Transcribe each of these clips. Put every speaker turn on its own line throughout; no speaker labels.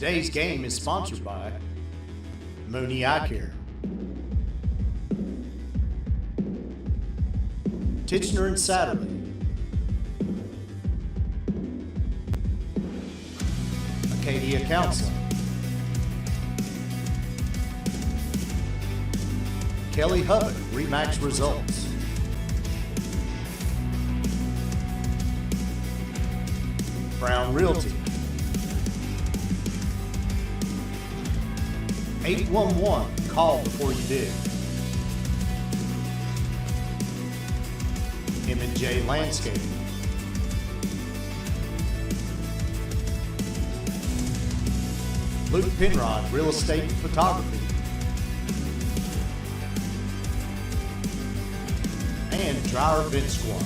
Today's game is sponsored by Mooney Eye Care, Titchener and Satterley, Acadia Counseling, Kelly Hubbard, Remax Results, Brown Realty, 811, call before you dig. M&J Landscaping, Luke Penrod, Real Estate and Photography, and Dryer Vent Squad.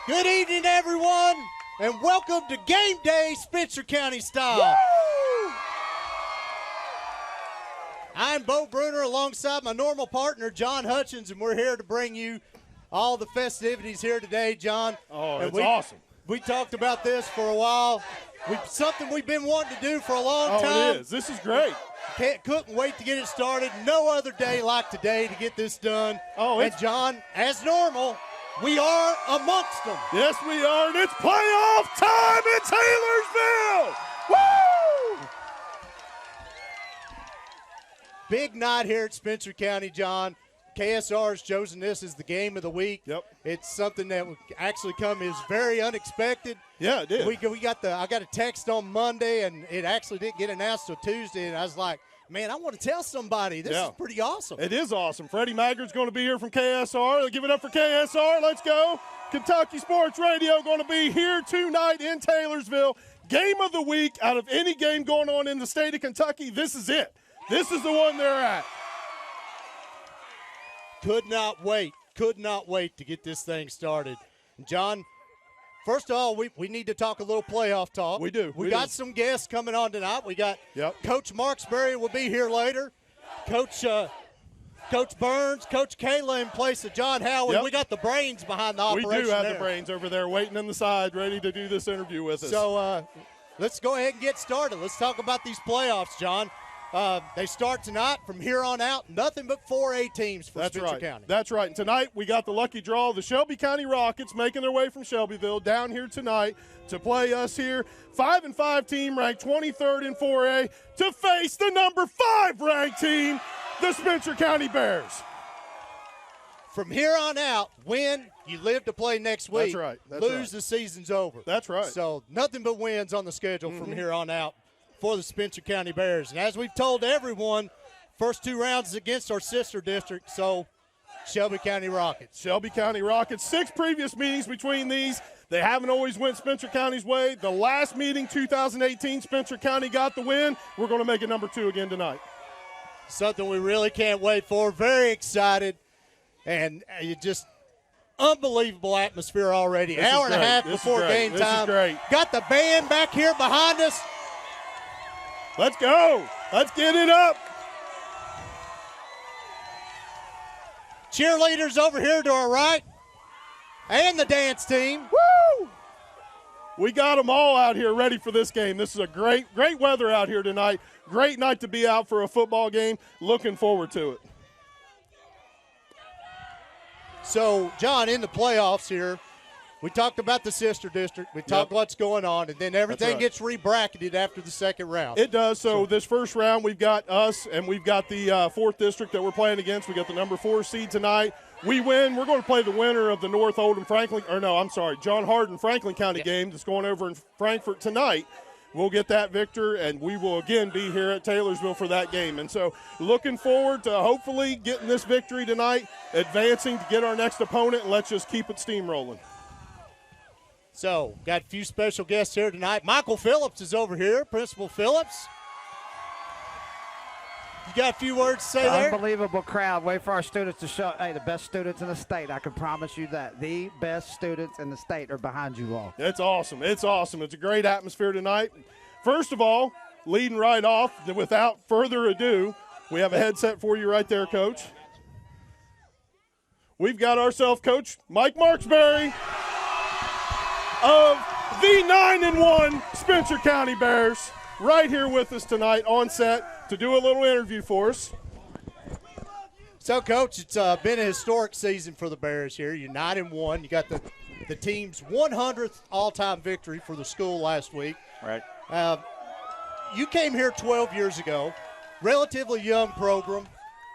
Good evening, everyone, and welcome to Game Day Spencer County style.
Woo!
I'm Bo Bruner alongside my normal partner, John Hutchins, and we're here to bring you all the festivities here today, John.
Oh,
and
it's awesome.
We talked about this for a while. Something we've been wanting to do for a long time.
It is. This is great.
Couldn't wait to get it started. No other day like today to get this done.
Oh,
and John, as normal, we are amongst them.
Yes, we are, and it's playoff time in Taylorsville! Woo!
Big night here at Spencer County, John. KSR has chosen this as the game of the week.
Yep.
It's something that would actually come is very unexpected.
Yeah, it did.
I got a text on Monday, and it actually didn't get announced till Tuesday, and I was like, man, I want to tell somebody. This is pretty awesome.
It is awesome. Freddie Maggard's going to be here from KSR. Give it up for KSR. Let's go. Kentucky Sports Radio going to be here tonight in Taylorsville. Game of the week out of any game going on in the state of Kentucky. This is it. This is the one they're at.
Could not wait to get this thing started. And John, first of all, we need to talk a little playoff talk.
We do.
We got some guests coming on tonight. We got Coach Marksberry will be here later. Coach Burns, Coach Kayla in place of John Halley.
Yep.
We got the brains behind the operation.
We do have
there.
the brains over there waiting on the side, ready to do this interview with us.
So let's go ahead and get started. Let's talk about these playoffs, John. They start tonight. From here on out, nothing but 4A teams for Spencer County.
That's right. And tonight we got the lucky draw. The Shelby County Rockets making their way from Shelbyville down here tonight to play us here. 5-5 team ranked 23rd in 4A to face the number 5 ranked team, the Spencer County Bears.
From here on out, win, you live to play next week.
That's right.
Lose, the season's over.
That's right.
So nothing but wins on the schedule from here on out for the Spencer County Bears. And as we've told everyone, first 2 rounds is against our sister district, so Shelby County Rockets.
Shelby County Rockets. 6 previous meetings between these. They haven't always went Spencer County's way. The last meeting, 2018, Spencer County got the win. We're going to make it number 2 again tonight.
Something we really can't wait for. Very excited. And you just unbelievable atmosphere already. Hour and a half before game time.
This is great.
Got the band back here behind us.
Let's go. Let's get it up.
Cheerleaders over here to our right. And the dance team.
Woo! We got them all out here ready for this game. This is a great weather out here tonight. Great night to be out for a football game. Looking forward to it.
So, John, in the playoffs here, we talked about the sister district. We talked what's going on, and then everything gets re-bracketed after the second round.
It does. So this first round, we've got us, and we've got the 4th district that we're playing against. We got the number 4 seed tonight. we win, we're going to play the winner of the North Oldham John Hardin Franklin County game that's going over in Frankfort tonight. We'll get that victor, and we will again be here at Taylorsville for that game. And so looking forward to hopefully getting this victory tonight, advancing to get our next opponent, and let's just keep it steamrolling.
So got a few special guests here tonight. Michael Phillips is over here, Principal Phillips. You got a few words to say there?
Unbelievable crowd. Wait for our students to show. Hey, the best students in the state. I can promise you that. The best students in the state are behind you all.
It's awesome. It's awesome. It's a great atmosphere tonight. First of all, leading right off, without further ado, we have a headset for you right there, Coach. We've got ourselves Coach Mike Marksberry of the 9-1 Spencer County Bears right here with us tonight on set to do a little interview for us.
So, Coach, it's been a historic season for the Bears here. You're 9-1. You got the team's 100th all-time victory for the school last week.
Right.
You came here 12 years ago, relatively young program.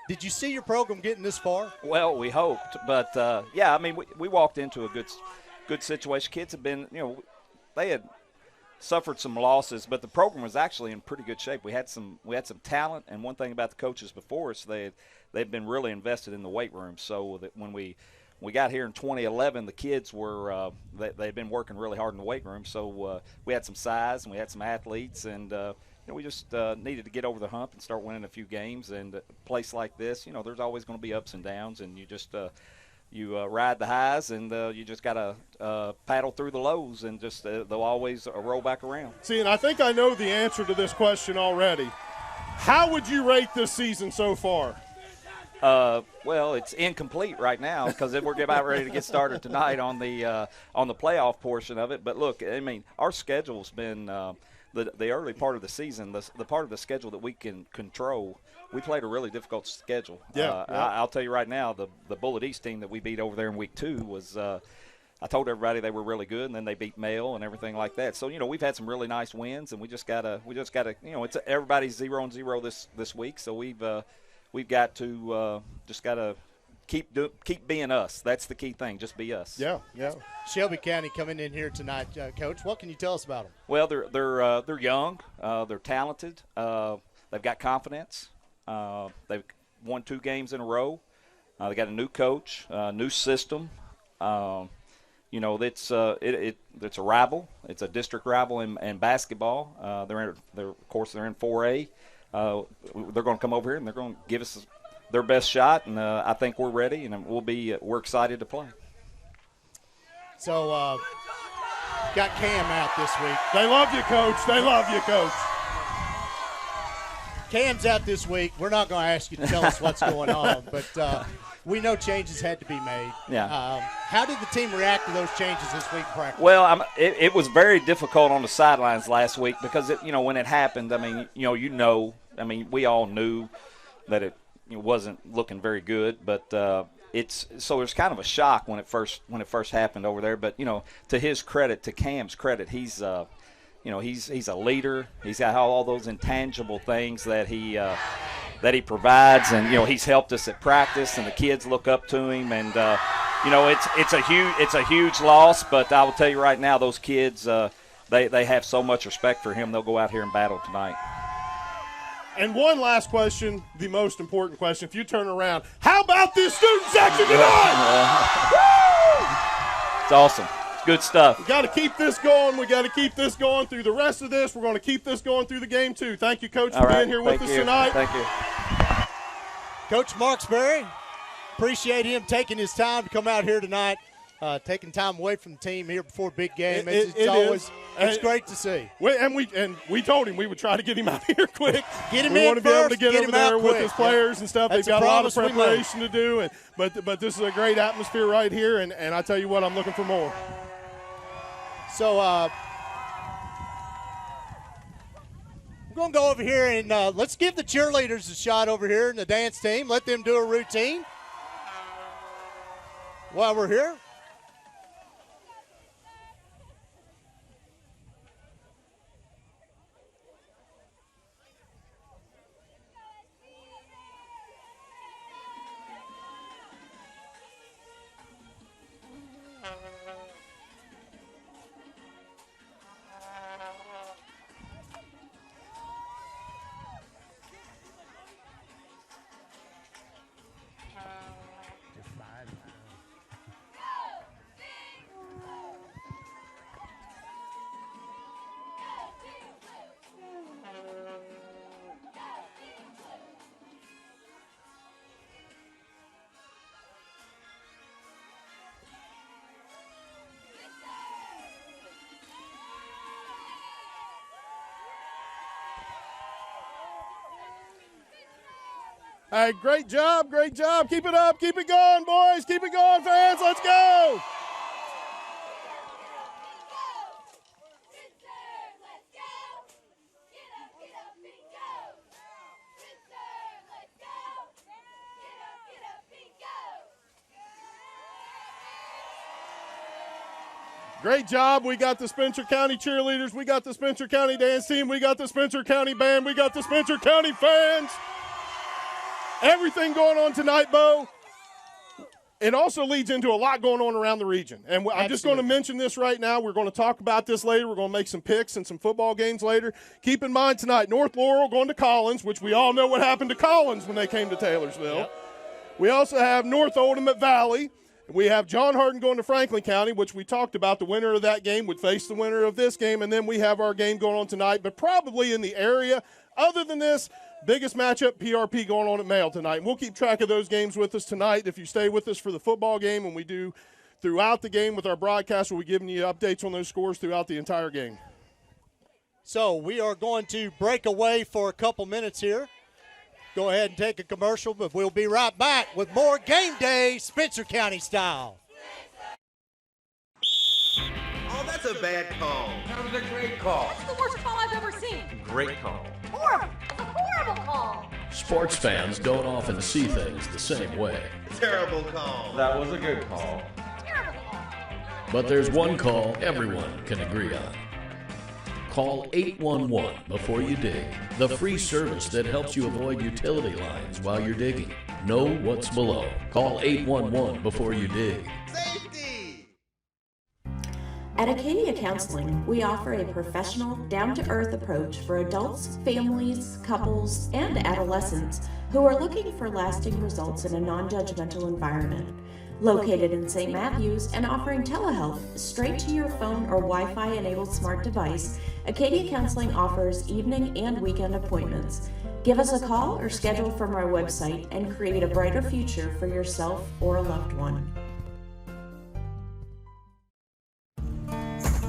Did you see your program getting this far?
Well, we hoped, but yeah, I mean, we walked into a good situation. Kids have been, they had suffered some losses, but the program was actually in pretty good shape. We had some talent, and one thing about the coaches before us, they've been really invested in the weight room. So that when we got here in 2011, the kids were they'd been working really hard in the weight room. So we had some size and we had some athletes, and we just needed to get over the hump and start winning a few games. And a place like this, there's always going to be ups and downs, and you just you ride the highs, and you just got to paddle through the lows, and just they'll always roll back around.
See, and I think I know the answer to this question already. How would you rate this season so far?
Well, it's incomplete right now because we're about ready to get started tonight on the playoff portion of it. But look, I mean, our schedule's been the early part of the season, the part of the schedule that we can control. We played a really difficult schedule.
Yeah.
I'll tell you right now, the Bullet East team that we beat over there in week 2 was. I told everybody they were really good, and then they beat Mail and everything like that. So we've had some really nice wins, and we just gotta it's everybody's 0-0 this week. So we've got to just gotta keep being us. That's the key thing. Just be us.
Yeah.
Shelby County coming in here tonight, Coach. What can you tell us about them?
Well, they're young, they're talented, they've got confidence. They've won 2 games in a row. They got a new coach, new system. It's a rival. It's a district rival in basketball. They're in 4A. They're going to come over here and they're going to give us their best shot, and I think we're ready, and we're excited to play.
So, got Cam out this week.
They love you, Coach. They love you, Coach.
Cam's out this week. We're not going to ask you to tell us what's going on, but we know changes had to be made.
Yeah.
How did the team react to those changes this week in practice?
Well, it was very difficult on the sidelines last week because when it happened, I mean, we all knew that it wasn't looking very good, but so it was kind of a shock when it first happened over there. But to his credit, to Cam's credit, he's a leader. He's got all those intangible things that he provides, and he's helped us at practice, and the kids look up to him. And it's a huge loss, but I will tell you right now, those kids they have so much respect for him. They'll go out here and battle tonight.
And one last question, the most important question. If you turn around, how about this student section tonight?
It's awesome. Good stuff.
We got to keep this going. We got to keep this going through the rest of this. We're going to keep this going through the game, too. Thank you, Coach, for being here with us tonight.
Thank you.
Coach Marksberry, appreciate him taking his time to come out here tonight, taking time away from the team here before a big game. It's great to see.
We told him we would try to get him out here quick.
Get him
we
in
want to be able to
first,
get over there with his players and stuff.
That's
They've got a lot of
promise we
preparation to do, but this is a great atmosphere right here, and I tell you what, I'm looking for more.
So we're going to go over here and let's give the cheerleaders a shot over here in the dance team. Let them do a routine while we're here.
Hey, great job, great job. Keep it up, keep it going, boys. Keep it going, fans. Let's go. Great job. We got the Spencer County cheerleaders. We got the Spencer County dance team. We got the Spencer County band. We got the Spencer County fans. Everything going on tonight, Bo. It also leads into a lot going on around the region. And I'm just going to mention this right now. We're going to talk about this later. We're going to make some picks and some football games later. Keep in mind tonight, North Laurel going to Collins, which we all know what happened to Collins when they came to Taylorsville. Yep. We also have North Oldham at Valley. We have John Hardin going to Franklin County, which we talked about. The winner of that game would face the winner of this game, and then we have our game going on tonight. But probably in the area, other than this, biggest matchup, PRP going on at Mail tonight. And we'll keep track of those games with us tonight. If you stay with us for the football game, and we do throughout the game with our broadcast, we'll be giving you updates on those scores throughout the entire game.
So we are going to break away for a couple minutes here. Go ahead and take a commercial, but we'll be right back with more Game Day Spencer County style.
Oh, that's a bad call.
That was a great call.
It's the worst call I've ever seen.
Great call.
Horrible. It's a horrible call.
Sports fans don't often see things the same way.
Terrible call.
That was a good call.
Terrible call.
But there's one call everyone can agree on. Call 811 before you dig, the free service that helps you avoid utility lines while you're digging. Know what's below. Call 811 before you dig.
Safety!
At Acadia Counseling, we offer a professional, down-to-earth approach for adults, families, couples, and adolescents who are looking for lasting results in a non-judgmental environment. Located in St. Matthews and offering telehealth straight to your phone or Wi-Fi enabled smart device, Acadia Counseling offers evening and weekend appointments. Give us a call or schedule from our website and create a brighter future for yourself or a loved one.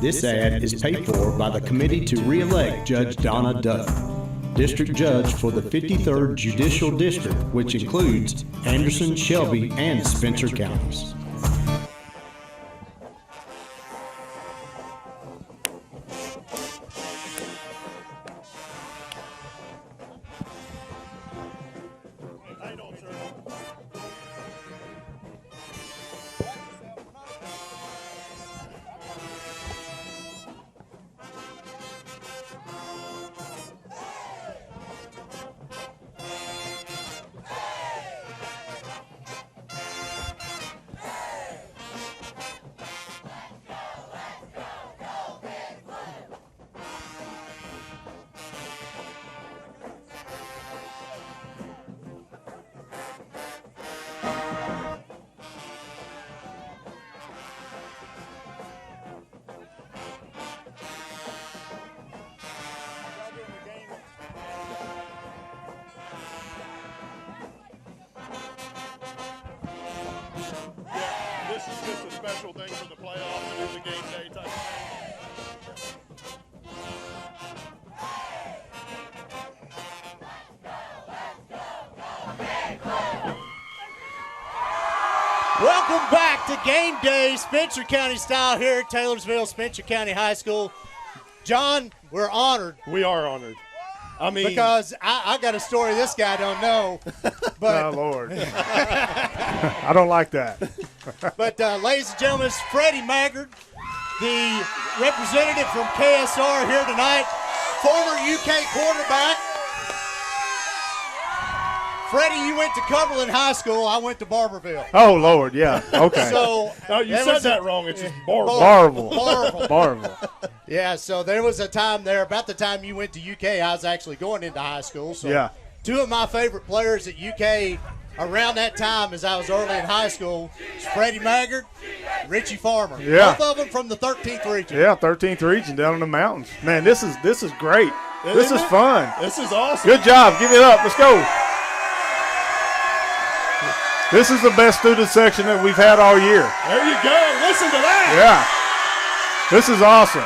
This ad is paid for by the committee to re-elect Judge Donna Dutton, District Judge for the 53rd Judicial District, which includes Anderson, Shelby, and Spencer counties.
This is just a special thing for the playoffs and the game day type of thing.
Welcome back to Game Day, Spencer County style here at Taylorsville, Spencer County High School. John, we're honored.
We are honored. I mean,
because I got a story this guy don't know. But,
oh, Lord. I don't like that.
But, ladies and gentlemen, it's Freddie Maggard, the representative from KSR here tonight, former UK quarterback. Freddie, you went to Cumberland High School. I went to Barberville.
Oh, Lord, yeah. Okay.
So
no, you said that wrong. It's just
Barberville.
Barberville.
Yeah, so there was a time there, about the time you went to UK, I was actually going into high school. So
yeah.
Two of my favorite players at UK around that time as I was early in high school was Freddie Maggard, Richie Farmer.
Yeah.
Both of them from the 13th region.
Yeah, 13th region down in the mountains. Man, this is great. This is fun. This is awesome. Good job. Give it up. Let's go. This is the best student section that we've had all year. There you go. Listen to that. Yeah. This is awesome.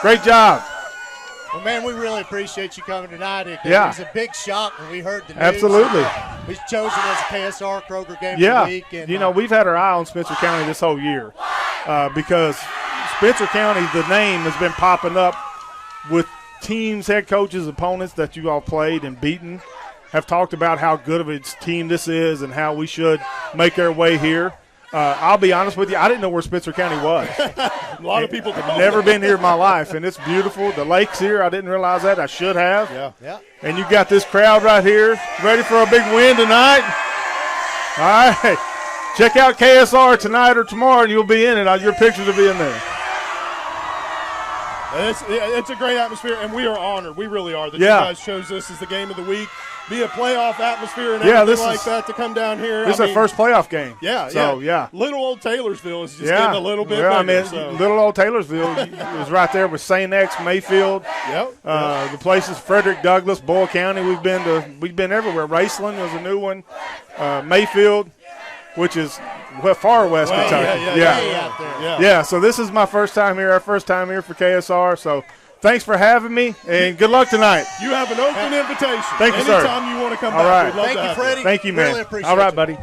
Great job.
Well, man, we really appreciate you coming tonight. It was a big shock when we heard the news.
Absolutely.
We've chosen as a KSR Kroger game
Yeah.
of the week. And,
you know, we've had our eye on Spencer County this whole year because Spencer County, the name has been popping up with teams, head coaches, opponents that you all played and beaten, have talked about how good of a team this is and how we should make our way here. I'll be honest with you, I didn't know where Spencer County was. A lot of people I've never been here in my life, and it's beautiful. The lake's here. I didn't realize that. I should have.
Yeah.
And you got this crowd right here ready for a big win tonight. All right. Check out KSR tonight or tomorrow, and you'll be in it. Your pictures will be in there. It's a great atmosphere, and we are honored. We really are that you guys chose this as the game of the week. Be a playoff atmosphere and everything like that to come down here. This is our first playoff game.
Yeah,
so,
Little old Taylorsville is just getting a little bit bigger.
Little old Taylorsville was right there with St. X, Mayfield. The places Frederick Douglass, Boyle County. We've been everywhere. Raceland was a new one. Mayfield, which is far west Kentucky. Yeah. So this is my first time here. Our first time here for KSR. So. Thanks for having me, and good luck tonight. You have an open invitation. Thank you, sir. Anytime you want to come back,
right. We'd love to have you. Freddie.
Thank you, man.
Really appreciate
All right,
you.
buddy.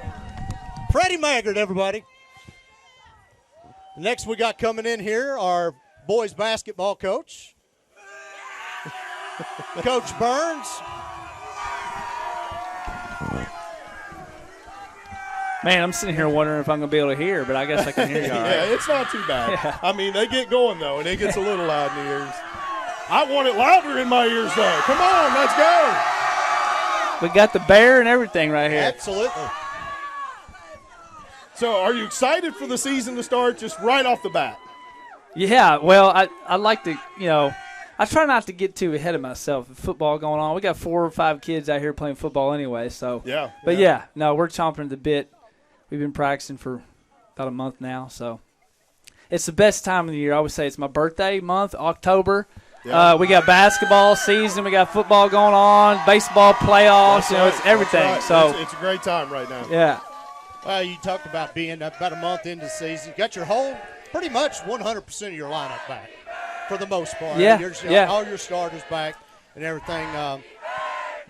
Freddie Maggard, everybody. Next we got coming in here our boys basketball coach, Coach Burns.
Man, I'm sitting here wondering if I'm going to be able to hear, but I guess I can hear you all right.
Yeah, it's not too bad.
Yeah.
I mean, they get going, though, and it gets a little loud in the ears. I want it louder in my ears, though. Come on, let's go.
We got the bear and everything right here.
Absolutely.
So are you excited for the season to start just right off the bat?
Yeah, well, I like to, I try not to get too ahead of myself. With football going on, we got 4 or 5 kids out here playing football anyway. So But we're chomping at the bit. We've been practicing for about a month now, so it's the best time of the year. I would say it's my birthday month, October.
Yeah.
We got basketball season, we got football going on, baseball playoffs. It's everything.
Right.
So
it's a great time right now.
Yeah.
Well, you talked about being about a month into the season. You got your whole, pretty much 100% of your lineup back for the most part.
Yeah.
All your starters back and everything.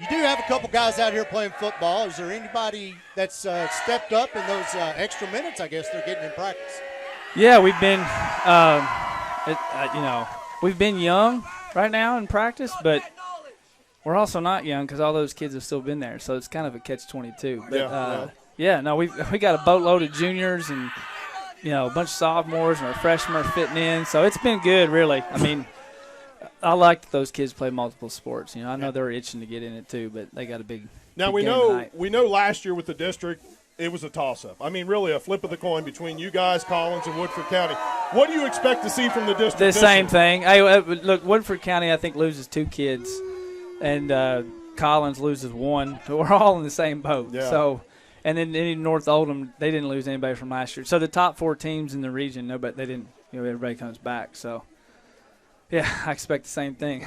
You do have a couple guys out here playing football. Is there anybody that's stepped up in those extra minutes, I guess, they're getting in practice?
Yeah, we've been, we've been young right now in practice, but we're also not young because all those kids have still been there. So it's kind of a catch-22. But, we got a boatload of juniors and, a bunch of sophomores and our freshmen are fitting in. So it's been good, really. I mean, I like that those kids play multiple sports. I know they're itching to get in it too, but they got a big.
Now
big game
we know last year with the district it was a toss-up. I mean, really a flip of the coin between you guys, Collins, and Woodford County. What do you expect to see from the district?
The same thing. Hey, look, Woodford County I think loses 2 kids, and Collins loses 1. We're all in the same boat.
Yeah.
So, and then in North Oldham they didn't lose anybody from last year. So the top 4 teams in the region, they didn't. Everybody comes back. So. Yeah, I expect the same thing.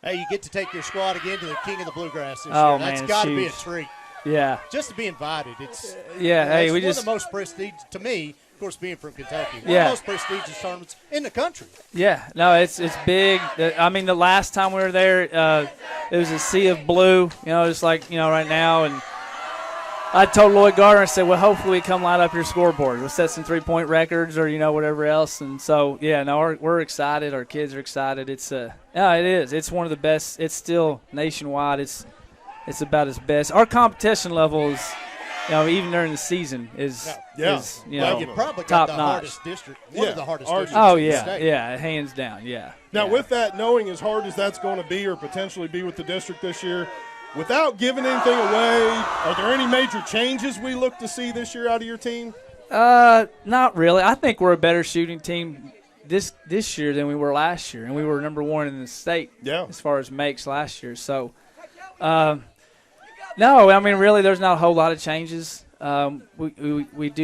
Hey, you get to take your squad again to the King of the Bluegrass this
year.
year. That's got to be a treat.
Yeah.
Just to be invited. It's
hey,
one of the most prestigious, to me, of course, being from Kentucky, one of the most prestigious tournaments in the country.
Yeah, no, it's big. I mean, the last time we were there, it was a sea of blue, just like, right now. And I told Lloyd Gardner, I said, well, hopefully we come light up your scoreboard. We'll set some 3-point records or, whatever else. And so, we're excited. Our kids are excited. It is. It's one of the best. It's still nationwide. It's about its best. Our competition level is, even during the season is
you probably got
top
the
notch.
Hardest district. One of the hardest districts
Oh,
in the
yeah,
state.
yeah, hands down, yeah.
Now, with that, knowing as hard as that's going to be or potentially be with the district this year, without giving anything away, are there any major changes we look to see this year out of your team?
Not really. I think we're a better shooting team this year than we were last year, and we were number 1 in the state as far as makes last year. So, no, I mean, really, there's not a whole lot of changes. We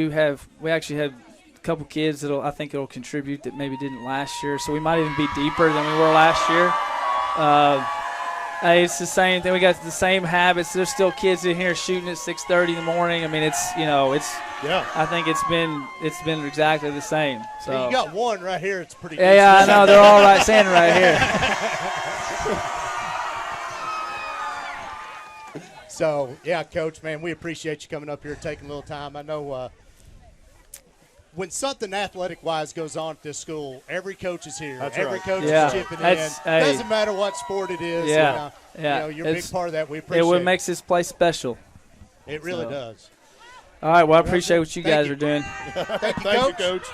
actually have a couple kids I think it'll contribute that maybe didn't last year, so we might even be deeper than we were last year. It's the same thing. We got the same habits. There's still kids in here shooting at 6:30 in the morning. I mean, I think it's been exactly the same. So
you got one right here. It's pretty.
Yeah, I know. They're all standing right here.
So, yeah, Coach, man, we appreciate you coming up here and taking a little time. I know when something athletic-wise goes on at this school, every coach is here.
That's
every
right.
coach
Yeah.
is chipping in.
Hey.
Doesn't matter what sport it is.
Yeah.
You know, you're a big
It's-
part of that. We appreciate
It
it.
what makes this place special.
It really
So.
does.
All right, well, I appreciate what you
Thank
guys
you.
are doing.
Thank you,
Thank
Coach.
you, Coach.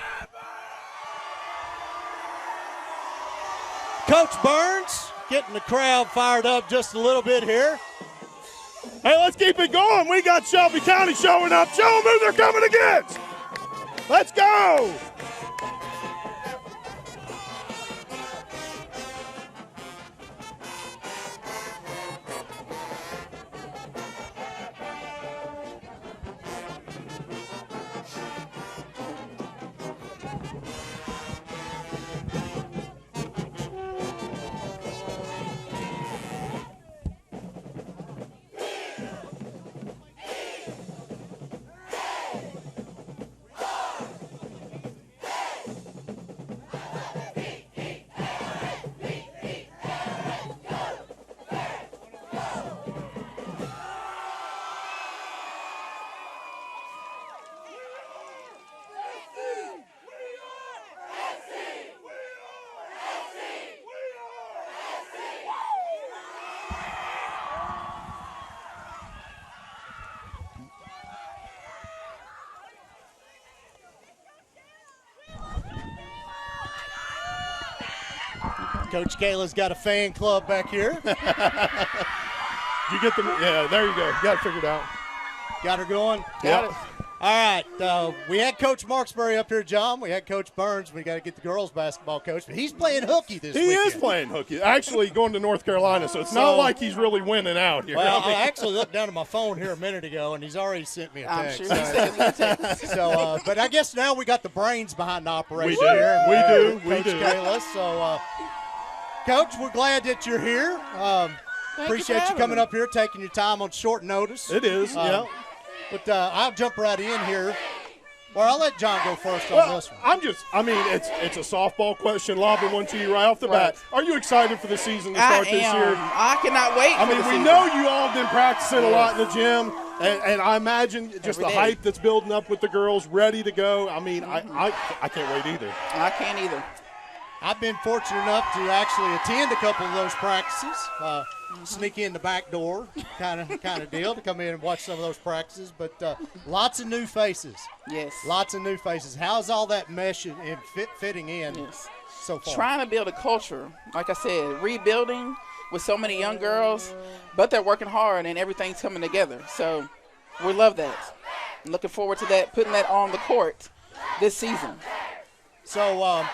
Coach Burns getting the crowd fired up just a little bit here.
Hey, let's keep it going. We got Shelby County showing up. Show them who they're coming against. Let's go.
Coach Kayla's got a fan club back here.
You get them. Yeah, there you go. You got it figured out.
Got her going?
Got it.
All right. We had Coach Marksberry up here, John. We had Coach Burns. We got to get the girls basketball coach. But he's playing hooky this
He
weekend.
is playing hooky. Actually going to North Carolina, so it's not like he's really winning out here.
Well, I actually looked down at my phone here a minute ago, and he's already sent me a
I'm
text.
sure he sent me a text.
So, but I guess now we got the brains behind the operation
We do.
here.
We do.
Coach
We do.
Kayla. So, Coach, we're glad that you're here. Appreciate you coming up here, taking your time on short notice.
It is, yeah.
But I'll jump right in here. Well, I'll let John go first on
Well,
this one.
it's a softball question, lobbing one to you right off the bat. Are you excited for the season to start this year?
I cannot wait for the
we
season.
know you all have been practicing a lot in the gym, and I imagine just
Every
the
day.
hype that's building up with the girls ready to go. I can't wait either.
I can't either.
I've been fortunate enough to actually attend a couple of those practices, sneak in the back door kind of deal to come in and watch some of those practices. But lots of new faces.
Yes.
Lots of new faces. How's all that meshing and fitting in so far?
Trying to build a culture, like I said, rebuilding with so many young girls, but they're working hard and everything's coming together. So we love that. I'm looking forward to that, putting that on the court this season.
So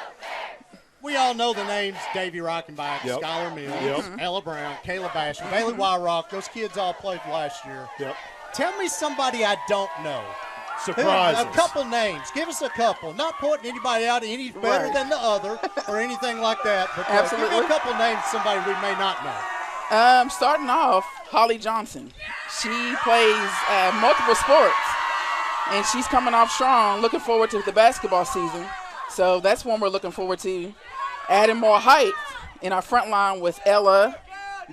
we all know the names Davy Rockenbach,
Yep.
Skylar Mills,
Yep.
Ella Brown, Kayla Basham, Bailey Wyrock. Those kids all played last year.
Yep.
Tell me somebody I don't know.
Surprises.
A couple names. Give us a couple. Not pointing anybody out any better
Right.
than the other or anything like that. But give
Absolutely.
me a couple names of somebody we may not know.
Starting off, Halley Johnson. She plays multiple sports, and she's coming off strong. Looking forward to the basketball season. So that's one we're looking forward to. Adding more height in our front line with Ella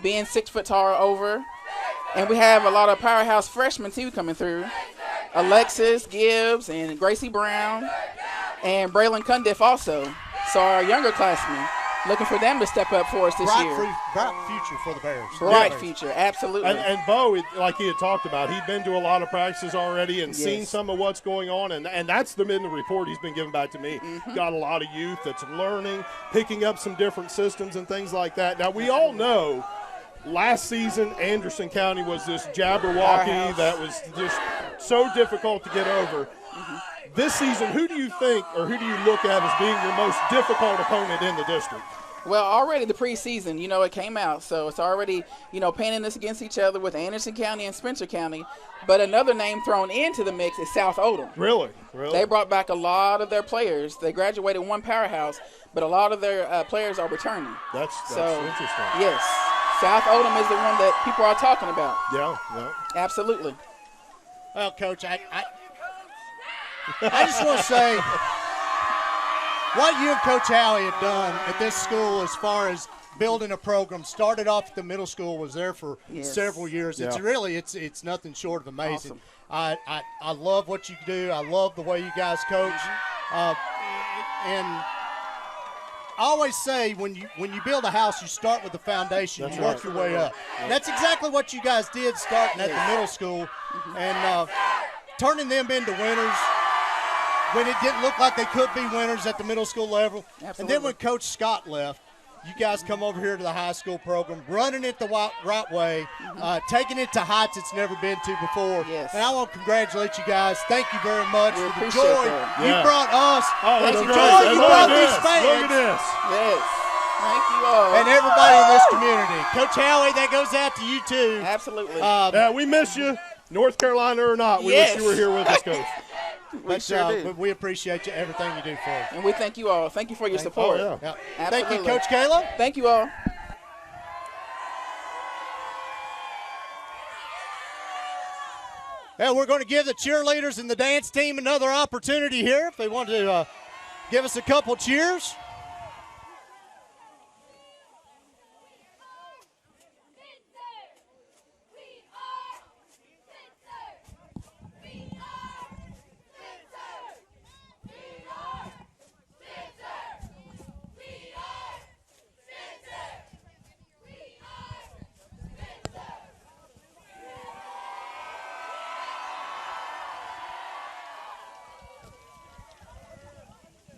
being 6 foot tall over. And we have a lot of powerhouse freshmen, too, coming through. Alexis Gibbs and Gracie Brown and Braylon Cundiff also. So our younger classmen, looking for them to step up for us this year.
Bright future for the Bears.
Bright future, absolutely.
And Bo, like he had talked about, he'd been to a lot of practices already and seen some of what's going on, and that's in the report he's been giving back to me. Got a lot of youth that's learning, picking up some different systems and things like that. Now, we all know last season Anderson County was this Jabberwocky that was just so difficult to get over. This season, who do you think or who do you look at as being your most difficult opponent in the district?
Well, already the preseason, it came out. So it's already, painting us against each other with Anderson County and Spencer County. But another name thrown into the mix is South Odom.
Really?
They brought back a lot of their players. They graduated one powerhouse, but a lot of their players are returning.
That's interesting.
Yes. South Odom is the one that people are talking about.
Yeah.
Absolutely.
Well, Coach, I just want to say what you and Coach Halley have done at this school as far as building a program, started off at the middle school, was there for several years. It's really it's nothing short of amazing.
Awesome.
I love what you do. I love the way you guys coach. And I always say when you build a house, you start with the foundation. You work your way up. And that's exactly what you guys did starting at the middle school and turning them into winners when it didn't look like they could be winners at the middle school level.
Absolutely.
And then when Coach Scott left, you guys come over here to the high school program, running it the right way, taking it to heights it's never been to before.
Yes.
And I want to congratulate you guys. Thank you very much for the
appreciate
joy
that.
you brought us.
Oh,
and
that's
the
great.
joy you
Look
brought
at
these
this.
fans.
Look at this.
Yes. Thank you all.
And everybody in this community. Coach Halley, that goes out to you too.
Absolutely.
We miss you, North Carolina or not. We wish you were here with us, Coach.
But we appreciate you, everything you do for us.
And we thank you all. Thank you for your support.
Oh,
Yeah.
Absolutely.
Thank you, Coach Kayla.
Thank you all.
Yeah, we're going to give the cheerleaders and the dance team another opportunity here if they want to give us a couple cheers.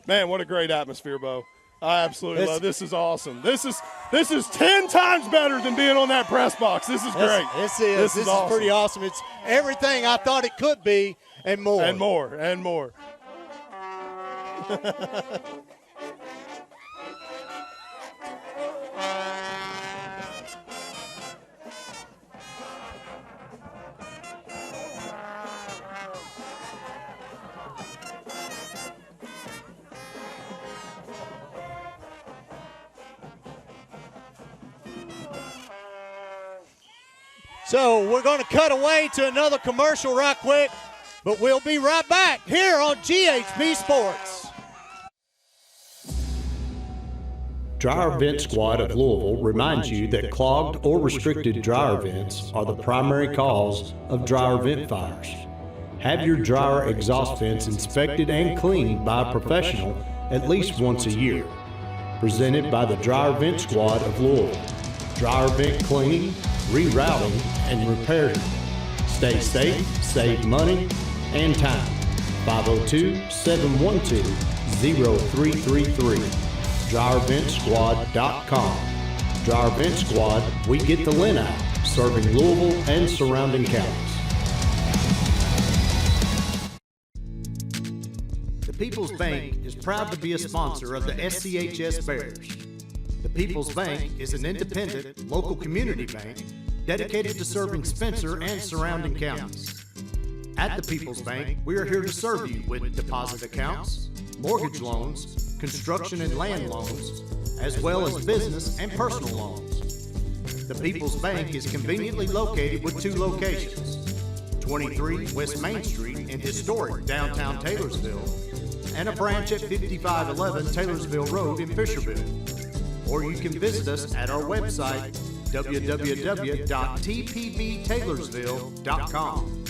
Man, what a great atmosphere, Bo. I absolutely love it. This is awesome. This is 10 times better than being on that press box. This is great.
This is
awesome.
pretty awesome. It's everything I thought it could be and more.
And more, and more.
So we're going to cut away to another commercial right quick, but we'll be right back here on GHP-SPORTS.
Dryer Vent Squad of Louisville reminds you that clogged or restricted dryer vents are the primary cause of dryer vent fires. Have your dryer exhaust vents inspected and cleaned by a professional at least once a year. Presented by the Dryer Vent Squad of Louisville. Dryer vent cleaning, rerouting, and repairing. Stay safe, save money, and time. 502-712-0333. DryerVentSquad.com. Dryer Vent Squad, we get the lint out, serving Louisville and surrounding counties. The People's Bank is proud to be a sponsor of the SCHS Bears. The People's Bank is an independent, local community bank dedicated to serving Spencer and surrounding counties. At the People's Bank, we are here to serve you with deposit accounts, mortgage loans, construction and land loans, as well as business and personal loans. The People's Bank is conveniently located with two locations, 23 West Main Street in historic downtown Taylorsville, and a branch at 5511 Taylorsville Road in Fisherville. Or you can visit us at our website, www.tpbtaylorsville.com.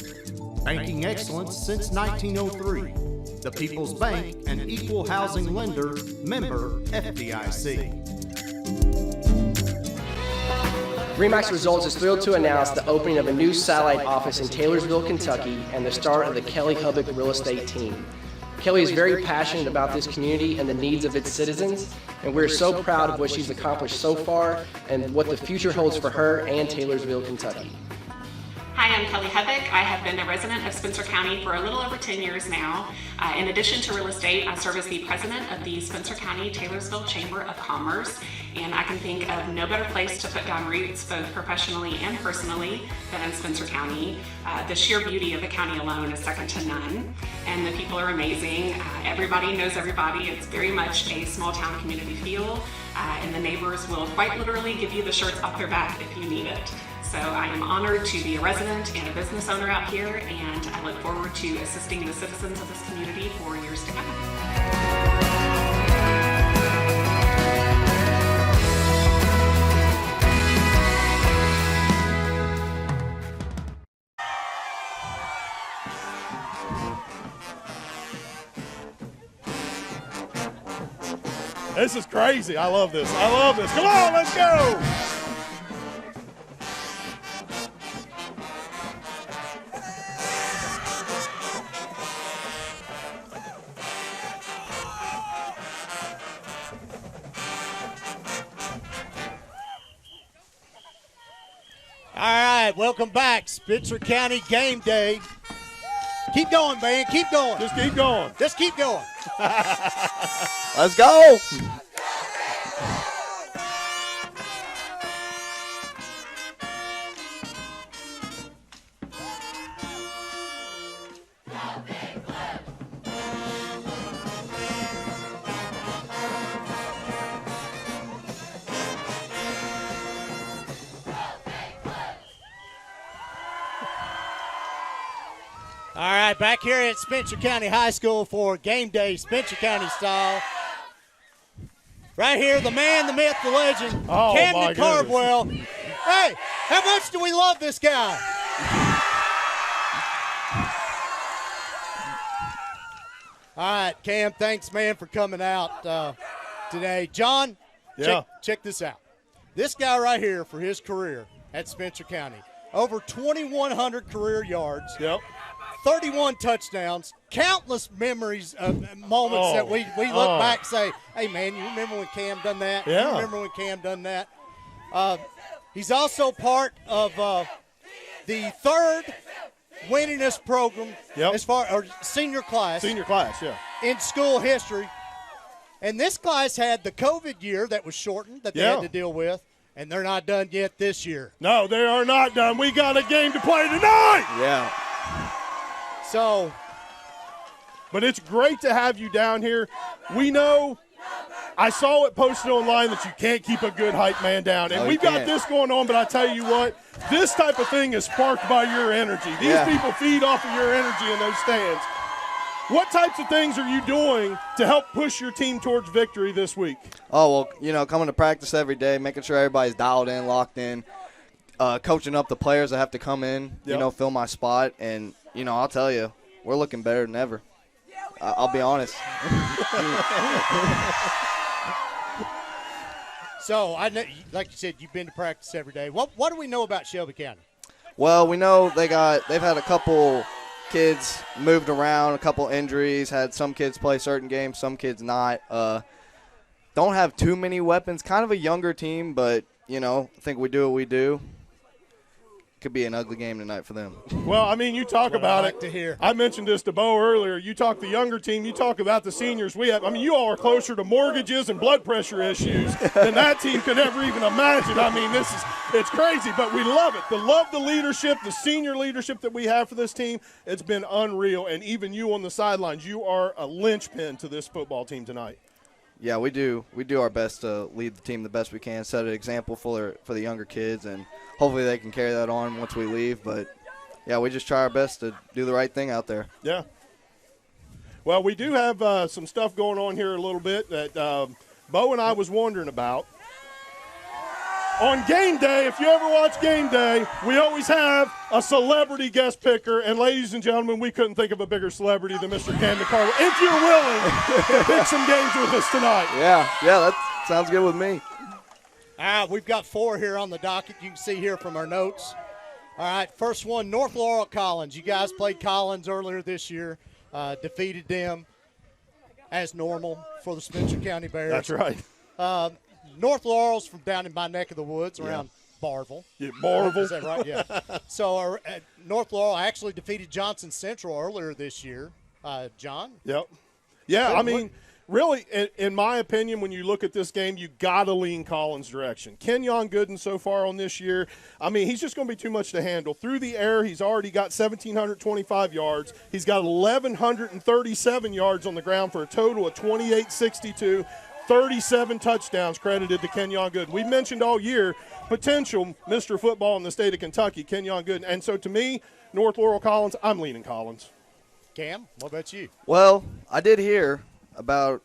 Banking excellence since 1903. The People's Bank, an equal housing lender, member FDIC.
RE/MAX Results is thrilled to announce the opening of a new satellite office in Taylorsville, Kentucky, and the start of the Kelly Hubbock real estate team. Kelly is very passionate about this community and the needs of its citizens, and we're so proud of what she's accomplished so far and what the future holds for her and Taylorsville, Kentucky.
Hi, I'm Kelly Hubbock. I have been a resident of Spencer County for a little over 10 years now. In addition to real estate, I serve as the president of the Spencer County Taylorsville Chamber of Commerce, and I can think of no better place to put down roots, both professionally and personally, than in Spencer County. The sheer beauty of the county alone is second to none, and the people are amazing. Everybody knows everybody. It's very much a small town community feel, and the neighbors will quite literally give you the shirts off their back if you need it. So I am honored to be a resident and a business owner out here, and I look forward to assisting the citizens of this community for years to come.
This is crazy. I love this. I love this. Come on, let's go.
All right, welcome back. Spencer County game day. Keep going, man. Keep going.
Just keep going.
Just keep going.
Let's go.
All right, back here at Spencer County High School for game day, Spencer County style. Right here, the man, the myth, the legend, Camden Cardwell. Hey, how much do we love this guy? All right, Cam, thanks, man, for coming out today. John, check this out. This guy right here for his career at Spencer County, over 2,100 career yards.
Yep.
31 touchdowns, countless memories of moments that we look back and say, hey, man, you remember when Cam done that?
Yeah.
You remember when Cam done that? He's also part of the third winningest program as far or senior class.
Senior class, yeah.
In school history. And this class had the COVID year that was shortened that they had to deal with, and they're not done yet this year.
No, they are not done. We got a game to play tonight.
Yeah.
So,
but it's great to have you down here. We know, I saw it posted online that you can't keep a good hype man down. And we've got this going on, but I tell you what, this type of thing is sparked by your energy. These people feed off of your energy in those stands. What types of things are you doing to help push your team towards victory this week?
Oh, well, coming to practice every day, making sure everybody's dialed in, locked in, coaching up the players that have to come in, fill my spot. And, I'll tell you, we're looking better than ever. I'll be honest.
So, I know, like you said, you've been to practice every day. What do we know about Shelby County?
Well, we know they've had a couple kids moved around, a couple injuries, had some kids play certain games, some kids not. Don't have too many weapons. Kind of a younger team, but, I think we do what we do. Could be an ugly game tonight for them.
Well, I mean, you talk about it.
To hear.
I mentioned this to Bo earlier. You talk the younger team. You talk about the seniors. You all are closer to mortgages and blood pressure issues than that team could ever even imagine. I mean, it's crazy, but we love it. The leadership, the senior leadership that we have for this team, it's been unreal. And even you on the sidelines, you are a linchpin to this football team tonight.
Yeah, we do. We do our best to lead the team the best we can, set an example for the younger kids, and hopefully they can carry that on once we leave. But, yeah, we just try our best to do the right thing out there.
Yeah. Well, we do have some stuff going on here a little bit that Bo and I was wondering about. On game day, if you ever watch game day, we always have a celebrity guest picker. And, ladies and gentlemen, we couldn't think of a bigger celebrity than Mr. Camden Cardwell. If you're willing to pick some games with us tonight.
Yeah, that sounds good with me.
We've got 4 here on the docket. You can see here from our notes. All right, first one, North Laurel at Collins. You guys played Collins earlier this year, defeated them as normal for the Spencer County Bears.
That's right.
North Laurel's from down in my neck of the woods around Barville.
Yeah, Barville.
Is that right? Yeah. So North Laurel actually defeated Johnson Central earlier this year. John?
Yep. Yeah, I mean, really, in my opinion, when you look at this game, you got to lean Collins' direction. Kenyon Gooden so far on this year, I mean, he's just going to be too much to handle. Through the air, he's already got 1,725 yards. He's got 1,137 yards on the ground for a total of 2,862. 37 touchdowns credited to Kenyon Gooden. We mentioned all year potential Mr. Football in the state of Kentucky, Kenyon Gooden. And so to me, North Laurel Collins, I'm leaning Collins.
Cam, what about you?
Well, I did hear about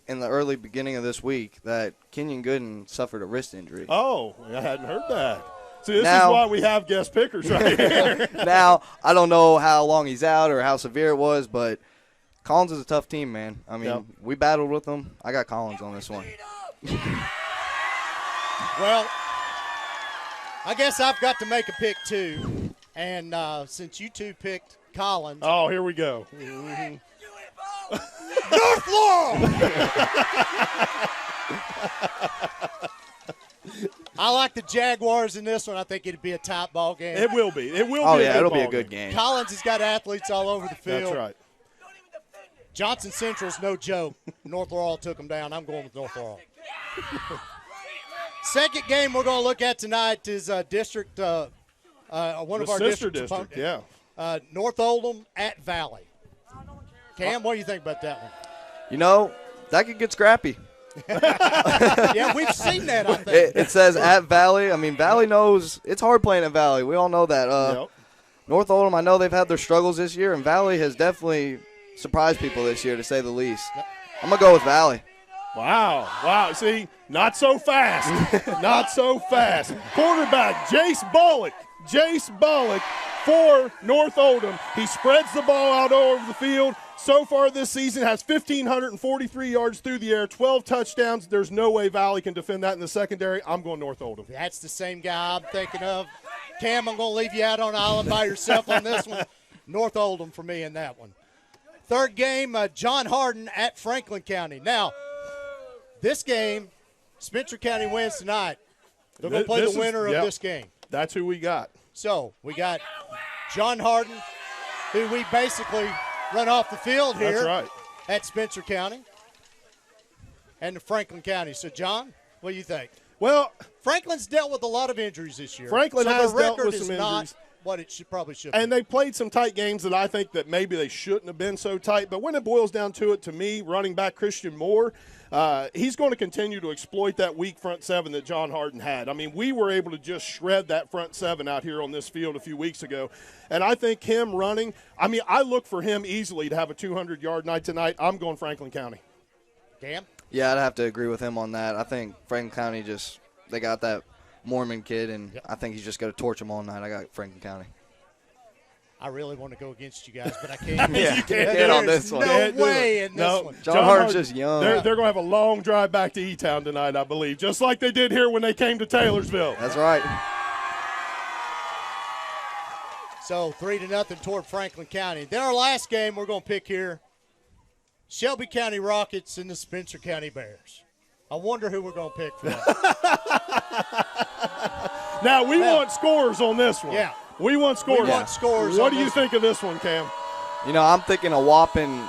in the early beginning of this week that Kenyon Gooden suffered a wrist injury.
Oh, I hadn't heard that. See, this is why we have guest pickers right here.
Now, I don't know how long he's out or how severe it was, but Collins is a tough team, man. I mean,
Yep.
we battled with them. I got Collins on this one.
Well, I guess I've got to make a pick too, and since you two picked Collins.
Oh, here we go.
North Laurel! I like the Jaguars in this one. I think it'd be a tight ball game.
It will be. It will
Oh,
be.
yeah,
a good
it'll be a
ball
good
game.
game.
Collins has got athletes all over the field.
That's right.
Johnson Central's no joke. North Laurel took them down. I'm going with North Laurel. Second game we're going to look at tonight is district, one of our
sister
district
district, yeah.
North Oldham at Valley. Cam, what do you think about that one?
You know, that could get scrappy.
Yeah, we've seen that, I think.
It says at Valley. I mean, Valley knows it's hard playing at Valley. We all know that.
Yep.
North Oldham, I know they've had their struggles this year, and Valley has definitely surprised people this year, to say the least. I'm going to go with Valley.
Wow. Wow. See, not so fast. Not so fast. Quarterback, Jace Bullock. Jace Bullock for North Oldham. He spreads the ball out all over the field. So far this season has 1,543 yards through the air, 12 touchdowns. There's no way Valley can defend that in the secondary. I'm going North Oldham.
That's the same guy I'm thinking of. Cam, I'm going to leave you out on an island by yourself on this one. North Oldham for me in that one. Third game, John Hardin at Franklin County. Now, this game, Spencer County wins tonight. They're going to play the winner of this game.
That's who we got.
So we got John Hardin, who we basically run off the field here.
That's right.
At Spencer County and the Franklin County. So, John, what do you think?
Well,
Franklin's dealt with a lot of injuries this year.
Franklin
so
has
the
dealt
record
with
is
some
not
injuries.
what it probably should
And
be.
they played some tight games that I think that maybe they shouldn't have been so tight. But when it boils down to it, to me, running back Christian Moore, he's going to continue to exploit that weak front seven that John Hardin had. I mean, we were able to just shred that front seven out here on this field a few weeks ago. And I think him running, I mean, I look for him easily to have a 200-yard night tonight. I'm going Franklin County.
Cam?
Yeah, I'd have to agree with him on that. I think Franklin County they got that Mormon kid, and I think he's just going to torch him all night. I got Franklin County.
I really want to go against you guys, but I can't.
Yeah, you can't get on this one.
No
Can't do
way
it.
in
No.
this one.
John Hardin's just young.
They're going to have a long drive back to E-Town tonight, I believe, just like they did here when they came to Taylorsville.
That's right.
So 3-0 toward Franklin County. Then our last game we're going to pick here, Shelby County Rockets and the Spencer County Bears. I wonder who we're going to pick for that.
Now, we want scores on this one.
Yeah.
We want scores.
We want scores
What
on
do you
this
think of this one, Cam?
You know, I'm thinking a whopping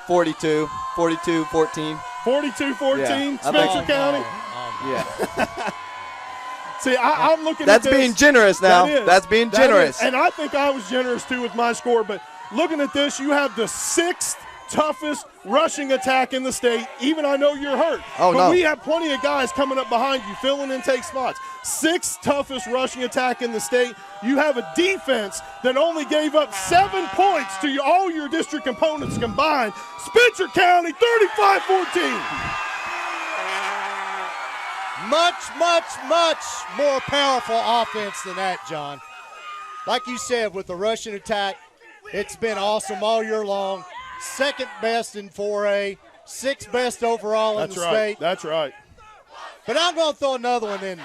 42, 14.
42-14,
Yeah.
Spencer County.
Yeah.
See, I'm looking
That's
at this.
being generous now.
That is.
That's being
That
generous.
is. And I think I was generous, too, with my score. But looking at this, you have the 6th toughest rushing attack in the state. Even I know you're hurt.
Oh,
but
no.
we have plenty of guys coming up behind you, filling in take spots. 6th toughest rushing attack in the state. You have a defense that only gave up 7 points to all your district components combined. Spencer County, 35-14.
Much, much, much more powerful offense than that, John. Like you said, with the rushing attack, it's been awesome all year long. Second best in 4A, 6th best overall in the state.
That's right.
But I'm going to throw another one in.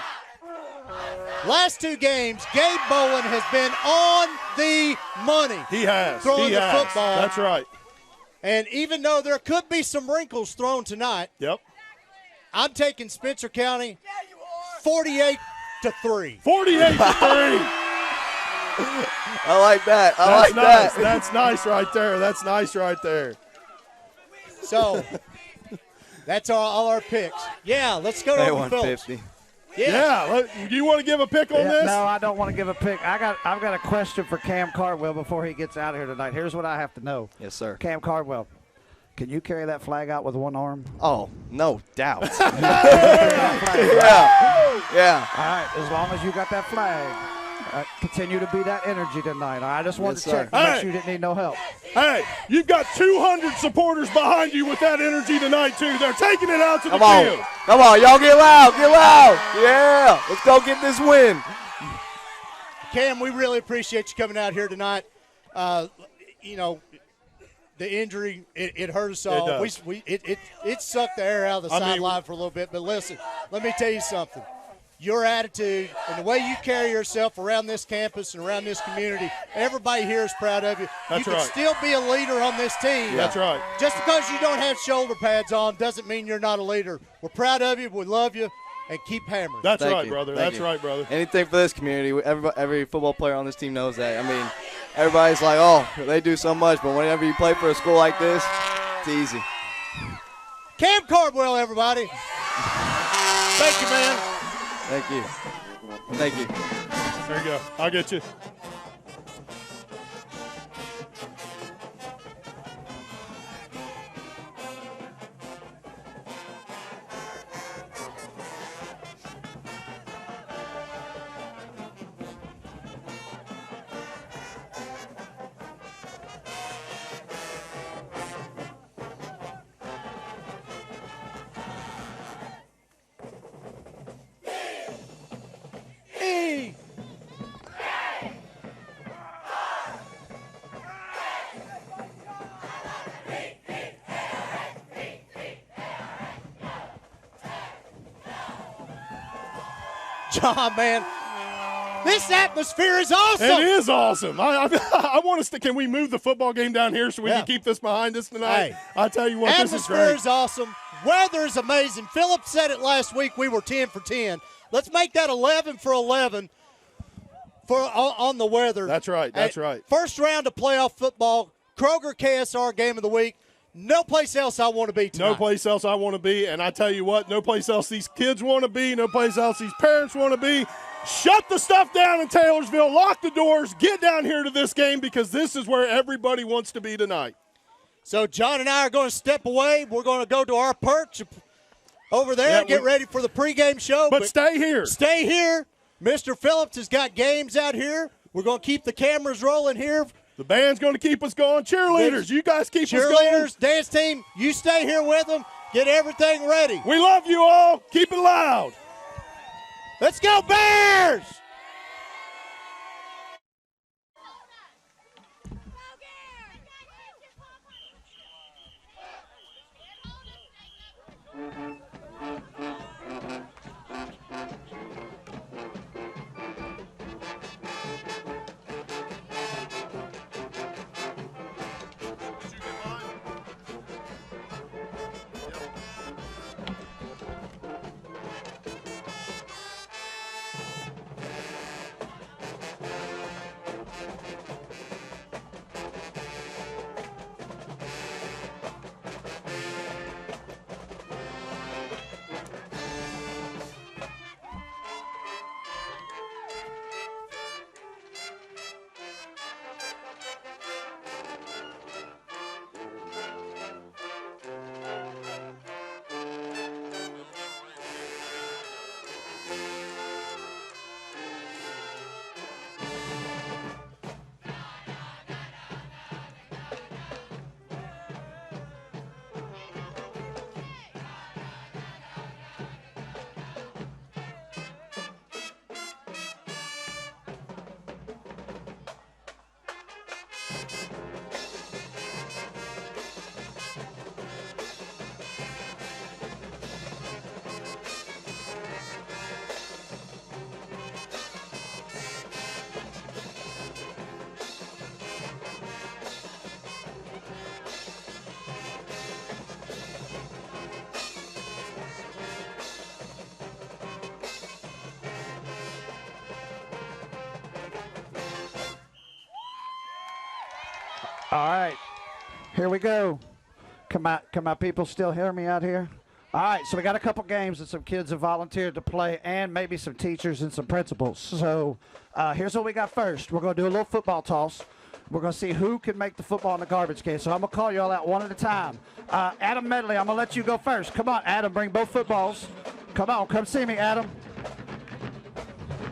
Last 2 games, Gabe Bowen has been on the money.
He has.
Throwing
He
the
has.
football.
That's right.
And even though there could be some wrinkles thrown tonight,
Yep.
I'm taking Spencer County 48-3.
48-3.
I like that. I like
nice.
that.
That's nice right there. That's nice right there.
So that's all our picks. Yeah, let's go to
They
the
won
Phillips.
50.
Yeah.
Do you want to give a pick on this?
No, I don't want to give a pick. I've got a question for Cam Cardwell before he gets out of here tonight. Here's what I have to know.
Yes, sir.
Cam Cardwell, can you carry that flag out with one arm?
Oh, no doubt.
Yeah.
Yeah.
All right, as long as you got that flag, continue to be that energy tonight. I just wanted
Yes,
to check
sir.
to make
Hey.
sure you didn't need no help.
Hey, you've got 200 supporters behind you with that energy tonight, too. They're taking it out to the
Come on.
field.
Come on, y'all get loud. Get loud. Yeah. Let's go get this win.
Cam, we really appreciate you coming out here tonight. You know, the injury, it hurt us all.
It does.
It sucked the air out of the sideline for a little bit. But listen, let me tell you something. Your attitude and the way you carry yourself around this campus and around this community, everybody here is proud of you.
That's
you
right.
can still be a leader on this team.
That's right.
Just because you don't have shoulder pads on doesn't mean you're not a leader. We're proud of you. We love you. And keep hammering.
That's
Thank
right,
you.
brother.
Thank
That's
you.
right, brother.
Anything for this community. Every football player on this team knows that. I mean, everybody's like, oh, they do so much, but whenever you play for a school like this, it's easy.
Cam Cardwell, everybody. Thank you, man.
Thank you. Thank you.
There you go. I'll get you.
John, man, this atmosphere is awesome.
It is awesome. I want us to. Can we move the football game down here so we can keep this behind us tonight?
Hey,
I tell you what, this is great.
Atmosphere is awesome. Weather is amazing. Philip said it last week. We were 10 for 10. Let's make that 11 for 11 on the weather.
That's right. That's right.
First round of playoff football. Kroger KSR game of the week. No place else I want to be tonight.
No place else I want to be, and I tell you what, no place else these kids want to be, no place else these parents want to be. Shut the stuff down in Taylorsville, lock the doors, get down here to this game because this is where everybody wants to be tonight.
So John and I are going to step away. We're going to go to our perch over there and get ready for the pregame show.
But stay here.
Stay here. Mr. Phillips has got games out here. We're going to keep the cameras rolling here.
The band's going to keep us going. Cheerleaders, you guys keep us going.
Cheerleaders, dance team, you stay here with them. Get everything ready.
We love you all. Keep it loud.
Let's go, Bears!
All right, here we go. Can my people still hear me out here? All right, so we got a couple games that some kids have volunteered to play and maybe some teachers and some principals. So here's what we got first. We're going to do a little football toss. We're going to see who can make the football in the garbage can. So I'm going to call you all out one at a time. Adam Medley, I'm going to let you go first. Come on, Adam, bring both footballs. Come on, come see me, Adam.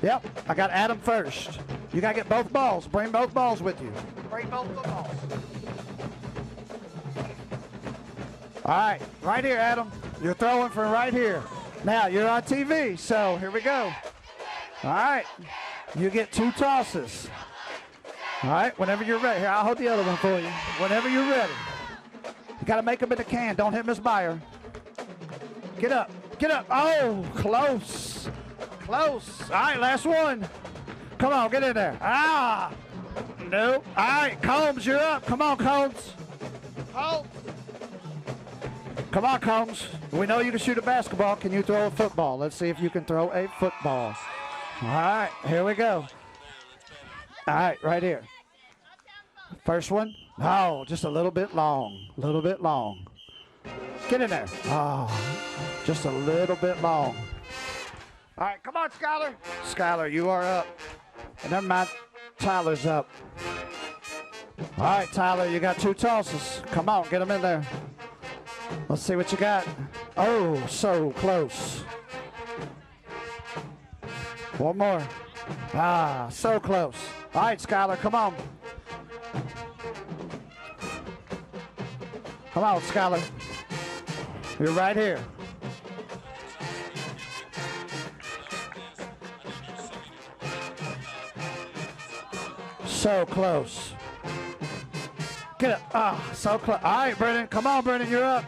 Yep, I got Adam first. You got to get both balls. Bring both balls with you. Bring both footballs. All right, right here, Adam. You're throwing from right here. Now, you're on TV, so here we go. All right, you get two tosses. All right, whenever you're ready. Here, I'll hold the other one for you. Whenever you're ready. got to make them in the can. Don't hit Miss Meyer. Get up. Get up. Oh, close. Close. All right, last one. Come on, get in there. Ah. Nope. All right, Combs, you're up. Come on, Combs. Combs. Come on, Combs. We know you can shoot a basketball. Can you throw a football? Let's see if you can throw a football. All right, here we go. All right, right here. First one. Oh, just a little bit long. A little bit long. Get in there. Oh, just a little bit long. All right, come on, Skylar. Skylar, you are up. And never mind, Tyler's up. All right, Tyler, you got 2 tosses. Come on, get them in there. Let's see what you got. Oh, so close. One more. Ah, so close. All right, Skylar, come on. Come on, Skylar. You're right here. So close. Get it. Ah, so close. All right, Brennan. Come on, Brennan. You're up.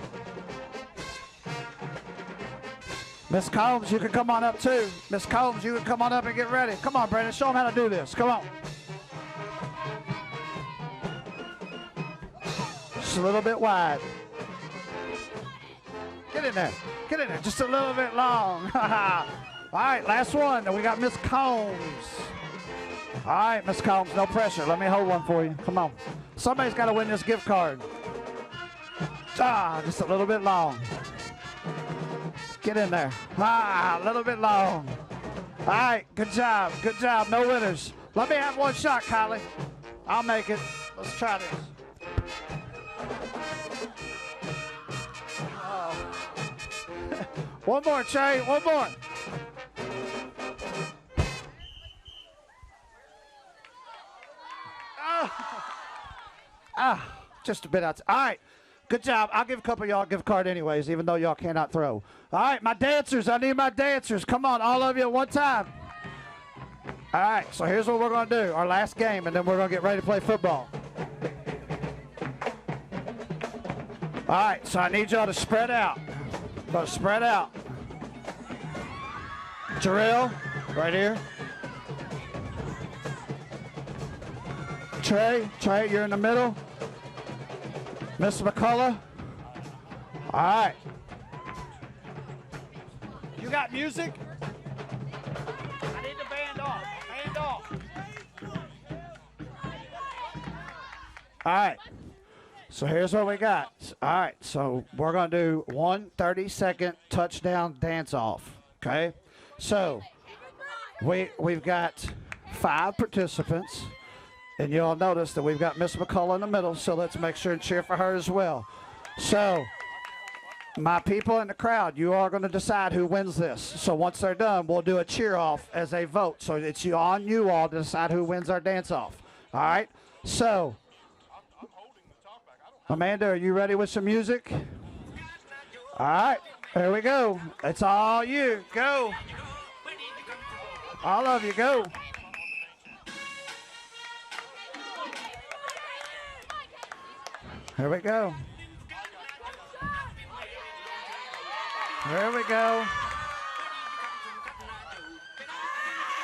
Miss Combs, you can come on up too. Miss Combs, you can come on up and get ready. Come on, Brennan. Show them how to do this. Come on. Just a little bit wide. Get in there. Get in there. Just a little bit long. All right, last one. And we got Miss Combs. All right, Miss Combs, no pressure. Let me hold one for you. Come on. Somebody's got to win this gift card. Ah, just a little bit long. Get in there. Ah, a little bit long. All right, good job. Good job. No winners. Let me have one shot, Kylie. I'll make it. Let's try this. One more, Trey. One more. Just a bit out. All right. Good job. I'll give a couple of y'all a gift card anyways, even though y'all cannot throw. All right, my dancers. I need my dancers. Come on, all of you at one time. All right, so here's what we're going to do. Our last game, and then we're going to get ready to play football. All right, so I need y'all to spread out. But spread out. Jarrell, right here. Trey, you're in the middle. Miss McCullough. All right. You got music? I need the band off. Band off. All right. So here's what we got. All right. So we're going to do 1 30-second touchdown dance-off. Okay? So we've got 5 participants. And you'll notice that we've got Miss McCullough in the middle, so let's make sure and cheer for her as well. So, my people in the crowd, you are going to decide who wins this. So once they're done, we'll do a cheer-off as a vote. So it's on you all to decide who wins our dance-off. All right? So, Amanda, are you ready with some music? All right. Here we go. It's all you. Go. All of you, go. Here we go. Here we go.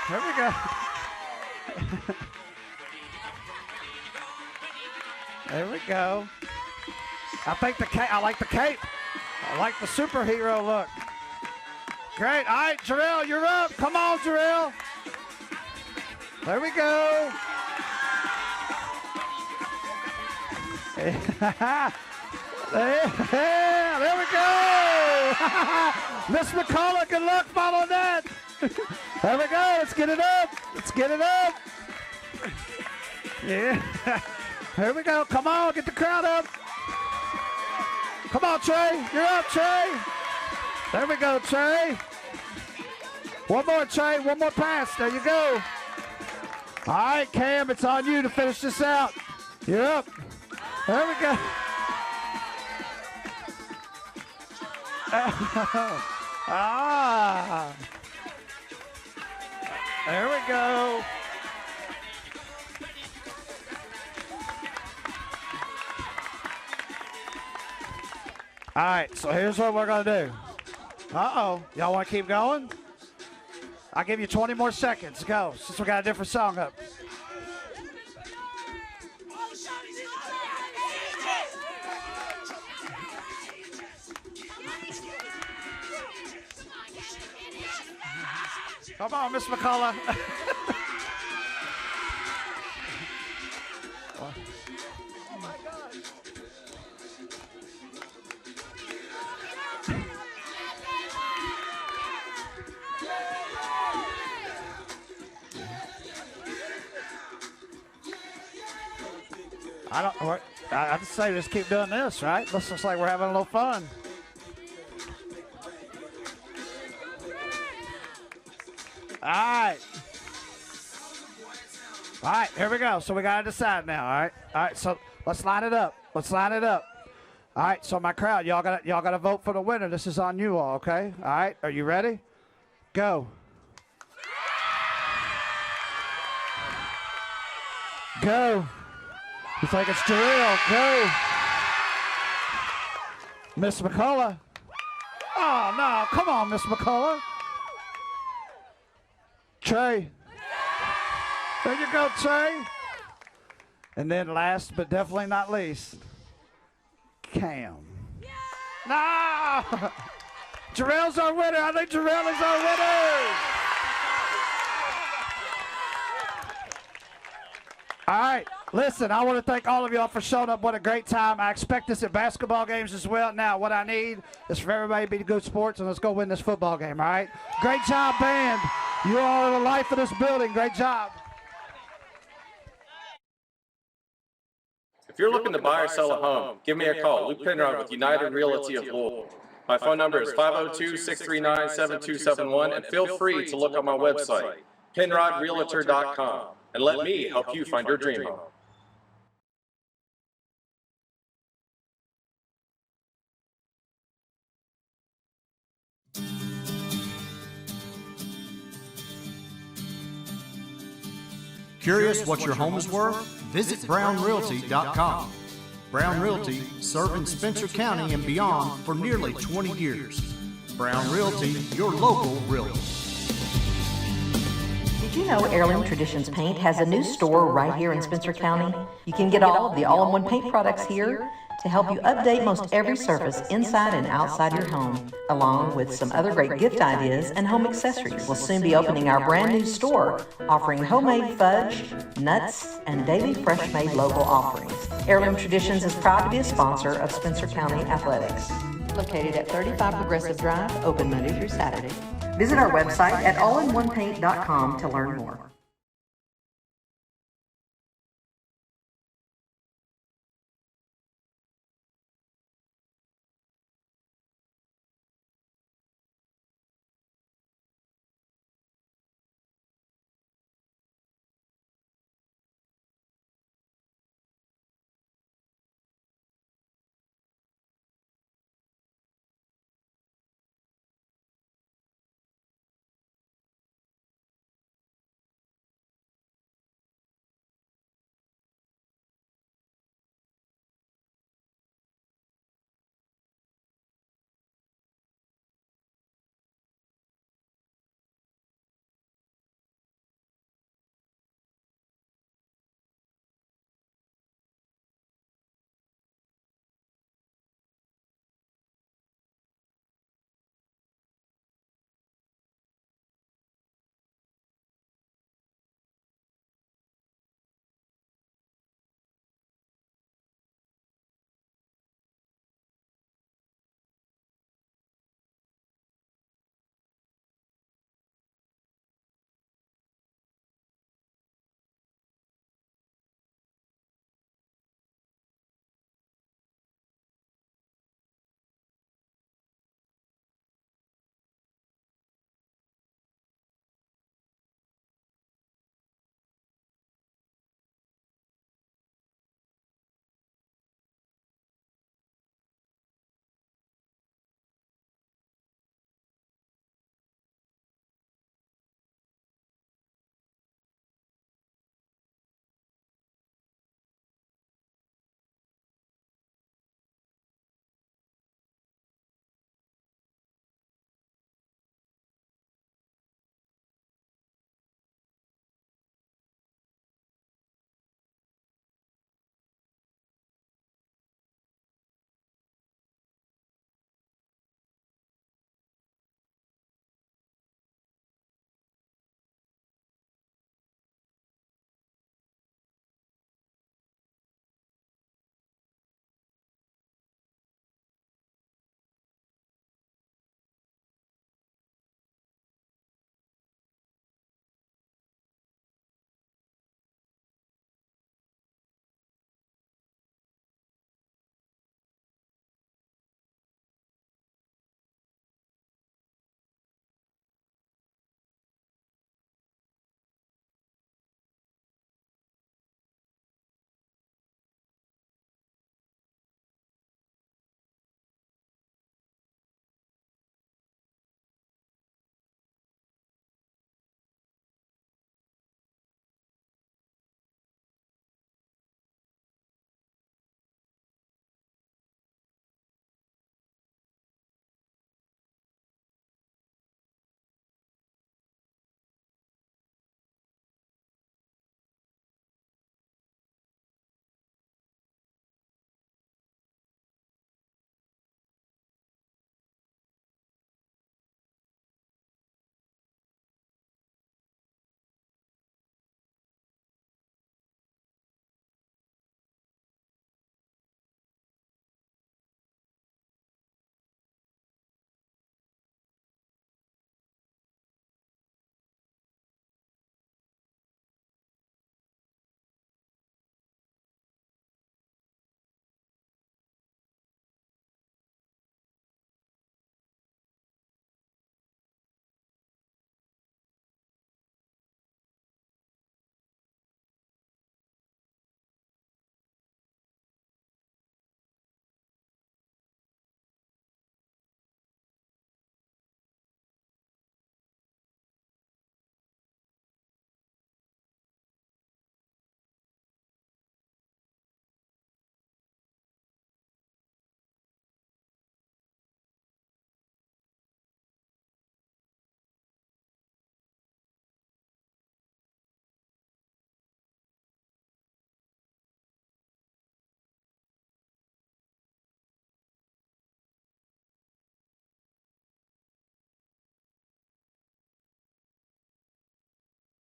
Here we go. There we go. I like the cape. I like the superhero look. Great. All right, Jarrell, you're up. Come on, Jarrell. There we go. Yeah, there we go. Miss McCullough, good luck following that. There we go. Let's get it up. Let's get it up. Yeah. Here we go. Come on, get the crowd up. Come on, Trey. You're up, Trey. There we go, Trey. One more, Trey. One more pass. There you go. All right, Cam, it's on you to finish this out. You're up. There we go. There we go. All right, so here's what we're going to do. Uh-oh. Y'all want to keep going? I'll give you 20 more seconds. Go, since we got a different song up. Come on, Miss McCullough. I just say just keep doing this, right? Looks just like we're having a little fun. All right. All right, here we go. So we got to decide now, all right? All right, so let's line it up. Let's line it up. All right, so my crowd, y'all gotta vote for the winner. This is on you all, okay? All right, are you ready? Go. Go. You think it's Jarrell? Go. Miss McCullough. Oh, no. Come on, Miss McCullough. Trey. There you go, Trey. And then last but definitely not least, Cam. No! Jarrell's our winner. I think Jarrell is our winner. All right. Listen, I want to thank all of y'all for showing up. What a great time. I expect this at basketball games as well. Now, what I need is for everybody to be good sports, and let's go win this football game, all right? Great job, band. You all are the life of this building. Great job.
If you're looking to buy or sell a home, give me a call. Luke Penrod with United Realty of Louisville. My phone number is 502-639-7271, and feel free to look on my website, penrodrealtor.com, and let me help you find your dream home.
Curious what your home is worth? Visit brownrealty.com. Brown Realty, serving Spencer County and beyond for nearly 20 years. Brown Realty, your local realtor.
Did you know Heirloom Traditions Paint has a new store right here in Spencer County? You can get all of the all-in-one paint products here to help you update most every surface inside and outside your home, along with some other great gift ideas and home accessories. We'll soon be opening our brand new store, offering homemade fudge, nuts, and daily fresh-made local offerings. Heirloom Traditions is proud to be a sponsor of Spencer County Athletics. Located at 35 Progressive Drive, open Monday through Saturday. Visit our website at allinOnePaint.com to learn more.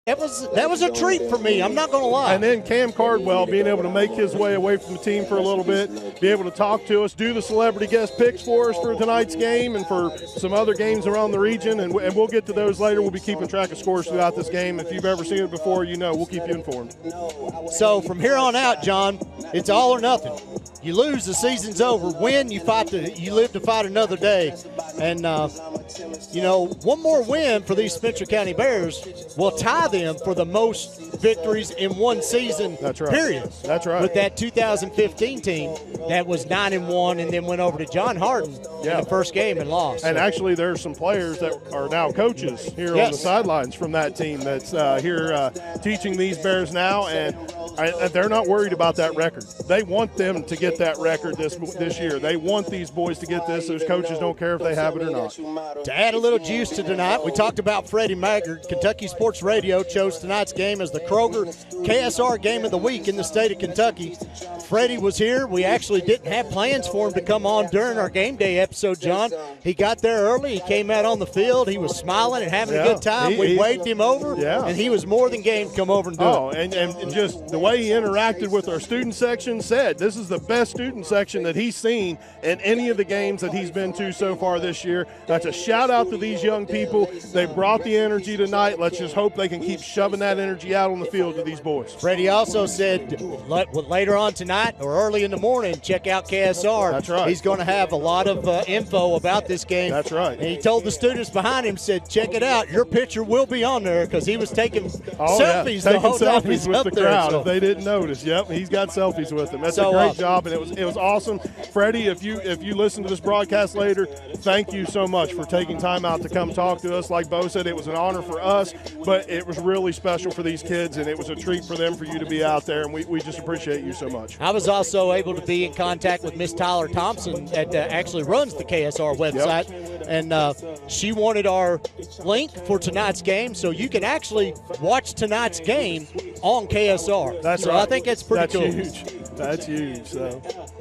That was a treat for me. I'm not going to lie.
And then Cam Cardwell being able to make his way away from the team for a little bit, be able to talk to us, do the celebrity guest picks for us for tonight's game and for some other games around the region, and we'll get to those later. We'll be keeping track of scores throughout this game. If you've ever seen it before, we'll keep you informed.
So from here on out, John, it's all or nothing. You lose, the season's over. Win, you live to fight another day. And, one more win for these Spencer County Bears will tie them for the most victories in one season.
That's right.
Period.
That's right.
With that 2015 team that was 9-1 and then went over to John Harden in the first game and lost.
And actually, there's some players that are now coaches here on the sidelines from that team that's here teaching these Bears now, and they're not worried about that record. They want them to get that record this year. They want these boys to get this. Those coaches don't care if they have it or not.
To add a little juice to tonight, we talked about Freddie Maggard. Kentucky Sports Radio chose tonight's game as the Kroger KSR Game of the Week in the state of Kentucky. Freddie was here. We actually didn't have plans for him to come on during our game day episode, John. He got there early. He came out on the field. He was smiling and having a good time. We waved him over, and he was more than game to come over and do it.
And just the way he interacted with our student section said this is the best student section that he's seen in any of the games that he's been to so far this year. That's a shout out to these young people. They brought the energy tonight. Let's just hope they can keep shoving that energy out on the field to these boys.
Freddie also said later on tonight or early in the morning, check out KSR.
That's right.
He's going to have a lot of info about this game.
That's right.
And he told the students behind him, said, check it out. Your picture will be on there because he was taking selfies the whole time he's
with
up
the
there.
crowd.
So.
If they didn't notice, he's got selfies with them. That's a great job, and it was awesome. Freddie, if you listen to this broadcast later, thank you so much for taking time out to come talk to us. Like Bo said, it was an honor for us, but it was really special for these kids, and it was a treat for them for you to be out there, and we just appreciate you so much.
I was also able to be in contact with Miss Tyler Thompson that actually runs the KSR website, and she wanted our link for tonight's game, so you can actually watch tonight's game on KSR.
That's right.
I think that's pretty cool.
Huge. That's huge.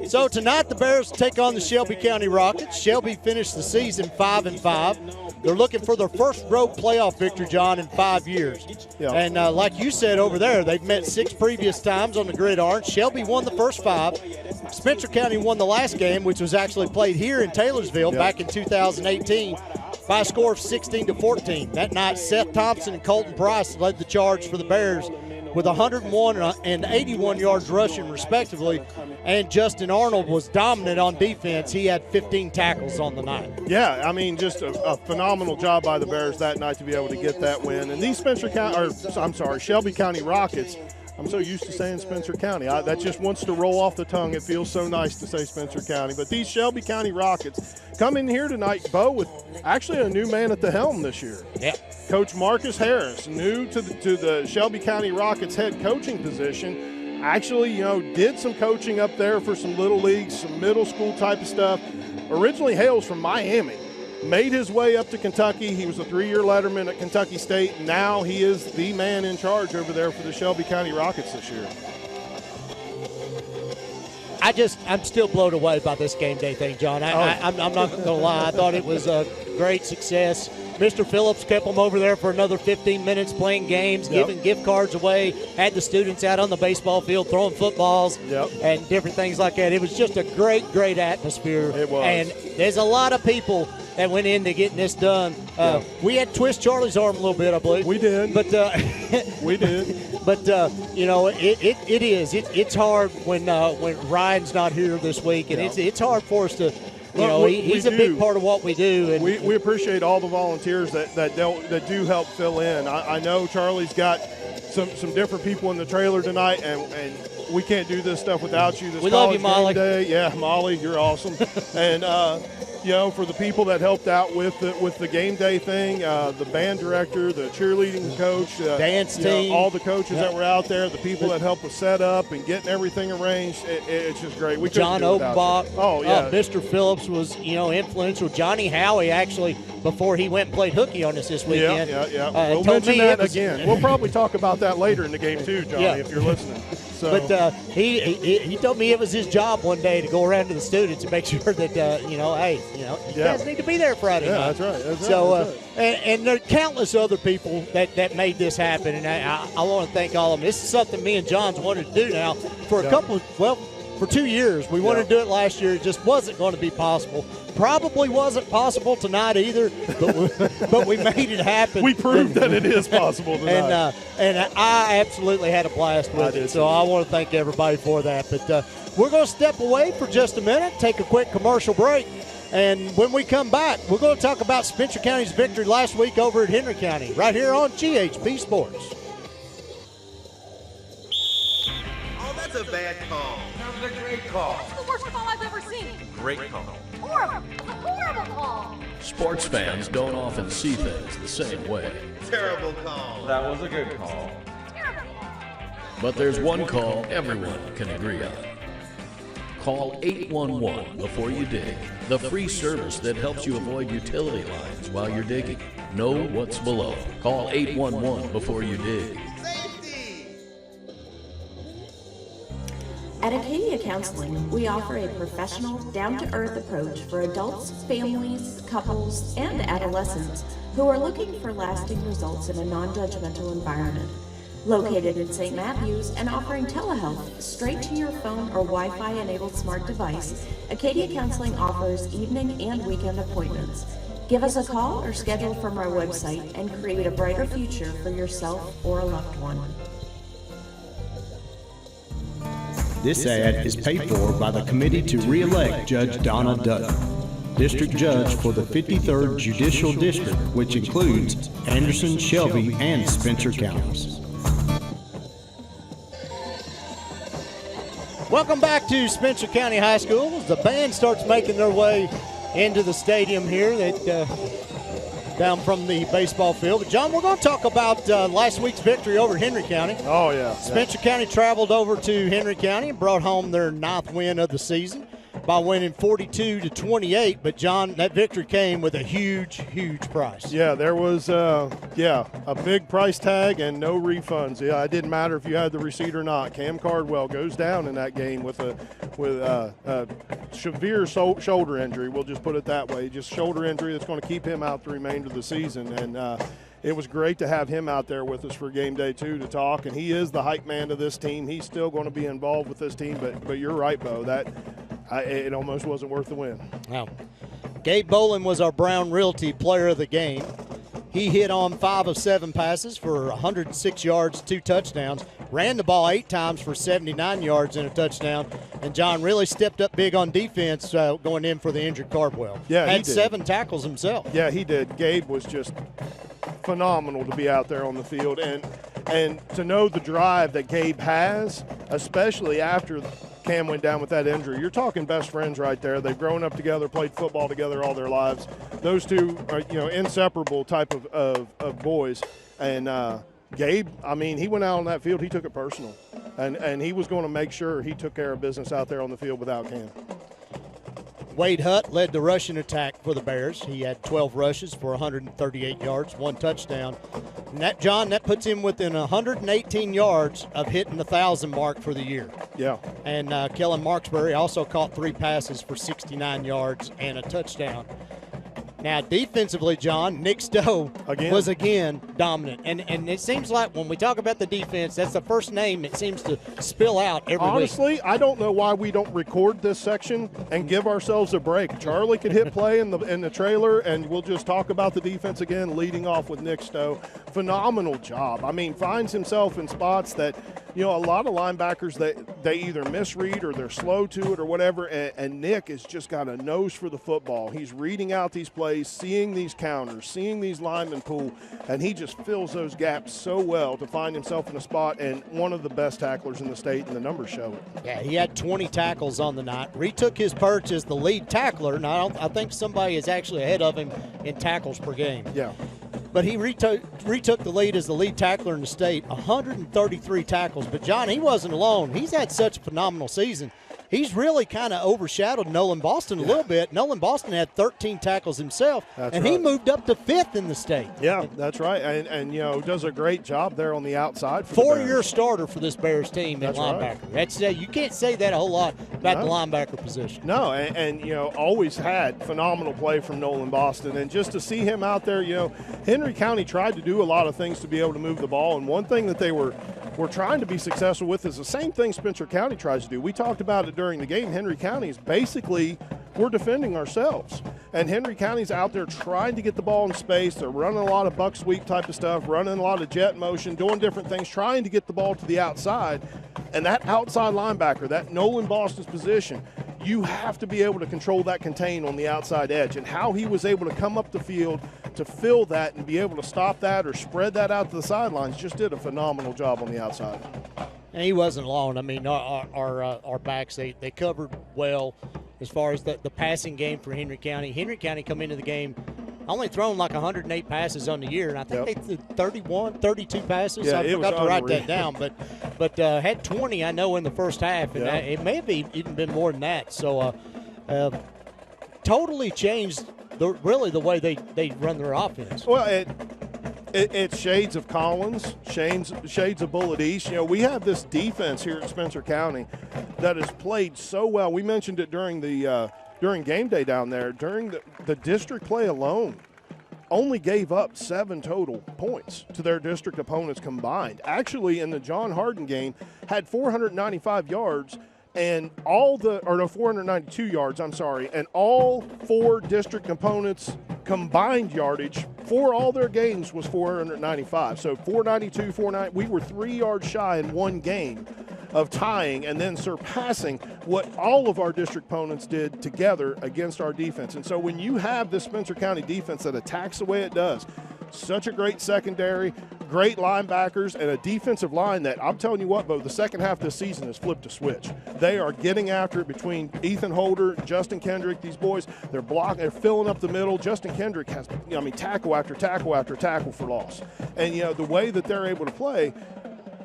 So tonight the Bears take on the Shelby County Rockets. Shelby finished the season 5-5. They're looking for their first road playoff victory, John, in 5 years.
Yeah.
And like you said over there, they've met 6 previous times on the gridiron. Shelby won the first 5. Spencer County won the last game, which was actually played here in Taylorsville back in 2018 by a score of 16-14. That night, Seth Thompson and Colton Price led the charge for the Bears with 101 and 81 yards rushing, respectively. And Justin Arnold was dominant on defense. He had 15 tackles on the night.
Yeah, I mean, just a phenomenal job by the Bears that night to be able to get that win. And these Shelby County Rockets, I'm so used to saying Spencer County. That just wants to roll off the tongue. It feels so nice to say Spencer County. But these Shelby County Rockets come in here tonight, Bo, with actually a new man at the helm this year.
Yeah.
Coach Marcus Harris, new to the Shelby County Rockets head coaching position, actually, did some coaching up there for some little leagues, some middle school type of stuff. Originally hails from Miami. Made his way up to Kentucky. He was a 3-year letterman at Kentucky State. Now he is the man in charge over there for the Shelby County Rockets this year.
I'm still blown away by this game day thing, John. I'm not going to lie. I thought it was a great success. Mr. Phillips kept them over there for another 15 minutes playing games, giving gift cards away, had the students out on the baseball field throwing footballs and different things like that. It was just a great, great atmosphere.
It was.
And there's a lot of people that went into getting this done. We had to twist Charlie's arm a little bit, I believe.
We did.
But
we did.
But it's hard when Ryan's not here this week, and it's hard for us to. He's a big part of what we do. And
we appreciate all the volunteers that do help fill in. I know Charlie's got some different people in the trailer tonight, and we can't do this stuff without you.
We love you, Molly.
Day. Yeah, Molly, you're awesome. And for the people that helped out with the game day thing, the band director, the cheerleading coach,
dance team,
all the coaches that were out there, the people that helped us set up and getting everything arranged, it's just great. We
John Obenbach.
Oh yeah,
Mr. Phillips was influential. Johnny Halley actually, before he went and played hooky on us this weekend.
Yeah. We'll mention that again. We'll probably talk about that later in the game too, Johnny, if you're listening. So.
But he told me it was his job one day to go around to the students and make sure that hey,
You guys need to be there Friday night.
That's right. That's
so,
right.
And there are countless other people that made this happen, and I want to thank all of them. This is something me and John's wanted to do now for for 2 years. We wanted to do it last year. It just wasn't going to be possible. Probably wasn't possible tonight either, but we made it happen.
We proved that it is possible tonight.
And I absolutely had a blast with it, so I want to thank everybody for that. But we're going to step away for just a minute, take a quick commercial break, and when we come back, we're going to talk about Spencer County's victory last week over at Henry County, right here on GHP-SPORTS.
Oh, that's a bad call.
That was a great call.
It's the worst call I've ever seen.
Great call.
Horrible. It's a horrible call.
Sports fans don't often see things the same way.
Terrible call.
That was a good call.
But there's one call everyone can agree on. Call 811 before you dig, the free service that helps you avoid utility lines while you're digging. Know what's below. Call 811 before you dig.
At Acadia Counseling, we offer a professional, down-to-earth approach for adults, families, couples, and adolescents who are looking for lasting results in a non-judgmental environment. Located in St. Matthews and offering telehealth straight to your phone or Wi-Fi enabled smart device, Acadia Counseling offers evening and weekend appointments. Give us a call or schedule from our website and create a brighter future for yourself or a loved one.
This ad is paid for by the committee to re-elect Judge Donna Dutton, District Judge for the 53rd Judicial District, which includes Anderson, Shelby, and Spencer counties.
Welcome back to Spencer County High School as the band starts making their way into the stadium here down from the baseball field. But John, we're going to talk about last week's victory over Henry County.
Oh, yeah.
Spencer County traveled over to Henry County and brought home their 9th win of the season by winning 42-28. But, John, that victory came with a huge, huge price.
Yeah, there was, a big price tag and no refunds. Yeah, it didn't matter if you had the receipt or not. Cam Cardwell goes down in that game with a severe shoulder injury. We'll just put it that way. Just shoulder injury that's going to keep him out the remainder of the season. And it was great to have him out there with us for game day 2 to talk. And he is the hype man of this team. He's still going to be involved with this team. But you're right, Bo. It almost wasn't worth the win.
Now, Gabe Bolin was our Brown Realty player of the game. He hit on 5 of 7 passes for 106 yards, 2 touchdowns, ran the ball 8 times for 79 yards and a touchdown, and John really stepped up big on defense going in for the injured Cardwell.
Yeah,
Had 7 tackles himself.
Yeah, he did. Gabe was just phenomenal to be out there on the field, and to know the drive that Gabe has, especially after Cam went down with that injury. You're talking best friends right there. They've grown up together, played football together all their lives. Those two are, inseparable type of boys. And Gabe, he went out on that field. He took it personal. And he was going to make sure he took care of business out there on the field without Cam.
Wade Hutt led the rushing attack for the Bears. He had 12 rushes for 138 yards, 1 touchdown. And that puts him within 118 yards of hitting the 1,000 mark for the year.
Yeah.
And Kellen Marksberry also caught 3 passes for 69 yards and a touchdown. Now, defensively, John, Nick Stowe was again dominant. And it seems like when we talk about the defense, that's the first name that seems to spill out every week.
Honestly, I don't know why we don't record this section and give ourselves a break. Charlie could hit play in the trailer, and we'll just talk about the defense again, leading off with Nick Stowe. Phenomenal job. Finds himself in spots that, a lot of linebackers, they either misread or they're slow to it or whatever, and Nick has just got a nose for the football. He's reading out these plays, seeing these counters, seeing these linemen pull, and he just fills those gaps so well to find himself in a spot, and one of the best tacklers in the state, and the numbers show it.
Yeah, he had 20 tackles on the night. Retook his perch as the lead tackler. Now, I think somebody is actually ahead of him in tackles per game.
Yeah.
But he retook the lead as the lead tackler in the state, 133 tackles. But, John, he wasn't alone. He's had such a phenomenal season. he's really kind of overshadowed Nolan Boston a little bit. Nolan Boston had 13 tackles himself, he moved up to 5th in the state.
Yeah, that's right. And does a great job there on the outside. For
4-year starter for this Bears team at linebacker.
Right.
That's you can't say that a whole lot about the linebacker position.
No, and always had phenomenal play from Nolan Boston. And just to see him out there, Henry County tried to do a lot of things to be able to move the ball. And one thing that they were trying to be successful with is the same thing Spencer County tries to do. We talked about it during the game. Henry County is basically, we're defending ourselves. And Henry County's out there trying to get the ball in space. They're running a lot of buck sweep type of stuff, running a lot of jet motion, doing different things, trying to get the ball to the outside. And that outside linebacker, that Nolan Boston's position, you have to be able to control that contain on the outside edge. And how he was able to come up the field to fill that and be able to stop that or spread that out to the sidelines, just did a phenomenal job on the outside.
And he wasn't alone. I mean, our backs, they covered well as far as the passing game for Henry County. Henry County come into the game only thrown like 108 passes on the year, and I think they threw 32 passes.
Yeah,
I forgot to write that
unreal.
down, but had 20, I know, in the first half, and it may have even been more than that. So totally changed the way they run their offense.
Well, it's shades of Collins, shades of Bullitt East. We have this defense here at Spencer County that has played so well. We mentioned it during game day down there. During the district play alone, only gave up 7 total points to their district opponents combined. Actually, in the John Harden game, had 495 yards and 492 yards, and all 4 district opponents combined yardage for all their games was 495. So 492, 490, we were 3 yards shy in one game of tying and then surpassing what all of our district opponents did together against our defense. And so when you have this Spencer County defense that attacks the way it does, such a great secondary, great linebackers, and a defensive line that, I'm telling you what, Bo, the second half of this season has flipped a switch. They are getting after it between Ethan Holder, Justin Kendrick, these boys. They're blocking, they're filling up the middle. Justin Kendrick has, tackle after tackle after tackle for loss. And, the way that they're able to play,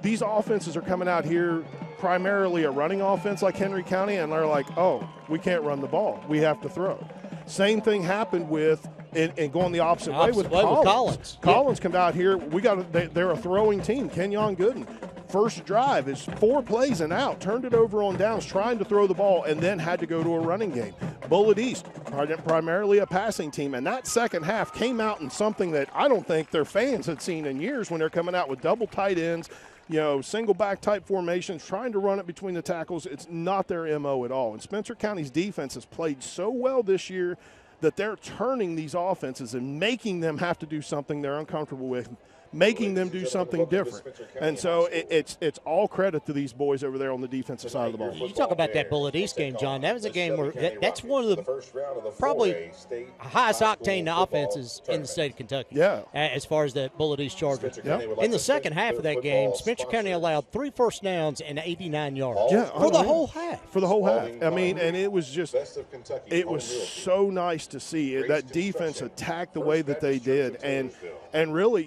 these offenses are coming out here primarily a running offense like Henry County, and they're like, oh, we can't run the ball. We have to throw. Same thing happened with and going the opposite way with Collins. Collins come out here. They're a throwing team. Kenyon Gooden, first drive is 4 plays and out. Turned it over on downs, trying to throw the ball, and then had to go to a running game. Bullitt East, primarily a passing team, and that second half came out in something that I don't think their fans had seen in years when they're coming out with double tight ends, single back type formations, trying to run it between the tackles. It's not their MO at all. And Spencer County's defense has played so well this year that they're turning these offenses and making them have to do something they're uncomfortable with, making them do something different. And so it's all credit to these boys over there on the defensive side of the ball.
You talk about that Bullitt East game, John. That was a game where that's one of the probably highest octane offenses in the state of Kentucky.
Yeah.
As far as the Bullitt East Chargers. In the second half of that game, Spencer County allowed 3 first downs and 89 yards.
Yeah,
for the whole half.
For the whole half. And it was just, it was so nice to see that defense attack the way that they did. And really,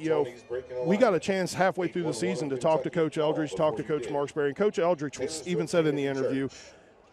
we got a chance halfway through the season to talk to Coach Eldridge, talk to Coach Marksberry. And Coach Eldridge even said in the interview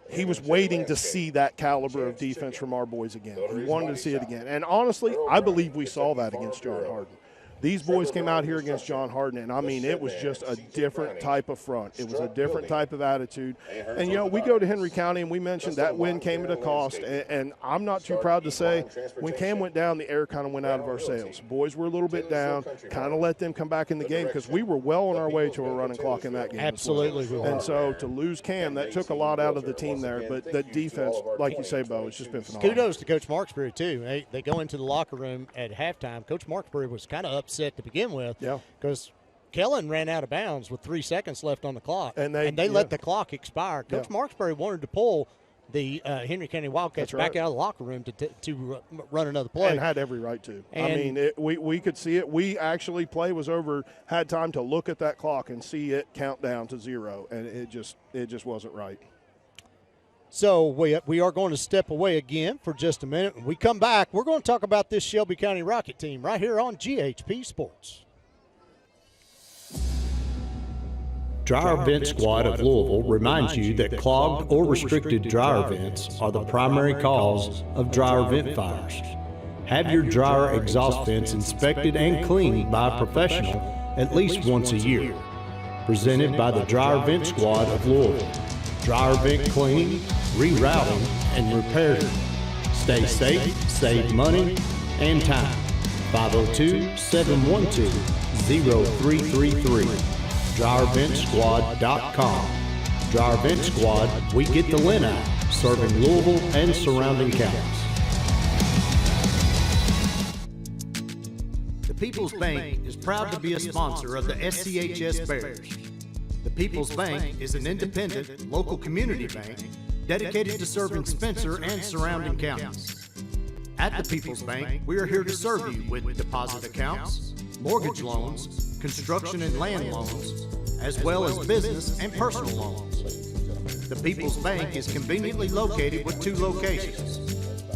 he was waiting to see that caliber of defense from our boys again. He wanted to see it again. And honestly, I believe we saw that against John Harden. These boys came out here against John Harden, and, it was just a different type of front. It was a different type of attitude. And, we go to Henry County, and we mentioned that win came at a cost. And I'm not too proud to say when Cam went down, the air kind of went out of our sails. Boys were a little bit down, kind of let them come back in the game because we were well on our way to a running clock in that game.
Absolutely.
And so to lose Cam, that took a lot out of the team there. But that defense, like you say, Bo, it's just been phenomenal.
Kudos to Coach Marksberry, too. They go into the locker room at halftime. Coach Marksberry was kind of upset to begin with because Kellen ran out of bounds with 3 seconds left on the clock, and they let the clock expire. Coach Marksberry wanted to pull the Henry County Wildcats back out of the locker room to run another play.
And had every right to. We could see it. We actually, play was over, had time to look at that clock and see it count down to 0, and it just wasn't right.
So we are going to step away again for just a minute. When we come back, we're going to talk about this Shelby County Rocket team right here on GHP Sports.
Dryer Vent Squad of Louisville reminds you that clogged or restricted dryer vents are the primary cause of dryer vent fires. Have your dryer exhaust vents inspected and cleaned by a professional at least once a year. Presented by the Dryer Vent Squad of Louisville. Dryer vent cleaning, rerouting, and repairing. Stay safe, save money, and time. 502-712-0333. DryerVentSquad.com. Dryer Vent Squad, we get the lint out, serving Louisville and surrounding counties. The People's Bank is proud to be a sponsor of the SCHS Bears. The People's Bank is an independent, local community bank dedicated to serving Spencer and surrounding counties. At the People's Bank, we are here to serve you with deposit accounts, mortgage loans, construction and land loans, as well as business and personal loans. The People's Bank is conveniently located with 2 locations,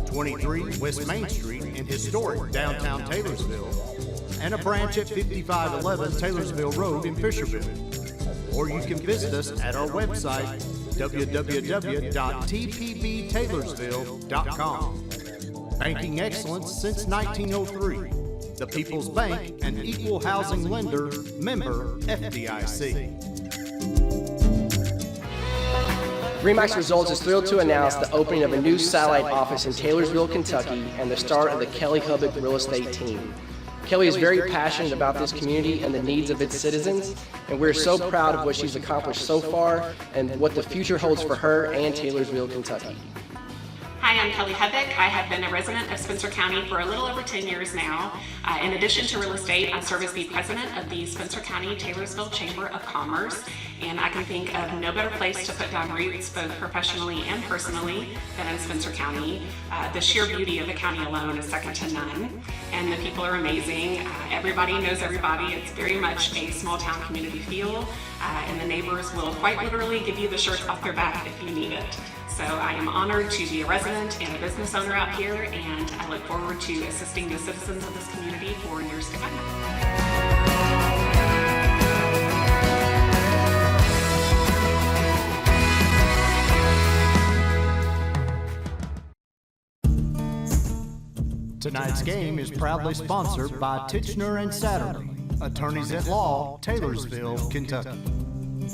23 West Main Street in historic downtown Taylorsville, and a branch at 5511 Taylorsville Road in Fisherville. Or you can visit us at our website, www.tpbtaylorsville.com. Banking excellence since 1903. The People's Bank, an equal housing lender, member FDIC.
Remax Results is thrilled to announce the opening of a new satellite office in Taylorsville, Kentucky, and the start of the Kelly Hubbock real estate team. Kelly is very passionate about this community and the needs of its citizens, and we're so proud of what she's accomplished so far and what the future holds for her and Taylorsville, Kentucky.
Hi, I'm Kelly Hubbock. I have been a resident of Spencer County for a little over 10 years now. In addition to real estate, I serve as the president of the Spencer County Taylorsville Chamber of Commerce, and I can think of no better place to put down roots, both professionally and personally, than in Spencer County. The sheer beauty of the county alone is second to none, and the people are amazing. Everybody knows everybody. It's very much a small town community feel, and the neighbors will quite literally give you the shirt off their back if you need it. So I am honored to be a resident and a business owner out here, and I look forward to assisting the citizens of this community for years to come.
Tonight's game is proudly sponsored by Titchener and Satterley, attorneys at law, Taylorsville, Kentucky.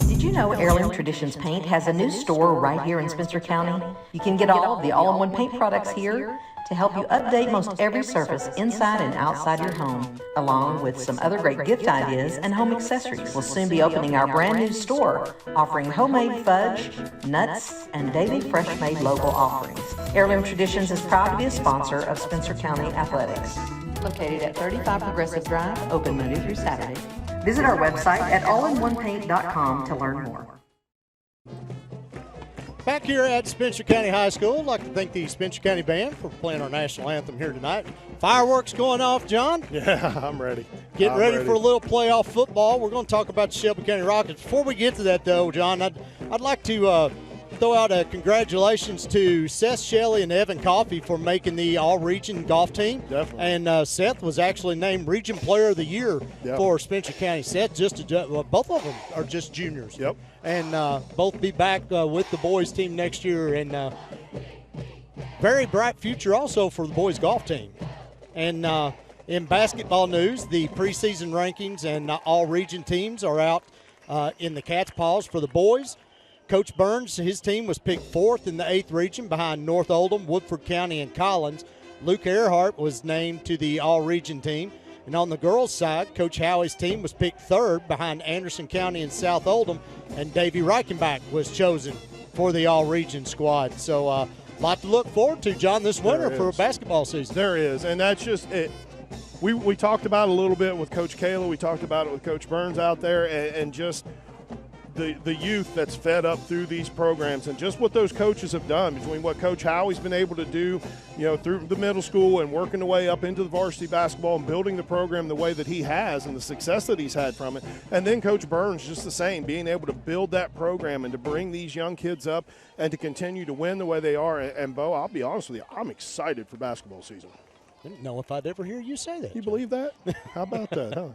Did you know Heirloom Traditions Paint has a new store right here in Spencer County? You can get all of the all-in-one paint products here to help you update most every surface inside and outside your home, along with some other great gift ideas and home accessories. We'll soon be opening our brand new store, offering homemade fudge, nuts, and daily fresh-made local offerings. Heirloom Traditions is proud to be a sponsor of Spencer County Athletics. Located at 35 Progressive Drive, open Monday through Saturday. Visit our website at allinonepaint.com to learn more.
Back here at Spencer County High School, I'd like to thank the Spencer County Band for playing our national anthem here tonight. Fireworks going off, John?
Yeah, I'm ready.
Getting ready for a little playoff football. We're going to talk about the Shelby County Rockets. Before we get to that, though, John, I'd like to throw out a congratulations to Seth Shelley and Evan Coffey for making the all-region golf team.
Definitely.
And Seth was actually named Region Player of the Year for Spencer County. Seth, both of them are just juniors.
Yep.
And both be back with the boys team next year. And very bright future also for the boys golf team. And in basketball news, the preseason rankings and all-region teams are out in the cat's paws for the boys. Coach Burns, his team was picked 4th in the 8th region behind North Oldham, Woodford County, and Collins. Luke Earhart was named to the all-region team. And on the girls' side, Coach Howie's team was picked 3rd behind Anderson County and South Oldham, and Davey Reichenbach was chosen for the all-region squad. So a lot to look forward to, John, this winter for a basketball season.
There is, and that's just it. We talked about it a little bit with Coach Kayla. We talked about it with Coach Burns out there, and just – the youth that's fed up through these programs and just what those coaches have done between what Coach Howie's been able to do, through the middle school and working the way up into the varsity basketball and building the program the way that he has and the success that he's had from it. And then Coach Burns just the same, being able to build that program and to bring these young kids up and to continue to win the way they are. And Bo, I'll be honest with you, I'm excited for basketball season.
I didn't know if I'd ever hear you say that.
You believe that? How about that, huh?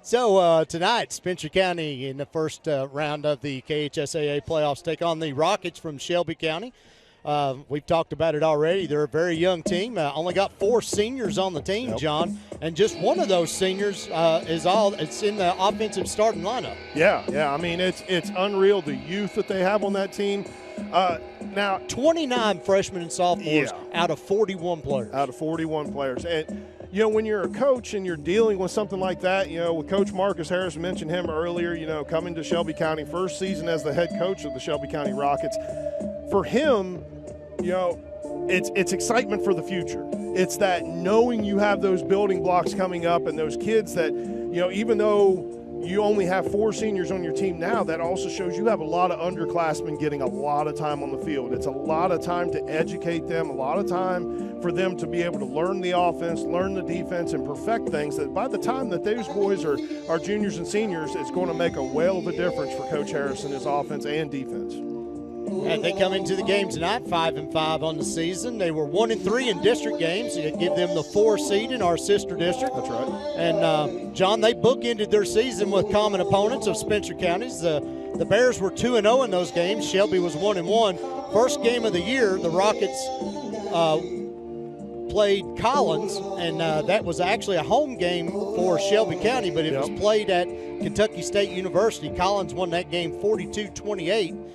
So tonight, Spencer County in the first round of the KHSAA playoffs take on the Rockets from Shelby County. We've talked about it already. They're a very young team. Only got 4 seniors on the team, John, and just one of those seniors it's in the offensive starting lineup.
Yeah. I mean, it's unreal the youth that they have on that team. Now,
29 freshmen and sophomores out of 41 players.
Out of 41 players. And, when you're a coach and you're dealing with something like that, with Coach Marcus Harris, mentioned him earlier, coming to Shelby County, first season as the head coach of the Shelby County Rockets. For him, it's excitement for the future. It's that knowing you have those building blocks coming up and those kids that, even though you only have 4 seniors on your team now, that also shows you have a lot of underclassmen getting a lot of time on the field. It's a lot of time to educate them, a lot of time for them to be able to learn the offense, learn the defense, and perfect things that by the time that those boys are juniors and seniors, it's going to make a whale of a difference for Coach Harris and his offense and defense.
And they come into the game tonight 5-5 on the season. They were 1-3 in district games. It give them the 4 seed in our sister district.
That's right.
And John, they bookended their season with common opponents of Spencer County's. The Bears were 2-0 in those games. Shelby was 1-1. First game of the year, the Rockets played Collins, and that was actually a home game for Shelby County, but it was played at Kentucky State University. Collins won that game 42-28.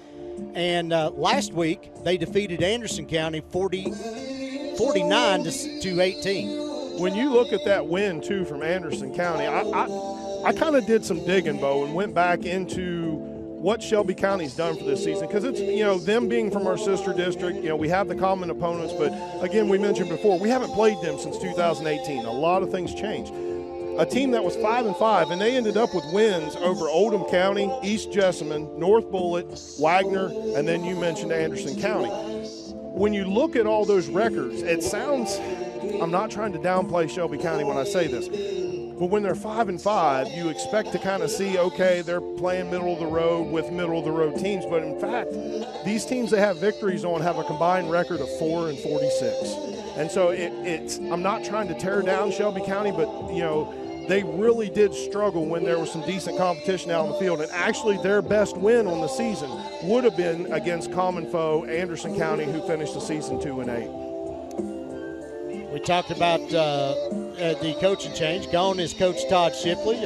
And last week, they defeated Anderson County 49-18.
When you look at that win, too, from Anderson County, I kind of did some digging, Bo, and went back into what Shelby County's done for this season. Because it's, them being from our sister district, we have the common opponents. But, again, we mentioned before, we haven't played them since 2018. A lot of things changed. A team that was 5-5, and they ended up with wins over Oldham County, East Jessamine, North Bullitt, Wagner, and then you mentioned Anderson County. When you look at all those records, it sounds, I'm not trying to downplay Shelby County when I say this, but when they're 5-5, you expect to kind of see, okay, they're playing middle of the road with middle of the road teams, but in fact, these teams they have victories on have a combined record of 4-46. And so it's I'm not trying to tear down Shelby County, but, they really did struggle when there was some decent competition out on the field. And actually their best win on the season would have been against common foe Anderson County, who finished the season 2-8.
We talked about the coaching change. Gone is Coach Todd Shipley.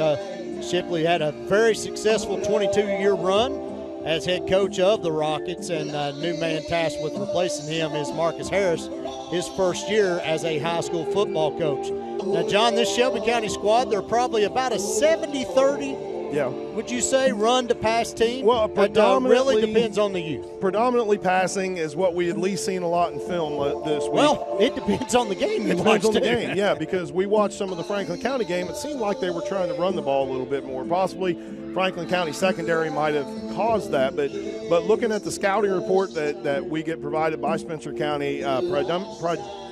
Shipley had a very successful 22-year run as head coach of the Rockets, and new man tasked with replacing him is Marcus Harris, his first year as a high school football coach. Now, John, this Shelby County squad, they're probably about a 70-30, would you say, run to pass team?
Well, predominantly
really depends on the youth.
Predominantly passing is what we at least seen a lot in film this week.
Well, it depends on the game.
It depends on the game, yeah, because we watched some of the Franklin County game. It seemed like they were trying to run the ball a little bit more. Possibly Franklin County secondary might have caused that, but looking at the scouting report that we get provided by Spencer County,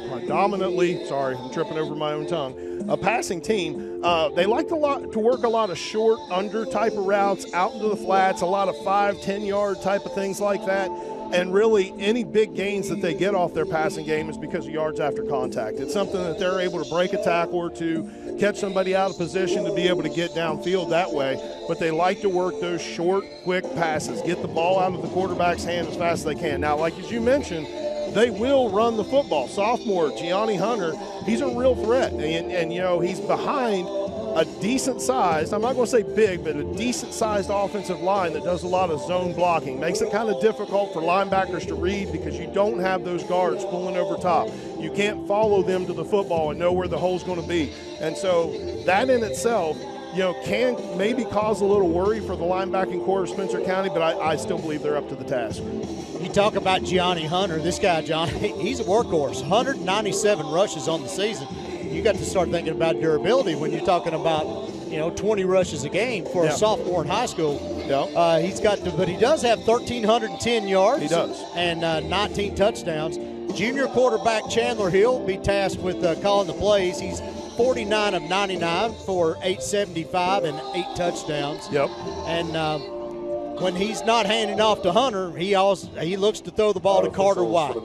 predominantly, sorry, I'm tripping over my own tongue, a passing team. They like to work a lot of short, under type of routes, out into the flats, a lot of 5-10 yard type of things like that. And really, any big gains that they get off their passing game is because of yards after contact. It's something that they're able to break a tackle or to catch somebody out of position to be able to get downfield that way. But they like to work those short, quick passes, get the ball out of the quarterback's hand as fast as they can. Now, like as you mentioned, they will run the football. Sophomore Gianni Hunter, he's a real threat. And he's behind a decent-sized, I'm not going to say big, but a decent-sized offensive line that does a lot of zone blocking. Makes it kind of difficult for linebackers to read because you don't have those guards pulling over top. You can't follow them to the football and know where the hole's going to be. And so that in itself, can maybe cause a little worry for the linebacking core of Spencer County, but I still believe they're up to the task.
You talk about Gianni Hunter. This guy, John, he's a workhorse. 197 rushes on the season. You got to start thinking about durability when you're talking about, 20 rushes a game for a sophomore in high school.
Yeah.
But he does have 1,310 yards.
He does.
And 19 touchdowns. Junior quarterback Chandler Hill will be tasked with calling the plays. He's 49 of 99 for 875 and 8 touchdowns.
Yep.
And when he's not handing off to Hunter, he looks to throw the ball to Carter White.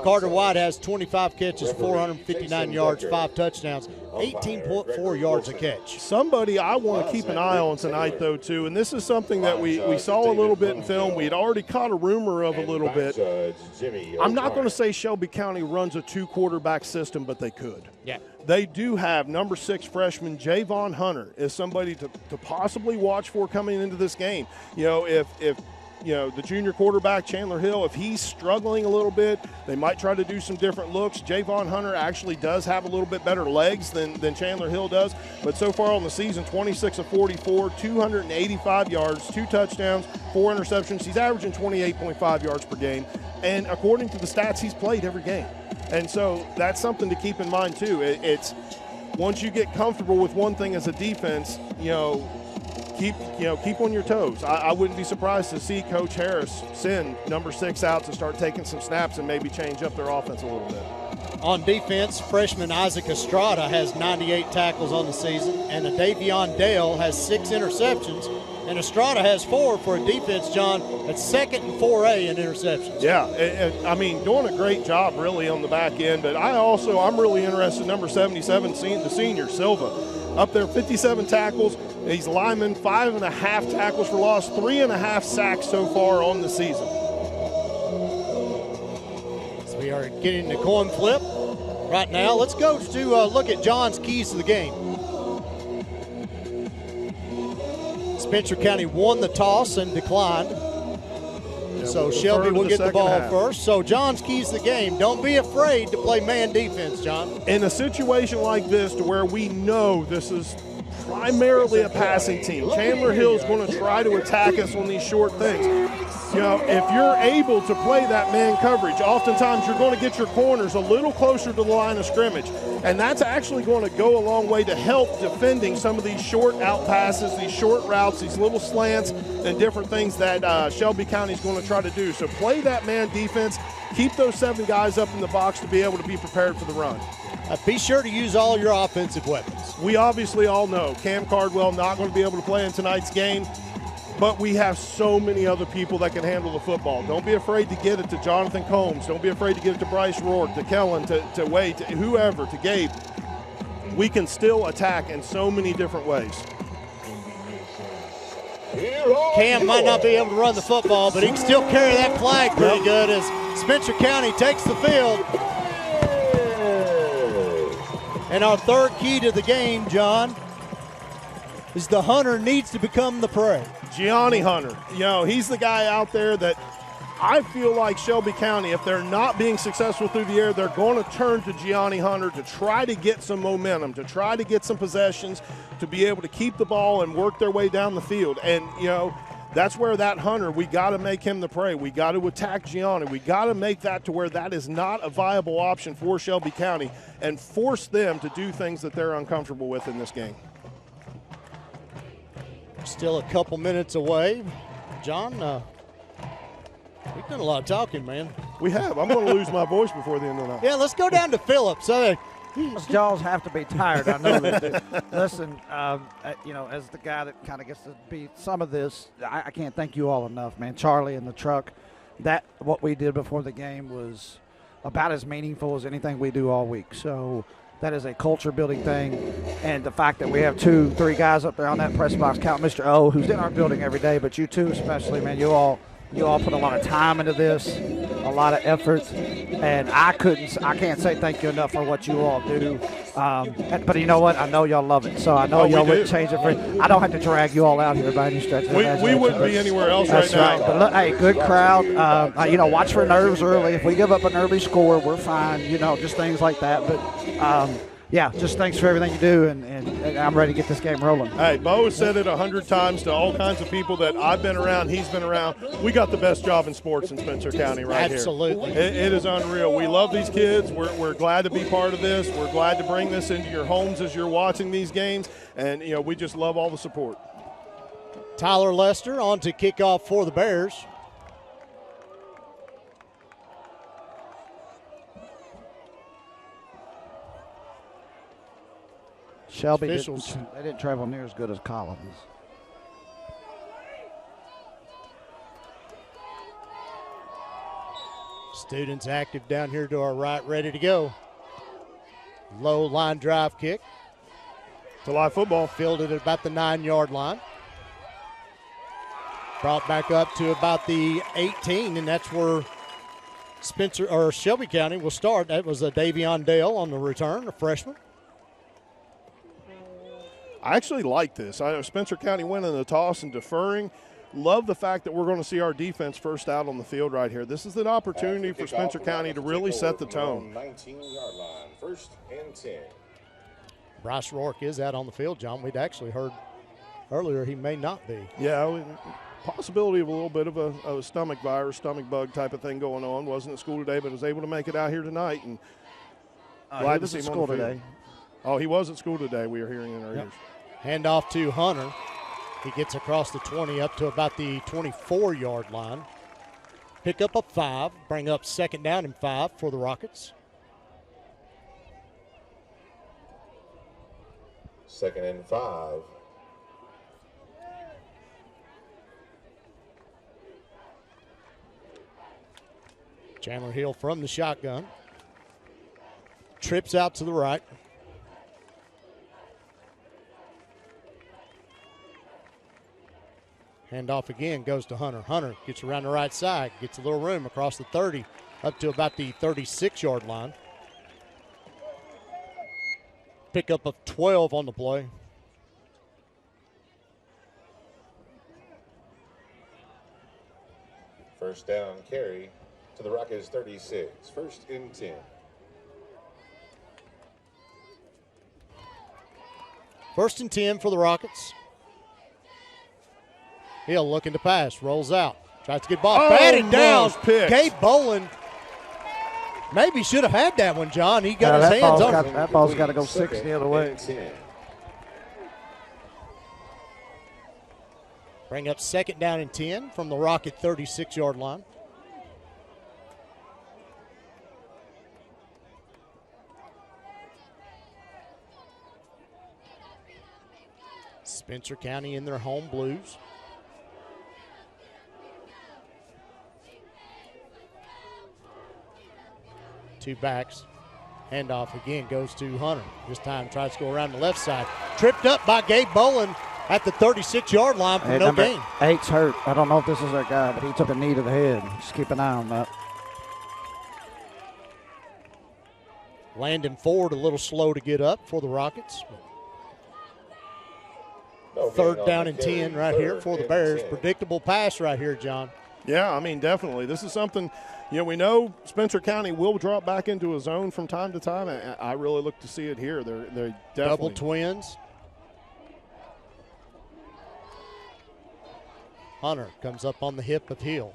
Carter White has 25 catches, 459 yards, 5 touchdowns. 18.4 yards a catch.
Somebody I want to keep an eye on tonight, though, too, and this is something that we saw a little bit in film. We had already caught a rumor of a little bit. I'm not going to say Shelby County runs a 2-quarterback system, but they could.
Yeah.
They do have number 6 freshman Javon Hunter is somebody to possibly watch for coming into this game. You know, if the junior quarterback, Chandler Hill, if he's struggling a little bit, they might try to do some different looks. Javon Hunter actually does have a little bit better legs than Chandler Hill does. But so far on the season, 26 of 44, 285 yards, 2 touchdowns, 4 interceptions. He's averaging 28.5 yards per game. And according to the stats, he's played every game. And so that's something to keep in mind, too. It's once you get comfortable with one thing as a defense, keep on your toes. I wouldn't be surprised to see Coach Harris send number 6 out to start taking some snaps and maybe change up their offense a little bit.
On defense, freshman Isaac Estrada has 98 tackles on the season, and Davion Dale has 6 interceptions, and Estrada has 4 for a defense, John, that's second in 4A in interceptions.
Yeah, I mean, doing a great job really on the back end, but I'm really interested in number 77, the senior, Silva. Up there, 57 tackles. He's lineman, 5.5 tackles for loss, 3.5 sacks so far on the season.
So we are getting the coin flip right now. Let's go to look at John's keys to the game. Spencer County won the toss and declined. So Shelby will get the ball first. So John's keys to the game. Don't be afraid to play man defense, John.
In a situation like this to where we know this is primarily a passing team, Chandler Hill is going to try to attack us on these short things. If you're able to play that man coverage, oftentimes you're going to get your corners a little closer to the line of scrimmage. And that's actually going to go a long way to help defending some of these short out passes, these short routes, these little slants, and different things that Shelby County is going to try to do. So play that man defense. Keep those 7 guys up in the box to be able to be prepared for the run.
Be sure to use all your offensive weapons.
We obviously all know Cam Cardwell not going to be able to play in tonight's game, but we have so many other people that can handle the football. Don't be afraid to get it to Jonathan Combs. Don't be afraid to get it to Bryce Rourke, to Kellen, to Wade, to whoever, to Gabe. We can still attack in so many different ways.
Cam might not be able to run the football, but he can still carry that flag pretty good as Spencer County takes the field. And our third key to the game, John, is the hunter needs to become the prey.
Gianni Hunter, he's the guy out there that I feel like Shelby County, if they're not being successful through the air, they're going to turn to Gianni Hunter to try to get some momentum, to try to get some possessions, to be able to keep the ball and work their way down the field. And, that's where that Hunter, we got to make him the prey. We got to attack Gianni. We got to make that to where that is not a viable option for Shelby County and force them to do things that they're uncomfortable with in this game.
Still a couple minutes away. John, we've done a lot of talking, man.
We have. I'm going to lose my voice before the end of the night.
Yeah, let's go down to Phillips.
Those jaws have to be tired. I know they do. Listen, as the guy that kind of gets to be some of this, I can't thank you all enough, man. Charlie in the truck, what we did before the game was about as meaningful as anything we do all week. So that is a culture-building thing. And the fact that we have 2-3 guys up there on that press box, count Mr. O, who's in our building every day, but you two especially, man, you all put a lot of time into this, a lot of effort, and I can't say thank you enough for what you all do. But you know what? I know y'all love it, so I know y'all wouldn't change it for. I don't have to drag you all out here by any stretch of the imagination.
We wouldn't be anywhere else right now.
That's right. But look, hey, good crowd. Watch for nerves early. If we give up an early score, we're fine. Just things like that. But just thanks for everything you do, and I'm ready to get this game rolling.
Hey, Bo has said it 100 times to all kinds of people that I've been around, he's been around. We got the best job in sports in Spencer County right here.
Absolutely.
It is unreal. We love these kids. We're glad to be part of this. We're glad to bring this into your homes as you're watching these games, and we just love all the support.
Tyler Lester on to kickoff for the Bears.
Shelby they didn't travel near as good as Collins.
Students active down here to our right, ready to go. Low line drive kick.
To live football.
Fielded at about the 9-yard line. Brought back up to about the 18, and that's where Shelby County will start. That was a Davion Dale on the return, a freshman.
I actually like this. Spencer County winning the toss and deferring. Love the fact that we're going to see our defense first out on the field right here. This is an opportunity for Spencer County to really set the tone.
19-yard line, 1st and 10.
Bryce Rourke is out on the field, John. We'd actually heard earlier he may not be.
Yeah, possibility of a little bit of a stomach virus, stomach bug type of thing going on. Wasn't at school today, but was able to make it out here tonight. And glad to see him on the field. Oh, he was at school today. We are hearing in our ears.
Hand off to Hunter. He gets across the 20 up to about the 24-yard line. Pick up a 5, bring up 2nd down and 5 for the Rockets.
2nd and 5.
Chandler Hill from the shotgun. Trips out to the right. Handoff again goes to Hunter. Hunter gets around the right side, gets a little room across the 30 up to about the 36-yard line. Pickup of 12 on the play.
First down carry to the Rockets 36. 1st and 10.
First and 10 for the Rockets. Hill looking to pass, rolls out, tries to get ball, batted down. Gabe Boland maybe should have had that one, John. He got his hands on it.
That ball's got to go 6 the other way.
Bring up 2nd down and 10 from the Rocket 36-yard line. Spencer County in their home blues. Two backs. Handoff again goes to Hunter. This time tries to go around the left side. Tripped up by Gabe Boland at the 36-yard line for no gain.
8's hurt. I don't know if this is that guy, but he took a knee to the head. Just keep an eye on that.
Landon Ford a little slow to get up for the Rockets. 3rd down and 10 right here for the Bears. Predictable pass right here, John.
Yeah, I mean, definitely. This is something, we know Spencer County will drop back into a zone from time to time. I really look to see it here. They're definitely.
Double twins. Hunter comes up on the hip of Hill.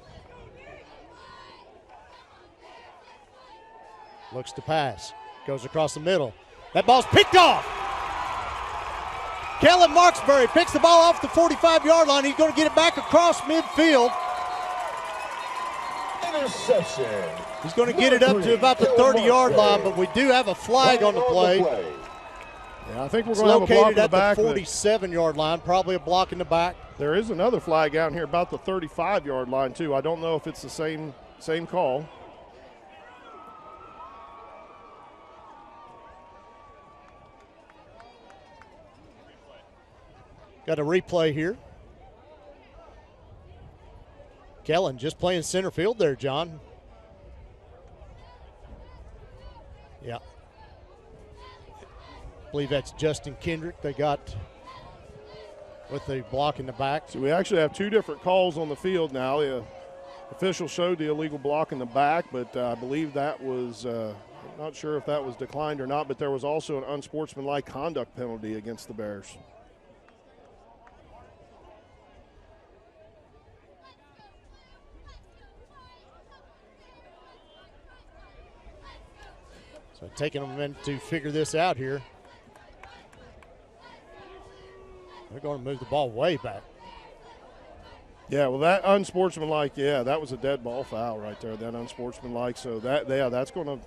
Looks to pass. Goes across the middle. That ball's picked off. Kellen Marksberry picks the ball off the 45-yard line. He's going to get it back across midfield.
Interception.
He's going to get it up to about the 30-yard line, but we do have a flag on the play.
Yeah, I think we're going to have a block in the back.
Located at the 47-yard line, probably a block in the back.
There is another flag out here about the 35-yard line, too. I don't know if it's the same call.
Got a replay here. Kellen just playing center field there, John. Yeah. I believe that's Justin Kendrick they got with the block in the back.
So we actually have 2 different calls on the field now. The official showed the illegal block in the back, but I believe that was, not sure if that was declined or not, but there was also an unsportsmanlike conduct penalty against the Bears.
So taking them a minute to figure this out here. They're going to move the ball way back.
Yeah, well, that unsportsmanlike, that was a dead ball foul right there, that unsportsmanlike. So that's going to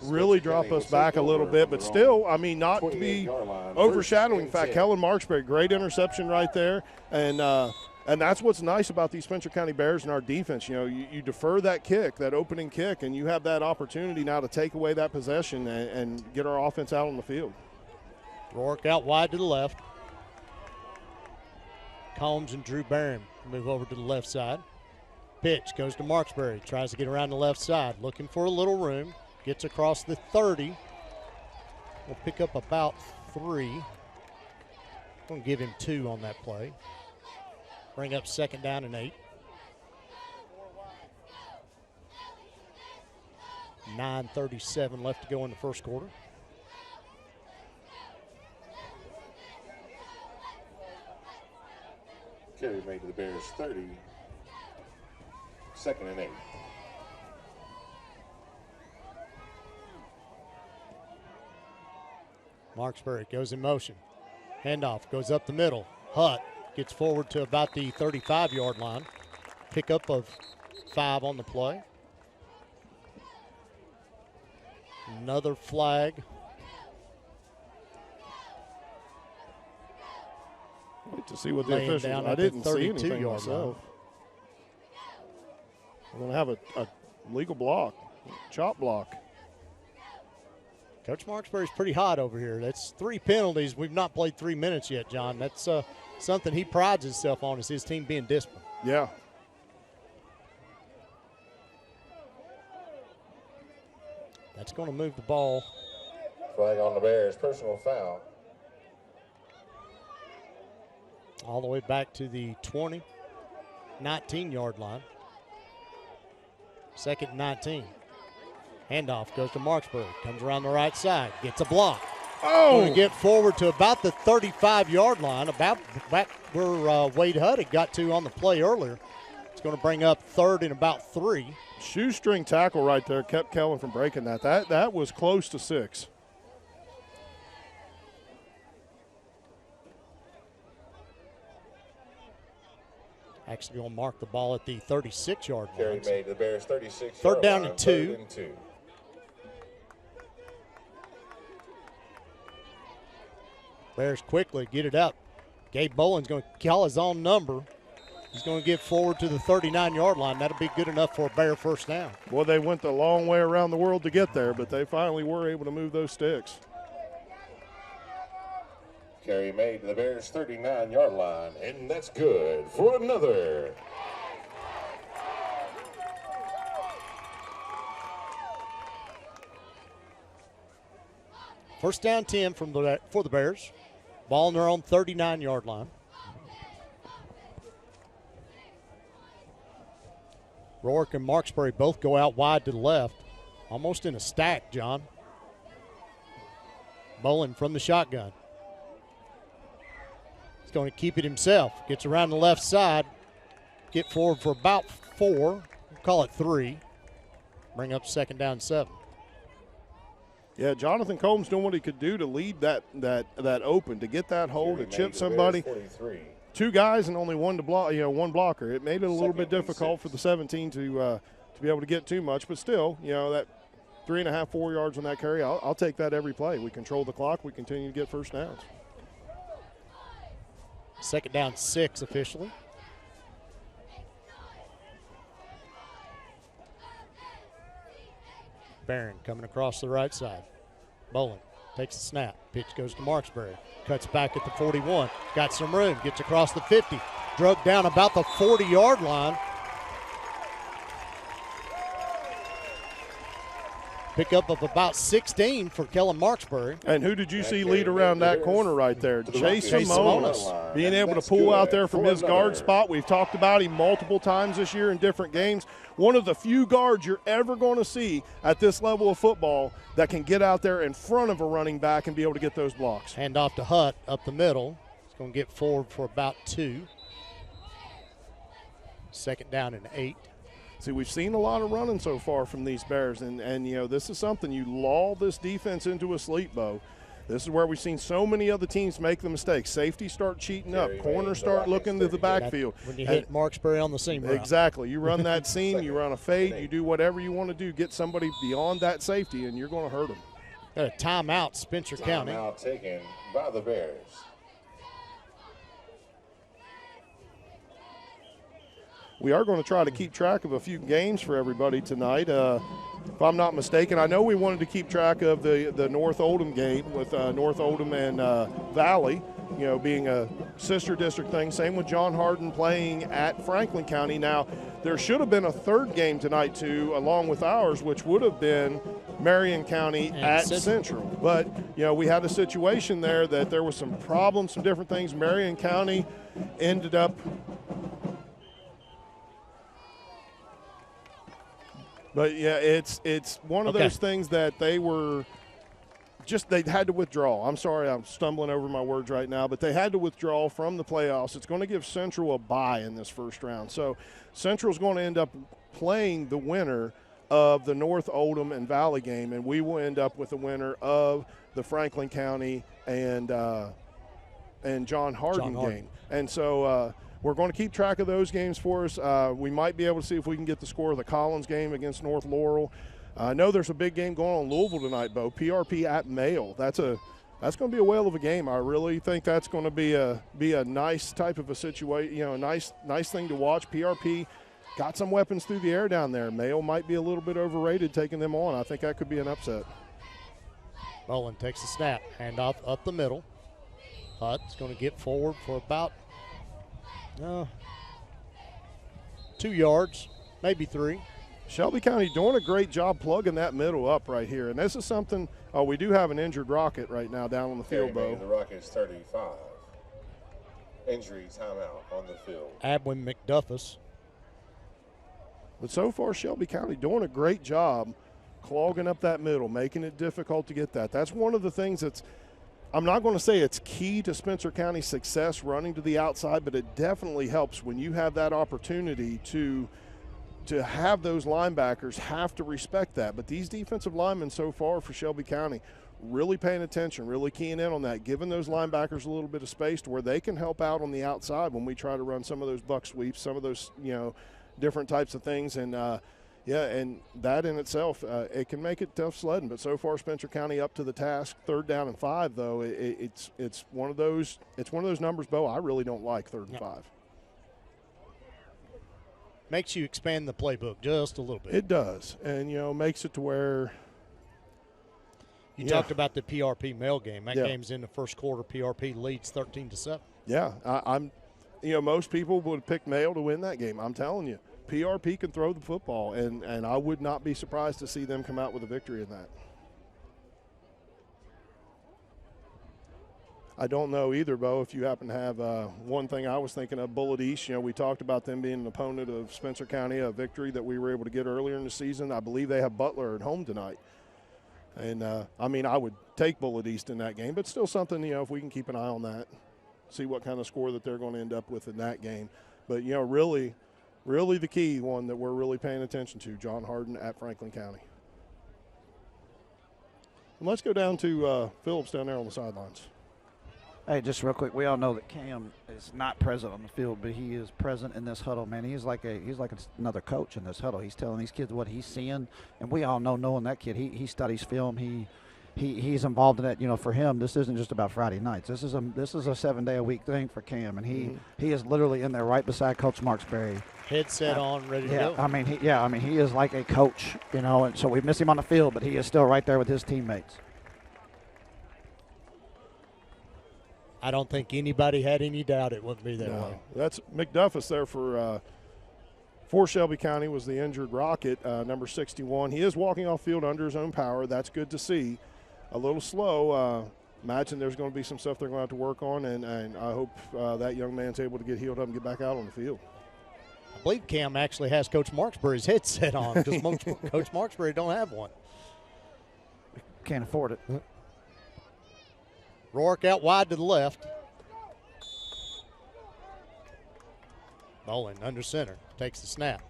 really drop us back a little bit. But still, I mean, not to be overshadowing. In fact, Kellen Marksberry, great interception right there. And that's what's nice about these Spencer County Bears and our defense. You defer that kick, that opening kick, and you have that opportunity now to take away that possession and get our offense out on the field.
Rourke out wide to the left. Combs and Drew Barron move over to the left side. Pitch goes to Marksberry. Tries to get around the left side. Looking for a little room. Gets across the 30. We'll pick up about 3. I'm going to give him 2 on that play. Bring up 2nd down and 8. 9:37 left to go in the first quarter.
Carry made to the Bears 30. 2nd and 8.
Marksberry goes in motion. Handoff goes up the middle. Hutt gets forward to about the 35-yard line. Pickup of 5 on the play. Another flag.
Wait to see what the officials. I didn't see anything myself. We're going to have a legal block, chop block.
Coach Marksberry's pretty hot over here. That's 3 penalties. We've not played 3 minutes yet, John. That's something he prides himself on, is his team being disciplined.
Yeah.
That's going to move the ball.
Flag on the Bears, personal foul.
All the way back to the 20, 19-yard line. 2nd and 19. Handoff goes to Marksberry. Comes around the right side. Gets a block.
Oh!
Going to get forward to about the 35-yard line, about back where Wade Hutt had got to on the play earlier. It's going to bring up 3rd and about 3.
Shoestring tackle right there kept Kellen from breaking that. That was close to 6.
Actually going to mark the ball at the 36-yard line.
Carry made to the Bears 36.
3rd down and 2.
3rd and 2.
Bears quickly get it up. Gabe Boland's going to call his own number. He's going to get forward to the 39-yard line. That'll be good enough for a Bear first down.
Boy, they went the long way around the world to get there, but they finally were able to move those sticks.
Carry made to the Bears 39-yard line, and that's good for another.
First down 10 for the Bears. Ball on their own 39-yard line. Rourke and Marksberry both go out wide to the left, almost in a stack, John. Boland from the shotgun. He's going to keep it himself. Gets around the left side. Get forward for about 4. We'll call it 3. Bring up 2nd down 7.
Yeah, Jonathan Combs doing what he could do to lead that open, to get that hole, to chip somebody.
43.
2 guys and only one to block, one blocker. It made it a little bit difficult for the 17 to be able to get too much, but still, that 3.5, 4 yards on that carry, I'll take that every play. We control the clock. We continue to get first downs.
2nd down 6 officially. Barron coming across the right side. Boland takes the snap. Pitch goes to Marksberry. Cuts back at the 41. Got some room. Gets across the 50. Drug down about the 40-yard line. Pickup of about 16 for Kellen Marksberry.
And who did you see lead around that corner right there? Chase Simonis. Being able to pull out there from his guard spot. We've talked about him multiple times this year in different games. One of the few guards you're ever going to see at this level of football that can get out there in front of a running back and be able to get those blocks.
Hand off to Hutt up the middle. He's going to get forward for about 2. 2nd down and 8.
See, we've seen a lot of running so far from these Bears, and this is something you lull this defense into a sleep, Bo. This is where we've seen so many other teams make the mistakes. Safety start cheating up. Corners start looking to the backfield.
When you hit Marksberry on the seam route.
Exactly. You run that seam, you run a fade, you do whatever you want to do. Get somebody beyond that safety, and you're going to hurt them.
Got a timeout, Spencer County.
Timeout taken by the Bears.
We are going to try to keep track of a few games for everybody tonight. if I'm not mistaken. I know we wanted to keep track of the North Oldham game with North Oldham and Valley, being a sister district thing. Same with John Hardin playing at Franklin County. Now, there should have been a third game tonight, too, along with ours, which would have been Marion County at Central. But, we had a situation there that there was some problems, some different things. Marion County ended up – but, yeah, it's one of those things that they were – they had to withdraw. I'm sorry, I'm stumbling over my words right now, but they had to withdraw from the playoffs. It's going to give Central a bye in this first round. So Central's going to end up playing the winner of the North Oldham and Valley game, and we will end up with the winner of the Franklin County and John Hardin game. And so we're going to keep track of those games for us. We might be able to see if we can get the score of the Collins game against North Laurel. I know there's a big game going on in Louisville tonight, Bo. PRP at Mail. That's going to be a whale of a game. I really think that's going to be a nice type of a situation. A nice thing to watch. PRP got some weapons through the air down there. Mail might be a little bit overrated taking them on. I think that could be an upset.
Bowen takes the snap, handoff up the middle. Hutt's going to get forward for about 2 yards, maybe 3.
Shelby County doing a great job plugging that middle up right here. And this is something, we do have an injured Rocket right now down on the field, Bo.
The Rockets 35. Injury timeout on the field.
Abwin McDuffus.
But so far, Shelby County doing a great job clogging up that middle, making it difficult to get that. That's one of the things that's, I'm not going to say it's key to Spencer County's success running to the outside, but it definitely helps when you have that opportunity to have those linebackers have to respect that. But these defensive linemen so far for Shelby County really paying attention, really keying in on that, giving those linebackers a little bit of space to where they can help out on the outside when we try to run some of those buck sweeps, some of those, different types of things. And, and that in itself, it can make it tough sledding. But so far, Spencer County up to the task. 3rd down and 5, though, it's one of those numbers, Bo, I really don't like 3rd and 5.
Makes you expand the playbook just a little bit.
It does, and makes it to where
you talked about the PRP Mail game. That game's in the first quarter. PRP leads 13-7.
Yeah, I'm. Most people would pick Mail to win that game. I'm telling you, PRP can throw the football, and I would not be surprised to see them come out with a victory in that. I don't know either, Bo, if you happen to have one thing I was thinking of, Bullitt East. We talked about them being an opponent of Spencer County, a victory that we were able to get earlier in the season. I believe they have Butler at home tonight. And, I would take Bullitt East in that game, but still something, if we can keep an eye on that, see what kind of score that they're going to end up with in that game. But, really, really the key one that we're really paying attention to, John Hardin at Franklin County. And let's go down to Phillips down there on the sidelines.
Hey, just real quick, we all know that Cam is not present on the field, but he is present in this huddle, man. He's like another coach in this huddle. He's telling these kids what he's seeing, and we all knowing that kid, he studies film. He's involved in that. For him, this isn't just about Friday nights. This is a 7-day-a-week thing for Cam, and he is literally in there right beside Coach Marksberry.
Headset on, ready to go.
I mean, he is like a coach, and so we miss him on the field, but he is still right there with his teammates.
I don't think anybody had any doubt it wouldn't be that way.
That's McDuffus there for Shelby County was the injured Rocket, number 61. He is walking off field under his own power. That's good to see. A little slow. Imagine there's going to be some stuff they're going to have to work on, and I hope that young man's able to get healed up and get back out on the field.
I believe Cam actually has Coach Marksberry's headset on because Coach Marksberry don't have one.
Can't afford it.
Rourke out wide to the left. Bowen under center, takes the snap.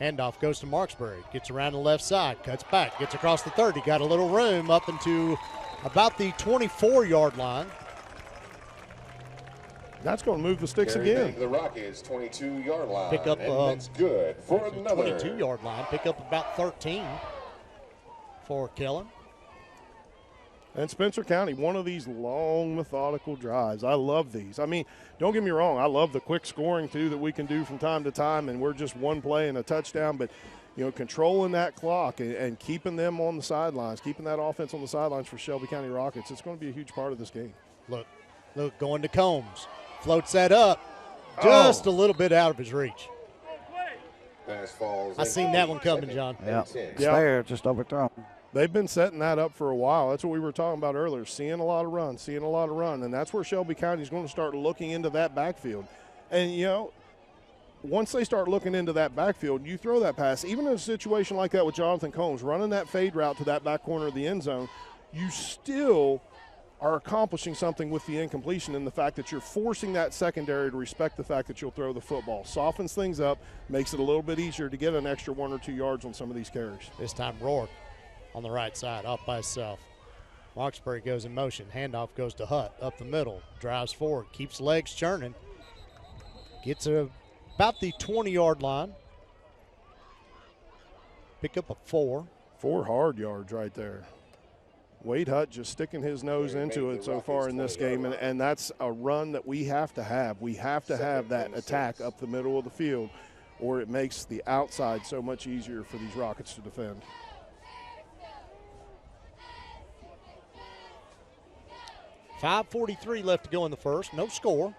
Handoff goes to Marksberry, gets around the left side, cuts back, gets across the 30, got a little room up into about the 24-yard line.
That's going to move the sticks again.
The Rockets 22-yard line.
Pick up,
and that's good for another
22-yard line. Pick up about 13 for Kellen.
And Spencer County, one of these long, methodical drives. I love these. I mean, don't get me wrong. I love the quick scoring, too, that we can do from time to time, and we're just one play and a touchdown. But, controlling that clock and keeping them on the sidelines, keeping that offense on the sidelines for Shelby County Rockets, it's going to be a huge part of this game.
Look, going to Combs. Floats that up just a little bit out of his reach. I seen that one coming, John.
Yeah, it's there, just overthrown.
They've been setting that up for a while. That's what we were talking about earlier, seeing a lot of run, and that's where Shelby County is going to start looking into that backfield. And, once they start looking into that backfield, you throw that pass, even in a situation like that with Jonathan Combs, running that fade route to that back corner of the end zone, you still are accomplishing something with the incompletion and the fact that you're forcing that secondary to respect the fact that you'll throw the football. Softens things up, makes it a little bit easier to get an extra 1 or 2 yards on some of these carries.
This time Rourke on the right side, off by himself. Marksberry goes in motion. Handoff goes to Hutt, up the middle, drives forward, keeps legs churning. Gets about the 20-yard line. Pick up a 4.
4 hard yards right there. Wade Hutt just sticking his nose into it so far in this game, and that's a run that we have to have. We have to have that attack up the middle of the field, or it makes the outside so much easier for these Rockets to defend.
.543 left to go in the first. No score.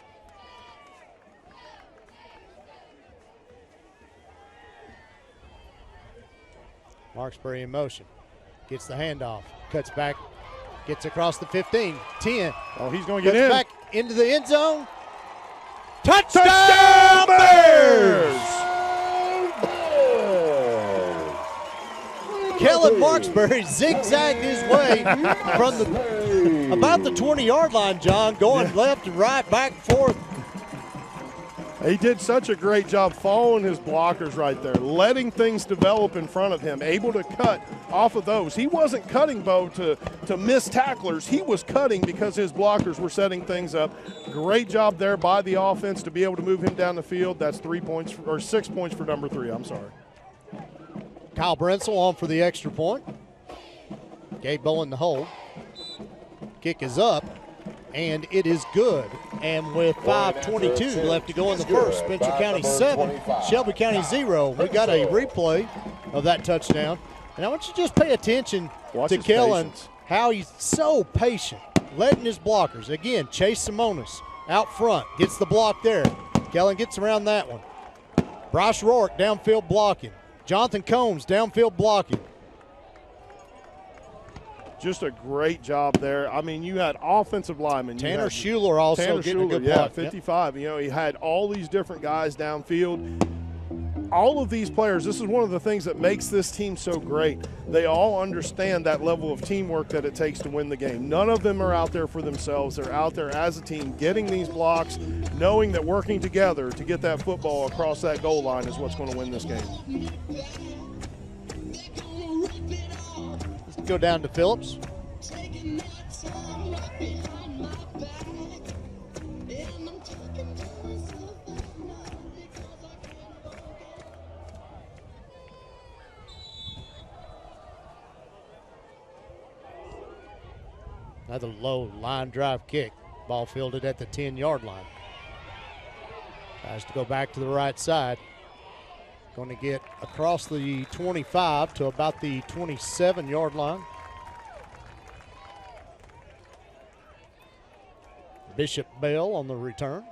Marksberry in motion. Gets the handoff. Cuts back. Gets across the 15. 10.
Oh, he's going to get in.
Back into the end zone. Touchdown Bears! Kellen Marksberry zigzagged his way from about the 20-yard line, John, going left and right, back and forth.
He did such a great job following his blockers right there, letting things develop in front of him, able to cut off of those. He wasn't cutting, Bo, to miss tacklers. He was cutting because his blockers were setting things up. Great job there by the offense to be able to move him down the field. That's 6 points for number 3. I'm sorry.
Kyle Brensel on for the extra point. Gabe Bowen the hold. Kick is up, and it is good. And with 5:22 left to go in the first, Spencer County 7, Shelby County 0. We got a replay of that touchdown. And I want you to just pay attention to Kellen, how he's so patient, letting his blockers. Again, Chase Simonis out front, gets the block there. Kellen gets around that one. Bryce Rourke downfield blocking. Jonathan Combs downfield blocking.
Just a great job there. I mean, you had offensive linemen.
Tanner Schuler also getting a good block.
55. Yep. He had all these different guys downfield. All of these players, this is one of the things that makes this team so great. They all understand that level of teamwork that it takes to win the game. None of them are out there for themselves. They're out there as a team getting these blocks, knowing that working together to get that football across that goal line is what's going to win this game.
Let's go down to Phillips. Another low line drive kick. Ball fielded at the 10-yard line. Tries to go back to the right side. Going to get across the 25 to about the 27-yard line. Bishop Bell on the return.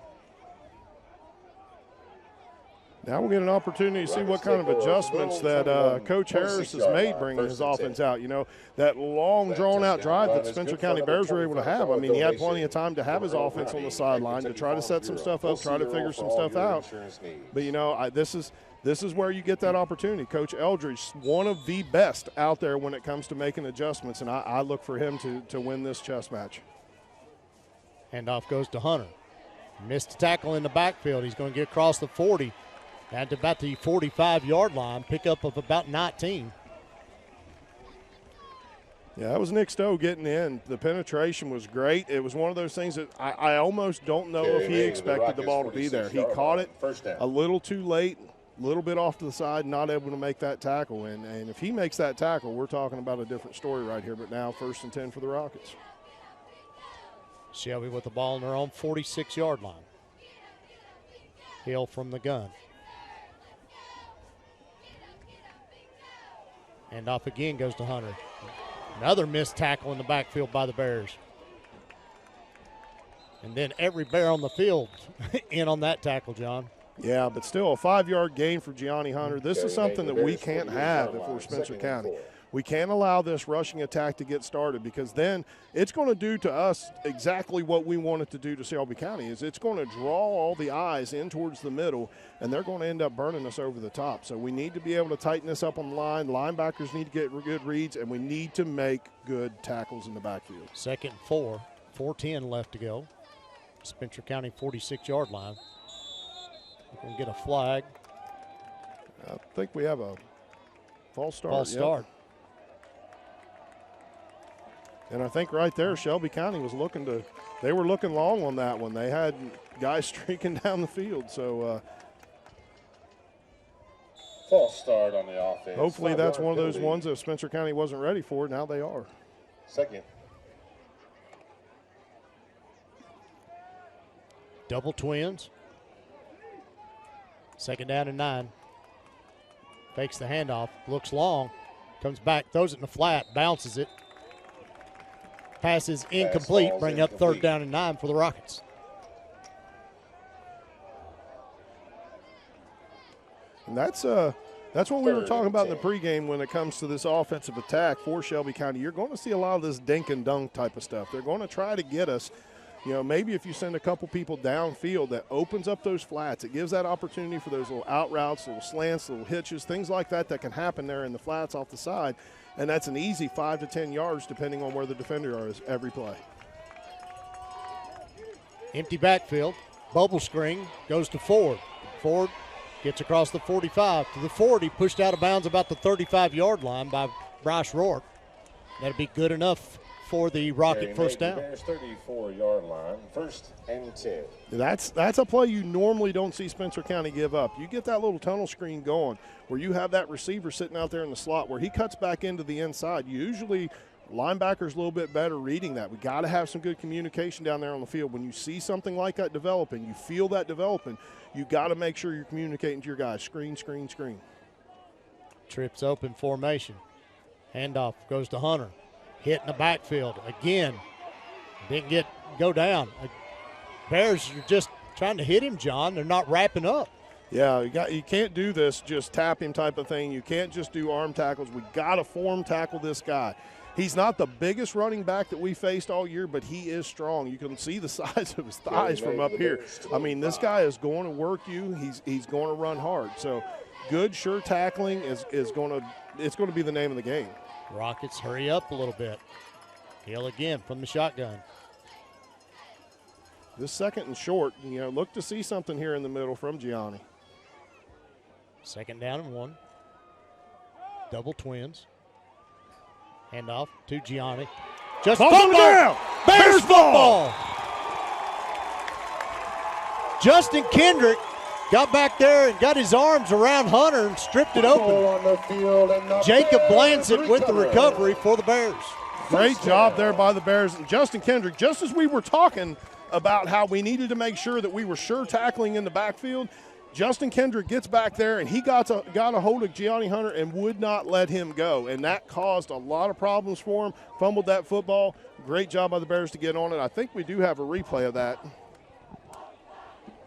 Now we'll get an opportunity to see what kind of adjustments that Coach Harris has made bringing his offense out. You know, that long, drawn-out drive that Spencer County Bears were able to have. I mean, he had plenty of time to have his offense on the sideline to try to set some stuff up, try to figure some stuff out. But, you know, this is where you get that opportunity. Coach Eldridge, one of the best out there when it comes to making adjustments, and I look for him to win this chess match.
Handoff goes to Hunter. Missed a tackle in the backfield. He's going to get across the 40. At about the 45-yard line, pickup of about 19.
Yeah, that was Nick Stowe getting in. The penetration was great. It was one of those things that I almost don't know if he expected the ball to be there. He caught it a little too late, a little bit off to the side, not able to make that tackle. And if he makes that tackle, we're talking about a different story right here. But now 1st and 10 for the Rockets.
Shelby with the ball on their own 46-yard line. Hill from the gun. And off again goes to Hunter. Another missed tackle in the backfield by the Bears. And then every Bear on the field in on that tackle, John.
Yeah, but still a 5-yard gain for Gianni Hunter. This is something that we can't have if we're Spencer County. We can't allow this rushing attack to get started, because then it's going to do to us exactly what we want it to do to Shelby County. Is it's going to draw all the eyes in towards the middle, and they're going to end up burning us over the top. So we need to be able to tighten this up on the line. Linebackers need to get good reads, and we need to make good tackles in the backfield.
2nd and 4, 4:10 left to go. Spencer County 46-yard line. We're going to get a flag.
I think we have a false start.
False start.
And I think right there, Shelby County was they were looking long on that one. They had guys streaking down the field. So
false start on the offense.
Hopefully that's one of those ones that Spencer County wasn't ready for. Now they are.
2nd.
Double twins. 2nd down and 9. Fakes the handoff. Looks long. Comes back. Throws it in the flat. Bounces it. Pass is incomplete. Bring up 3rd down and 9 for the Rockets.
And that's what we were talking about in the pregame when it comes to this offensive attack for Shelby County. You're going to see a lot of this dink and dunk type of stuff. They're going to try to get us. You know, maybe if you send a couple people downfield, that opens up those flats. It gives that opportunity for those little out routes, little slants, little hitches, things like that can happen there in the flats off the side. And that's an easy 5 to 10 yards depending on where the defender is every play.
Empty backfield. Bubble screen goes to Ford. Ford gets across the 45 to the 40, pushed out of bounds about the 35-yard line by Bryce Rourke. That'll be good enough for the Rocket first down.
Bears 34-yard line, 1st and 10.
That's a play you normally don't see Spencer County give up. You get that little tunnel screen going where you have that receiver sitting out there in the slot where he cuts back into the inside. Usually linebackers a little bit better reading that. We got to have some good communication down there on the field. When you see something like that developing, you feel that developing, you got to make sure you're communicating to your guys. Screen, screen, screen.
Trips open formation. Handoff goes to Hunter. Hit in the backfield again. Didn't go down. Bears are just trying to hit him, John. They're not wrapping up.
Yeah, you can't do this just tap him type of thing. You can't just do arm tackles. We got to form tackle this guy. He's not the biggest running back that we faced all year, but he is strong. You can see the size of his thighs from up here. I mean, this guy is going to work you. He's going to run hard. So good, sure tackling it's going to be the name of the game.
Rockets hurry up a little bit. Hill again from the shotgun.
This 2nd and short, look to see something here in the middle from Gianni.
2nd down and 1. Double twins. Handoff to Gianni. Just fumble down. Bears football. Justin Kendrick got back there and got his arms around Hunter and stripped it open. Jacob Blansett with the recovery for the Bears.
Great job there by the Bears. And Justin Kendrick, just as we were talking about how we needed to make sure that we were sure tackling in the backfield, Justin Kendrick gets back there and he got a hold of Gianni Hunter and would not let him go. And that caused a lot of problems for him. Fumbled that football. Great job by the Bears to get on it. I think we do have a replay of that.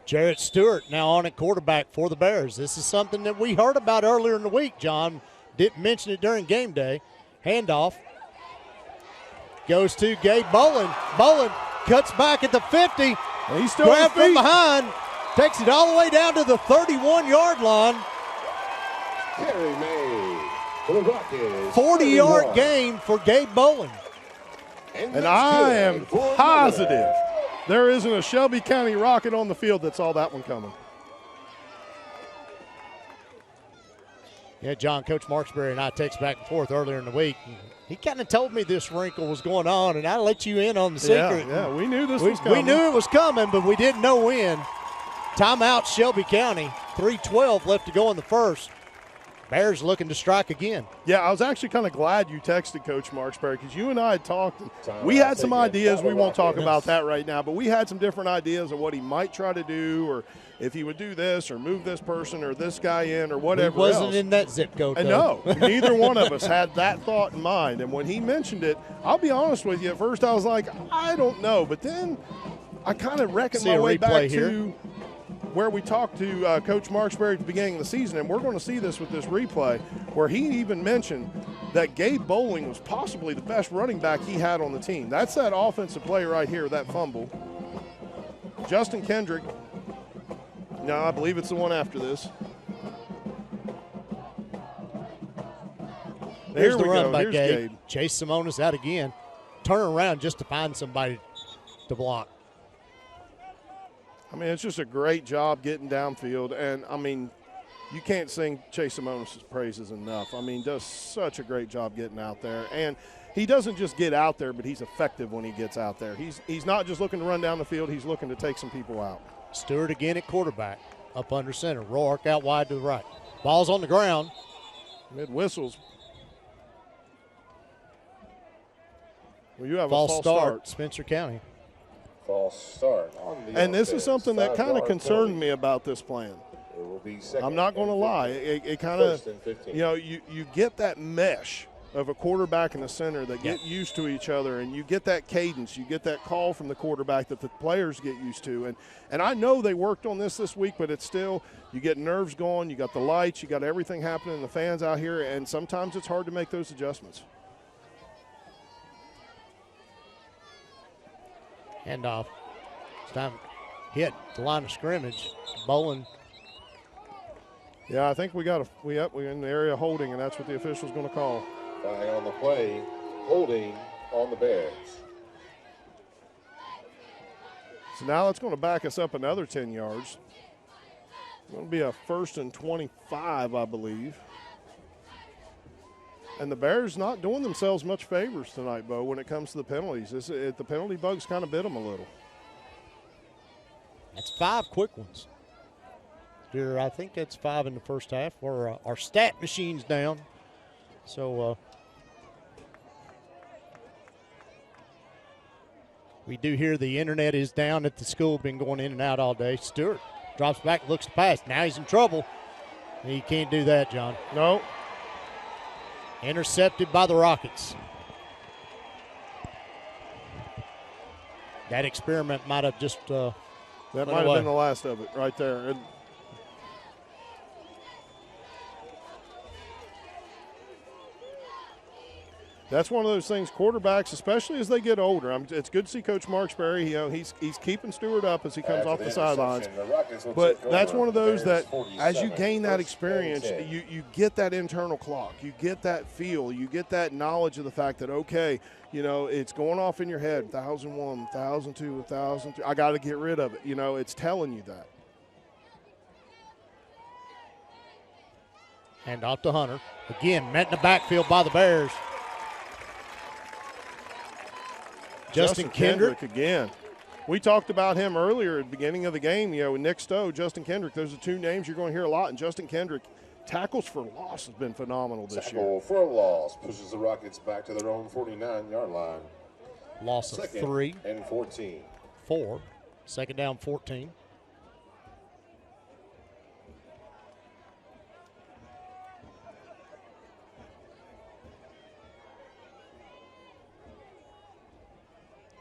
Jarrett Stewart now on at quarterback for the Bears. This is something that we heard about earlier in the week, John. Didn't mention it during game day. Handoff goes to Gabe Bolin. Bolin cuts back at the 50.
He's still
grabbed from behind. Takes it all the way down to the 31-yard line.
Carry made for the Rockets.
40-yard gain for Gabe Bolin.
And I am positive there isn't a Shelby County Rocket on the field that saw that one coming.
Yeah, John, Coach Marksberry and I text back and forth earlier in the week. He kind of told me this wrinkle was going on, and I let you in on the secret.
Yeah, we knew this was coming.
We knew it was coming, but we didn't know when. Timeout, Shelby County. 3:12 left to go in the first. Bears looking to strike again.
Yeah, I was actually kind of glad you texted Coach Marksberry because you and I had talked. We had some ideas. We won't talk about that right now, but we had some different ideas of what he might try to do, or if he would do this or move this person or this guy in or whatever else.
He wasn't in that zip code,
No, neither one of us had that thought in mind. And when he mentioned it, I'll be honest with you, at first I was like, I don't know. But then I kind of reckoned my way back to where we talked to Coach Marksberry at the beginning of the season, and we're going to see this with this replay, where he even mentioned that Gabe Bowling was possibly the best running back he had on the team. That's that offensive play right here, that fumble. Justin Kendrick, no, I believe it's the one after this.
Here's the run by Gabe. Chase Simonis out again. Turn around just to find somebody to block.
I mean, it's just a great job getting downfield. And, I mean, you can't sing Chase Simonis' praises enough. I mean, does such a great job getting out there. And he doesn't just get out there, but he's effective when he gets out there. He's not just looking to run down the field. He's looking to take some people out.
Stewart again at quarterback, up under center. Rourke out wide to the right. Ball's on the ground.
Mid whistles. Well, you have
false
a false start.
Spencer County.
False start on the
And this is something that kind of
5-yard
concerned
penalty.
me about this plan.
It will be second
I'm not going to
and
lie.
15.
It kind of,
First and 15.
you know, you get that mesh of a quarterback and a center that get used to each other, and you get that cadence, you get that call from the quarterback that the players get used to. And I know they worked on this week, but it's still, you get nerves going, you got the lights, you got everything happening, the fans out here, and sometimes it's hard to make those adjustments.
Handoff. It's time hit the line of scrimmage. Bowling.
Yeah, I think we're in the area holding, and that's what the official's going to call.
Flag on the play, holding on the Bears.
So now that's going to back us up another 10 yards. It's going to be a 1st and 25, I believe. And the Bears not doing themselves much favors tonight, Bo, when it comes to the penalties. The penalty bugs kind of bit them a little.
That's 5 quick ones. I think that's 5 in the first half. Our stat machine's down. So we do hear the internet is down at the school, been going in and out all day. Stewart drops back, looks to pass. Now he's in trouble. He can't do that, John.
No.
Intercepted by the Rockets. That experiment might have just
that might have been the last of it right there. That's one of those things, quarterbacks, especially as they get older. It's good to see Coach Marksberry. You know, he's keeping Stewart up as he comes off the sidelines. But that's one of those that, as you gain that experience, you get that internal clock. You get that feel. You get that knowledge of the fact that, okay, you know, it's going off in your head, 1,001, 1,002, 1,003. I got to get rid of it. You know, it's telling you that.
Hand off to Hunter. Again, met in the backfield by the Bears. Justin Kendrick
again. We talked about him earlier at the beginning of the game. You know, Nick Stowe, Justin Kendrick. Those are two names you're going to hear a lot. And Justin Kendrick, tackles for loss has been phenomenal this year.
Tackle for a loss pushes the Rockets back to their own 49-yard line.
Loss of 3
and 14.
4. Second down, 14.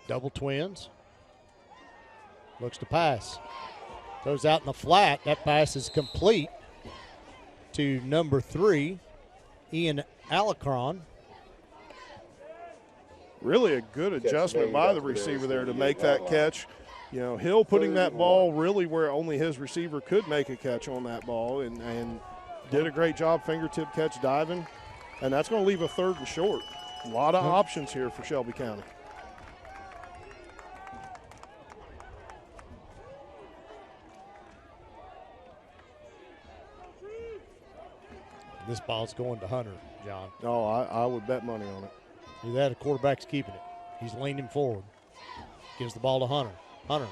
Double twins. Looks to pass. Throws out in the flat. That pass is complete to number 3, Ian Alacron.
Really a good adjustment by the receiver there to make that catch. You know, Hill putting that ball really where only his receiver could make a catch on that ball and did a great job, fingertip catch, diving. And that's going to leave a 3rd and short. A lot of options here for Shelby County.
This ball's going to Hunter, John.
No, I would bet money on it.
Either that or quarterback's keeping it. He's leaning forward. Gives the ball to Hunter. Hunter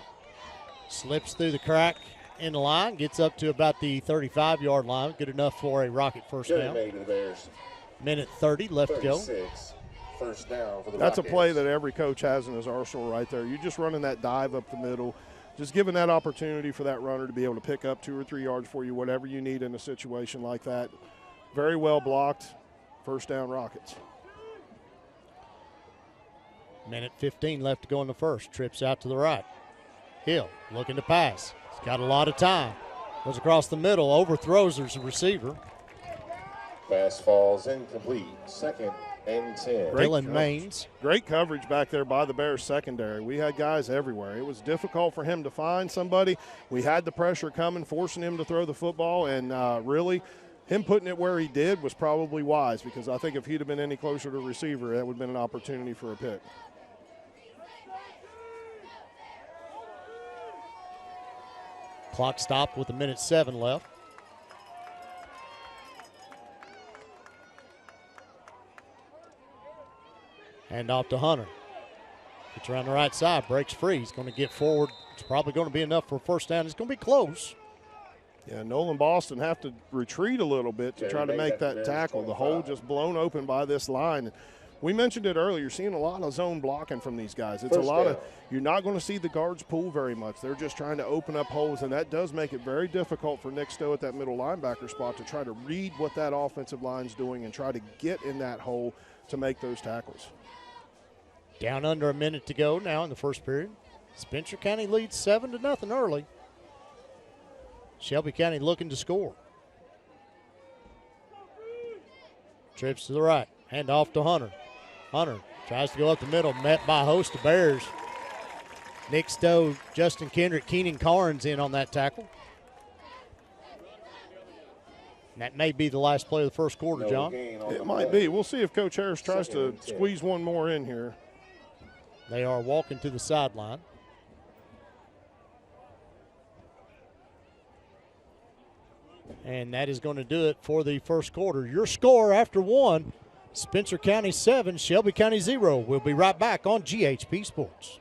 slips through the crack in the line, gets up to about the 35-yard line. Good enough for a Rocket first down. Minute 30 left to go.
First down for the
That's
Rockets.
A play that every coach has in his arsenal right there. You're just running that dive up the middle, just giving that opportunity for that runner to be able to pick up 2 or 3 yards for you, whatever you need in a situation like that. Very well blocked. First down, Rockets.
Minute 15 left to go in the first. Trips out to the right. Hill looking to pass. He's got a lot of time. Goes across the middle, overthrows his receiver.
Pass falls incomplete. 2nd and 10.
Dylan Maines.
Great coverage back there by the Bears secondary. We had guys everywhere. It was difficult for him to find somebody. We had the pressure coming, forcing him to throw the football, and really him putting it where he did was probably wise, because I think if he'd have been any closer to the receiver, that would have been an opportunity for a pick.
Clock stopped with 1:07 left. Hand off to Hunter. Gets around the right side, breaks free. He's going to get forward. It's probably going to be enough for a first down. It's going to be close.
Yeah, Nolan Boston have to retreat a little bit to try to make that tackle. The hole just blown open by this line. We mentioned it earlier. You're seeing a lot of zone blocking from these guys. It's a lot of, you're not going to see the guards pull very much. They're just trying to open up holes, and that does make it very difficult for Nick Stowe at that middle linebacker spot to try to read what that offensive line's doing and try to get in that hole to make those tackles.
Down under a minute to go now in the first period. Spencer County leads 7-0 early. Shelby County looking to score. Trips to the right. Hand off to Hunter. Hunter tries to go up the middle, met by a host of Bears. Nick Stowe, Justin Kendrick, Keenan Carnes in on that tackle. And that may be the last play of the first quarter, John.
It might be. We'll see if Coach Harris tries to squeeze one more in here.
They are walking to the sideline. And that is going to do it for the first quarter. Your score after one, Spencer County 7, Shelby County 0. We'll be right back on GHP Sports.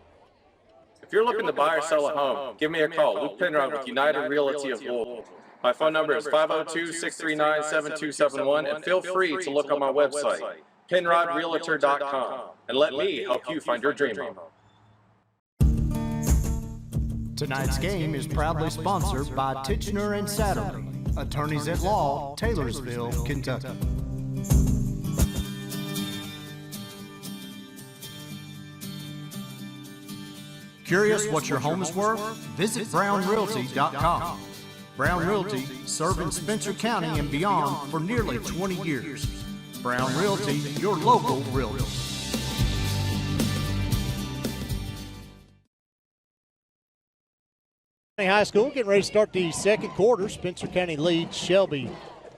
If you're looking to buy or sell a home, give me a call. Luke Penrod with United Realty of Louisville. My phone number is 502-639-7271, and feel free to look on my website, penrodrealtor.com, and let me help you find your dream home.
Tonight's game is proudly sponsored by Titchener and Satterley, attorneys at law, Taylorsville, Kentucky. Curious what your home is worth? Visit brownrealty.com. Brown Realty, serving Spencer County and beyond for nearly 20 years. Brown Realty, your local realtor.
High School getting ready to start the second quarter. Spencer County leads Shelby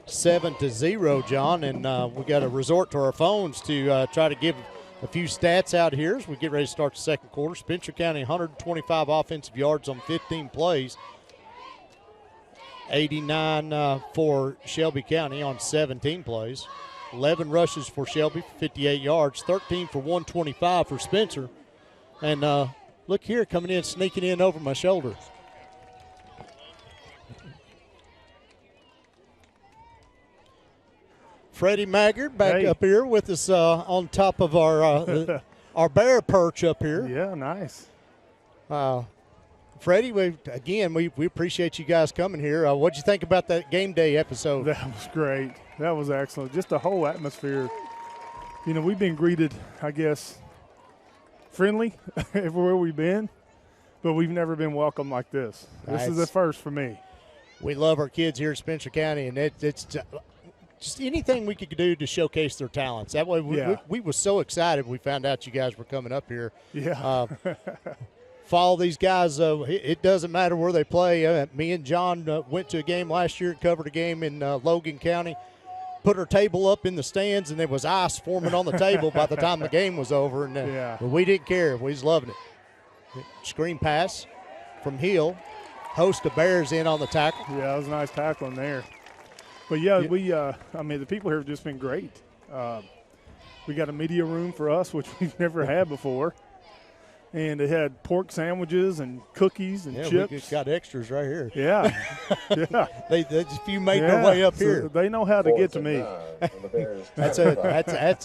7-0, John, and we got to resort to our phones to try to give a few stats out here as we get ready to start the second quarter. Spencer County 125 offensive yards on 15 plays. 89 for Shelby County on 17 plays. 11 rushes for Shelby for 58 yards. 13 for 125 for Spencer. And look here, coming in, sneaking in over my shoulder. Freddie Maggard back up here with us on top of our our bear perch up here.
Yeah, nice.
Freddie, we appreciate you guys coming here. What'd you think about that game day episode?
That was great. That was excellent. Just the whole atmosphere. You know, we've been greeted, I guess, friendly everywhere we've been, but we've never been welcomed like this. This is a first for me.
We love our kids here at Spencer County, and it's just anything we could do to showcase their talents. That way, we were so excited we found out you guys were coming up here.
Yeah.
Follow these guys. It doesn't matter where they play. Me and John went to a game last year, covered a game in Logan County, put our table up in the stands, and there was ice forming on the table by the time the game was over. And but we didn't care. We was loving it. Screen pass from Hill. Host of Bears in on the tackle.
Yeah, that was a nice tackling there. But, yeah, the people here have just been great. We got a media room for us, which we've never had before. And they had pork sandwiches and cookies and
yeah,
chips.
We just got extras right here.
Yeah. Yeah.
They just a few made their way up here.
They know how to get to me.
That's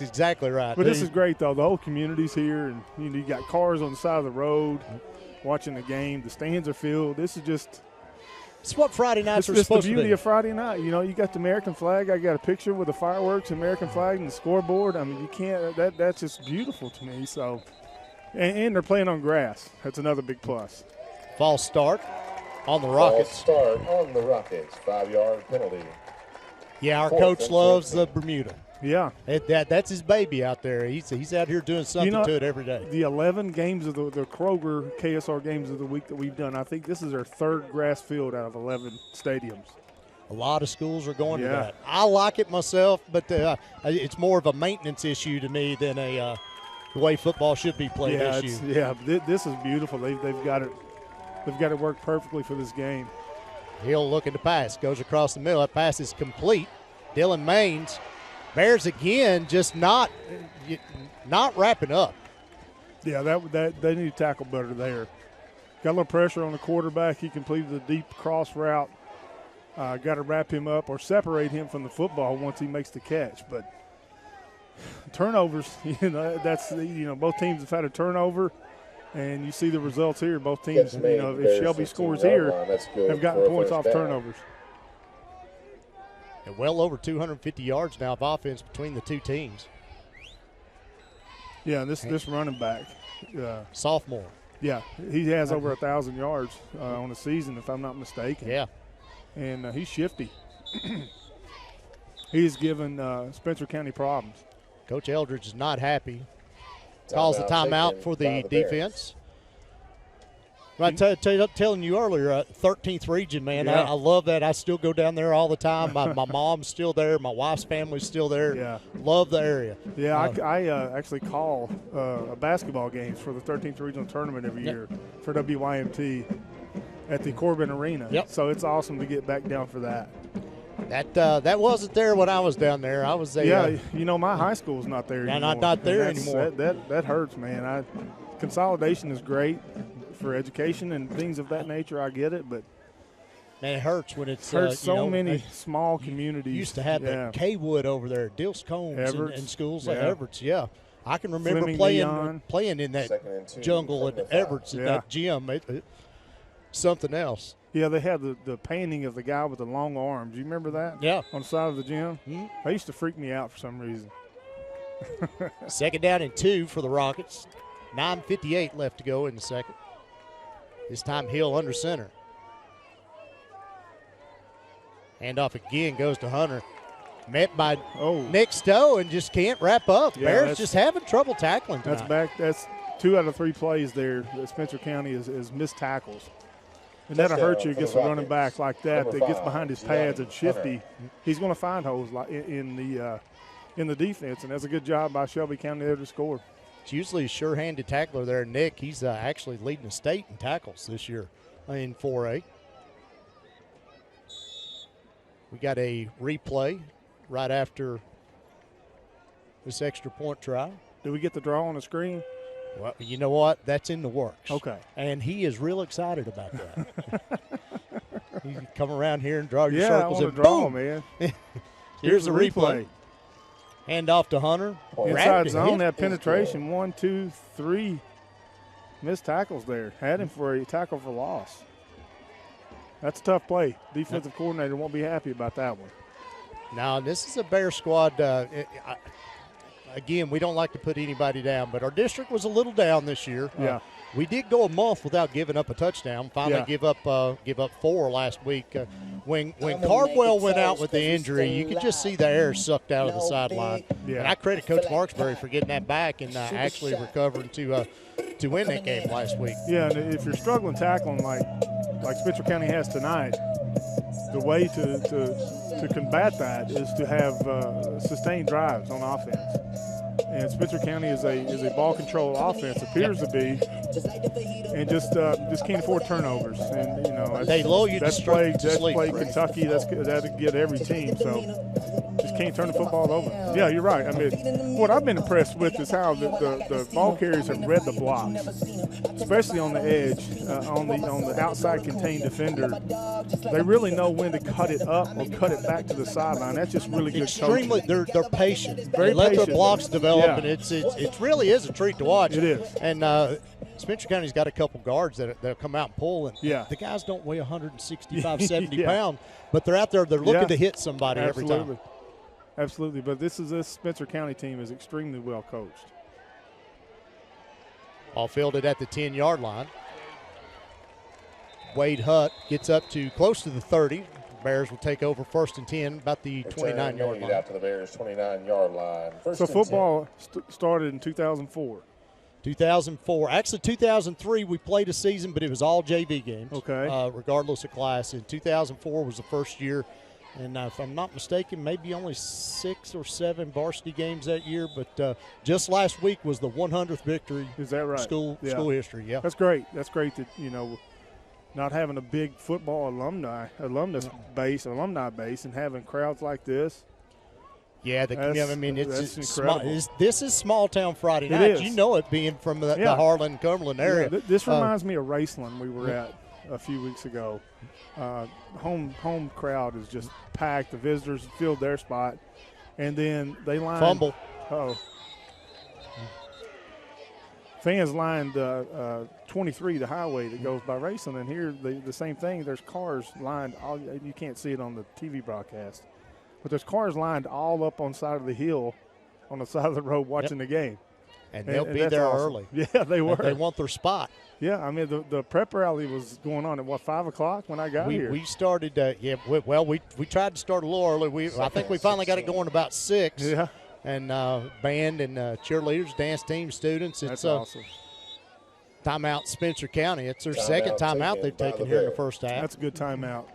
exactly right.
But this is great, though. The whole community's here, and you got cars on the side of the road watching the game. The stands are filled. This is just –
it's what Friday nights are
supposed to be. It's
the
the beauty of Friday night. You got the American flag. I got a picture with the fireworks, American flag, and the scoreboard. I mean, you can't – that's just beautiful to me. So, and they're playing on grass. That's another big plus.
False start on the Rockets.
False start on the Rockets. 5-yard penalty.
Yeah, our coach loves the Bermuda.
Yeah.
That's his baby out there. He's out here doing something to it every day.
The 11 games of the Kroger KSR games of the week that we've done, I think this is our third grass field out of 11 stadiums.
A lot of schools are going to that. I like it myself, but it's more of a maintenance issue to me than the way football should be played issue.
This is beautiful. They've got it worked perfectly for this game.
Hill looking to pass, goes across the middle. That pass is complete. Dylan Maines. Bears again, just not wrapping up.
Yeah, that they need to tackle better there. Got a little pressure on the quarterback. He completed the deep cross route. Got to wrap him up or separate him from the football once he makes the catch. But turnovers, that's both teams have had a turnover, and you see the results here. Both teams, if Shelby scores here, have gotten points off turnovers.
And well over 250 yards now of offense between the two teams.
Yeah, this running back.
Sophomore.
Yeah, he has over 1,000 yards on the season, if I'm not mistaken.
Yeah.
And he's shifty. He's given Spencer County problems.
Coach Eldridge is not happy. Calls the timeout for the defense. I telling you earlier, 13th region, man,
Yeah.
I love that. I still go down there all the time. My mom's still there. My wife's family's still there.
Yeah.
Love the area.
Yeah, I actually call basketball games for the 13th regional tournament every year for WYMT at the Corbin Arena.
Yep.
So it's awesome to get back down for that.
That wasn't there when I was down there. I was there.
My high school's not there anymore.
Not there anymore.
That hurts, man. Consolidation is great for education and things of that nature. I get it, but
man, it hurts when it's
hurts many small communities.
Used to have that K-Wood over there, Dills Combs and schools like Everett's. Yeah, I can remember playing in that jungle at Everett's at that gym. Something else.
Yeah, they had the painting of the guy with the long arms. You remember that?
Yeah.
On the side of the gym?
Mm-hmm.
That used to freak me out for some reason.
Second down and 2 for the Rockets. 9:58 left to go in the second. This time Hill under center. Handoff again goes to Hunter. Met by Nick Stowe and just can't wrap up.
Yeah,
Bears just having trouble tackling tonight.
That's 2 out of 3 plays there that Spencer County is missed tackles. And that'll hurt you against a running back like that gets behind his pads and shifty. He's going to find holes in the defense, and that's a good job by Shelby County there to score.
It's usually a sure-handed tackler there, Nick. He's actually leading the state in tackles this year in 4A. We got a replay right after this extra point try.
Did we get the draw on the screen?
Well, you know what? That's in the works.
Okay.
And he is real excited about that. You can come around here and draw your circles.
I want to draw, man.
Here's the replay. Hand off to Hunter.
Inside zone, that penetration. 1, 2, 3 missed tackles there. Had him for a tackle for loss. That's a tough play. Defensive coordinator won't be happy about that one.
Now, this is a Bear squad. Again, we don't like to put anybody down, but our district was a little down this year.
Yeah.
We did go a month without giving up a touchdown. Finally give up 4 last week. When Cardwell went out with the injury, you could just see the air sucked out of the sideline.
Yeah.
And I credit Coach Marksberry for getting that back and actually recovering to win that game last week.
Yeah, and if you're struggling tackling like Spencer County has tonight, the way to combat that is to have sustained drives on offense. And Spencer County is a ball control offense, appears to be. and just can't afford turnovers. And
they lull you
that's
to
play
sleep.
Kentucky. That'll get every team. So just can't turn the football over. Yeah, you're right. I mean, what I've been impressed with is how the ball carriers have read the blocks, especially on the edge, on the outside contained defender. They really know when to cut it up or cut it back to the sideline. That's just really good
Extremely,
coaching.
they're patient.
Very
they let
patient.
their blocks develop,
Yeah.
and it really is a treat to watch.
It is.
And Spencer County's got a couple guards that'll come out and pull, and the guys don't weigh 165, 70 pounds, but they're out there. They're looking to hit somebody every time.
Absolutely. But this Spencer County team is extremely well coached.
All fielded at the 10-yard line. Wade Hutt gets up to close to the 30. Bears will take over 1st and 10, about the 29-yard line.
Out to the Bears' 29-yard line.
So football started in 2004.
2004. Actually, 2003 we played a season, but it was all JV games.
Okay.
Regardless of class. In 2004 was the first year. And if I'm not mistaken, maybe only 6 or 7 varsity games that year. But just last week was the 100th victory.
Is that right?
School history, yeah.
That's great. That's great that, not having a big football alumni base, and having crowds like this.
Yeah, I mean,
that's
it's
incredible.
this is small town Friday
It
night.
is.
You know it being from the Harlan, Cumberland area.
Yeah, this reminds me of Raceland we were at a few weeks ago. Home crowd is just packed. The visitors filled their spot, and then they lined
fumble.
Fans lined 23, the highway that goes by Raceland, and here the same thing. There's cars lined. You can't see it on the TV broadcast, but there's cars lined all up on the side of the hill, on the side of the road watching the game.
And they'll be there early.
Yeah, they were.
They want their spot.
Yeah, I mean, the prep rally was going on at, 5 o'clock when I got here?
We started, we tried to start a little early. I think we finally got it going about 6.
Yeah.
And band and cheerleaders, dance team, students. It's
awesome.
Timeout Spencer County. It's their second timeout they've taken here in the first half.
That's a good timeout.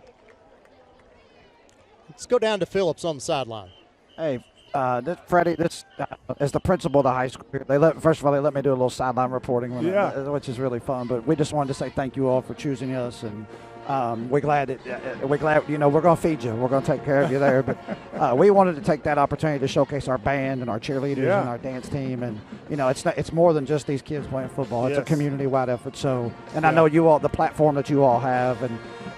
Let's go down to Phillips on the sideline.
Hey, Freddie, this as the principal of the high school. First of all, they let me do a little sideline reporting, which is really fun. But we just wanted to say thank you all for choosing us, and we're glad. We're glad. We're going to feed you. We're going to take care of you there. But we wanted to take that opportunity to showcase our band and our cheerleaders and our dance team, and it's more than just these kids playing football. It's a community-wide effort. So, and I know you all, the platform that you all have,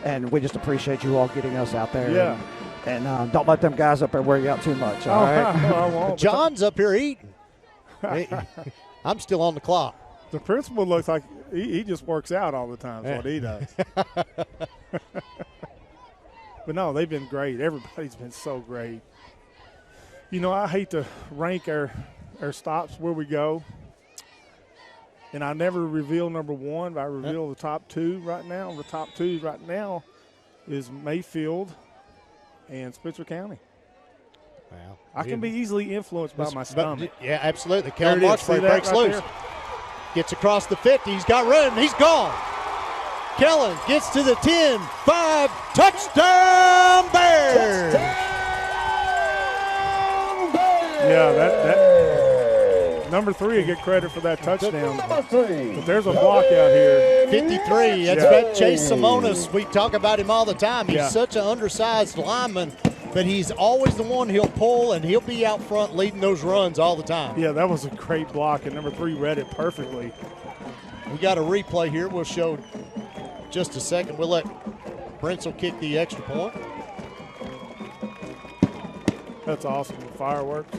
and we just appreciate you all getting us out there.
Yeah.
And don't let them guys up there wear you out too much, all right?
I won't.
John's up here eating. I'm still on the clock.
The principal looks like he just works out all the time. That's what he does. But no, they've been great. Everybody's been so great. I hate to rank our stops where we go. And I never reveal number 1, but I reveal the top 2 right now. The top 2 right now is Mayfield and Spencer County.
Wow.
I can be easily influenced by my stomach.
Yeah, absolutely. Kellen Marksberry breaks
right
loose.
there?
Gets across the 50. He's got room. He's gone. Kellen gets to the 10. 5. Touchdown Bears!
Yeah, that number 3 will get credit for that touchdown. But there's a block out here.
53. That's Chase Simonis. We talk about him all the time. He's
Yeah.
such an undersized lineman, but he's always the one he'll pull, and he'll be out front leading those runs all the time.
Yeah, that was a great block, and number 3 read it perfectly.
We got a replay here. We'll show just a second. We'll let Brentzel kick the extra point.
That's awesome. The fireworks.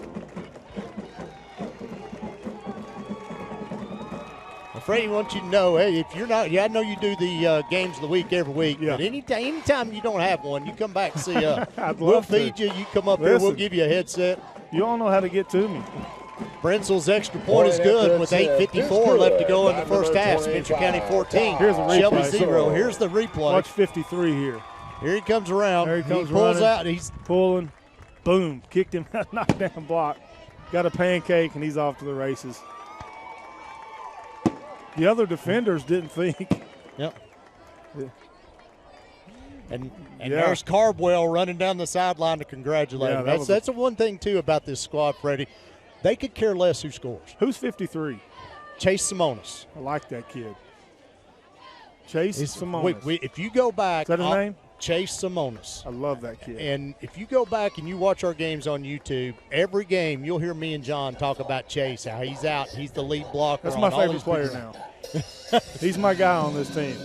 Freddie wants you to know, hey, if you're not, I know you do the games of the week every week, but anytime you don't have one, you come back and see us. We'll feed you. You come up here, we'll give you a headset.
You all know how to get to me.
Brensel's extra point is good with 8:54 left to go in the first half. Spencer County 14.
Here's a replay.
Shelby 0. Here's the replay.
Watch 53 here.
Here he comes around.
There he comes
pulls
running.
out. He's
pulling. Boom. Kicked him. Knockdown block. Got a pancake, and he's off to the races. The other defenders didn't think.
Yep. And there's Cardwell running down the sideline to congratulate him. That's the one thing, too, about this squad, Freddie. They could care less who scores.
Who's 53?
Chase Simonis.
I like that kid. Chase Simonis.
If you go back.
Is that his name?
Chase Simonis.
I love that kid.
And if you go back and you watch our games on YouTube, every game you'll hear me and John talk about Chase, how he's out. He's the lead blocker.
That's my favorite player now. He's my guy on this team.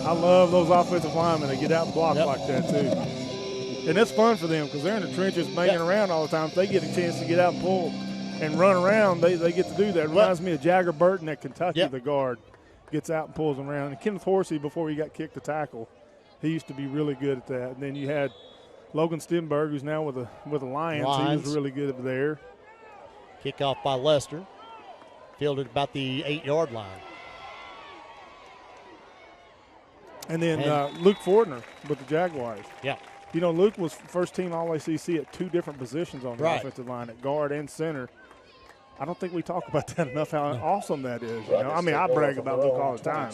I love those offensive linemen that get out and block like that, too. And it's fun for them because they're in the trenches banging around all the time. If they get a chance to get out and pull and run around, they get to do that. It reminds me of Jagger Burton at Kentucky, the guard. Gets out and pulls them around. And Kenneth Horsey, before he got kicked to tackle, he used to be really good at that. And then you had Logan Stenberg, who's now with the Lions. He was really good there.
Kickoff by Lester. Fielded about the 8-yard line.
And then Luke Fortner with the Jaguars.
Yeah.
You know, Luke was first team All-ACC at 2 different positions on the offensive line, at guard and center. I don't think we talk about that enough, how awesome that is. You know? I mean, I brag about Luke all the time.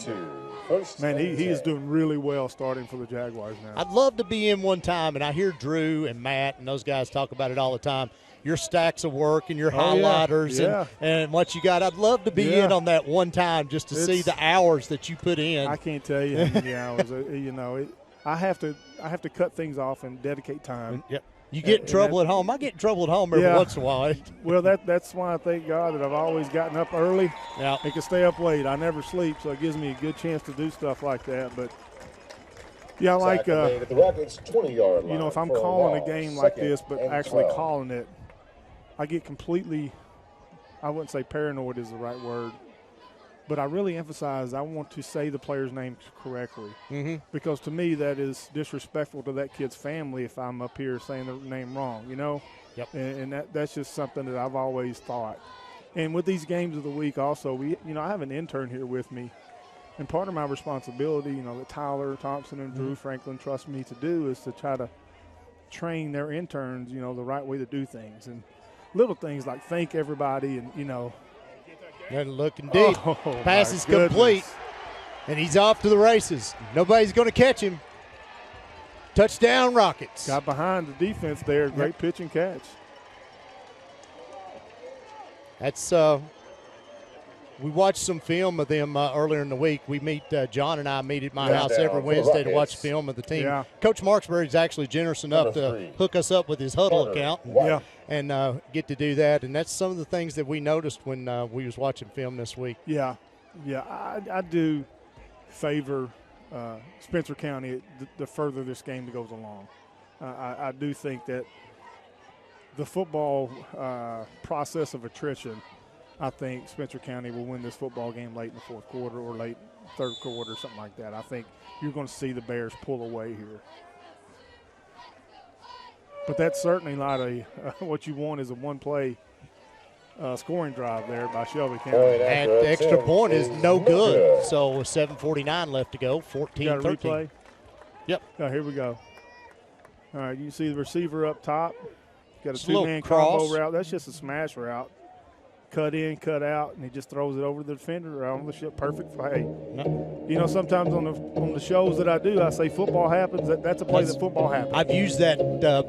Man, he is doing really well starting for the Jaguars now.
I'd love to be in one time, and I hear Drew and Matt and those guys talk about it all the time. Your stacks of work and your highlighters and what you got. I'd love to be in on that one time just to see the hours that you put in.
I can't tell you how many hours. You know, I have to cut things off and dedicate time.
Yep. You get in trouble at home. I get in trouble at home every once in a while.
Well, that's why I thank God that I've always gotten up early and can stay up late. I never sleep, so it gives me a good chance to do stuff like that. But yeah, like
the Rockets 20-yard line.
You know, if I'm calling a game like this, but actually calling it, I get completely, I wouldn't say paranoid is the right word, but I really emphasize I want to say the player's name correctly. Because to me that is disrespectful to that kid's family if I'm up here saying the name wrong, you know?
Yep.
And that's just something that I've always thought. And with these games of the week also, I have an intern here with me. And part of my responsibility, you know, that Tyler Thompson and Drew Franklin trust me to do is to try to train their interns, you know, the right way to do things. And little things like thank everybody and, you know.
Doesn't look indeed. Pass is complete. And he's off to the races. Nobody's going to catch him. Touchdown, Rockets.
Got behind the defense there. Great pitch and catch.
That's we watched some film of them earlier in the week. We meet, John and I meet at my house every Wednesday to watch film of the team.
Yeah.
Coach Marksberry is actually generous enough to hook us up with his huddle account and get to do that. And that's some of the things that we noticed when we was watching film this week.
Yeah, I do favor Spencer County the further this game goes along. I do think that the football process of attrition, I think Spencer County will win this football game late in the fourth quarter or late third quarter, something like that. I think you're going to see the Bears pull away here. But that's certainly not what you want is a one-play scoring drive there by Shelby County.
And the extra point is no good. So with 7:49 left to go, 14-13.
Got a replay?
Yep.
Oh, here we go. All right, you can see the receiver up top. Got a
a little
two-man
cross.
combo route. That's just a smash route. Cut in, cut out, and he just throws it over the defender on the ship. Perfect play. You know, sometimes on the shows that I do, I say football happens. That's a play that football happens.
I've used that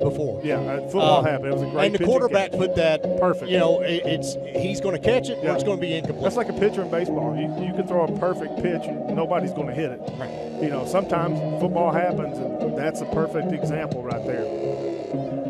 before.
Yeah, football happened. It was a great
and the
pitch
quarterback
catch.
put that
perfect.
You know, he's going to catch it or it's going to be incomplete.
That's like a pitcher in baseball. You can throw a perfect pitch and nobody's going to hit it.
Right.
You know, sometimes football happens, and that's a perfect example right there.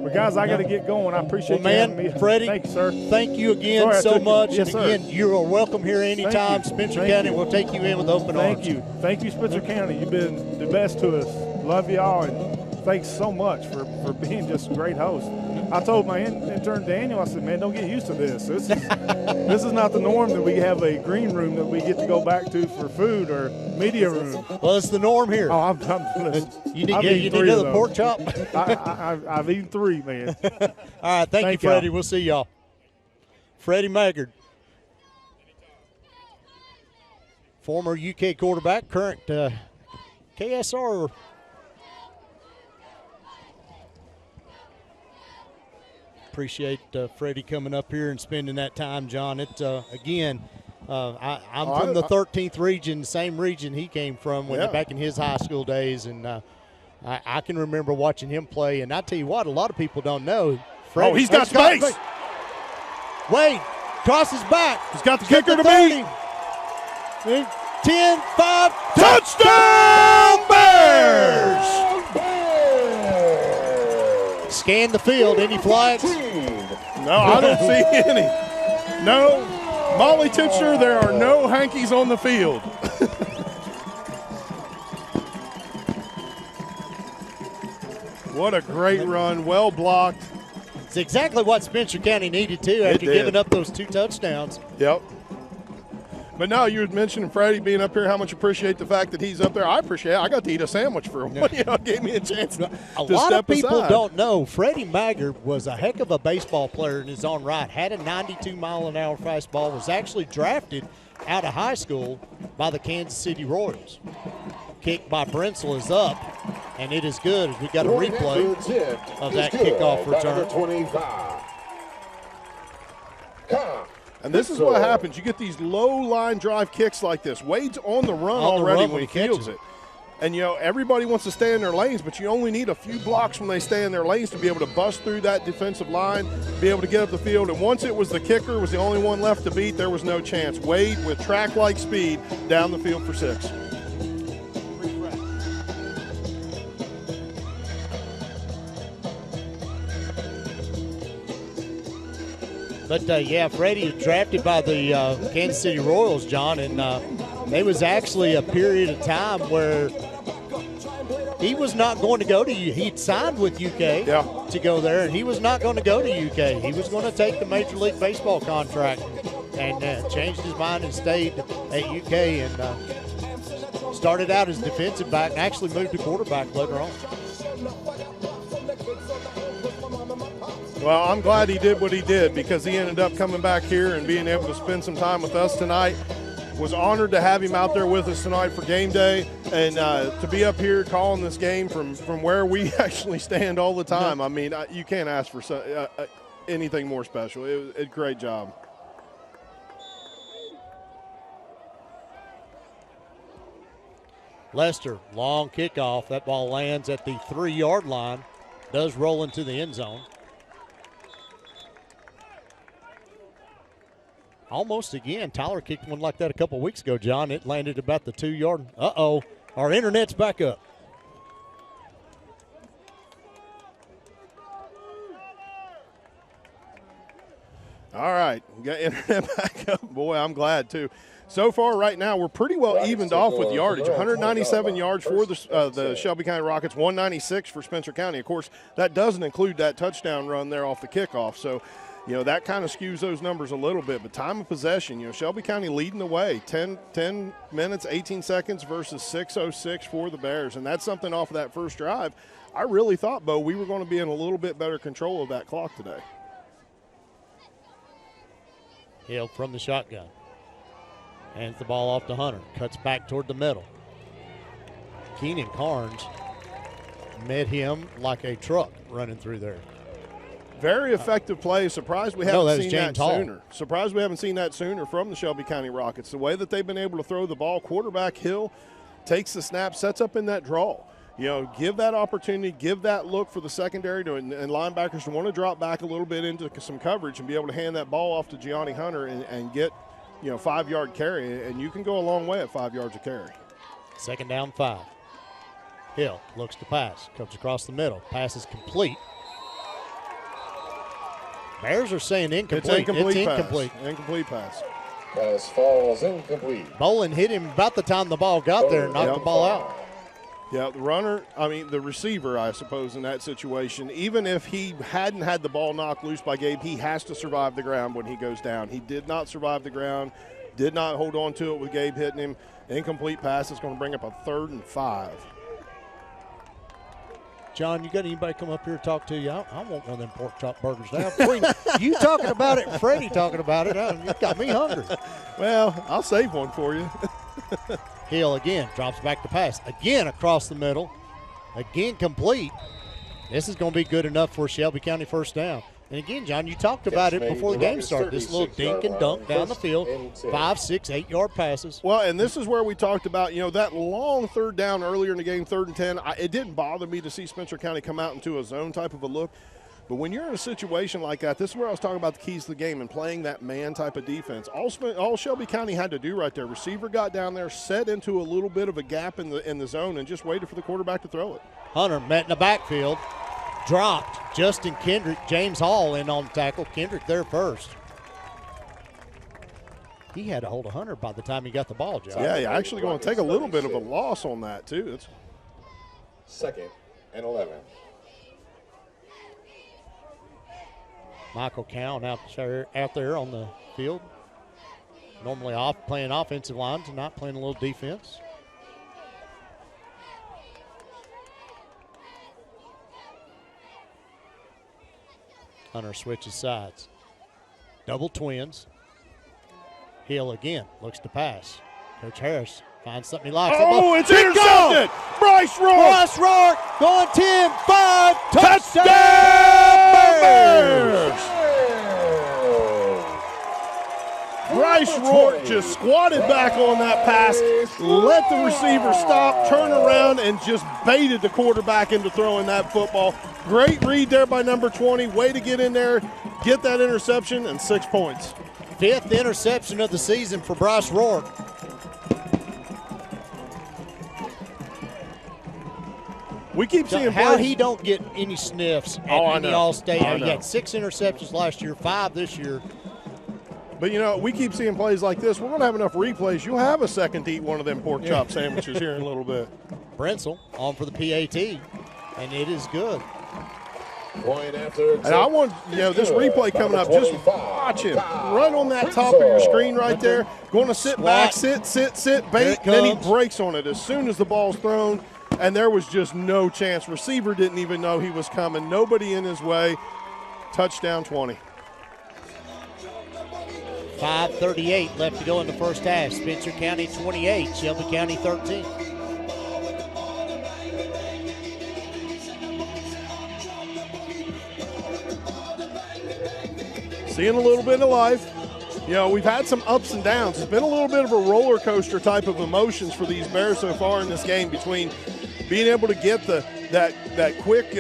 But guys, I got to get going. I appreciate you having me.
Freddie,
thank you, sir.
Thank you again so much.
Yes,
and again, you are welcome here anytime. Spencer County will take you in with open arms.
Thank you, Spencer County. You've been the best to us. Love y'all, and thanks so much for being just a great host. I told my intern Daniel, I said, man, don't get used to this. This is not the norm that we have a green room that we get to go back to for food or media room.
Well, it's the norm here.
Oh,
you need another pork chop?
I've eaten 3, man.
All right, thank you, Freddie. We'll see y'all. Freddie Maggard, former UK quarterback, current KSR. Appreciate Freddie coming up here and spending that time, John. It again, I'm from the 13th region, same region he came from back in his high school days, and I can remember watching him play. And I tell you what, a lot of people don't know.
Freddie, he's got space.
Wade crosses back.
He's got the kicker to beat.
10, 5,
touchdown Bears!
Scan the field. Any flags?
No, I don't see any. No. Molly Titcher, there are no hankies on the field. What a great run. Well blocked.
It's exactly what Spencer County needed to after giving up those 2 touchdowns.
Yep. But no, you were mentioning Freddie being up here, how much appreciate the fact that he's up there. I appreciate it. I got to eat a sandwich for him. It gave me a chance to
A lot
step
of people
aside.
don't know Freddie Maggard was a heck of a baseball player in his own right. Had a 92-mile-an-hour fastball, was actually drafted out of high school by the Kansas City Royals. Kick by Brentsel is up, and it is good as we got a replay of that kickoff return.
And this is what happens. You get these low-line drive kicks like this. Wade's on the run already when he fields it. And, everybody wants to stay in their lanes, but you only need a few blocks when they stay in their lanes to be able to bust through that defensive line, be able to get up the field. And once it was the kicker, was the only one left to beat, there was no chance. Wade, with track-like speed, down the field for 6.
But, Freddie was drafted by the Kansas City Royals, John, and there was actually a period of time where he was not going to go to – he'd signed with UK to go there, and he was not going to go to UK. He was going to take the Major League Baseball contract and changed his mind and stayed at UK and started out as defensive back and actually moved to quarterback later on.
Well, I'm glad he did what he did because he ended up coming back here and being able to spend some time with us tonight. Was honored to have him out there with us tonight for game day and to be up here calling this game from where we actually stand all the time. I mean, you can't ask for anything more special. It was a great job.
Lester, long kickoff. That ball lands at the 3-yard line. Does roll into the end zone. Almost again. Tyler kicked one like that a couple weeks ago, John. It landed about the 2-yard. Uh-oh. Our internet's back up.
All right. We got internet back up. Boy, I'm glad, too. So far right now, we're pretty well evened off with yardage. 197 yards for the Shelby County Rockets, 196 for Spencer County. Of course, that doesn't include that touchdown run there off the kickoff. So, that kind of skews those numbers a little bit. But time of possession, Shelby County leading the way, 10 minutes, 18 seconds versus 6:06 for the Bears. And that's something off of that first drive. I really thought, Bo, we were going to be in a little bit better control of that clock today.
Hill from the shotgun. Hands the ball off to Hunter. Cuts back toward the middle. Keenan Carnes met him like a truck running through there.
Very effective play. Surprised we haven't seen that
Hall.
sooner. Surprised we haven't seen that sooner from the Shelby County Rockets. The way that they've been able to throw the ball, quarterback Hill takes the snap, sets up in that draw. Give that opportunity, give that look for the secondary and linebackers to want to drop back a little bit into some coverage and be able to hand that ball off to Gianni Hunter and get, 5-yard carry. And you can go a long way at 5 yards of carry.
Second down, 5. Hill looks to pass, comes across the middle. Pass is complete. Bears are saying incomplete.
It's
incomplete.
Incomplete pass.
Pass falls incomplete.
Bolin hit him about the time the ball got there and knocked the ball out.
Yeah, the receiver, I suppose, in that situation, even if he hadn't had the ball knocked loose by Gabe, he has to survive the ground when he goes down. He did not survive the ground, did not hold on to it with Gabe hitting him. Incomplete pass is going to bring up a 3rd and 5.
John, you got anybody come up here to talk to you? I want one of them pork chop burgers now. Between you talking about it and Freddie talking about it, you got me hungry.
Well, I'll save one for you.
Hill again drops back to pass. Again across the middle. Again complete. This is going to be good enough for Shelby County first down. And again, John, you talked about it before the game started. This little dink and dunk down the field, 5, 6, 8-yard passes.
Well, and this is where we talked about, that long 3rd down earlier in the game, 3rd and 10. It didn't bother me to see Spencer County come out into a zone type of a look. But when you're in a situation like that, this is where I was talking about the keys to the game and playing that man type of defense. All Shelby County had to do right there, receiver got down there, set into a little bit of a gap in the zone, and just waited for the quarterback to throw it.
Hunter met in the backfield, dropped. Justin Kendrick, James Hall in on the tackle. Kendrick there first. He had a hold of Hunter by the time he got the ball, John.
Yeah, you're actually going to take a little bit of a loss on that, too. It's
2nd and 11.
Michael Cowan out there on the field. Normally playing offensive line, tonight playing a little defense. Hunter switches sides. Double twins. Hill again looks to pass. Coach Harris finds something he likes.
Oh, it's intercepted! Bryce Rourke
going 10-5.
Touchdown Bears! Bryce Rourke just squatted back on that pass, let the receiver stop, turn around, and just baited the quarterback into throwing that football. Great read there by number 20. Way to get in there, get that interception, and 6 points.
5th interception of the season for Bryce Rourke.
We keep seeing
how
plays.
he don't get any sniffs at any All-State. He had 6 interceptions last year, 5 this year.
But, you know, we keep seeing plays like this. We're going to have enough replays. You'll have a second to eat one of them pork chop sandwiches here in a little bit.
Brensel on for the PAT, and it is good.
Point after.
And I want, this replay coming up, just watch him run on that top of your screen right there. Going to sit back, sit, bait, and then he breaks on it as soon as the ball's thrown. And there was just no chance. Receiver didn't even know he was coming. Nobody in his way. Touchdown 20.
5:38 left to go in the first half. Spencer County 28, Shelby County 13.
Seeing a little bit of life. We've had some ups and downs. It's been a little bit of a roller coaster type of emotions for these Bears so far in this game, between being able to get that quick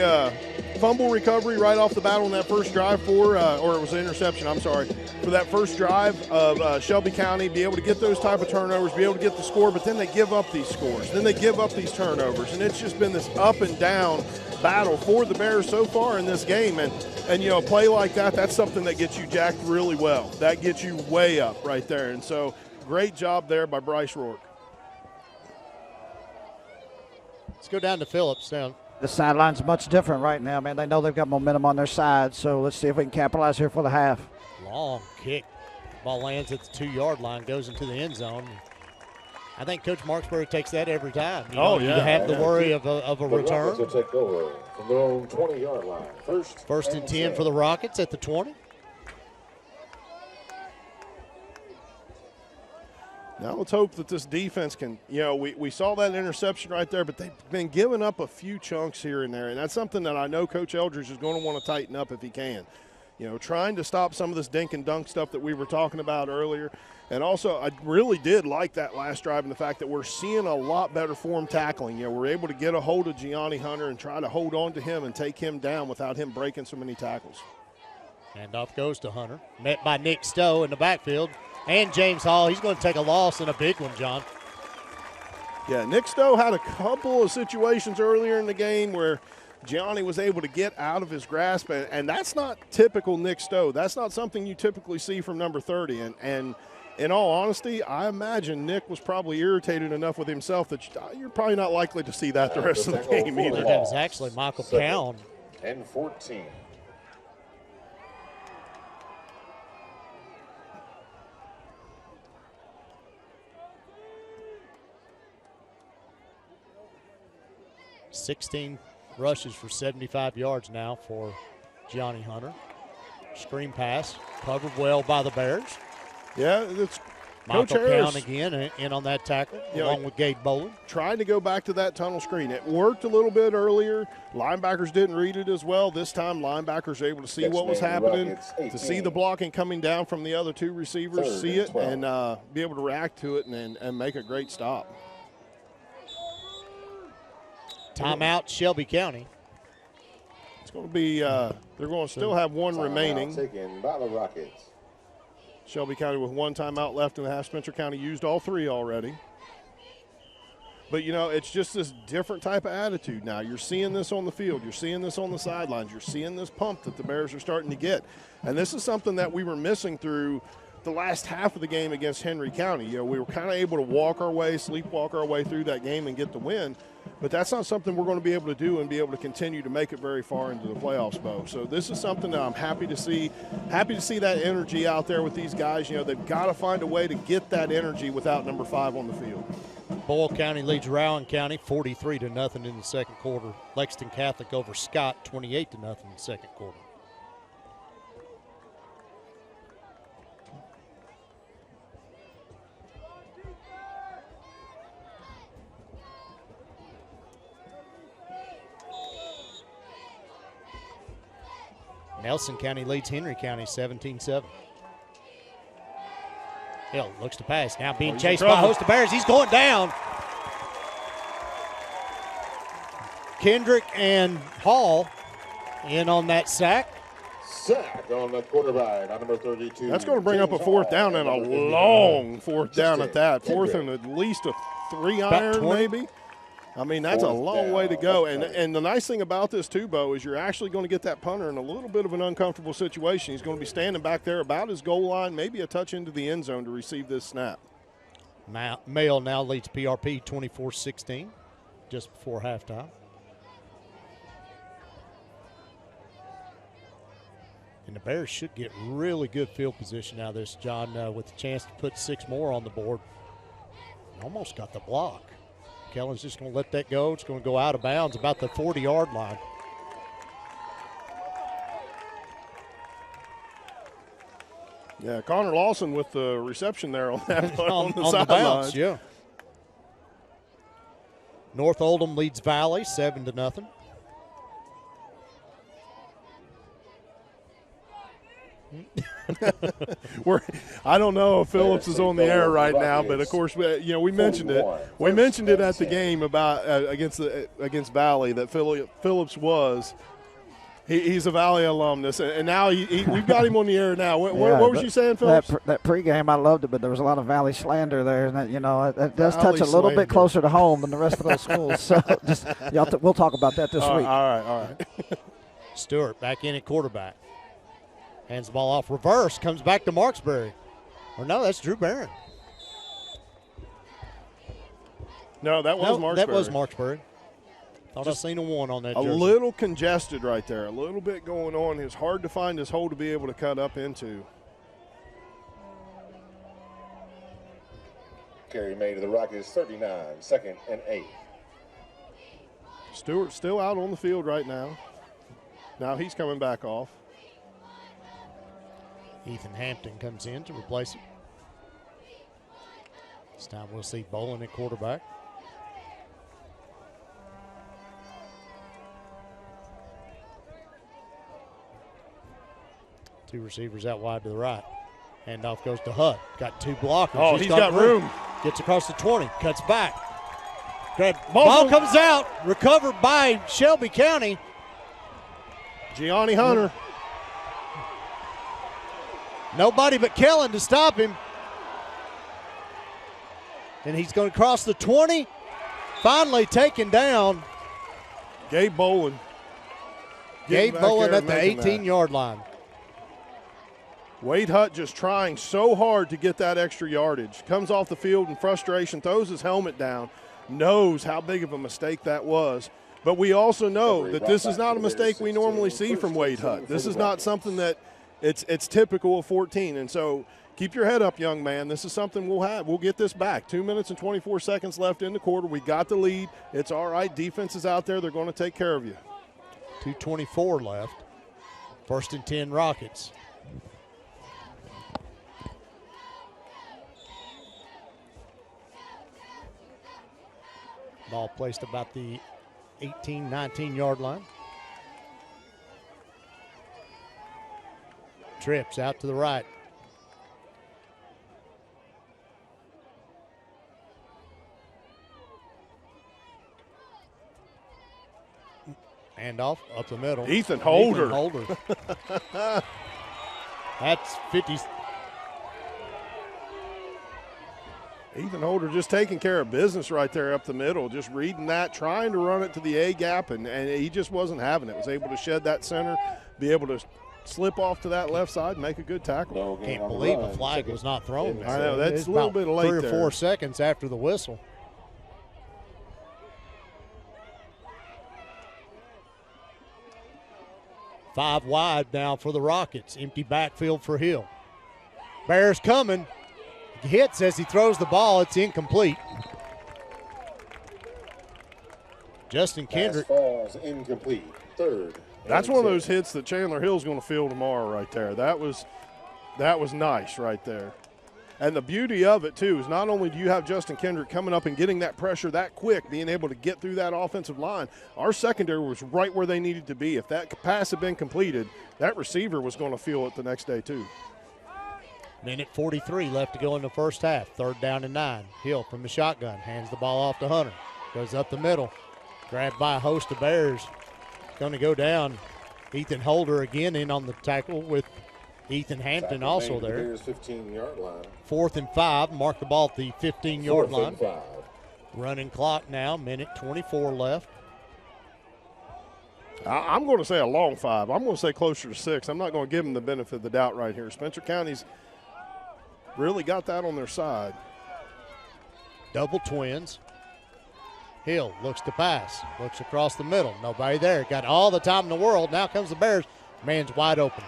fumble recovery right off the bat on that first drive or it was an interception, I'm sorry, for that first drive of Shelby County, be able to get those type of turnovers, be able to get the score, but then they give up these scores. Then they give up these turnovers, and it's just been this up and down battle for the Bears so far in this game. And a play like that, that's something that gets you jacked really well. That gets you way up right there. And so great job there by Bryce Rourke.
Let's go down to Phillips now.
The sideline's much different right now, man. They know they've got momentum on their side, so let's see if we can capitalize here for the half.
Long kick. Ball lands at the 2-yard line, goes into the end zone. I think Coach Marksberry takes that every time. You have the worry of a return.
The Rockets will take over from their own 20-yard line.
First and 10 for the Rockets at the 20.
Now let's hope that this defense can, we saw that interception right there, but they've been giving up a few chunks here and there, and that's something that I know Coach Eldridge is going to want to tighten up if he can. Trying to stop some of this dink and dunk stuff that we were talking about earlier. And also, I really did like that last drive and the fact that we're seeing a lot better form tackling. We're able to get a hold of Gianni Hunter and try to hold on to him and take him down without him breaking so many tackles.
Handoff goes to Hunter. Met by Nick Stowe in the backfield. And James Hall. He's going to take a loss and a big one, John.
Yeah, Nick Stowe had a couple of situations earlier in the game where Gianni was able to get out of his grasp, and that's not typical Nick Stowe. That's not something you typically see from number 30. And in all honesty, I imagine Nick was probably irritated enough with himself that you're probably not likely to see that the rest of the game either.
That was actually Michael Cowan.
And 14.
$16 rushes for 75 yards now for Gianni Hunter. Screen pass, covered well by the Bears.
Yeah, it's
Michael Cowan again in on that tackle, along with Gabe Boland.
Trying to go back to that tunnel screen. It worked a little bit earlier. Linebackers didn't read it as well. This time, linebackers were able to see what was happening, to see the blocking coming down from the other two receivers, see it, and be able to react to it and make a great stop.
Timeout, Shelby County.
It's going to be, they're going to still have one remaining.
Taken by the Rockets.
Shelby County with one timeout left in the half. Spencer County used all 3 already. But, you know, it's just this different type of attitude now. You're seeing this on the field. You're seeing this on the sidelines. You're seeing this pump that the Bears are starting to get. And this is something that we were missing through the last half of the game against Henry County. You know, we were kind of able to walk our way, sleepwalk our way through that game and get the win. But that's not something we're going to be able to do and be able to continue to make it very far into the playoffs, Bo. So this is something that I'm happy to see. Happy to see that energy out there with these guys. You know, they've got to find a way to get that energy without number 5 on the field.
Boyle County leads Rowan County 43-0 in the second quarter. Lexington Catholic over Scott 28-0 in the second quarter. Nelson County leads Henry County 17-7. Hill looks to pass. Now being chased by a host of Bears. He's going down. Kendrick and Hall in on that sack.
Sack on the quarterback, number 32.
That's going to bring up a 4th down and a long 4th down at that. 4th and at least a 3-iron maybe. I mean, that's a long way to go. And the nice thing about this, too, Bo, is you're actually going to get that punter in a little bit of an uncomfortable situation. He's going to be standing back there about his goal line, maybe a touch into the end zone to receive this snap.
Mail now leads PRP 24-16 just before halftime. And the Bears should get really good field position out of this, John, with a chance to put 6 more on the board. Almost got the block. Kellen's just going to let that go. It's going to go out of bounds about the 40-yard line.
Yeah, Connor Lawson with the reception there on that on the
bounce,
sidelines.
yeah. North Oldham leads Valley 7-0.
I don't know if Phillips is on the air right now, but of course, we mentioned it. We mentioned it at the game about against Valley that Phillips was. He's a Valley alumnus, and now we've got him on the air now. What was you saying, Phillips?
That pregame, I loved it, but there was a lot of Valley slander there, and that does touch a little bit closer to home than the rest of those schools. So we'll talk about that this week.
All right.
Stewart back in at quarterback. Hands the ball off, reverse, comes back to Marksberry. Or no, that's Drew Barron.
No, that was Marksberry.
That was Marksberry. Thought I seen a 1 on that jersey.
A little congested right there, a little bit going on. It's hard to find his hole to be able to cut up into.
Carry made to the Rockets 39, 2nd and 8.
Stewart still out on the field right now. Now he's coming back off.
Ethan Hampton comes in to replace him. This time we'll see Bolin at quarterback. Two receivers out wide to the right. Handoff goes to Hutt. Got 2 blockers.
Oh, he's got room.
Gets across the 20. Cuts back. Ball comes out. Recovered by Shelby County.
Gianni Hunter.
Nobody but Kellen to stop him. And he's going to cross the 20. Finally taken down.
Gabe Bolin.
Gabe Bolin at the 18-yard line.
Wade Hutt just trying so hard to get that extra yardage. Comes off the field in frustration, throws his helmet down, knows how big of a mistake that was. But we also know that this is not a mistake we normally see from Wade Hutt. This is not something that it's typical of 14. And so keep your head up, young man. This is something we'll have. We'll get this back. 2 minutes and 24 seconds left in the quarter. We got the lead. It's all right. Defense is out there. They're going to take care of you.
2:24 left. 1st and 10 Rockets. Ball placed about the 18, 19-yard line. Trips out to the right. Handoff up the middle.
Ethan Holder.
That's 50.
Ethan Holder just taking care of business right there up the middle, just reading that, trying to run it to the A gap, and he just wasn't having it. Was able to shed that center, be able to slip off to that left side, make a good tackle.
Can't believe a flag was not thrown.
I know, that's a little bit late
3 or
there.
4 seconds after the whistle. Five wide now for the Rockets. Empty backfield for Hill. Bears coming. He hits as he throws the ball. It's incomplete. Justin Kendrick.
Pass falls incomplete. Third.
That's one of those hits that Chandler Hill's going to feel tomorrow right there. That was nice right there. And the beauty of it, too, is not only do you have Justin Kendrick coming up and getting that pressure that quick, being able to get through that offensive line, our secondary was right where they needed to be. If that pass had been completed, that receiver was going to feel it the next day, too.
Minute 43 left to go in the first half. 3rd down and 9. Hill from the shotgun. Hands the ball off to Hunter. Goes up the middle. Grabbed by a host of Bears. Going to go down. Ethan Holder again in on the tackle with Ethan Hampton also there.
Bears 15-yard line.
4th and 5. Mark the ball at the 15-yard line.
4th and 5.
Running clock now. Minute 24 left.
I'm going to say a long 5. I'm going to say closer to 6. I'm not going to give them the benefit of the doubt right here. Spencer County's really got that on their side.
Double twins. Hill looks to pass. Looks across the middle. Nobody there. Got all the time in the world. Now comes the Bears. Man's wide open.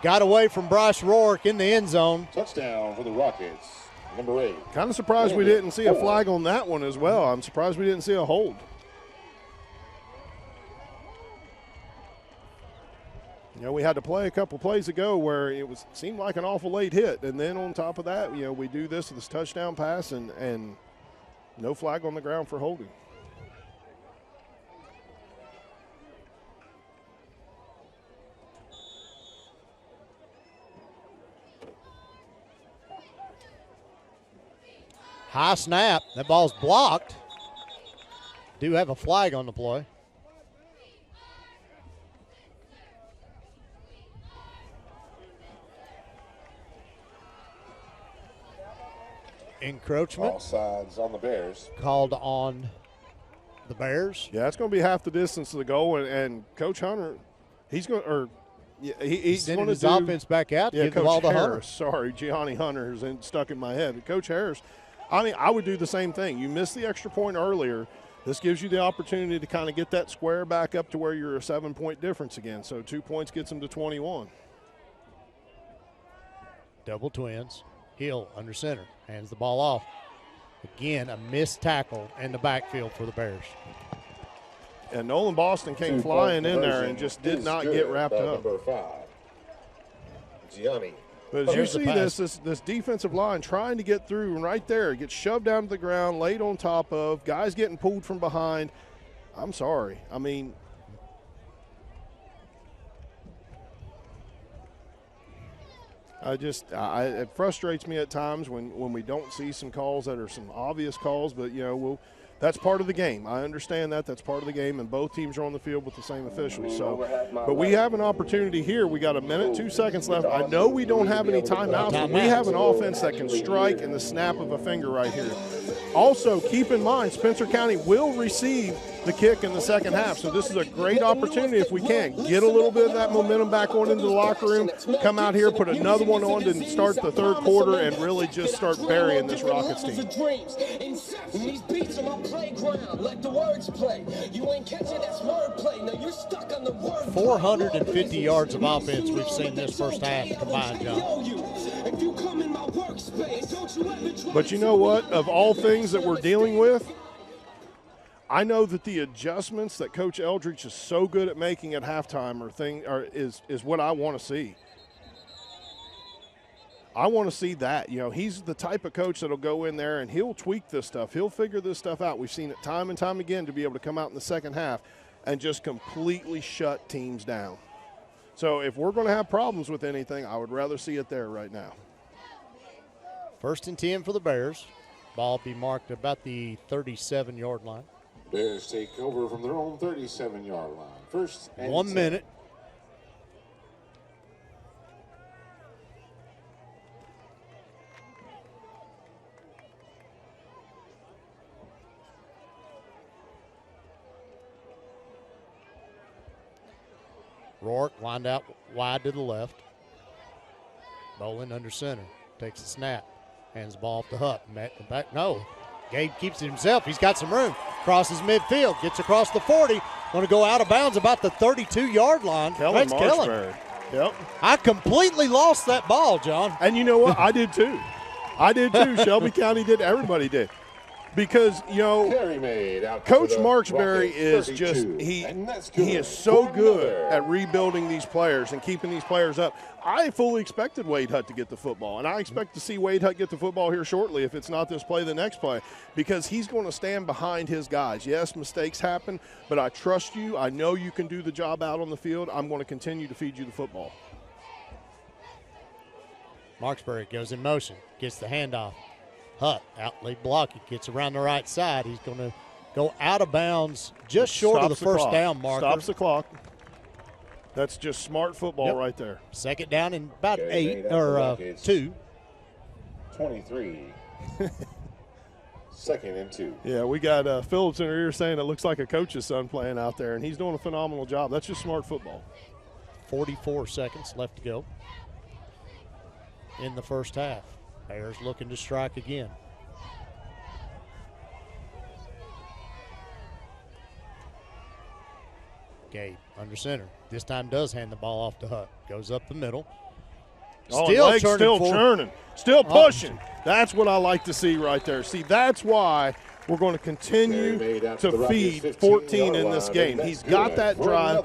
Got away from Bryce Rourke in the end zone.
Touchdown for the Rockets. Number 8.
Kind of surprised we didn't see a flag on that one as well. I'm surprised we didn't see a hold. You know, we had to play a couple plays ago where it seemed like an awful late hit. And then on top of that, you know, we do this touchdown pass and no flag on the ground for holding.
High snap. That ball's blocked. Do have a flag on the play. Encroachment.
All sides on the Bears.
Called on the Bears.
Yeah, it's going to be half the distance to the goal, and Coach Hunter, he's going to he's
sending
going to
his offense back out.
Yeah,
give
Coach
the ball to Hunter.
Harris. Sorry, Gianni Hunter is stuck in my head. But Coach Harris, I mean, I would do the same thing. You missed the extra point earlier. This gives you the opportunity to kind of get that square back up to where you're a 7-point difference again. So 2 points gets them to 21.
Double twins. Hill under center. Hands the ball off. Again, a missed tackle in the backfield for the Bears.
And Nolan Boston came flying in there and just did not get wrapped up.
Number 5. Gianni.
But as you see this defensive line trying to get through, and right there, gets shoved down to the ground, laid on top of, guys getting pulled from behind. I'm sorry. I mean, it frustrates me at times when we don't see some calls that are some obvious calls, but, you know, that's part of the game. I understand that. That's part of the game, and both teams are on the field with the same officials. So, but we have an opportunity here. We got a minute, 2 seconds left. I know we don't have any timeouts, but we have an offense that can strike in the snap of a finger right here. Also, keep in mind, Spencer County will receive the kick in the second half. So this is a great opportunity if we can. Get a little bit of that momentum back on into the locker room, come out here, put another one on to start the third quarter and really just start burying this Rockets team.
450 yards of offense we've seen this first half combined, John.
But you know what? Of all things that we're dealing with, I know that the adjustments that Coach Eldridge is so good at making at halftime is what I want to see. I want to see that. You know, he's the type of coach that'll go in there and he'll tweak this stuff. He'll figure this stuff out. We've seen it time and time again to be able to come out in the second half and just completely shut teams down. So if we're going to have problems with anything, I would rather see it there right now.
1st and 10 for the Bears. Ball be marked about the 37-yard line.
Bears take over from their own 37-yard line. First and
1 minute. Rourke lined out wide to the left. Bolin under center. Takes the snap. Hands the ball off to Hutt. Back. No. Gabe keeps it himself. He's got some room. Crosses midfield. Gets across the 40. Going to go out of bounds about the 32-yard line. That's Kellen.
Yep.
I completely lost that ball, John.
And you know what? I did too. Shelby County did. Everybody did. Because, Coach Marksberry is just he is so good at rebuilding these players and keeping these players up. I fully expected Wade Hutt to get the football, and I expect to see Wade Hutt get the football here shortly, if it's not this play, the next play, because he's going to stand behind his guys. Yes, mistakes happen, but I trust you. I know you can do the job out on the field. I'm going to continue to feed you the football.
Marksberry goes in motion, gets the handoff. Hutt, out late blocking, gets around the right side. He's going to go out of bounds just short of the first down marker.
Stops the clock. That's just smart football right there.
Second down and about 2.
23. Second and 2.
Yeah, we got Phillips in our ear saying it looks like a coach's son playing out there, and he's doing a phenomenal job. That's just smart football.
44 seconds left to go in the first half. Bears looking to strike again. Gabe under center. This time does hand the ball off to Hutt. Goes up the middle.
Still churning. Still pushing. That's what I like to see right there. See, that's why we're going to continue to feed 14 in this game. He's got that drive.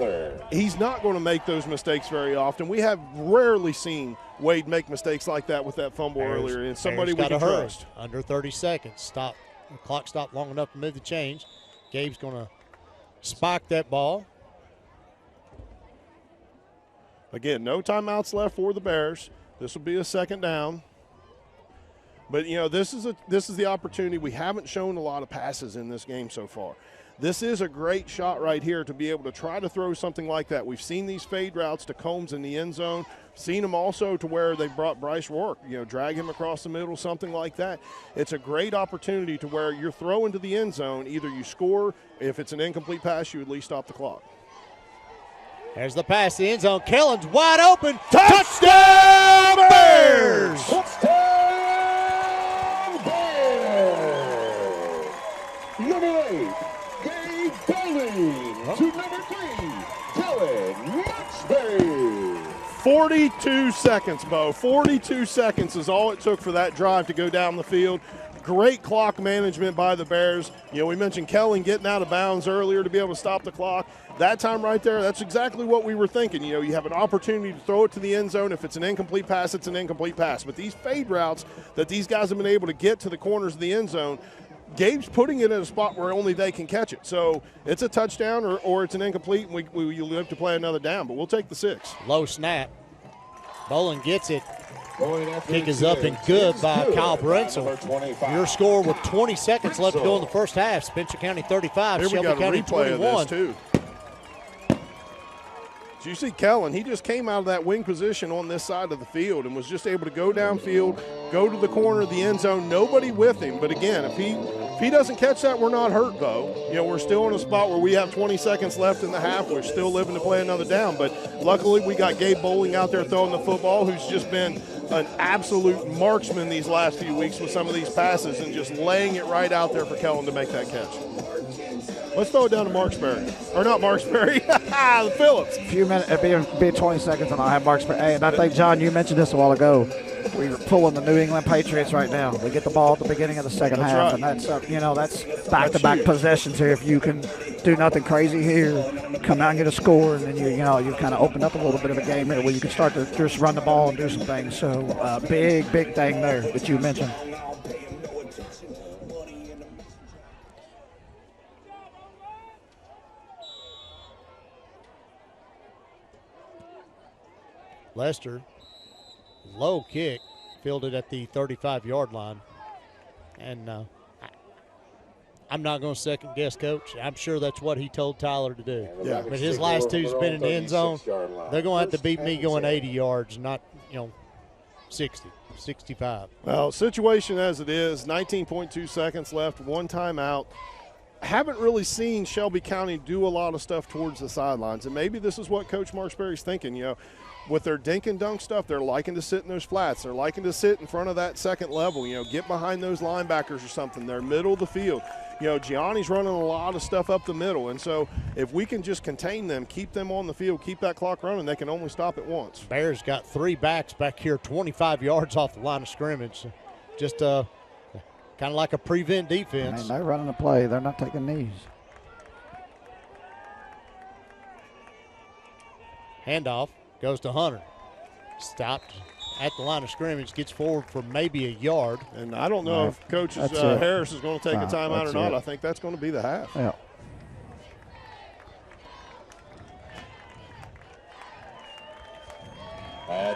He's not going to make those mistakes very often. We have rarely seen Wade make mistakes like that with that fumble earlier. And somebody we can trust.
Under 30 seconds. Stop. The clock stopped long enough to move the change. Gabe's going to spike that ball.
Again, no timeouts left for the Bears. This will be a second down. But, this is the opportunity. We haven't shown a lot of passes in this game so far. This is a great shot right here to be able to try to throw something like that. We've seen these fade routes to Combs in the end zone. Seen them also to where they brought Bryce Rourke, drag him across the middle, something like that. It's a great opportunity to where you're throwing to the end zone. Either you score. If it's an incomplete pass, you at least stop the clock.
There's the pass to the end zone. Kellen's wide open. Touchdown Bears!
Touchdown Bears! Number 8, Gabe Bolin. To number 3, Kellen Marksberry.
42 seconds, Bo. 42 seconds is all it took for that drive to go down the field. Great clock management by the Bears. We mentioned Kellen getting out of bounds earlier to be able to stop the clock. That time right there, that's exactly what we were thinking. You have an opportunity to throw it to the end zone. If it's an incomplete pass, it's an incomplete pass. But these fade routes that these guys have been able to get to the corners of the end zone, Gabe's putting it in a spot where only they can catch it. So it's a touchdown or it's an incomplete, and we live to play another down. But we'll take the 6.
Low snap. Bolin gets it. Kick is up and good by Kyle Brentsel. Your score with 20 seconds left to go in the first half. Spencer County 35, Shelby County 21.
Too. So you see Kellen, he just came out of that wing position on this side of the field and was just able to go downfield, go to the corner of the end zone, nobody with him. But again, if he doesn't catch that, we're not hurt, though. We're still in a spot where we have 20 seconds left in the half. We're still living to play another down. But luckily, we got Gabe Bolin out there throwing the football, who's just been an absolute marksman these last few weeks with some of these passes and just laying it right out there for Kellen to make that catch. Let's throw it down to Marksberry. Or not Marksberry, Phillips.
A few minutes, it'll be 20 seconds, and I'll have Marksberry. Hey, and I think, John, you mentioned this a while ago. We're pulling the New England Patriots right now. We get the ball at the beginning of the second half,
right.
And that's back-to-back possessions here. If you can do nothing crazy here, come out and get a score, and then you kind of open up a little bit of a game here where you can start to just run the ball and do some things. So big thing there that you mentioned.
Lester, low kick, fielded at the 35-yard line. And I'm not going to second guess Coach. I'm sure that's what he told Tyler to do.
Yeah.
But his last two's been in the end zone. They're going to have to beat me going 80 yards, not 60, 65.
Well, situation as it is, 19.2 seconds left, one timeout. Haven't really seen Shelby County do a lot of stuff towards the sidelines, and maybe this is what Coach Marksberry's thinking. With their dink and dunk stuff, they're liking to sit in those flats. They're liking to sit in front of that second level, get behind those linebackers or something. They're middle of the field. Gianni's running a lot of stuff up the middle, and so if we can just contain them, keep them on the field, keep that clock running, they can only stop it once.
Bears got 3 backs back here 25 yards off the line of scrimmage. Just kind of like a prevent defense.
Man, they're running a play. They're not taking knees.
Handoff goes to Hunter. Stopped at the line of scrimmage, gets forward for maybe a yard.
And I don't know if Coach Harris is going to take a timeout or not. I think that's going to be the half.
Yeah.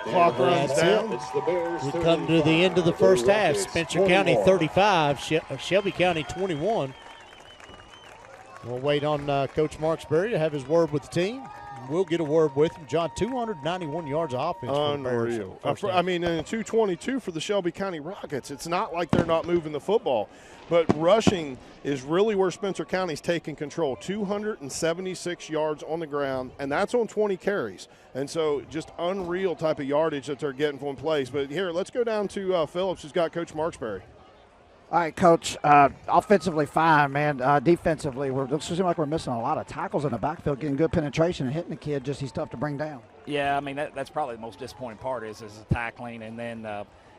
Clock runs down.
We come to the end of the first half. Spencer County 35, Shelby County 21. We'll wait on Coach Marksberry to have his word with the team. We'll get a word with him. John, 291 yards of offense.
Unreal. I mean, and 222 for the Shelby County Rockets. It's not like they're not moving the football, but rushing is really where Spencer County's taking control. 276 yards on the ground, and that's on 20 carries. And so just unreal type of yardage that they're getting from plays. But here, let's go down to Phillips, who's got Coach Marksberry.
All right, Coach. Offensively, fine, man. Defensively, it looks like we're missing a lot of tackles in the backfield, getting good penetration and hitting the kid. Just he's tough to bring down.
Yeah, I mean that's probably the most disappointing part is the tackling, and then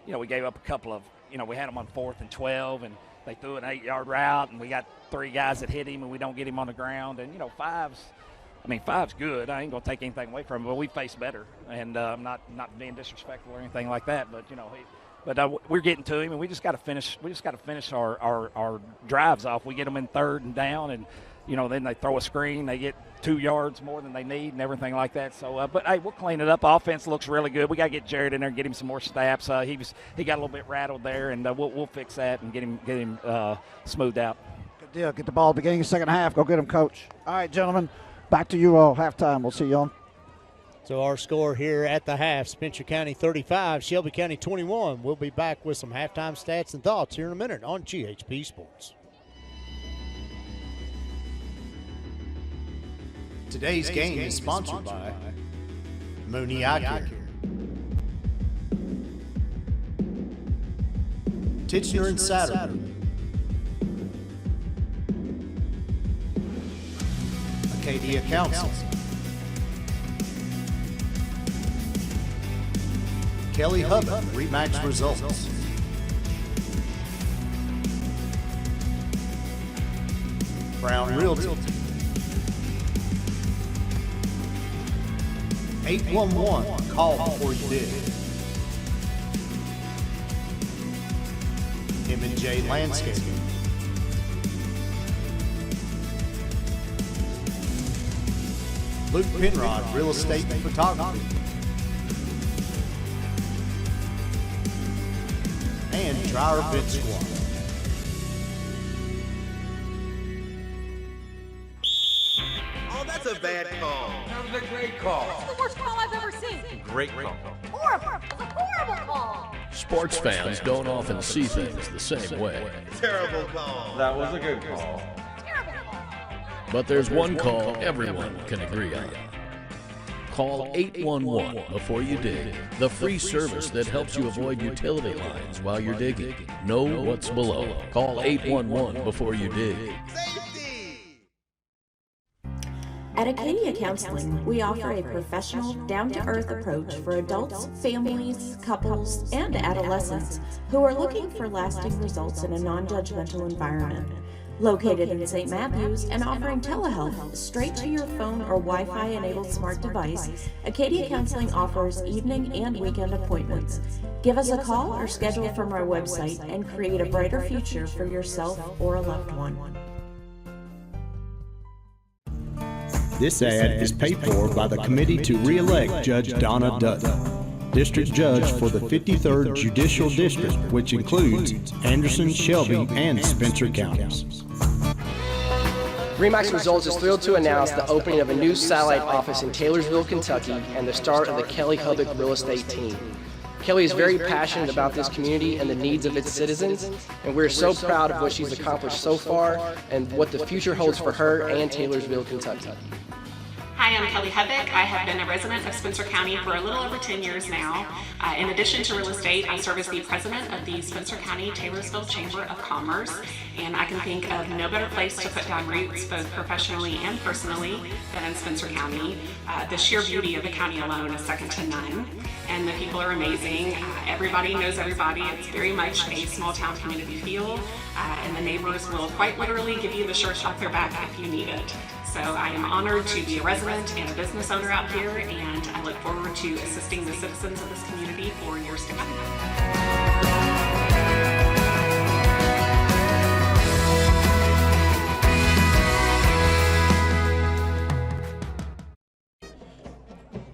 we gave up a couple of we had them on 4th and 12, and they threw an 8-yard route, and we got 3 guys that hit him, and we don't get him on the ground, and five's good. I ain't gonna take anything away from him, but we faced better, and I'm not being disrespectful or anything like that, but But we're getting to him, and we just got to finish. We just got to finish our drives off. We get them in 3rd and down, and then they throw a screen. They get 2 yards more than they need, and everything like that. So, but hey, we'll clean it up. Offense looks really good. We got to get Jared in there and get him some more snaps. He got a little bit rattled there, and we'll fix that and get him smoothed out.
Good deal. Get the ball beginning of the second half. Go get him, Coach. All right, gentlemen, back to you all. Halftime. We'll see you on.
So our score here at the half, Spencer County 35, Shelby County 21. We'll be back with some halftime stats and thoughts here in a minute on GHP Sports.
Today's game is sponsored by Mooney Eye Care, Titchener and Satterley, Acadia Council, Kelly Hubbard, Remax Results, Brown Realty, 811, call before you dig. M&J Landscaping, Luke Penrod, Real Estate and Photography, and Dryer Bid Squad.
Oh, that's a bad call.
That was a great call.
It's the worst call I've ever seen.
Great call.
Horrible. It's a horrible call.
Sports fans don't often see things the same way.
Terrible call.
That was a good call.
Terrible call.
But there's one call everyone can agree on. Call 811 before you dig, the free service that helps you avoid utility lines while you're digging. Know what's below. Call 811 before you dig.
At Acadia Counseling, we offer a professional, down-to-earth approach for adults, families, couples, and adolescents who are looking for lasting results in a non-judgmental environment. Located in St. Matthews and offering telehealth straight to your phone or Wi-Fi enabled smart device, Acadia Counseling offers evening and weekend appointments. Give us a call or schedule from our website and create a brighter future for yourself or a loved one.
This ad is paid for by the committee to re-elect Judge Donna Dutton, District Judge for the 53rd Judicial District, which includes Anderson, Shelby, and Spencer counties.
Remax Results is thrilled to announce the opening of a new satellite office in Taylorsville, Kentucky, and the start of the Kelly Hubbock real estate team. Kelly is very passionate about this community and the needs of its citizens, and we're so proud of what she's accomplished so far and what the future holds for her and Taylorsville, Kentucky.
Hi, I'm Kelly Hubbock. I have been a resident of Spencer County for a little over 10 years now. In addition to real estate, I serve as the president of the Spencer County Taylorsville Chamber of Commerce, and I can think of no better place to put down roots, both professionally and personally, than in Spencer County. The sheer beauty of the county alone is second to none, and the people are amazing. Everybody knows everybody. It's very much a small town community feel, and the neighbors will quite literally give you the shirt off their back if you need it. So I am honored to be a resident and a business owner out here, and I look forward to assisting the citizens of this community for years to come.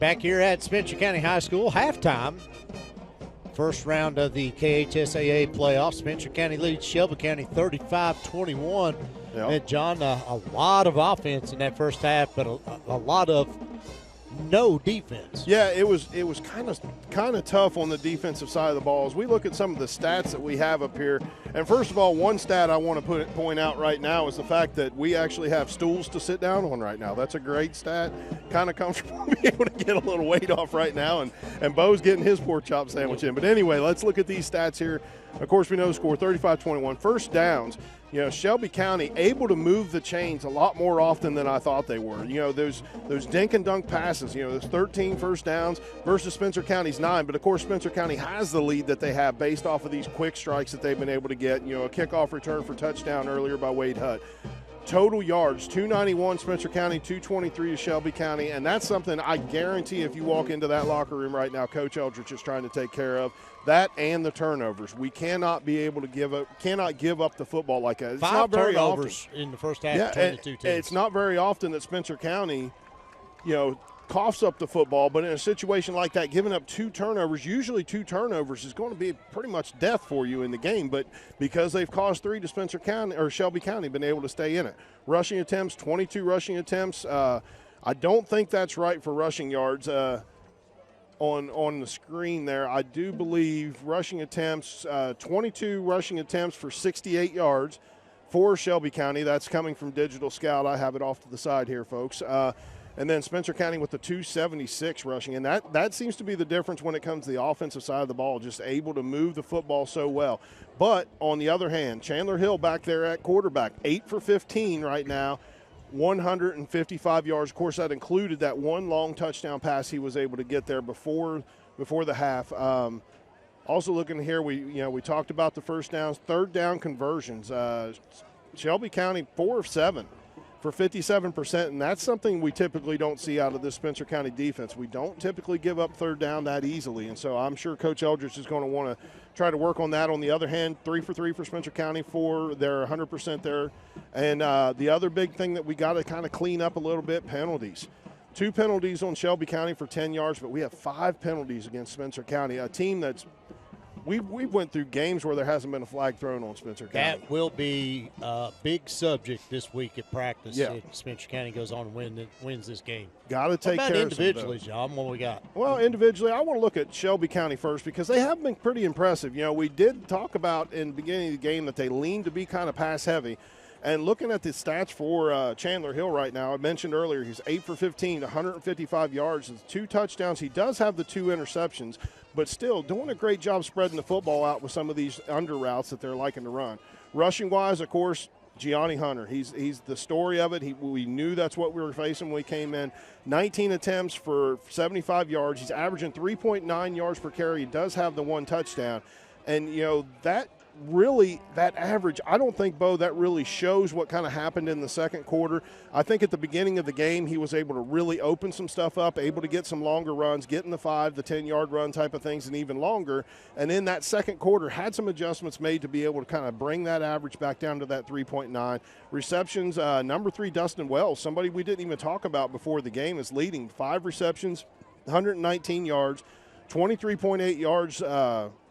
Back here at Spencer County High School, halftime. First round of the KHSAA playoffs. Spencer County leads Shelby County 35-21.
Yep.
And John, a lot of offense in that first half, but a lot of no defense.
Yeah, it was kind of tough on the defensive side of the ball. As we look at some of the stats that we have up here, and first of all, one stat I want to point out right now is the fact that we actually have stools to sit down on right now. That's a great stat. Kind of comfortable to be able to get a little weight off right now, and Bo's getting his pork chop sandwich in. But anyway, let's look at these stats here. Of course, we know the score, 35-21. First downs. You know, Shelby County able to move the chains a lot more often than I thought they were. You know, those dink and dunk passes, you know, those 13 first downs versus Spencer County's 9. But, of course, Spencer County has the lead that they have based off of these quick strikes that they've been able to get. You know, a kickoff return for touchdown earlier by Wade Hutt. Total yards, 291 Spencer County, 223 to Shelby County, and that's something I guarantee if you walk into that locker room right now, Coach Eldridge is trying to take care of. That and the turnovers. We cannot give up the football like that. It's
5
not very
turnovers
often
in the first half between the two teams.
It's not very often that Spencer County, you know, coughs up the football, but in a situation like that, giving up 2 turnovers, usually 2 turnovers is going to be pretty much death for you in the game, but because they've caused 3 to Spencer County or Shelby County, been able to stay in it. Rushing attempts, 22 rushing attempts. I don't think that's right for rushing yards on the screen there. I do believe rushing attempts, 22 rushing attempts for 68 yards for Shelby County. That's coming from Digital Scout. I have it off to the side here, folks. And then Spencer County with the 276 rushing. And that seems to be the difference when it comes to the offensive side of the ball, just able to move the football so well. But on the other hand, Chandler Hill back there at quarterback, 8 for 15 right now, 155 yards. Of course, that included that one long touchdown pass he was able to get there before the half. Also looking here, we talked about the first downs, third down conversions. Shelby County 4 of 7. For 57%, and that's something we typically don't see out of this Spencer County defense. We don't typically give up third down that easily, and so I'm sure Coach Eldridge is going to want to try to work on that. On the other hand, 3 for 3 for Spencer County, they're 100% there. And the other big thing that we got to kind of clean up a little bit, penalties. 2 penalties on Shelby County for 10 yards, but we have 5 penalties against Spencer County, a team that's we went through games where there hasn't been a flag thrown on Spencer County.
That will be a big subject this week at practice.
Yeah.
If Spencer County goes on and wins this game.
Got to take
care
care
individually,
of some
John. What we got?
Well, individually, I want to look at Shelby County first because they have been pretty impressive. You know, we did talk about in the beginning of the game that they lean to be kind of pass heavy. And looking at the stats for Chandler Hill right now, I mentioned earlier he's 8 for 15, 155 yards, 2 touchdowns. He does have the 2 interceptions, but still doing a great job spreading the football out with some of these under routes that they're liking to run. Rushing-wise, of course, Gianni Hunter. He's the story of it. We knew that's what we were facing when we came in. 19 attempts for 75 yards. He's averaging 3.9 yards per carry. He does have the 1 touchdown. And, you know, that average, I don't think, Bo, that really shows what kind of happened in the second quarter. I think at the beginning of the game he was able to really open some stuff up, able to get some longer runs, get in the 5, the 10-yard run type of things, and even longer. And in that second quarter had some adjustments made to be able to kind of bring that average back down to that 3.9. Receptions, number 3, Dustin Wells, somebody we didn't even talk about before the game, is leading 5 receptions, 119 yards, 23.8 yards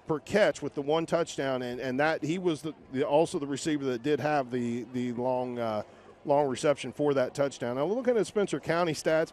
per catch with the 1 touchdown, and that he was also the receiver that did have the long long reception for that touchdown. Now, looking at Spencer County stats,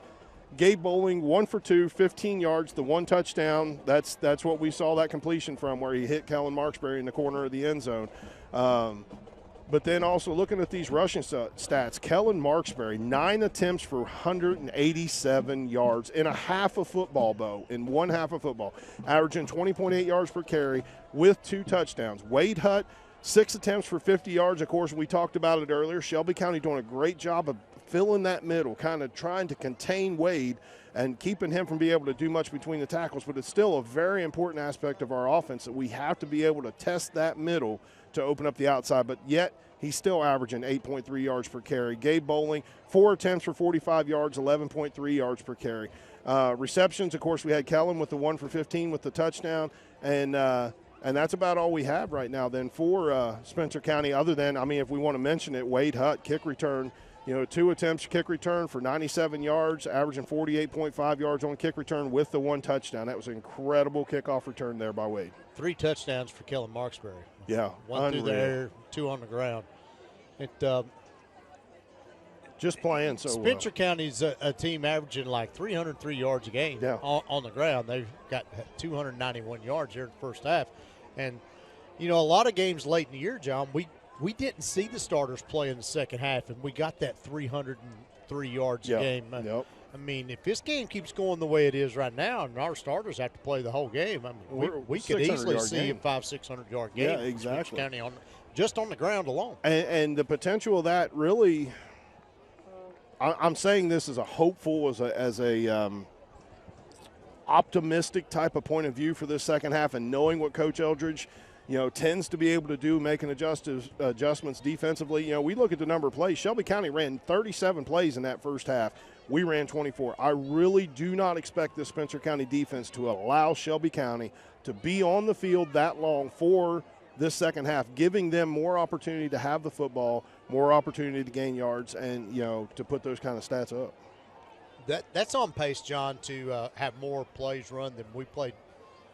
Gabe Bowling, 1 for 2, 15 yards, the 1 touchdown. That's what we saw that completion from, where he hit Kellen Marksberry in the corner of the end zone. But then also looking at these rushing stats, Kellen Marksberry, 9 attempts for 187 yards in a half of football, in one half of football, averaging 20.8 yards per carry with 2 touchdowns. Wade Hutt, 6 attempts for 50 yards. Of course, we talked about it earlier. Shelby County doing a great job of filling that middle, kind of trying to contain Wade and keeping him from being able to do much between the tackles. But it's still a very important aspect of our offense that we have to be able to test that middle to open up the outside. But yet he's still averaging 8.3 yards per carry. Gabe Bowling, 4 attempts for 45 yards, 11.3 yards per carry. Receptions, of course, we had Kellen with the 1 for 15 with the touchdown. And that's about all we have right now then for Spencer County, other than, if we want to mention it, Wade Hutt, kick return, 2 attempts kick return for 97 yards, averaging 48.5 yards on kick return with the 1 touchdown. That was an incredible kickoff return there by Wade.
3 touchdowns for Kellen Marksberry.
Yeah,
1 through there, 2 on the ground.
Just playing so
Spencer County's a team averaging like 303 yards a game on the ground. They've got 291 yards here in the first half. And, a lot of games late in the year, John, we didn't see the starters play in the second half, and we got that 303 yards a game. If this game keeps going the way it is right now and our starters have to play the whole game, we could easily see a 500-600-yard game.
Yeah, exactly.
County just on the ground alone.
And the potential of that really, I'm saying this as a hopeful, as a optimistic type of point of view for this second half, and knowing what Coach Eldridge tends to be able to do, making adjustments defensively. We look at the number of plays. Shelby County ran 37 plays in that first half. We ran 24. I really do not expect the Spencer County defense to allow Shelby County to be on the field that long for this second half, giving them more opportunity to have the football, more opportunity to gain yards, and, to put those kind of stats up.
That's on pace, John, to have more plays run than we played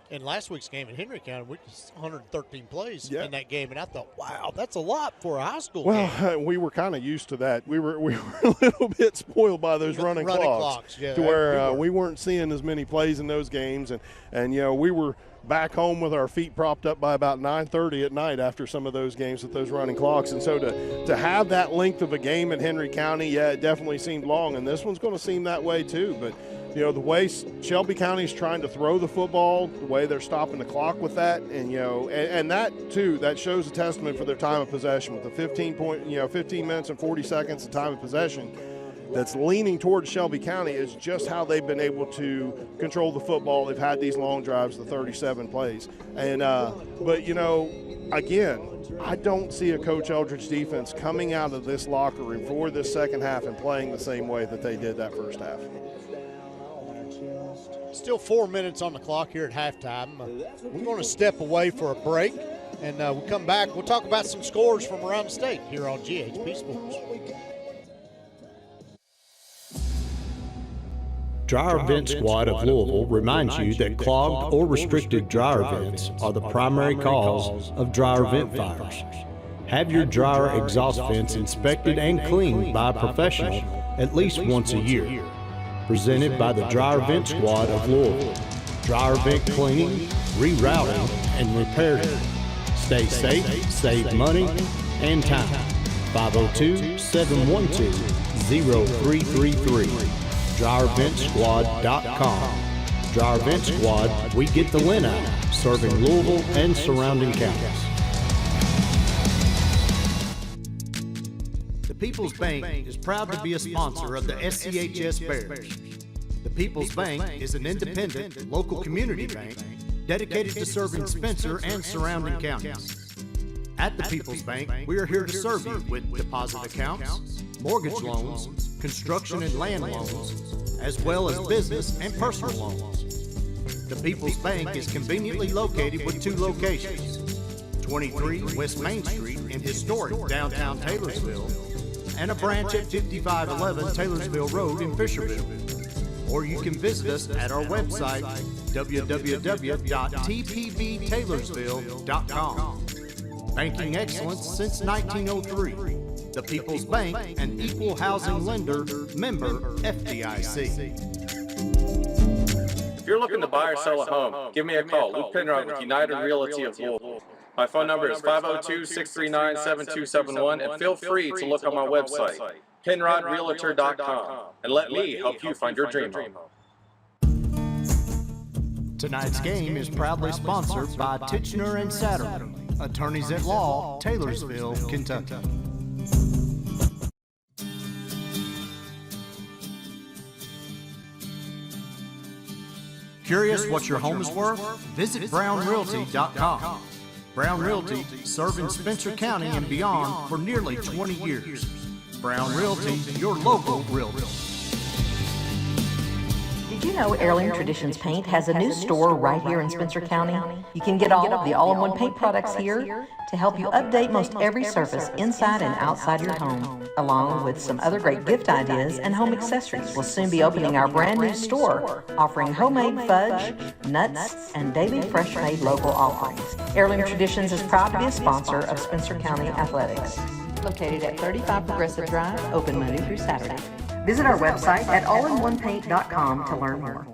in last week's game in Henry County. We just 113 plays in that game, and I thought, wow, that's a lot for a high school game.
Well, we were kind of used to that. We were a little bit spoiled by those running clocks to where we weren't seeing as many plays in those games, and we were back home with our feet propped up by about 9:30 at night after some of those games with those running clocks. And so to have that length of a game in Henry County, it definitely seemed long, and this one's going to seem that way too. But the way Shelby County's trying to throw the football, the way they're stopping the clock with that, and and that too, that shows a testament for their time of possession with the 15 minutes and 40 seconds of time of possession. That's leaning towards Shelby County is just how they've been able to control the football. They've had these long drives, the 37 plays. And, but, again, I don't see a Coach Eldridge defense coming out of this locker room for this second half and playing the same way that they did that first half.
Still 4 minutes on the clock here at halftime. We're going to step away for a break, and we'll come back. We'll talk about some scores from around the state here on GHP Sports.
Dryer Vent Squad of Louisville reminds you that clogged or restricted dryer vents are the primary cause of dryer vent fires. Have your dryer exhaust vents inspected and cleaned by a professional at least once a year. Presented by the Dryer Vent Squad of Louisville. Dryer vent cleaning, rerouting, and repairing. Stay safe, save money, and time. 502-712-0333. DryerVentSquad.com. Dryer Vent Squad, we get the win out, serving Louisville and surrounding counties. The People's Bank is proud to be a sponsor of the SCHS Bears. The People's Bank is an independent, local community bank dedicated to serving Spencer and surrounding counties. At the People's Bank, we are here to serve you with deposit accounts, mortgage loans, construction and land loans, as well as business and personal loans. The People's Bank is conveniently located with 2 locations, 23 West Main Street in historic downtown Taylorsville, and a branch at 5511 Taylorsville Road in Fisherville. Or you can visit us at our website, www.tpbtaylorsville.com. Banking excellence since 1903. The People's Bank, an equal housing lender, member FDIC.
If you're looking to buy or sell a home, give me a call. Luke Penrod with United Realty of Louisville. My phone number is 502-639-7271, and feel free to look on my website, penrodrealtor.com, and let me help you find your dream home.
Tonight's game is proudly sponsored by Titchener and Satterley, attorneys at law, Taylorsville, Kentucky. Curious what your home is worth? Visit brownrealty.com. Brown Realty, serving Spencer County and beyond for nearly 20 years. Brown Realty, your local realtor.
Did you know Heirloom Traditions Paint has a new store right here in Spencer County? You can get all of the all-in-one paint products here to help you update most every surface inside and outside your home, along with some other great gift ideas and home accessories. We'll soon be opening our brand new store, offering homemade fudge, nuts, and daily fresh-made local offerings. Heirloom Traditions is proud to be a sponsor of Spencer County Athletics. Located at 35 Progressive Drive, open Monday through Saturday. Visit our website at allinonepaint.com to learn more.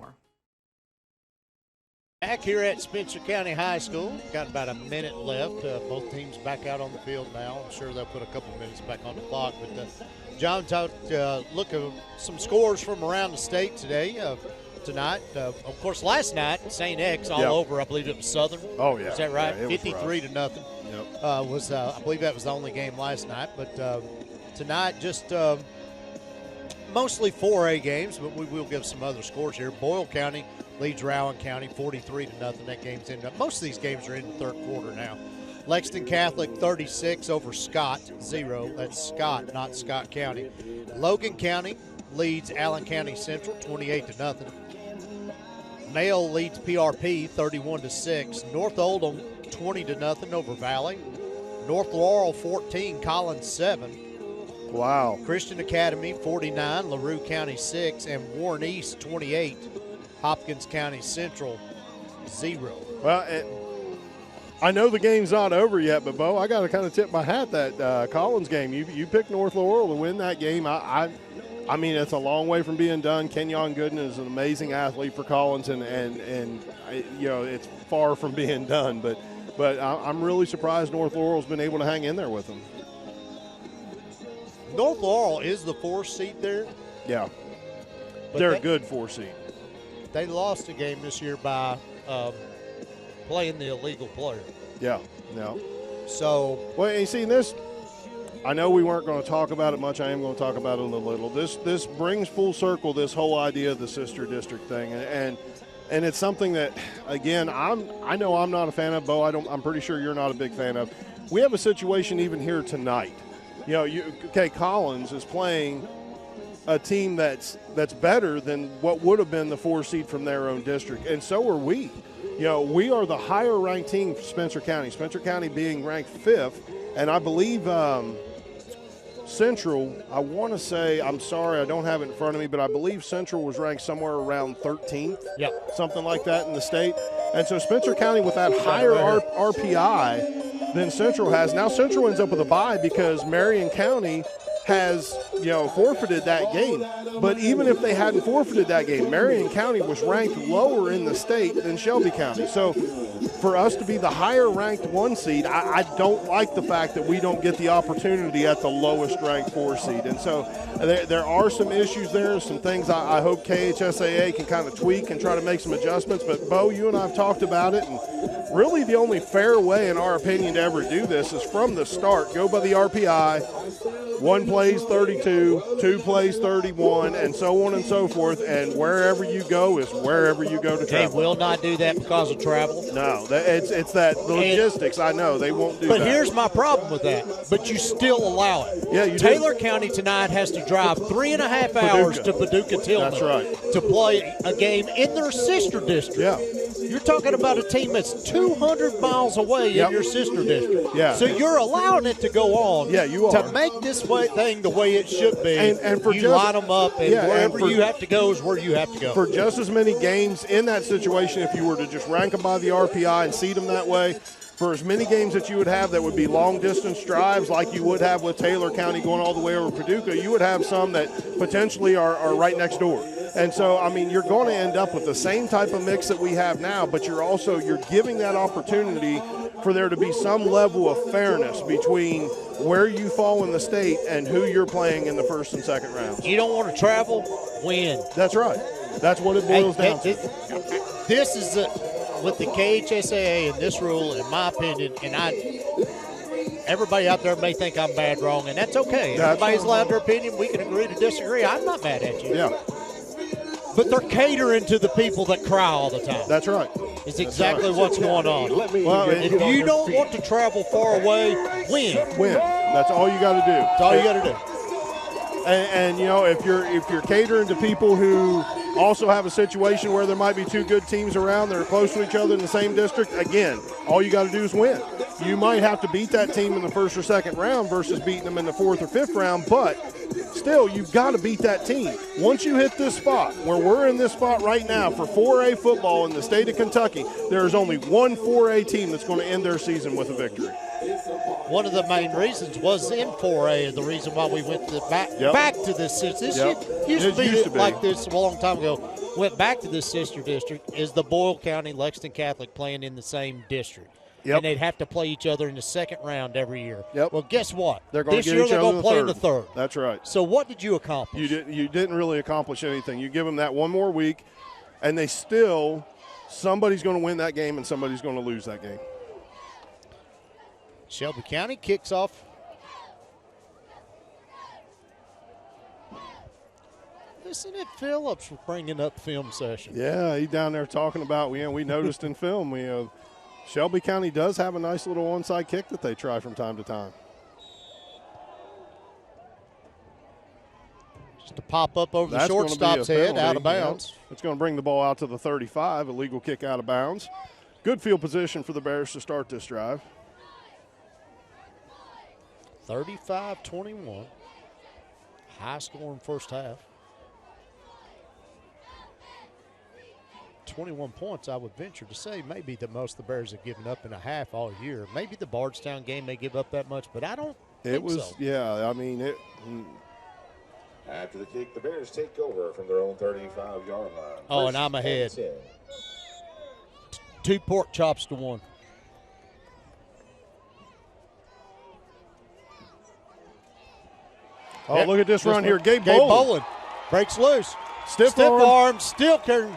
Back here at Spencer County High School, got about a minute left. Both teams back out on the field now. I'm sure they'll put a couple minutes back on the clock. But John talked, look at some scores from around the state today, tonight. Of course, last night, St. X all over. I believe it was Southern.
Oh, yeah.
Is that right?
Yeah,
53 to nothing.
Yep.
I believe that was the only game last night. But tonight, just mostly 4A games, but we will give some other scores here. Boyle County leads Rowan County 43 to nothing. That game's in. Most of these games are in the third quarter now. Lexington Catholic 36 over Scott 0. That's Scott, not Scott County. Logan County leads Allen County Central 28 to nothing. Mail leads PRP 31 to 6. North Oldham 20 to nothing over Valley. North Laurel 14, Collins 7.
Wow.
Christian Academy 49, LaRue County 6, and Warren East 28, Hopkins County Central 0.
Well, I know the game's not over yet, but Bo, I got to kind of tip my hat that Collins game. You picked North Laurel to win that game. I mean, it's a long way from being done. Kenyon Gooden is an amazing athlete for Collins, and you know, it's far from being done. But I'm really surprised North Laurel's been able to hang in there with them.
North Laurel is the 4th seed there.
Yeah.
But
they're a good 4 seed.
They lost a game this year by playing the illegal player.
Yeah, no.
So.
Well, you see, this, I know we weren't going to talk about it much. I am going to talk about it a little. This brings full circle this whole idea of the sister district thing. And it's something that, again, I know I'm not a fan of. Bo, I'm pretty sure you're not a big fan of. We have a situation even here tonight. You know, Collins is playing a team that's better than what would have been the 4 seed from their own district, and so are we. You know, we are the higher ranked team for Spencer County. Spencer County being ranked 5th, and I believe Central, I want to say, I'm sorry, I don't have it in front of me, but I believe Central was ranked somewhere around 13th, something like that in the state. And so Spencer County with that higher RPI than Central has. Now Central ends up with a bye because Marion County has, you know, forfeited that game. But even if they hadn't forfeited that game, Marion County was ranked lower in the state than Shelby County. So for us to be the higher ranked 1 seed, I don't like the fact that we don't get the opportunity at the lowest ranked 4 seed. And so there are some issues there, some things I hope KHSAA can kind of tweak and try to make some adjustments. But Bo, you and I have talked about it, and really the only fair way, in our opinion, to ever do this is from the start, go by the RPI. 1 plays 32, 2 plays 31, and so on and so forth. And wherever you go is wherever you go to travel.
They will not do that because of travel.
No, it's that logistics. I know they won't do that.
But here's my problem with that. But you still allow it.
Yeah, you
Taylor County tonight has to drive 3.5 hours to Paducah Tillman.
That's right.
To play a game in their sister district.
Yeah.
You're talking about a team that's 200 miles away in your sister district.
Yeah.
So you're allowing it to go on.
Yeah, you are.
To make this thing the way it should be.
And for
you line them up, and wherever you have to go is where you have to go.
For just as many games in that situation, if you were to just rank them by the RPI and seed them that way, for as many games that you would have that would be long-distance drives like you would have with Taylor County going all the way over Paducah, you would have some that potentially are right next door. And so, I mean, you're going to end up with the same type of mix that we have now, but you're giving that opportunity for there to be some level of fairness between where you fall in the state and who you're playing in the first and second rounds.
You don't want to travel, win.
That's right. That's what it boils down to.
This is with the KHSAA and this rule, in my opinion, and everybody out there may think I'm bad wrong, and that's okay. Everybody's allowed their opinion. We can agree to disagree. I'm not mad at you.
Yeah.
But they're catering to the people that cry all the time.
That's right.
It's exactly what's going on. Well, if you don't want to travel far away, win.
Win. That's all you got to do.
That's all you got to do.
And you know, if you're catering to people who also have a situation where there might be two good teams around that are close to each other in the same district, again, all you got to do is win. You might have to beat that team in the first or second round versus beating them in the fourth or fifth round, but still, you've got to beat that team. Once you hit this spot, where we're in this spot right now for 4A football in the state of Kentucky, there is only one 4A team that's going to end their season with a victory.
One of the main reasons was in 4A, and the reason why we went back to this system. This used to be like this a long time ago. Went back to this sister district is the Boyle County Lexington Catholic playing in the same district.
Yep.
And they'd have to play each other in the second round every year.
Yep.
Well, guess what?
They're going
this
to get
year
each
they're
other
going to play in the third.
That's right.
So what did you accomplish?
You didn't really accomplish anything. You give them that one more week, and somebody's going to win that game and somebody's going to lose that game.
Shelby County kicks off. Listen at Phillips for bringing up film session.
Yeah, he's down there talking about, we noticed in film, Shelby County does have a nice little onside kick that they try from time to time.
Just to pop up over the shortstop's head, out of bounds.
It's going to bring the ball out to the 35, illegal kick out of bounds. Good field position for the Bears to start this drive.
35-21. High scoring first half. 21 points, I would venture to say, maybe the most the Bears have given up in a half all year. Maybe the Bardstown game may give up that much, but I don't think so.
Yeah, I mean, it.
After the kick, the Bears take over from their own 35-yard line.
Oh, and I'm ahead. 2 pork chops to 1.
Oh, look at this run here. Gabe Boland
breaks loose.
Stiff
arm, still carrying.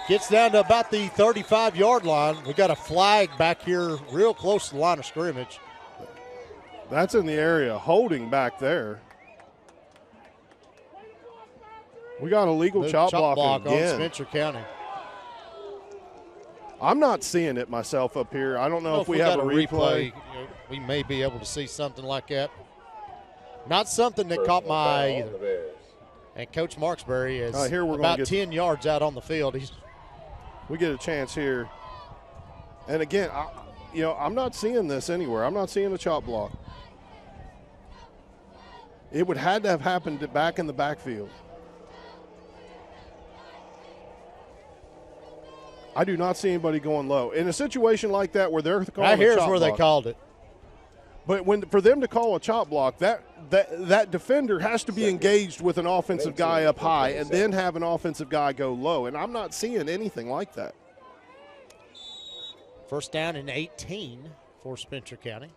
Gets down to about the 35-yard line. We got a flag back here real close to the line of scrimmage.
That's in the area, holding back there. We got a legal chop block again.
On Spencer County.
I'm not seeing it myself up here. I don't know if we have a replay.
We may be able to see something like that. Not something that caught my eye either. And Coach Marksberry is about 10 yards out on the field.
We get a chance here. And again, I'm not seeing this anywhere. I'm not seeing a chop block. It would had to have happened back in the backfield. I do not see anybody going low. In a situation like that where they're calling
right here's
a chop
where
block,
they called it.
But for them to call a chop block, that defender has to be engaged with an offensive guy up high and then have an offensive guy go low. And I'm not seeing anything like that.
First down and 18 for Spencer County.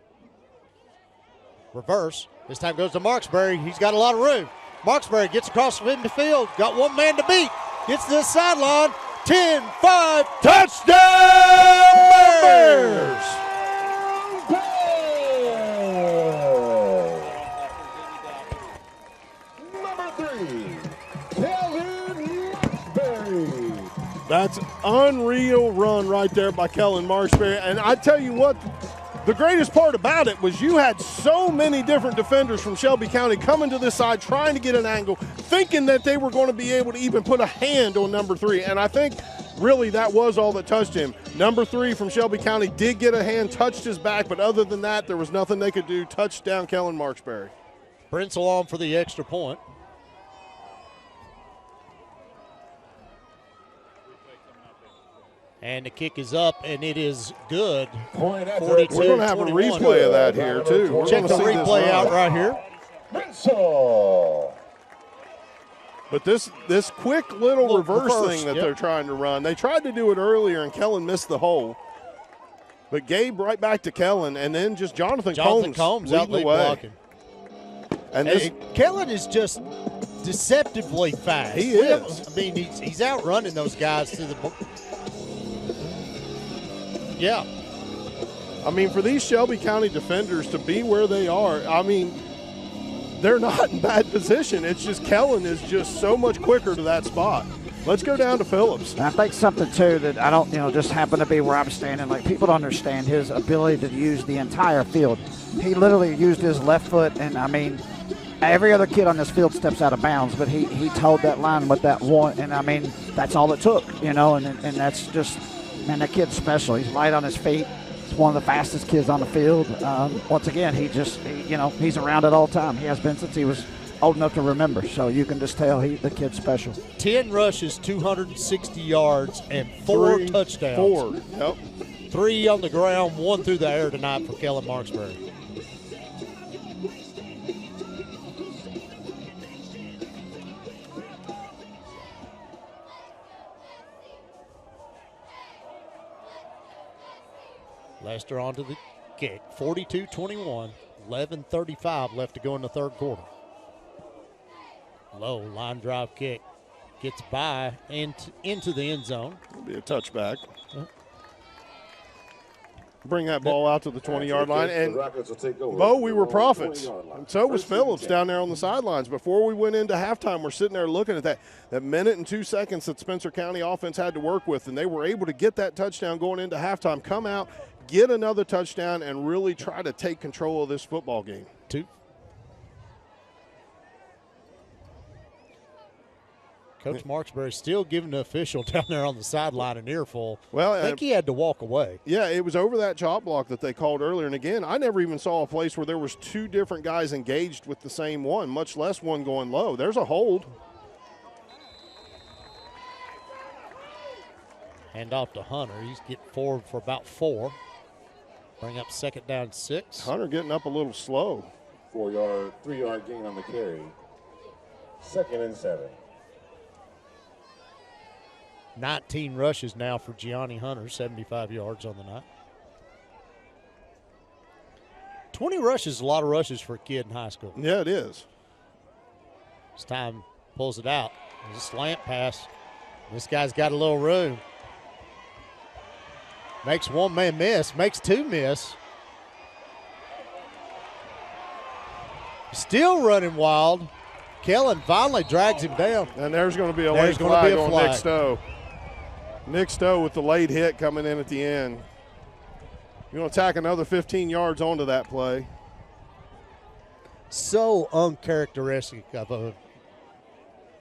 Reverse. This time goes to Marksberry. He's got a lot of room. Marksberry gets across the field. Got one man to beat. Gets to the sideline. 10-5.
Touchdown Bears! That's unreal run right there by Kellen Marksberry. And I tell you what, the greatest part about it was you had so many different defenders from Shelby County coming to this side trying to get an angle, thinking that they were going to be able to even put a hand on number 3. And I think really that was all that touched him. Number 3 from Shelby County did get a hand, touched his back, but other than that, there was nothing they could do. Touchdown, Kellen Marksberry.
Brentzel on for the extra point. And the kick is up, and it is good. 42-21.
We're going to have a replay of that here, too. We're
Check the replay out right here.
But this quick little reverse thing that they're trying to run, they tried to do it earlier, and Kellen missed the hole. But Gabe right back to Kellen, and then just Jonathan Combs
out
leading
late
the way.
blocking.
And
Kellen is just deceptively fast.
He is.
I mean, he's outrunning those guys to the Yeah.
I mean, for these Shelby County defenders to be where they are, I mean, they're not in bad position. It's just Kellen is just so much quicker to that spot. Let's go down to Phillips.
And I think something, too, that I don't, just happen to be where I'm standing. Like, people don't understand his ability to use the entire field. He literally used his left foot, and, I mean, every other kid on this field steps out of bounds, but he toed that line with that one, and, I mean, that's all it took, and that's just, man, that kid's special. He's light on his feet. He's one of the fastest kids on the field. Once again, he's around at all time. He has been since he was old enough to remember, so you can just tell the kid's special.
10 rushes, 260 yards, and 4 touchdowns. 3 on the ground, 1 through the air tonight for Kellen Marksberry. Lester onto the kick, 42-21, 11:35 left to go in the third quarter. Low line drive kick, gets by into the end zone.
It'll be a touchback. Bring that ball out to the 20-yard line. And, Bo, we were prophets. And so was Phillips down there on the sidelines. Before we went into halftime, we're sitting there looking at that minute and 2 seconds that Spencer County offense had to work with, and they were able to get that touchdown going into halftime, come out, get another touchdown, and really try to take control of this football game.
Coach Marksberry still giving the official down there on the sideline an earful.
Well,
I think he had to walk away.
Yeah, it was over that chop block that they called earlier. And again, I never even saw a place where there was 2 different guys engaged with the same one, much less one going low. There's a hold.
Hand off to Hunter. He's getting forward for about 4. Bring up second down 6.
Hunter getting up a little slow.
3-yard gain on the carry. 2nd and 7.
19 rushes now for Gianni Hunter, 75 yards on the night. 20 rushes is a lot of rushes for a kid in high school.
Yeah, it is.
This time pulls it out. There's a slant pass. This guy's got a little room. Makes one man miss, makes 2 miss. Still running wild. Kellen finally drags him down.
And there's going to be a late flag on Nick Stowe. Nick Stowe with the late hit coming in at the end. You're going to tack another 15 yards onto that play.
So uncharacteristic of a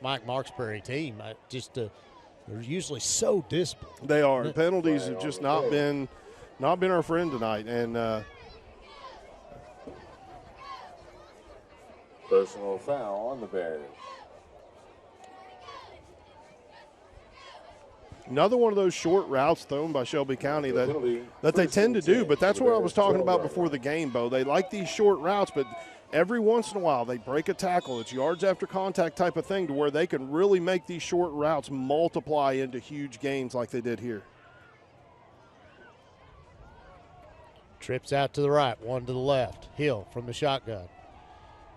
Mike Marksberry team. They're usually so disciplined.
They are. The penalties have just not been our friend tonight. And
personal foul on the Bears.
another one of those short routes thrown by Shelby County that they tend to do, but that's what I was talking about before the game, Bo. They like these short routes, but every once in a while they break a tackle. It's yards after contact type of thing to where they can really make these short routes multiply into huge gains like they did here.
Trips out to the right, one to the left. Hill from the shotgun.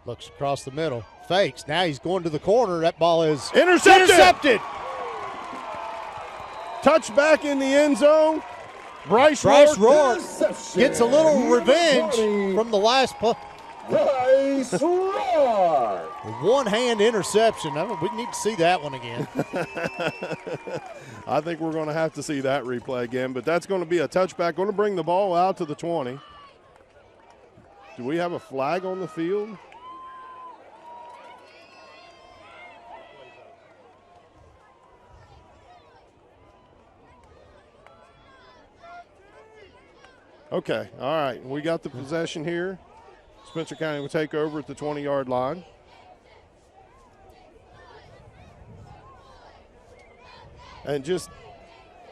Looks across the middle. Fakes. Now he's going to the corner. That ball is intercepted.
Touchback in the end zone. Bryce
Rourke gets a little revenge from the last play.
Bryce Rourke.
One-hand interception. We need to see that one again.
I think we're going to have to see that replay again, but that's going to be a touchback. Going to bring the ball out to the 20. Do we have a flag on the field? Okay, all right. We got the possession here. Spencer County will take over at the 20-yard line. And just,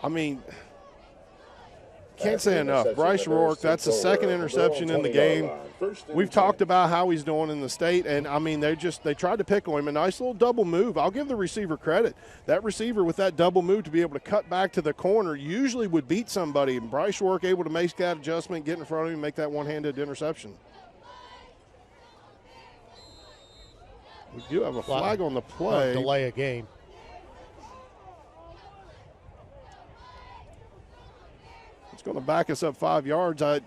I mean, can't say enough. Bryce Rourke, that's the second interception in the game. We've talked about how he's doing in the state, and, I mean, they tried to pickle him. A nice little double move. I'll give the receiver credit. That receiver with that double move to be able to cut back to the corner usually would beat somebody, and Bryce Rourke able to make that adjustment, get in front of him, and make that one-handed interception. We do have a flag on the play.
Delay a game.
It's going to back us up 5 yards. I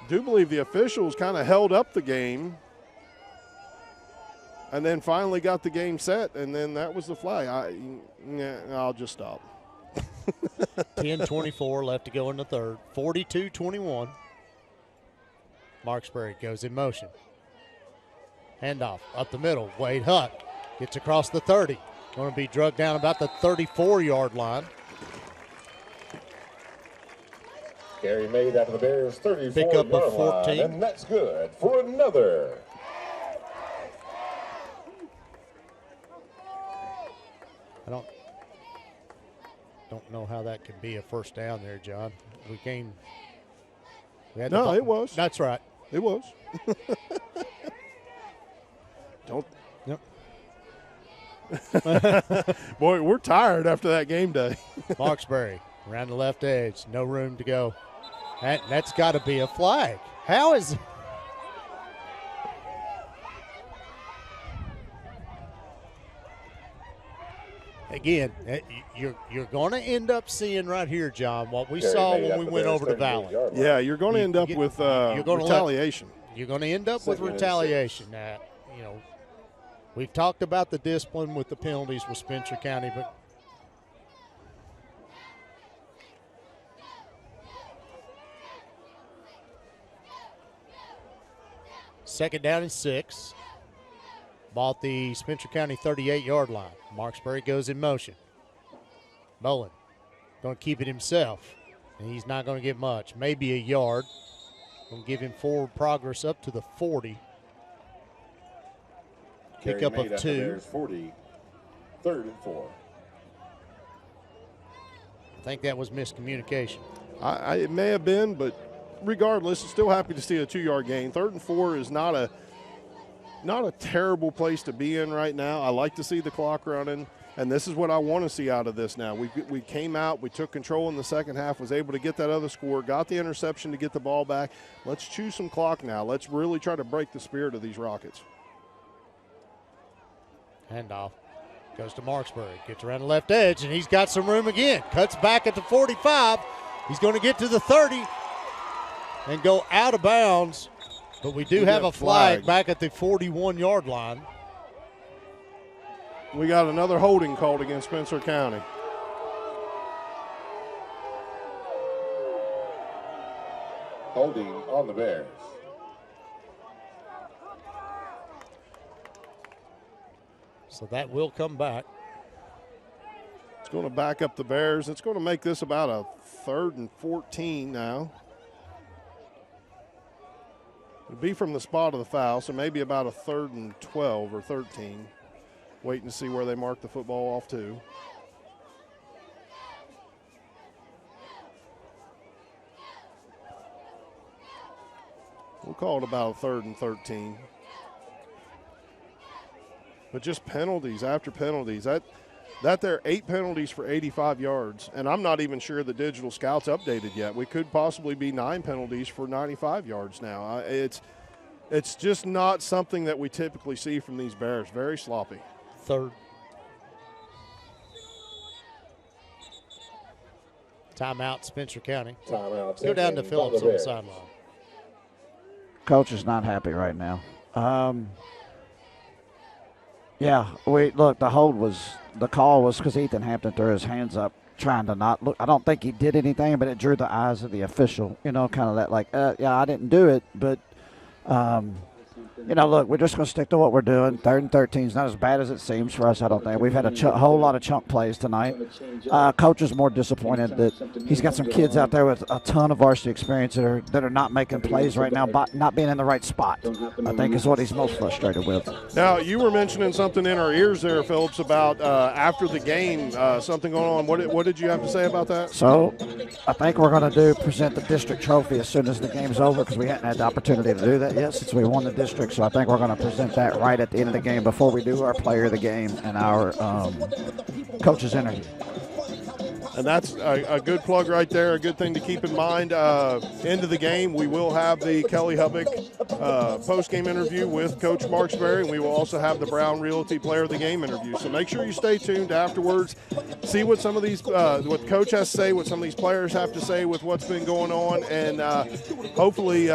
do believe the officials kind of held up the game and then finally got the game set, and then that was the flag. I'll just stop.
10:24 left to go in the third. 42-21. Marksberry goes in motion. Handoff up the middle. Wade Huck gets across the 30. Going to be drugged down about the 34-yard line.
Carry made out of the Bears' 34-yard
Pick up of 14.
line, and that's good for another.
I don't know how that could be a first down there, John. We had
No, it was.
That's right.
It was. Don't.
Yep.
Boy, we're tired after that game day.
Marksberry around the left edge. No room to go. That's got to be a flag. How is – again, you're going to end up seeing right here, John, what we saw when we went over to Valley.
Yeah, you're going to end up with retaliation.
You're going to end up with retaliation. Now, you know, we've talked about the discipline with the penalties with Spencer County, but second down and 6. Ball at the Spencer County 38-yard line. Marksberry goes in motion. Bowen going to keep it himself, and he's not going to get much. Maybe a yard. Going to give him forward progress up to the 40. Pick up of 2.
40, 3rd and 4.
I think that was miscommunication.
It may have been, but regardless, still happy to see a 2-yard gain. 3rd and 4 is not a terrible place to be in right now. I like to see the clock running, and this is what I want to see out of this now. We came out, we took control in the second half, was able to get that other score, got the interception to get the ball back. Let's chew some clock now. Let's really try to break the spirit of these Rockets.
Handoff goes to Marksberry, gets around the left edge, and he's got some room again. Cuts back at the 45. He's going to get to the 30 and go out of bounds. But we do have a flag back at the 41-yard line.
We got another holding called against Spencer County.
Holding on the Bears.
So that will come back.
It's going to back up the Bears. It's going to make this about a 3rd and 14 now. It'll be from the spot of the foul, so maybe about a 3rd and 12 or 13. Waiting to see where they mark the football off to. We'll call it about a 3rd and 13. But just penalties after penalties. That there 8 penalties for 85 yards, and I'm not even sure the digital scout's updated yet. We could possibly be 9 penalties for 95 yards now. It's just not something that we typically see from these Bears. Very sloppy.
3rd. Timeout, Spencer County.
Timeout.
Go down to Phillips on the sideline.
Coach is not happy right now. Yeah, the call was because Ethan Hampton threw his hands up trying to not look. I don't think he did anything, but it drew the eyes of the official, kind of that like, yeah, I didn't do it, but Look, we're just going to stick to what we're doing. 3rd and 13 is not as bad as it seems for us, I don't think. We've had a whole lot of chunk plays tonight. Coach is more disappointed that he's got some kids out there with a ton of varsity experience that are not making plays right now, but not being in the right spot, I think is what he's most frustrated with.
Now, you were mentioning something in our ears there, Phillips, about after the game, something going on. What did you have to say about that?
So I think we're going to present the district trophy as soon as the game's over, because we hadn't had the opportunity to do that yet since we won the district. So I think we're going to present that right at the end of the game before we do our player of the game and our coach's interview.
And that's a good plug right there, a good thing to keep in mind. End of the game, we will have the Kelly Hubbock post-game interview with Coach Marksberry, and we will also have the Brown Realty Player of the Game interview. So make sure you stay tuned afterwards, see what some of these, what Coach has to say, what some of these players have to say with what's been going on, and hopefully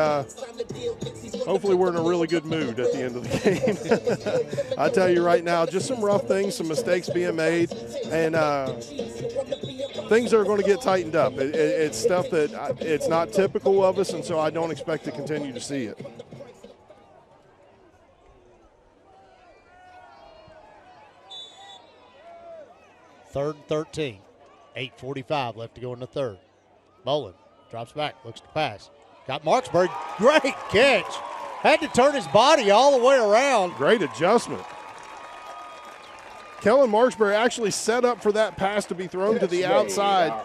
we're in a really good mood at the end of the game. I tell you right now, just some rough things, some mistakes being made, and things are going to get tightened up. It's stuff that it's not typical of us, and so I don't expect to continue to see it.
Third and 13. 8:45 left to go in the third. Bolin drops back, looks to pass. Got Marksberry. Great catch. Had to turn his body all the way around.
Great adjustment. Kellen Marksberry actually set up for that pass to be thrown to the outside.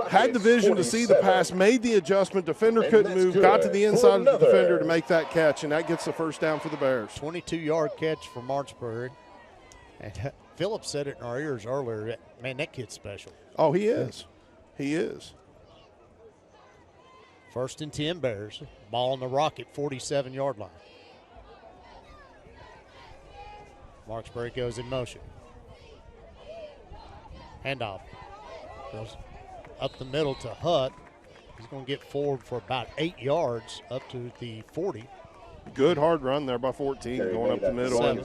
Had the vision to see the pass, made the adjustment. Defender couldn't move, got to the inside of the defender to make that catch, and that gets the first down for the Bears.
22-yard catch for Marksberry. And Phillips said it in our ears earlier. Man, that kid's special.
Oh, he is. He is.
1st and 10 Bears. Ball on the Rocket, 47-yard line. Marksberry goes in motion. Handoff. Goes up the middle to Hutt. He's going to get forward for about 8 yards up to the 40.
Good hard run there by 14, going up the middle. And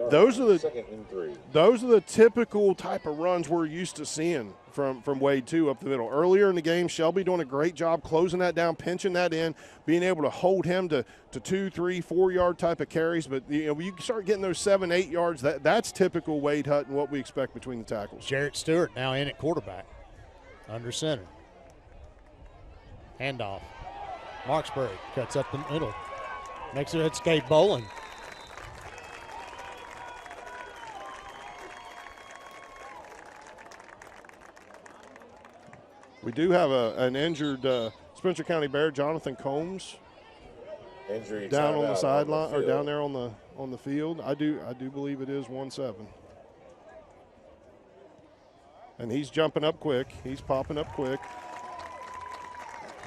those are the typical type of runs we're used to seeing from Wade 2 up the middle. Earlier in the game, Shelby doing a great job closing that down, pinching that in, being able to hold him to 2, 3, 4 yard type of carries. But you start getting those 7, 8 yards. That's typical Wade Hutt and what we expect between the tackles.
Jarrett Stewart now in at quarterback, under center. Handoff. Marksberry cuts up the middle. Makes it escape Bolin.
We do have an injured Spencer County Bear, Jonathan Combs, down on the sideline or down there on the field. I do believe it is 1-7. And he's jumping up quick. He's popping up quick.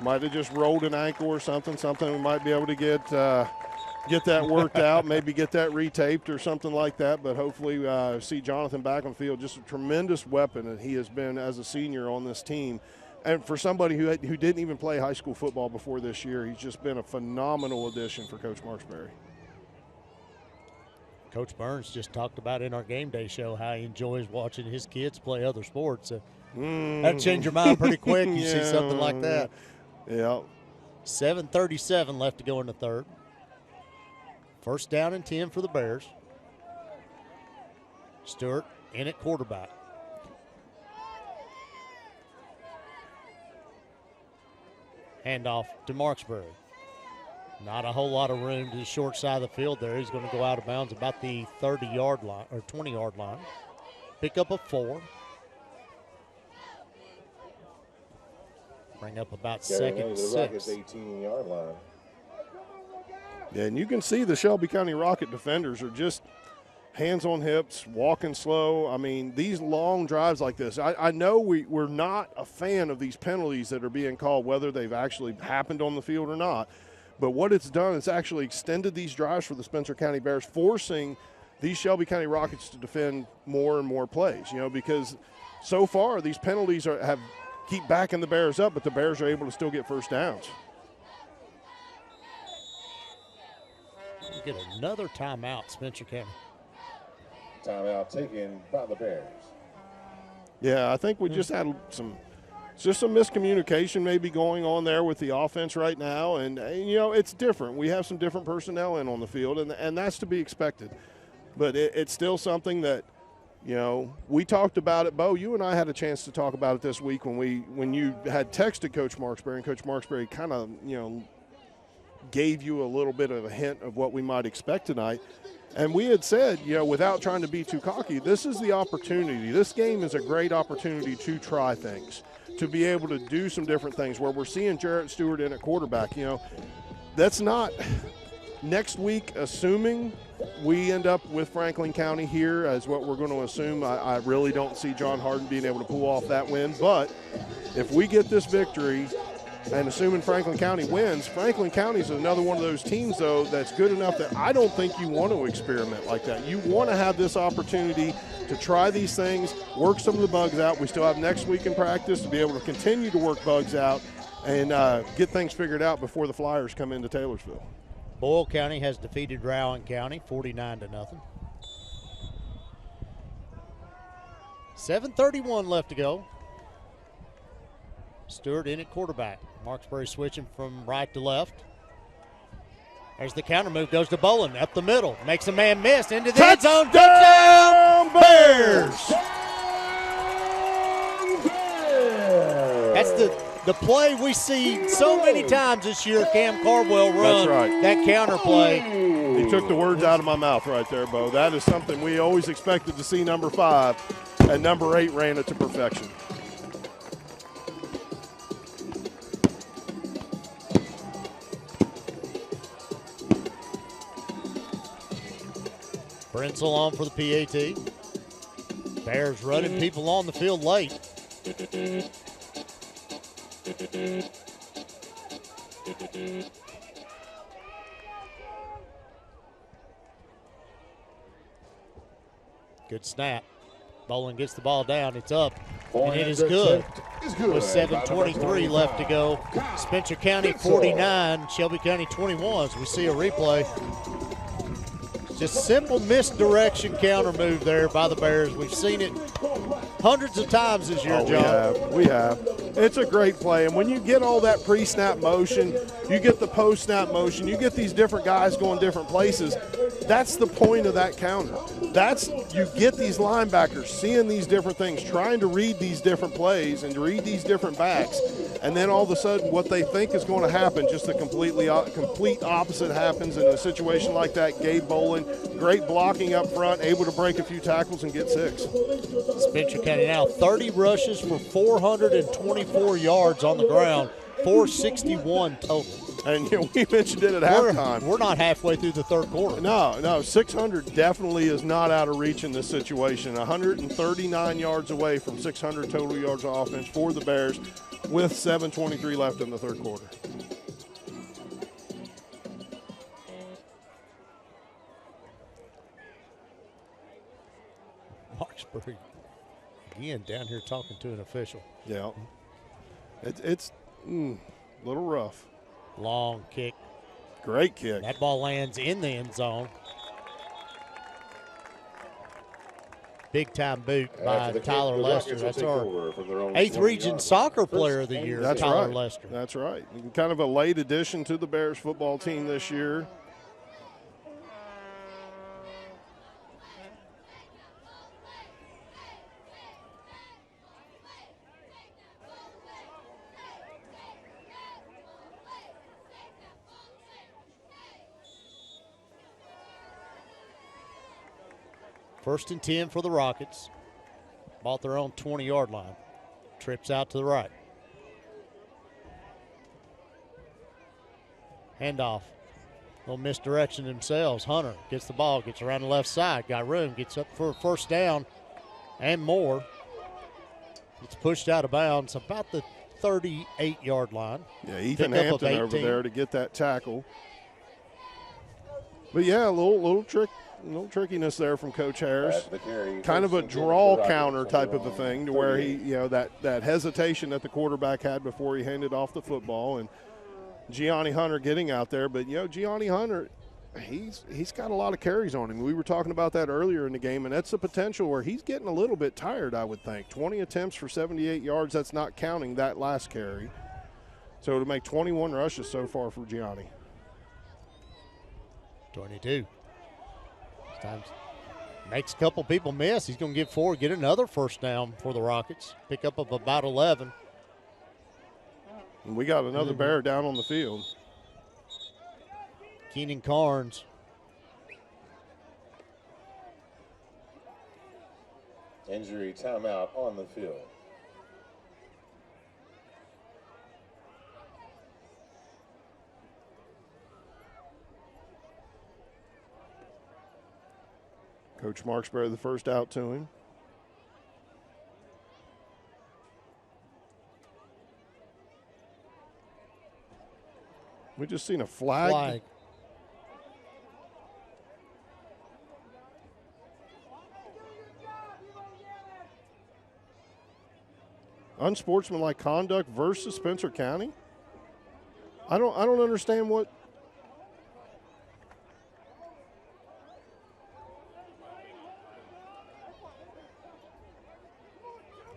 Might have just rolled an ankle or something. We might be able to get that worked out, maybe get that retaped or something like that. But hopefully see Jonathan back on the field. Just a tremendous weapon that he has been as a senior on this team. And for somebody who didn't even play high school football before this year, he's just been a phenomenal addition for Coach Marksberry.
Coach Burns just talked about in our game day show how he enjoys watching his kids play other sports. That'd change your mind pretty quick. You see something like that.
Yeah.
7:37 left to go in the third. 1st down and 10 for the Bears. Stewart in at quarterback. Handoff to Marksberry. Not a whole lot of room to the short side of the field there. He's going to go out of bounds about the 30-yard line or 20-yard line. Pick up a 4. Bring up about 2nd and 6.
18-yard line.
Yeah, and you can see the Shelby County Rocket defenders are just hands on hips, walking slow. I mean, these long drives like this, I know we're not a fan of these penalties that are being called, whether they've actually happened on the field or not. But what it's done, it's actually extended these drives for the Spencer County Bears, forcing these Shelby County Rockets to defend more and more plays, because so far these penalties have keep backing the Bears up, but the Bears are able to still get first downs.
Get another timeout, Spencer County.
Timeout taken by the Bears.
Yeah, I think we just had some just some miscommunication maybe going on there with the offense right now. And it's different. We have some different personnel in on the field, and that's to be expected. But it's still something that, we talked about it. Bo, you and I had a chance to talk about it this week when you had texted Coach Marksberry, and Coach Marksberry kind of, gave you a little bit of a hint of what we might expect tonight. And we had said, without trying to be too cocky, this is the opportunity. This game is a great opportunity to try things, to be able to do some different things, where we're seeing Jarrett Stewart in at quarterback. That's not next week, assuming we end up with Franklin County here as what we're going to assume. I really don't see John Harden being able to pull off that win. But if we get this victory, and assuming Franklin County wins, Franklin County is another one of those teams, though, that's good enough that I don't think you want to experiment like that. You want to have this opportunity to try these things, work some of the bugs out. We still have next week in practice to be able to continue to work bugs out and get things figured out before the Flyers come into Taylorsville.
Boyle County has defeated Rowan County 49-0. 7:31 left to go. Stewart in at quarterback. Marksberry switching from right to left. There's the counter move, goes to Bolin up the middle, makes a man miss into the end zone. Touchdown Bears! That's the play we see so many times this year. Cam Cardwell run.
That's right.
That counter play.
He took the words out of my mouth right there, Bo. That is something we always expected to see number 5, and number 8 ran it to perfection.
Brenzel on for the PAT. Bears running people on the field late. Good snap. Bolin gets the ball down. It's up. And it is good. With 7:23 left to go. Spencer County 49, Shelby County 21. So we see a replay. Just simple misdirection counter move there by the Bears. We've seen it hundreds of times this year, John.
We have. It's a great play. And when you get all that pre-snap motion, you get the post-snap motion, you get these different guys going different places, that's the point of that counter. You get these linebackers seeing these different things, trying to read these different plays and to read these different backs, and then all of a sudden what they think is going to happen, just the complete opposite happens in a situation like that. Gabe Bolin, great blocking up front, able to break a few tackles and get 6.
Spencer County now 30 rushes for 424 yards on the ground, 461 total.
And we mentioned it at halftime.
We're not halfway through the third quarter.
No, 600 definitely is not out of reach in this situation. 139 yards away from 600 total yards of offense for the Bears with 7:23 left in the third quarter.
Marksberry again down here talking to an official.
Yeah, it's a little rough.
Long kick.
Great kick.
That ball lands in the end zone. Big time boot by Tyler Lester. That's our 8th region soccer player of the year, Tyler Lester.
That's right. Kind of a late addition to the Bears football team this year.
First and 10 for the Rockets. Ball at their own 20-yard line. Trips out to the right. Handoff. Little misdirection themselves. Hunter gets the ball, gets around the left side. Got room, gets up for a first down and more. Gets pushed out of bounds about the 38-yard line.
Yeah, Ethan Hampton over there to get that tackle. But yeah, a little trickiness there from Coach Harris. Kind of a draw counter type of a thing, to where he, that hesitation that the quarterback had before he handed off the football, and Gianni Hunter getting out there. But Gianni Hunter, he's got a lot of carries on him. We were talking about that earlier in the game, and that's the potential where he's getting a little bit tired, I would think. 20 attempts for 78 yards, that's not counting that last carry. So to make 21 rushes so far for Gianni.
22. Sometimes makes a couple people miss. He's going to get forward, get another first down for the Rockets. Pick up of about 11.
And we got another Bear down on the field.
Keenan Carnes.
Injury timeout on the field.
Coach Marksberry, the first out to him. We just seen a flag. Unsportsmanlike conduct versus Spencer County. I don't understand what.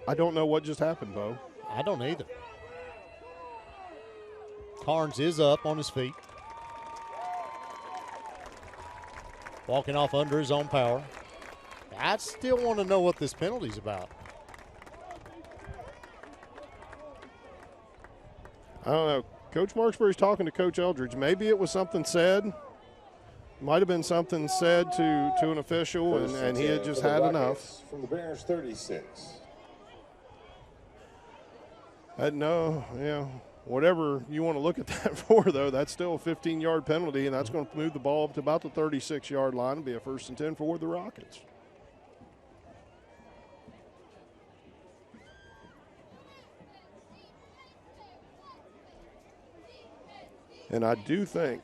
I don't know what just happened, Bo.
I don't either. Carnes is up on his feet. Walking off under his own power. I still want to know what this penalty's about.
I don't know. Coach Marksberry's talking to Coach Eldridge. Maybe it was something said. Might have been something said to an official, and he had just had enough.
From the Bears, 36.
No, whatever you want to look at that for, though, that's still a 15-yard penalty, and that's going to move the ball up to about the 36-yard line and be a 1st and 10 for the Rockets. And I do think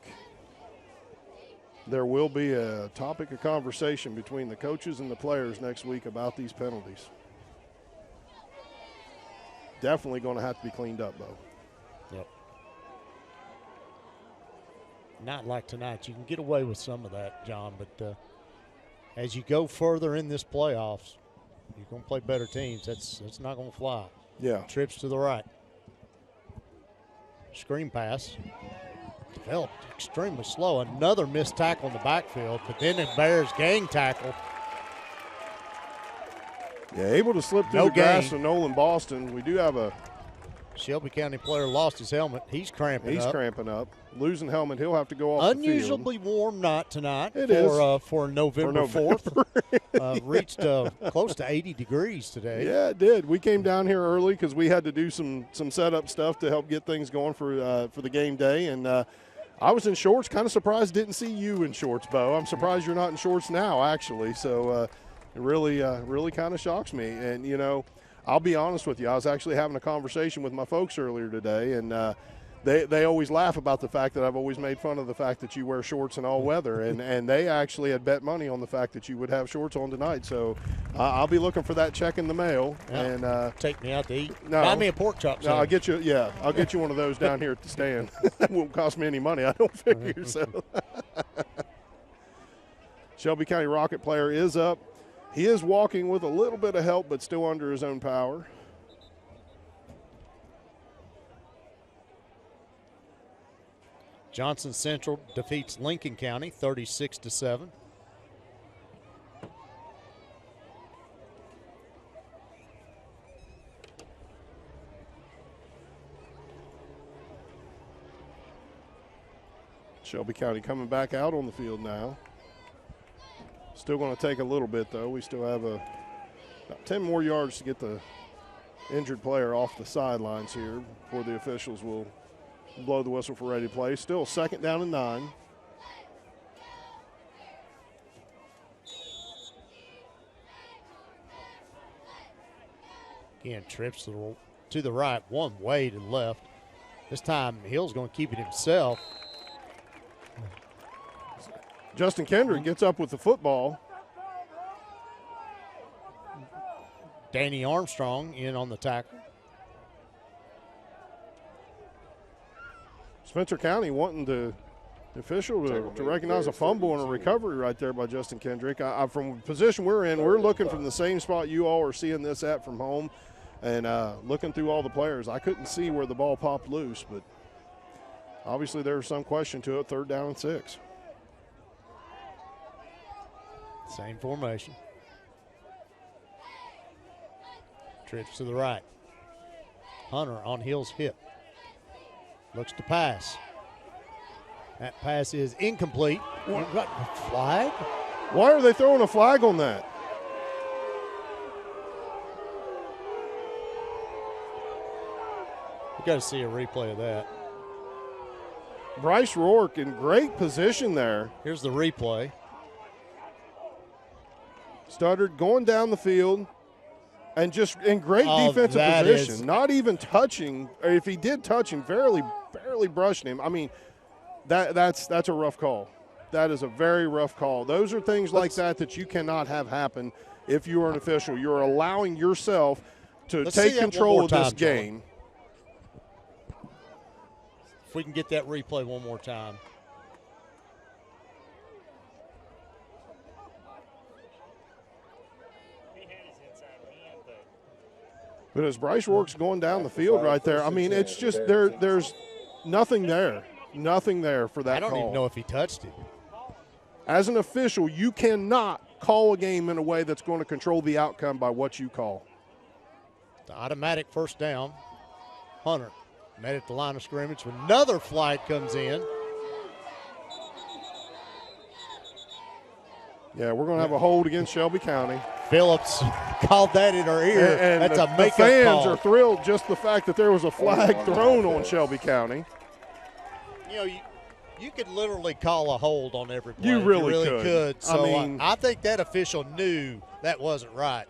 there will be a topic of conversation between the coaches and the players next week about these penalties. Definitely going to have to be cleaned up, though.
Yep. Not like tonight. You can get away with some of that, John, but as you go further in this playoffs, you're going to play better teams. That's not going to fly.
Yeah.
Trips to the right. Screen pass. Developed extremely slow. Another missed tackle in the backfield, but then the Bears gang tackle.
Yeah, able to slip through the grass to Nolan Boston. We do have a
Shelby County player lost his helmet. He's cramping up.
Losing helmet, he'll have to go off
Unusually warm night tonight for November
4th.
Reached close to 80 degrees today.
Yeah, it did. We came down here early because we had to do some setup stuff to help get things going for the game day. And I was in shorts. Kind of surprised didn't see you in shorts, Bo. I'm surprised you're not in shorts now, actually. So it really kind of shocks me. And, I'll be honest with you. I was actually having a conversation with my folks earlier today, and they always laugh about the fact that I've always made fun of the fact that you wear shorts in all weather, and they actually had bet money on the fact that you would have shorts on tonight. So I'll be looking for that check in the mail.
Yeah.
And
take me out to eat.
No,
buy me a pork chop.
No, I'll get you. Yeah, I'll get you one of those down here at the stand. That won't cost me any money, I don't figure. So Shelby County Rocket player is up. He is walking with a little bit of help, but still under his own power.
Johnson Central defeats Lincoln County 36-7.
Shelby County coming back out on the field now. Still going to take a little bit, though. We still have about 10 more yards to get the injured player off the sidelines here before the officials will blow the whistle for ready to play. Still 2nd down and 9.
Again, trips to the right, one way to the left. This time, Hill's going to keep it himself.
Justin Kendrick gets up with the football.
Danny Armstrong in on the tackle.
Spencer County wanting to Official to recognize a fumble and a recovery right there by Justin Kendrick. From the position we're in, we're looking from the same spot you all are seeing this at from home, and looking through all the players. I couldn't see where the ball popped loose, but obviously there was some question to it. 3rd down and 6.
Same formation. Trips to the right. Hunter on Hill's hip. Looks to pass. That pass is incomplete. Flag?
Why are they throwing a flag on that?
We got to see a replay of that.
Bryce Rourke in great position there.
Here's the replay.
Stuttered going down the field and just in great defensive position. Not even touching. Or if he did touch him, barely brushing him. I mean, that's a rough call. That is a very rough call. Those are things like that you cannot have happen if you are an official. You're allowing yourself to take control of this game.
If we can get that replay one more time.
But as Bryce Rourke's going down the field right there, I mean, it's just there's nothing there. Nothing there for that call.
I don't even know if he touched it.
As an official, you cannot call a game in a way that's going to control the outcome by what you call.
The automatic 1st down. Hunter met at the line of scrimmage. Another flag comes in.
Yeah, we're going to have a hold against Shelby County.
Phillips called that in our ear.
And
that's a makeup
call. The fans
call.
are thrilled just the fact that there was a flag thrown on Shelby County.
You know, you could literally call a hold on every play.
You really
could. So
I mean,
I think that official knew that wasn't right.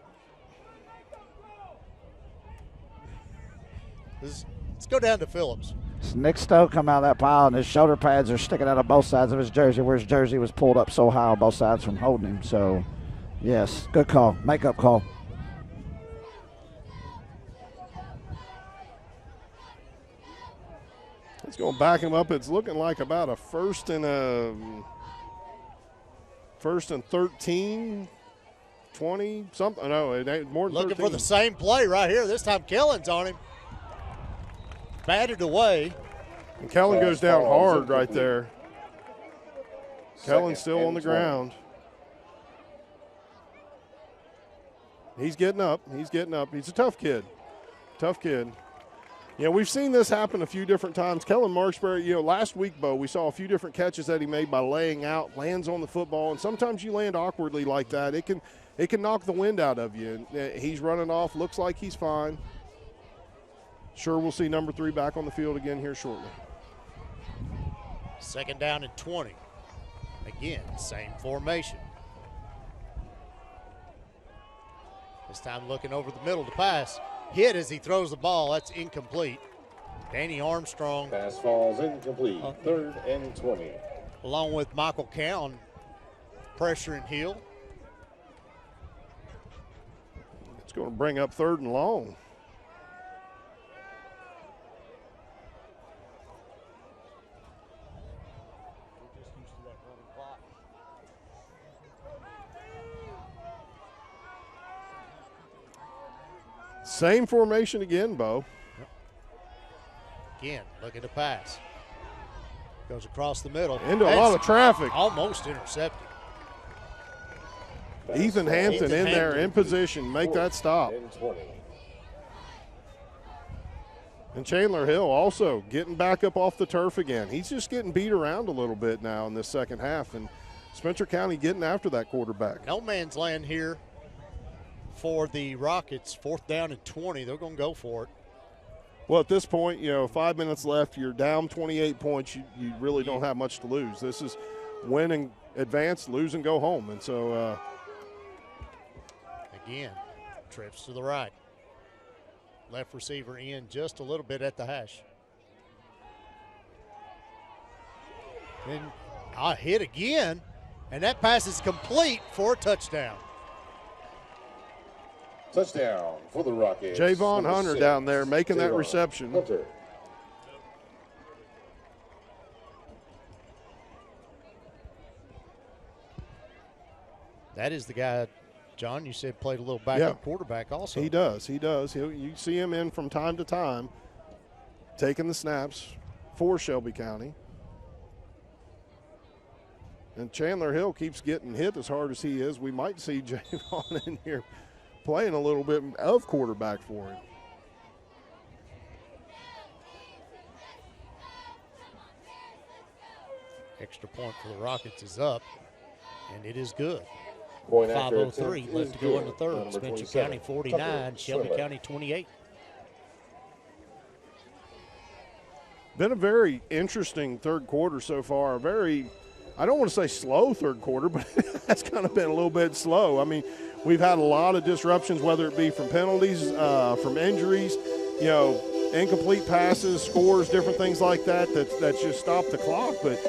Let's go down to Phillips.
Nick Stowe come out of that pile, and his shoulder pads are sticking out of both sides of his jersey, where his jersey was pulled up so high on both sides from holding him. So, yes, good call. Makeup call.
It's going to back him up. It's looking like about a first and 13, 20, something. No, it ain't more than
Looking
13.
for the same play right here. This time Kellen's on him. Batted away.
And Kellen goes down hard right there. Kellen's still on the ground. He's getting up. He's getting up. He's a tough kid. Tough kid. Yeah, we've seen this happen a few different times. Kellen Marksberry, last week, Bo, we saw a few different catches that he made by laying out, lands on the football, and sometimes you land awkwardly like that. It can knock the wind out of you. He's running off, looks like he's fine. Sure, we'll see number 3 back on the field again here shortly.
2nd down and 20. Again, same formation. This time looking over the middle to pass. Hit as he throws the ball. That's incomplete. Danny Armstrong.
Pass falls incomplete. 3rd and 20.
Along with Michael Cowan pressuring Hill.
It's going to bring up 3rd and long. Same formation again, Bo.
Again, looking to pass. Goes across the middle.
Into a lot of traffic.
Almost intercepted.
Ethan Hampton in there in position. Make that stop. And Chandler Hill also getting back up off the turf again. He's just getting beat around a little bit now in this second half. And Spencer County getting after that quarterback.
No man's land here for the Rockets. 4th down and 20. They're going to go for it.
Well, at this point, 5 minutes left. You're down 28 points. You really don't have much to lose. This is win and advance, lose and go home. And so
again, trips to the right. Left receiver in just a little bit at the hash. Then hit again, and that pass is complete for a touchdown.
Touchdown for the Rockets.
Javon Hunter down there making that reception.
Hunter.
That is the guy, John, you said played a little backup quarterback also.
He does. You see him in from time to time, taking the snaps for Shelby County. And Chandler Hill keeps getting hit as hard as he is. We might see Javon in here playing a little bit of quarterback for him.
Extra point for the Rockets is up, and it is good.
Point after
5:03 left to go in the third. Spencer County 49, Shelby County 28.
Been a very interesting third quarter so far. A very, I don't want to say slow third quarter, but that's kind of been a little bit slow. I mean, we've had a lot of disruptions, whether it be from penalties, from injuries, incomplete passes, scores, different things like that just stop the clock. But,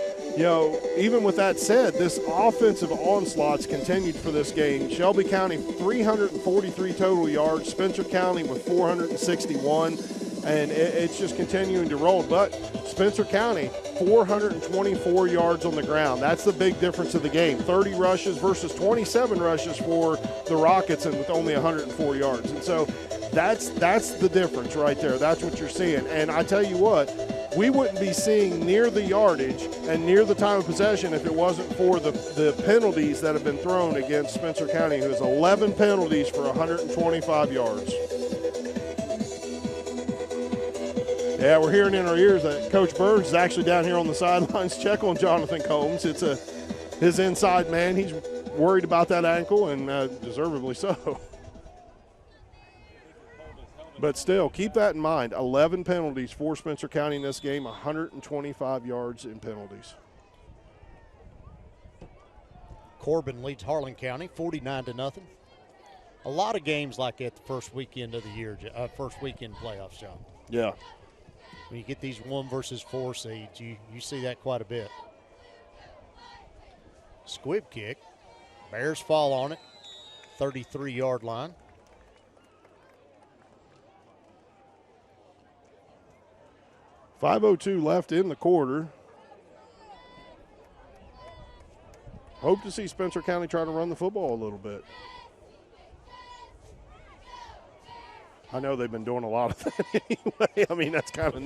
even with that said, this offensive onslaught's continued for this game. Shelby County, 343 total yards. Spencer County with 461. And it's just continuing to roll. But Spencer County, 424 yards on the ground. That's the big difference of the game. 30 rushes versus 27 rushes for the Rockets, and with only 104 yards. And so that's the difference right there. That's what you're seeing. And I tell you what, we wouldn't be seeing near the yardage and near the time of possession if it wasn't for the penalties that have been thrown against Spencer County, who has 11 penalties for 125 yards. Yeah, we're hearing in our ears that Coach Burns is actually down here on the sidelines. Check on Jonathan Combs. It's his inside man. He's worried about that ankle, and deservedly so. But still, keep that in mind. 11 penalties for Spencer County in this game, 125 yards in penalties.
Corbin leads Harlan County 49-0. A lot of games like that the first weekend of the year, first weekend playoffs, John.
Yeah.
When you get these 1 versus 4 seeds, you see that quite a bit. Squib kick. Bears fall on it. 33-yard line.
.502 left in the quarter. Hope to see Spencer County try to run the football a little bit. I know they've been doing a lot of that anyway. I mean, that's kind of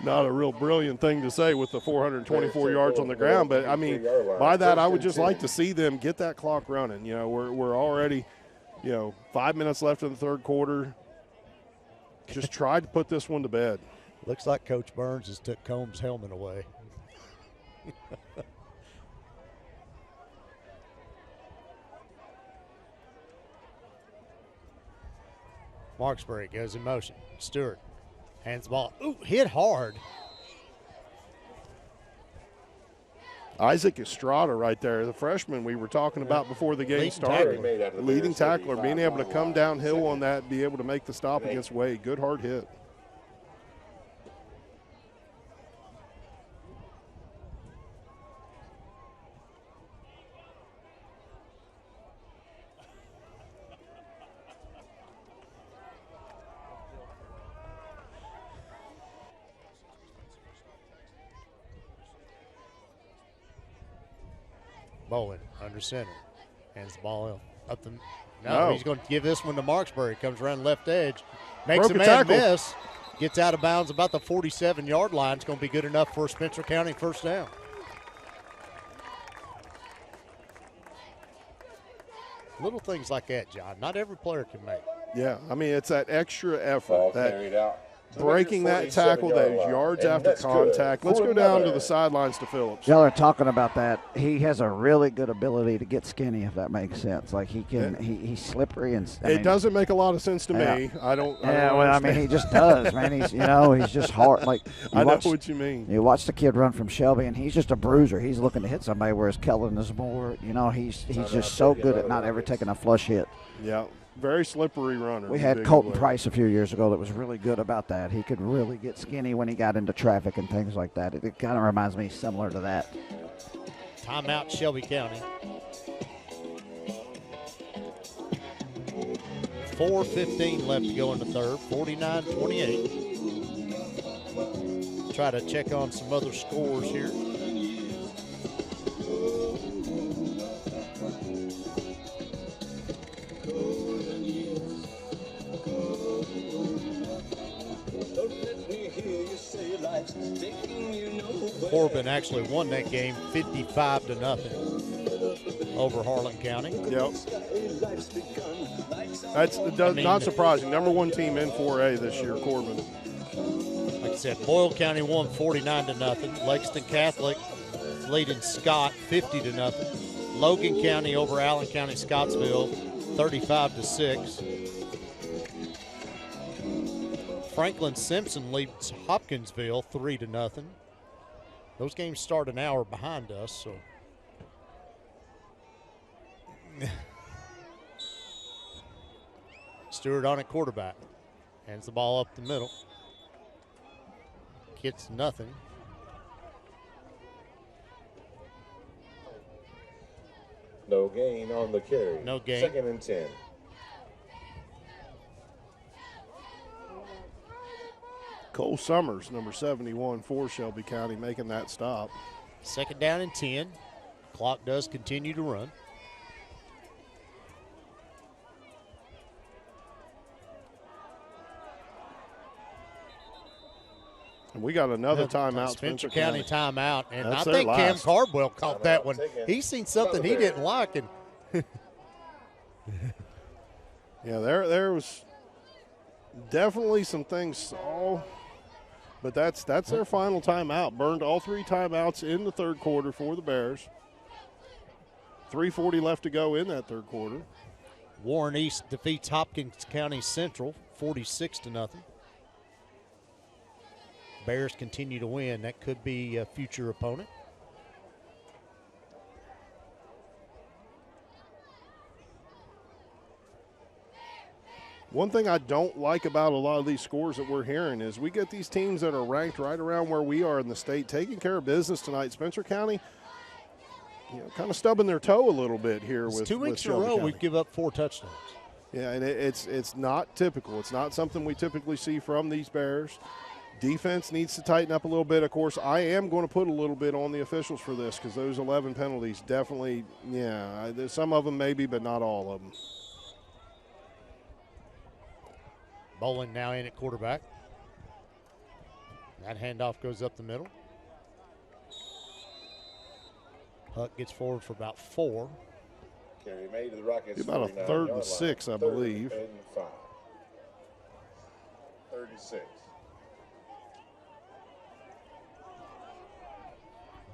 not a real brilliant thing to say with the 424 yards on the ground. But, I mean, by that, I would just like to see them get that clock running. We're already, 5 minutes left in the third quarter. Just try to put this one to bed.
Looks like Coach Burns has took Combs' helmet away. Marksberry goes in motion. Stewart hands the ball. Ooh, hit hard.
Isaac Estrada right there, the freshman we were talking about before the game started. Leading tackler, being able to come downhill on that, be able to make the stop against Wade. Good hard hit.
Bowen under center. Hands the ball up the. No, he's going to give this one to Marksberry. Comes around left edge. Makes a man miss. Gets out of bounds about the 47-yard line. It's going to be good enough for Spencer County first down. Little things like that, John. Not every player can make.
Yeah, I mean, it's that extra effort. Breaking that tackle, those yards after contact. Let's go down to the sidelines to Phillips.
Y'all are talking about that. He has a really good ability to get skinny, if that makes sense. Like he can, he's slippery and.
It doesn't make a lot of sense to me. I don't.
Yeah, well, I mean, he just does, man. He's, he's just hard. Like
I know what you mean.
You watch the kid run from Shelby, and he's just a bruiser. He's looking to hit somebody, whereas Kellen is more. He's just so good at not ever taking a flush hit.
Yeah. Very slippery runner.
We had Colton Price a few years ago that was really good about that. He could really get skinny when he got into traffic and things like that. It kind of reminds me similar to that.
Timeout, Shelby County. 4:15 left to go in the third. 49-28. Try to check on some other scores here. Corbin actually won that game 55-0 over Harlan County.
Yep. That's not surprising. Number 1 team in 4A this year, Corbin.
Like I said, Boyle County won 49-0. Lexington Catholic leading Scott 50-0. Logan County over Allen County Scottsville 35-6. Franklin Simpson leads Hopkinsville 3-0. Those games start an hour behind us, so. Stewart on at quarterback. Hands the ball up the middle. Gets nothing.
No gain on the carry.
No gain.
2nd and 10.
Cole Summers, number 71 for Shelby County, making that stop.
2nd down and 10. Clock does continue to run.
And we got another timeout.
Spencer County timeout. And
That's
I think
their
Cam
last.
Cardwell caught that one. He's seen something he didn't like. And
yeah, there was definitely some things. But that's their final timeout. Burned all 3 timeouts in the 3rd quarter for the Bears. 3:40 left to go in that 3rd quarter.
Warren East defeats Hopkins County Central 46-0. Bears continue to win. That could be a future opponent.
One thing I don't like about a lot of these scores that we're hearing is we get these teams that are ranked right around where we are in the state taking care of business tonight. Spencer County, kind of stubbing their toe a little bit here with
2 weeks
with
in a row
County.
we give up 4 touchdowns.
Yeah, and it's not typical. It's not something we typically see from these Bears. Defense needs to tighten up a little bit. Of course, I am going to put a little bit on the officials for this because those 11 penalties definitely, there's some of them maybe, but not all of them.
Bowling now in at quarterback. That handoff goes up the middle. Huck gets forward for about 4.
Carry made to the Rockets.
About a 3rd and 6, I believe.
3rd and 5. 36.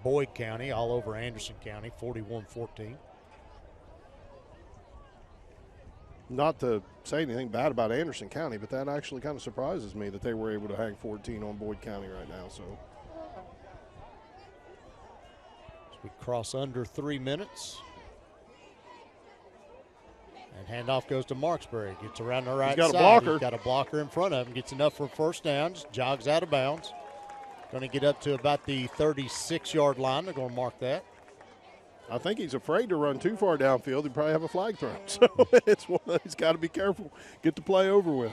Boyd County all over Anderson County, 41-14.
Not to say anything bad about Anderson County, but that actually kind of surprises me that they were able to hang 14 on Boyd County right now. So
we cross under 3 minutes. And handoff goes to Marksberry. Gets around the right side.
He's got a blocker.
He's got a blocker in front of him. Gets enough for a 1st down. Just jogs out of bounds. Going to get up to about the 36-yard line. They're going to mark that.
I think he's afraid to run too far downfield. He'd probably have a flag thrown. So he's got to be careful. Get the play over with.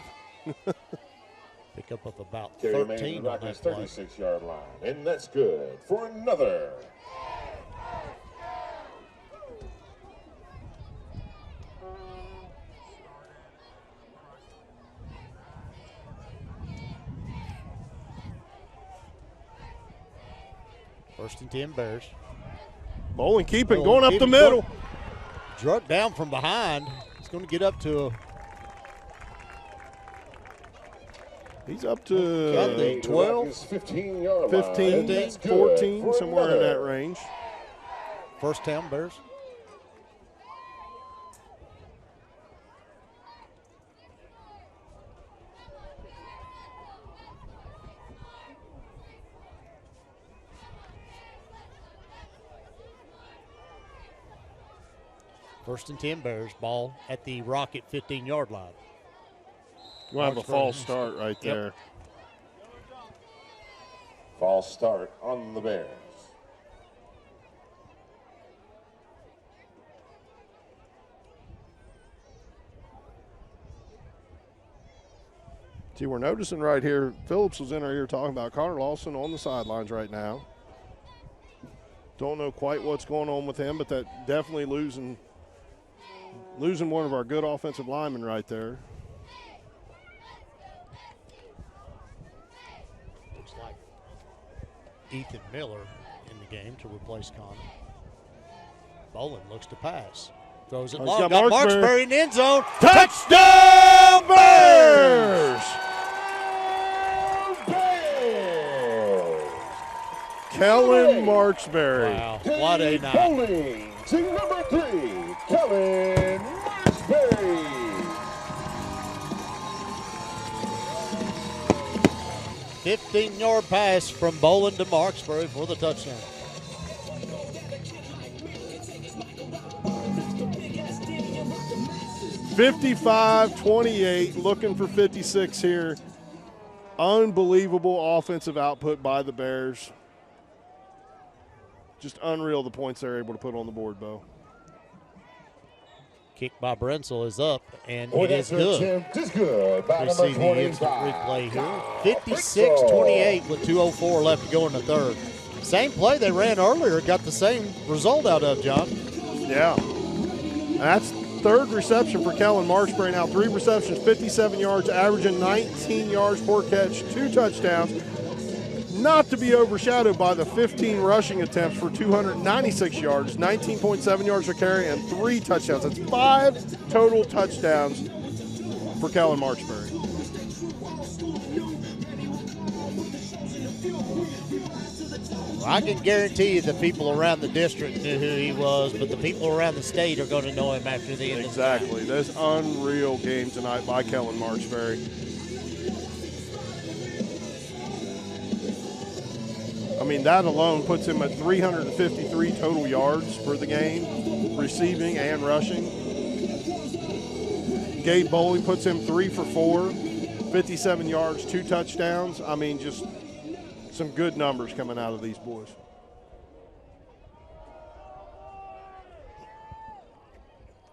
Pick up of about
Carry
13
made
on
to the
that play.
36-yard line. And that's good for another.
First and 10 Bears.
Bowling keeping, going up the middle.
Drugged down from behind. He's going to get up to
He's up to
12, 15-yard
15, 14, somewhere in that range.
First down, Bears. First and 10 Bears. Ball at the Rocket 15-yard line.
We'll have a false start right there.
False start on the Bears.
See, we're noticing right here, Phillips was in our ear talking about Connor Lawson on the sidelines right now. Don't know quite what's going on with him, but that definitely losing one of our good offensive linemen right there.
Looks like Ethan Miller in the game to replace Connor. Bolin looks to pass. Throws it long. Got Marksberry in the end zone.
Touchdown Bears! Kellen Marksberry.
Wow, what a night.
Bowling to number 3, Kellen Marksberry.
15-yard pass from Bolin to Marksberry for the touchdown.
$55-28, looking for 56 here. Unbelievable offensive output by the Bears. Just unreal the points they're able to put on the board, Bo.
Kick by Brenzel is up, and
Boy,
it is
that
good.
attempt is good by
We
number
see the instant
25.
replay here. 56-28 with 2:04 left to go in the third. Same play they ran earlier, got the same result out of, John.
Yeah. That's third reception for Kellen Marksberry now. 3 receptions, 57 yards, averaging 19 yards per catch, 2 touchdowns. Not to be overshadowed by the 15 rushing attempts for 296 yards, 19.7 yards per carry, and 3 touchdowns. That's 5 total touchdowns for Kellen Marksberry.
Well, I can guarantee you the people around the district knew who he was, but the people around the state are going to know him after the end of the night.
Exactly. This unreal game tonight by Kellen Marksberry. I mean, that alone puts him at 353 total yards for the game, receiving and rushing. Gabe Boley puts him 3 for 4, 57 yards, 2 touchdowns. I mean, just some good numbers coming out of these boys.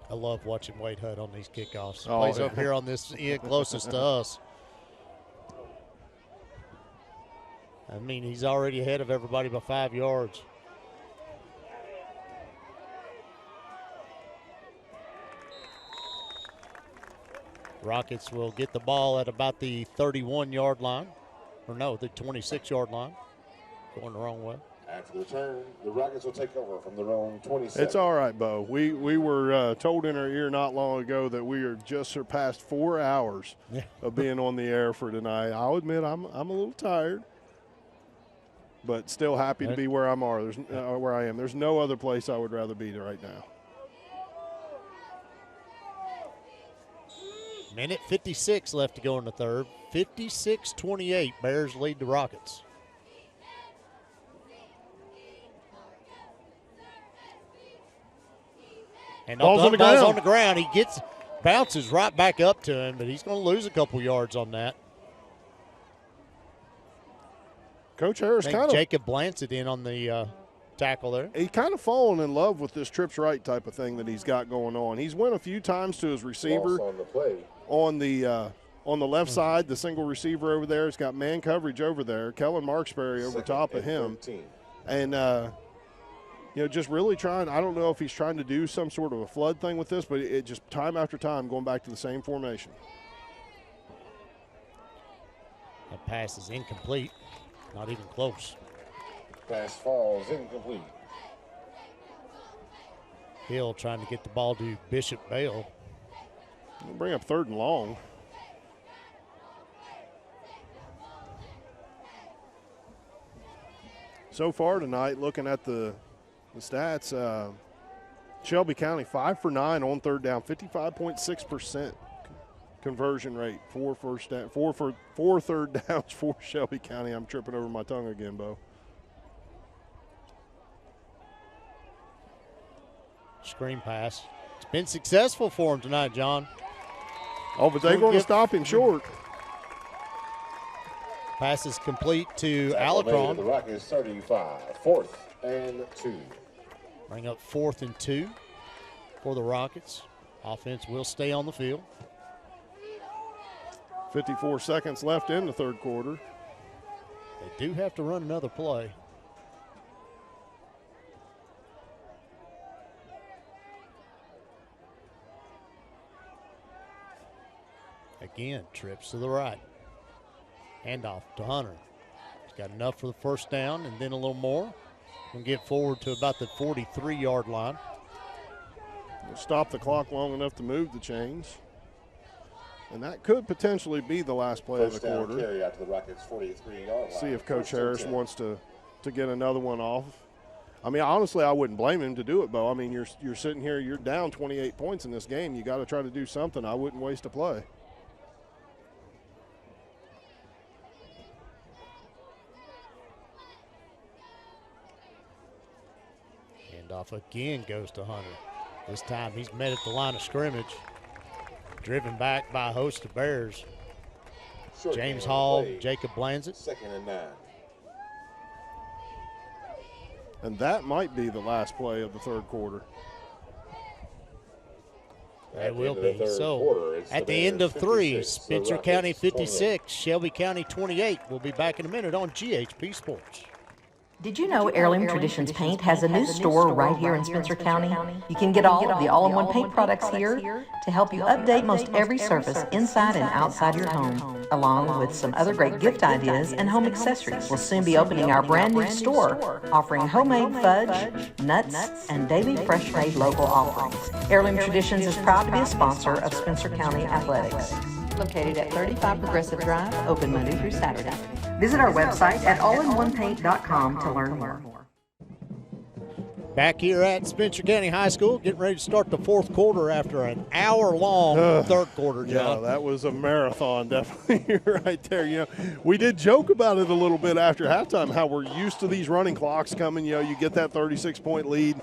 I love watching Wade Hutt on these kickoffs. He
Oh,
plays
yeah.
up here on this end closest to us. I mean, he's already ahead of everybody by 5 yards. Rockets will get the ball at about the 31-yard line. Or no, the 26-yard line. Going the wrong way.
After the turn, the Rockets will take over from their own 27.
It's all right, Bo. We were told in our ear not long ago that we are just surpassed 4 hours of being on the air for tonight. I'll admit I'm a little tired, but still happy to be where I am. There's no other place I would rather be right now.
Minute 56 left to go in the third. 56-28, Bears lead the Rockets. And
Ball's on the
ground. He bounces right back up to him, but he's going to lose a couple yards on that.
Coach Harris
Jacob Blancett in on the tackle there.
He kind of fallen in love with this trips right type of thing that he's got going on. He's went a few times to his receiver
On the play.
on the left side, the single receiver over there. He's got man coverage over there. Kellen Marksberry over top of him.
13.
And, just really trying. I don't know if he's trying to do some sort of a flood thing with this, but it just time after time going back to the same formation.
That pass is incomplete. Not even close.
Pass falls incomplete.
Hill trying to get the ball to Bishop Bale.
We'll bring up 3rd and long. So far tonight, looking at the stats, Shelby County 5 for 9 on 3rd down, 55.6% conversion rate. 4 third downs for Shelby County. I'm tripping over my tongue again, Bo.
Screen pass. It's been successful for him tonight, John.
Oh, but they're going to stop him short.
Pass is complete to
Tackle made at
Alacron.
The Rockets 35. 4th and 2.
Bring up 4th and 2 for the Rockets. Offense will stay on the field.
54 seconds left in the 3rd quarter.
They do have to run another play. Again, trips to the right. Handoff to Hunter. Got enough for the first down and then a little more. And get forward to about the 43-yard line.
We'll stop the clock long enough to move the chains. And that could potentially be the last play of the quarter.
Carry out to the Rockets' 43-yard line.
See if Coach Harris wants to get another one off. I mean, honestly, I wouldn't blame him to do it, Bo. I mean, you're sitting here, you're down 28 points in this game. You got to try to do something. I wouldn't waste a play.
Handoff again goes to Hunter. This time he's met at the line of scrimmage. Driven back by a host of Bears. James Hall, Jacob Blanzett.
2nd and 9.
And that might be the last play of the third quarter.
It will be. So at the end of 3, Spencer County 56, Shelby County 28. We'll be back in a minute on GHP Sports.
Did you know Heirloom Traditions Paint has a new store right here in Spencer County? You can get all of the all-in-one paint products here to help you update most every surface inside and outside your home, along with some other great gift ideas and home accessories. We'll soon be opening our brand new store, offering homemade fudge, nuts, and daily fresh-made local offerings. Heirloom Traditions is proud to be a sponsor of Spencer County Athletics. Located at 35 Progressive Drive, open Monday through Saturday. Visit our website at allinonepaint.com to learn more.
Back here at Spencer County High School, getting ready to start the fourth quarter after an hour-long third quarter, John.
Yeah, that was a marathon, definitely right there. You know, we did joke about it a little bit after halftime, how we're used to these running clocks coming. You know, you get that 36-point lead.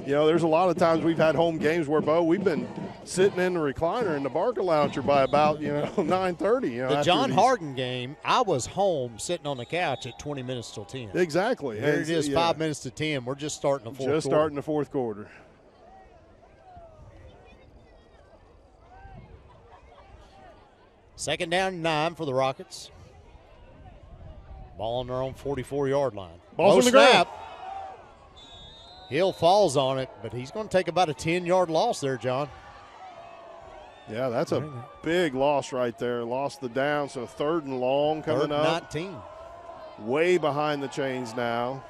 You know, there's a lot of times we've had home games where, Bo, we've been sitting in the recliner in the Barker Lounger by about, 9:30. You know,
the John Harden game, I was home sitting on the couch at 20 minutes till 10.
Exactly.
Here it is, 5 minutes to 10. We're just starting the fourth quarter.
Just starting the fourth quarter.
Second down and 9 for the Rockets. Ball on their own 44-yard line.
Ball's on the ground.
Hill falls on it, but he's going to take about a 10-yard loss there, John.
Yeah, that's a big loss right there. Lost the down, so 3rd and long coming up.
19.
Way behind the chains now.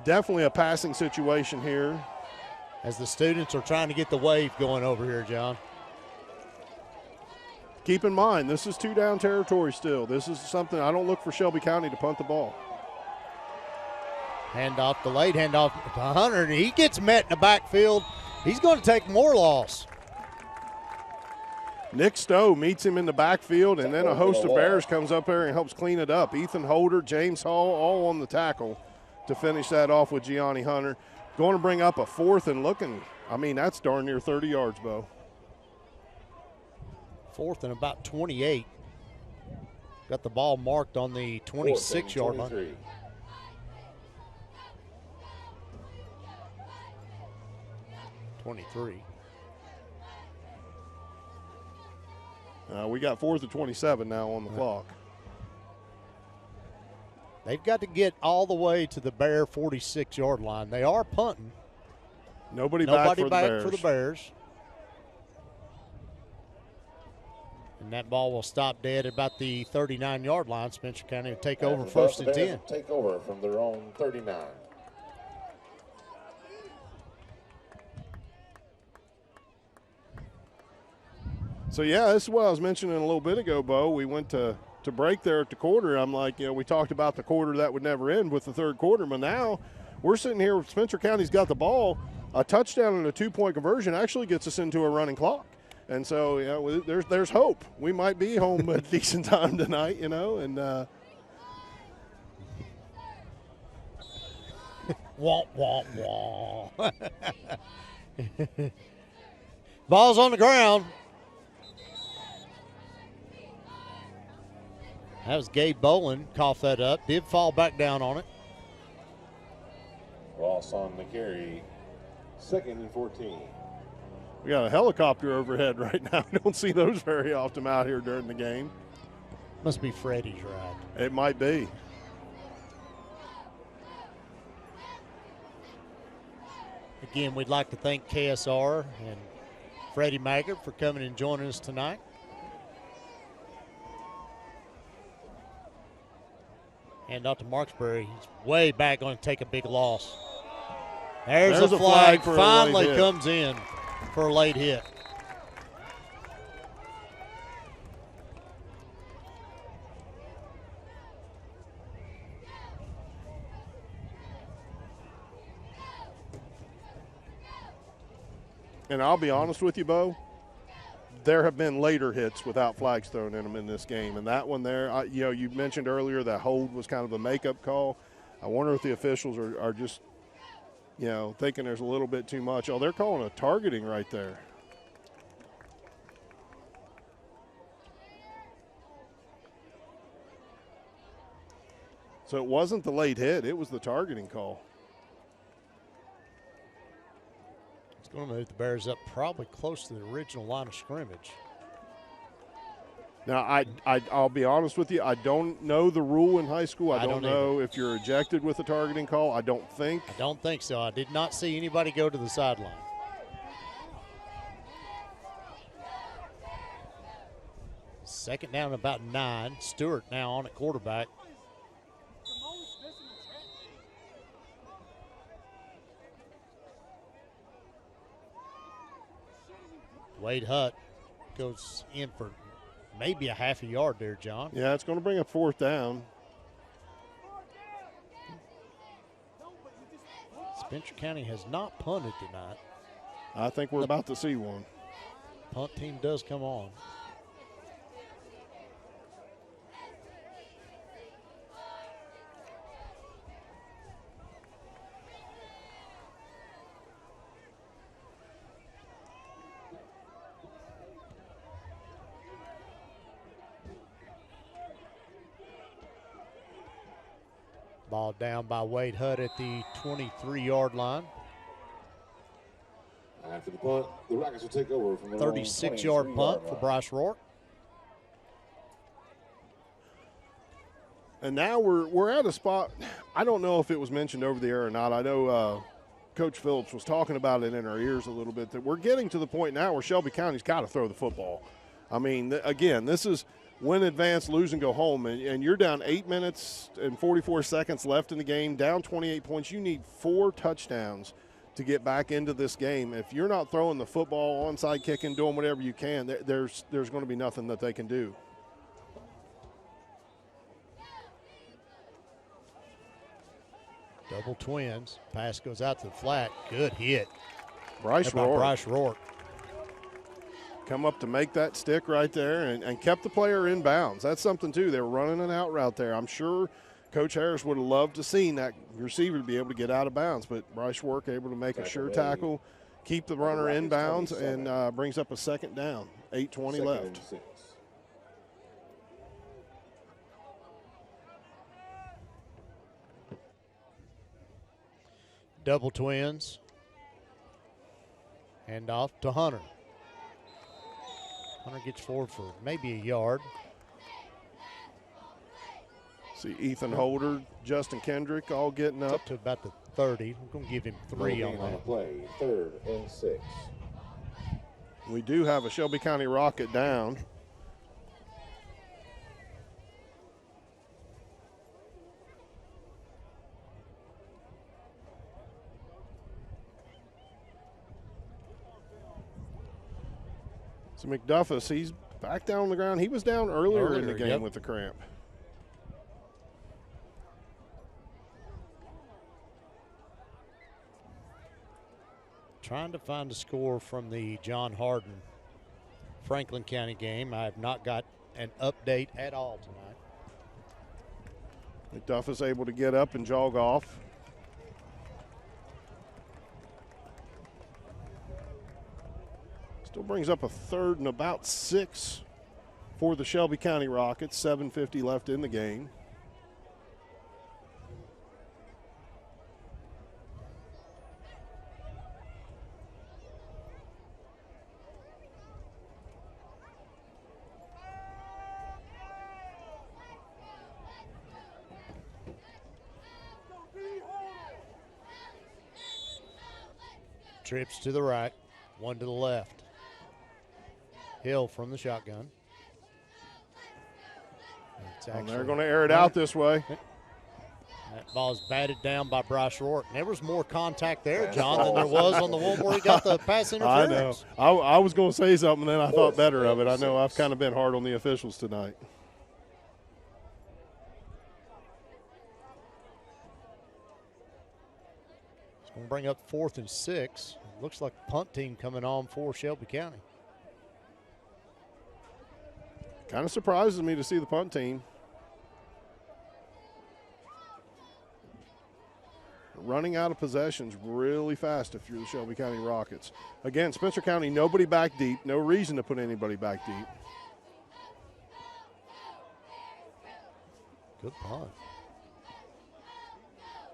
Definitely a passing situation here.
As the students are trying to get the wave going over here, John.
Keep in mind, this is 2-down territory still. This is something, I don't look for Shelby County to punt the ball.
Handoff, delayed handoff to Hunter, and he gets met in the backfield. He's going to take more loss.
Nick Stowe meets him in the backfield, and then a host of Bears comes up there and helps clean it up. Ethan Holder, James Hall, all on the tackle to finish that off with Gianni Hunter. Going to bring up a 4th and looking, I mean, that's darn near 30 yards, Bo.
4th and about 28. Got the ball marked on the 26-yard line. 23.
We got 4th and 27 now on the clock.
They've got to get all the way to the Bear 46-yard line. They are punting.
Nobody back for the
Bears. And that ball will stop dead at about the 39-yard line. Spencer County will take over 1st and 10.
Take over from their own 39.
So, yeah, this is what I was mentioning a little bit ago, Bo. We went to break there at the quarter. I'm like, we talked about the quarter that would never end with the third quarter, but now we're sitting here, Spencer County's got the ball. A touchdown and a 2-point conversion actually gets us into a running clock. And so, there's hope. We might be home at a decent time tonight, and
womp, womp, womp. Ball's on the ground. That was Gabe Bolin, coughed that up, did fall back down on it.
Loss on the carry, 2nd and 14.
We got a helicopter overhead right now. We don't see those very often out here during the game.
Must be Freddie's ride.
It might be.
Again, we'd like to thank KSR and Freddie Maggard for coming and joining us tonight. Hand out to Marksberry. He's way back, going to take a big loss. There's a flag. Finally comes in for a late hit.
And I'll be honest with you, Bo, there have been later hits without flags thrown in them in this game. And that one there, you mentioned earlier that hold was kind of a makeup call. I wonder if the officials are just, thinking there's a little bit too much. Oh, they're calling a targeting right there. So it wasn't the late hit, it was the targeting call.
It's going to move the Bears up probably close to the original line of scrimmage.
Now, I'll be honest with you. I don't know the rule in high school. I don't know if you're ejected with a targeting call. I don't think
so. I did not see anybody go to the sideline. Second down, about 9. Stewart now on at quarterback. Wade Hutt goes in for maybe a half a yard there, John.
Yeah, it's going to bring up 4th down.
Spencer County has not punted tonight.
I think we're about to see one.
Punt team does come on. Ball down by Wade Hutt at the 23-yard line.
After the punt, the Rockets will take over from the
36-yard punt for Bryce Rourke.
And now we're at a spot. I don't know if it was mentioned over the air or not. I know Coach Phillips was talking about it in our ears a little bit, that we're getting to the point now where Shelby County's got to throw the football. I mean, again, this is win, advance, lose, and go home. And you're down 8 minutes and 44 seconds left in the game, down 28 points. You need 4 touchdowns to get back into this game. If you're not throwing the football, onside kicking, doing whatever you can, there's going to be nothing that they can do.
Double twins. Pass goes out to the flat. Good hit.
Bryce
Rourke.
Come up to make that stick right there and kept the player in bounds. That's something, too. They were running an out route there. I'm sure Coach Harris would have loved to seen that receiver to be able to get out of bounds, but Bryce Rourke able to make a sure tackle, keep the runner in bounds, and brings up a 2nd down. 8:20 left.
Double twins. Hand off to Hunter. Hunter gets forward for maybe a yard.
See Ethan Holder, Justin Kendrick all getting
up to about the 30. We're going to give him 3 on that.
Play, 3rd and 6.
We do have a Shelby County Rocket down. So McDuffus, he's back down on the ground. He was down earlier in the game with the cramp.
Trying to find a score from the John Hardin Franklin County game. I have not got an update at all tonight.
McDuffus able to get up and jog off. Still brings up a 3rd and about 6 for the Shelby County Rockets. 7:50 left in the game.
Trips to the right, 1 to the left. Hill from the shotgun.
And they're going to air it out this way.
That ball's batted down by Bryce Rourke. And there was more contact there, John, than there was on the one where he got the pass interference.
I know. I was going to say something, then I thought better of it. I know I've kind of been hard on the officials tonight.
It's going to bring up 4th and 6. Looks like the punt team coming on for Shelby County.
Kind of surprises me to see the punt team. Running out of possessions really fast if you're the Shelby County Rockets. Again, Spencer County, nobody back deep. No reason to put anybody back deep.
Good punt.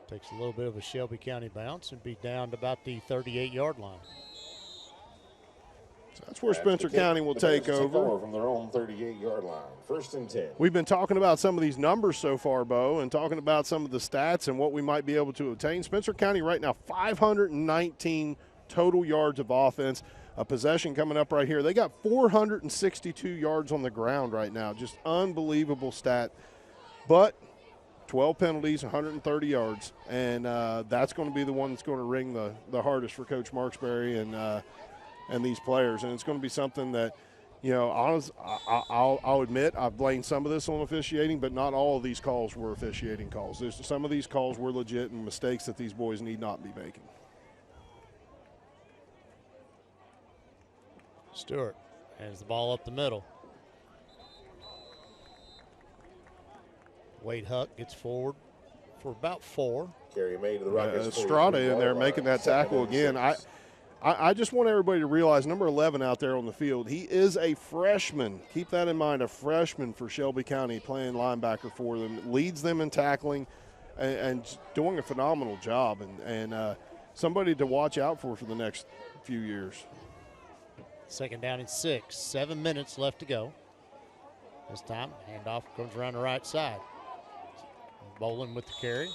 Takes a little bit of a Shelby County bounce and be down to about the 38-yard line.
So that's where Spencer County will take over.
From their own 38-yard line. 1st and 10.
We've been talking about some of these numbers so far, Bo, and talking about some of the stats and what we might be able to obtain. Spencer County right now, 519 total yards of offense. A possession coming up right here. They got 462 yards on the ground right now. Just unbelievable stat. But 12 penalties, 130 yards, and that's going to be the one that's going to ring the hardest for Coach Marksberry and these players. And it's going to be something that, you know, I'll admit I've blamed some of this on officiating, but not all of these calls were officiating calls. Some of these calls were legit and mistakes that these boys need not be making.
Stewart hands the ball up the middle. Wade Huck gets forward for about 4.
Carry made to the Rockets.
Estrada in there making that tackle again. I just want everybody to realize number 11 out there on the field, he is a freshman. Keep that in mind, a freshman for Shelby County playing linebacker for them. Leads them in tackling and doing a phenomenal job and somebody to watch out for the next few years.
2nd down and 6. 7 minutes left to go. This time, handoff comes around the right side. Bolin with the carry.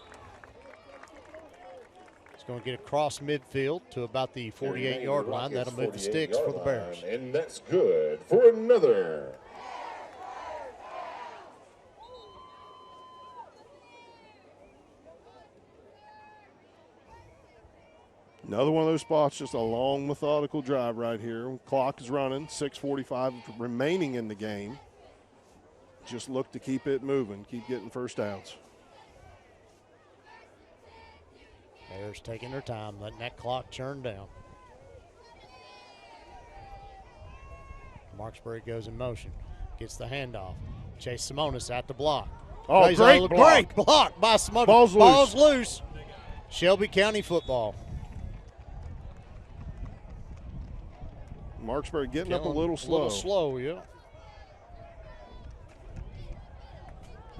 He's going to get across midfield to about the 48-yard line. That'll move the sticks for the Bears.
And that's good for another.
Another one of those spots, just a long, methodical drive right here. Clock is running, 6:45 remaining in the game. Just look to keep it moving, keep getting first downs.
Bears taking their time, letting that clock churn down. Marksberry goes in motion, gets the handoff. Chase Simonis at the block.
Oh,
great block by Simonis.
Ball's
loose. Shelby County football.
Marksberry getting up a little slow.
A little slow, yeah.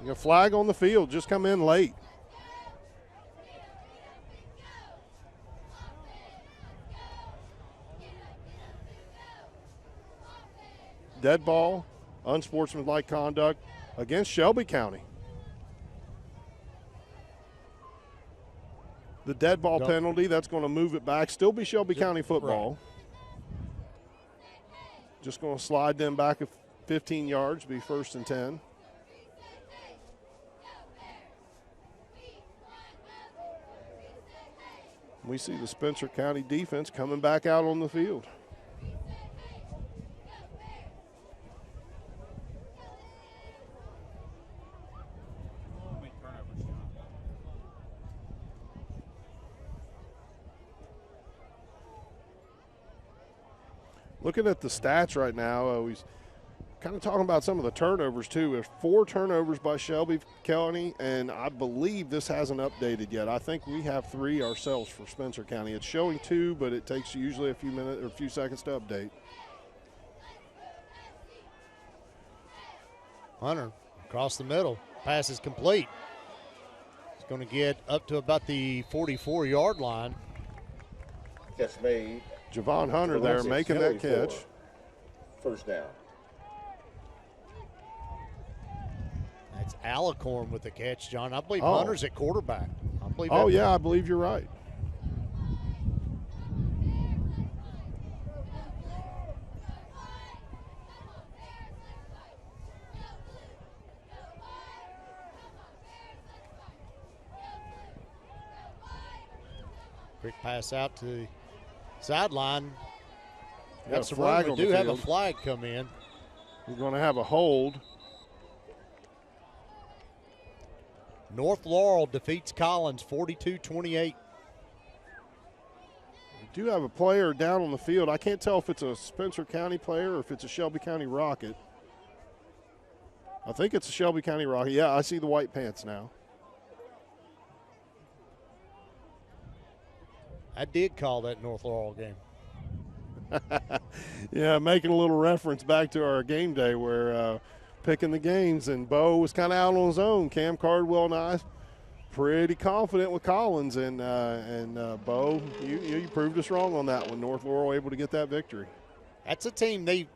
A flag on the field, just come in late. Dead ball, unsportsmanlike conduct against Shelby County. The dead ball penalty, that's going to move it back. Still be Shelby County football. Right. Just going to slide them back 15 yards, be 1st and 10. We see the Spencer County defense coming back out on the field. Looking at the stats right now, we're kind of talking about some of the turnovers too. There's 4 turnovers by Shelby County, and I believe this hasn't updated yet. I think we have 3 ourselves for Spencer County. It's showing 2, but it takes usually a few minutes or a few seconds to update.
Hunter across the middle, pass is complete. He's going to get up to about the 44-yard line.
Catch made.
Javon Hunter there making that catch.
1st down.
That's Alicorn with the catch, John. I believe Hunter's at quarterback. I believe.
Oh, yeah, I believe you're right.
Quick pass out to the sideline.
Got a flag on the
field. We do have a
field.
flag come in.
We're going to have a hold.
North Laurel defeats Collins 42-28.
We do have a player down on the field. I can't tell if it's a Spencer County player or if it's a Shelby County Rocket. I think it's a Shelby County Rocket. Yeah, I see the white pants now.
I did call that North Laurel game.
Yeah, making a little reference back to our game day where picking the games, and Bo was kind of out on his own. Cam Cardwell and I pretty confident with Collins, and Bo, you proved us wrong on that one. North Laurel able to get that victory.
That's a team they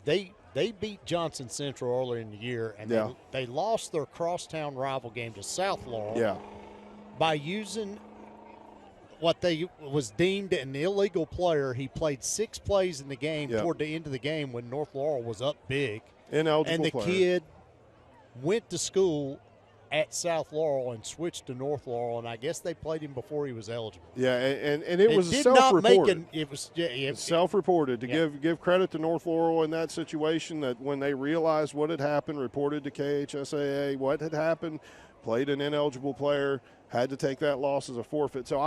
beat Johnson Central earlier in the year, and they lost their crosstown rival game to South Laurel by using what they was deemed an illegal player. He played 6 plays in the game toward the end of the game when North Laurel was up big.
Ineligible
and the
player.
kid went to school at South Laurel and switched to North Laurel, and I guess they played him before he was eligible.
Yeah, and it was
did
self-reported.
It was
self-reported. To give credit to North Laurel in that situation, that when they realized what had happened, reported to KHSAA what had happened, played an ineligible player, had to take that loss as a forfeit. So,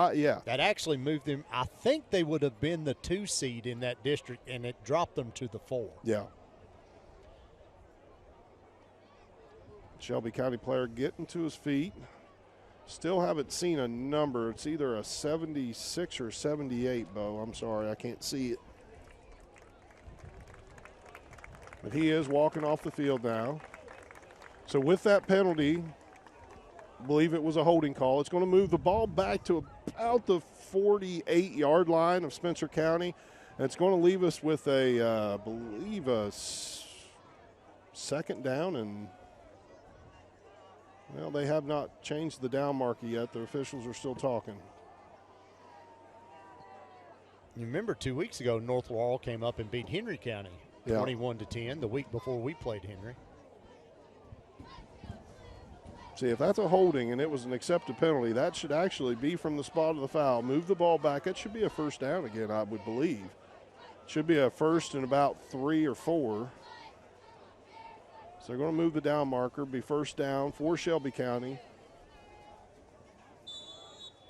that actually moved them. I think they would have been the 2 seed in that district, and it dropped them to the 4.
Yeah. Shelby County player getting to his feet. Still haven't seen a number. It's either a 76 or 78, Bo. I'm sorry, I can't see it. But he is walking off the field now. So with that penalty, I believe it was a holding call. It's going to move the ball back to about the 48-yard line of Spencer County. And it's going to leave us with I believe a second down, and well, they have not changed the down marker yet. The officials are still talking.
You remember 2 weeks ago, North Laurel came up and beat Henry County 21-10 the week before we played Henry.
See, if that's a holding and it was an accepted penalty, that should actually be from the spot of the foul. Move the ball back. It should be a first down again, I would believe. Should be a first and about 3 or 4. So they're going to move the down marker, be first down for Shelby County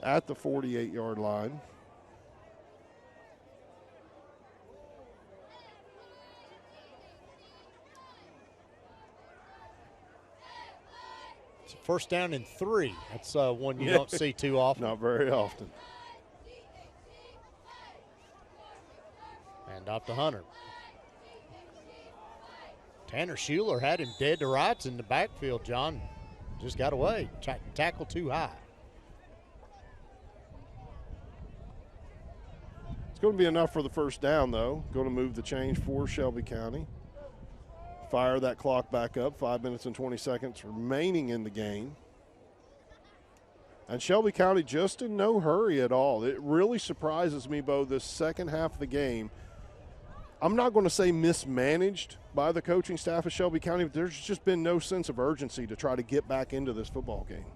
at the 48-yard line.
It's a first down and 3. That's one you don't see too often.
Not very often.
And off to Hunter. Tanner Schuler had him dead to rights in the backfield, John. Just got away. Tackle too high.
It's going to be enough for the first down, though. Going to move the change for Shelby County. Fire that clock back up. 5 minutes and 20 seconds remaining in the game. And Shelby County just in no hurry at all. It really surprises me, Bo, this second half of the game. I'm not going to say mismanaged by the coaching staff of Shelby County, but there's just been no sense of urgency to try to get back into this football game.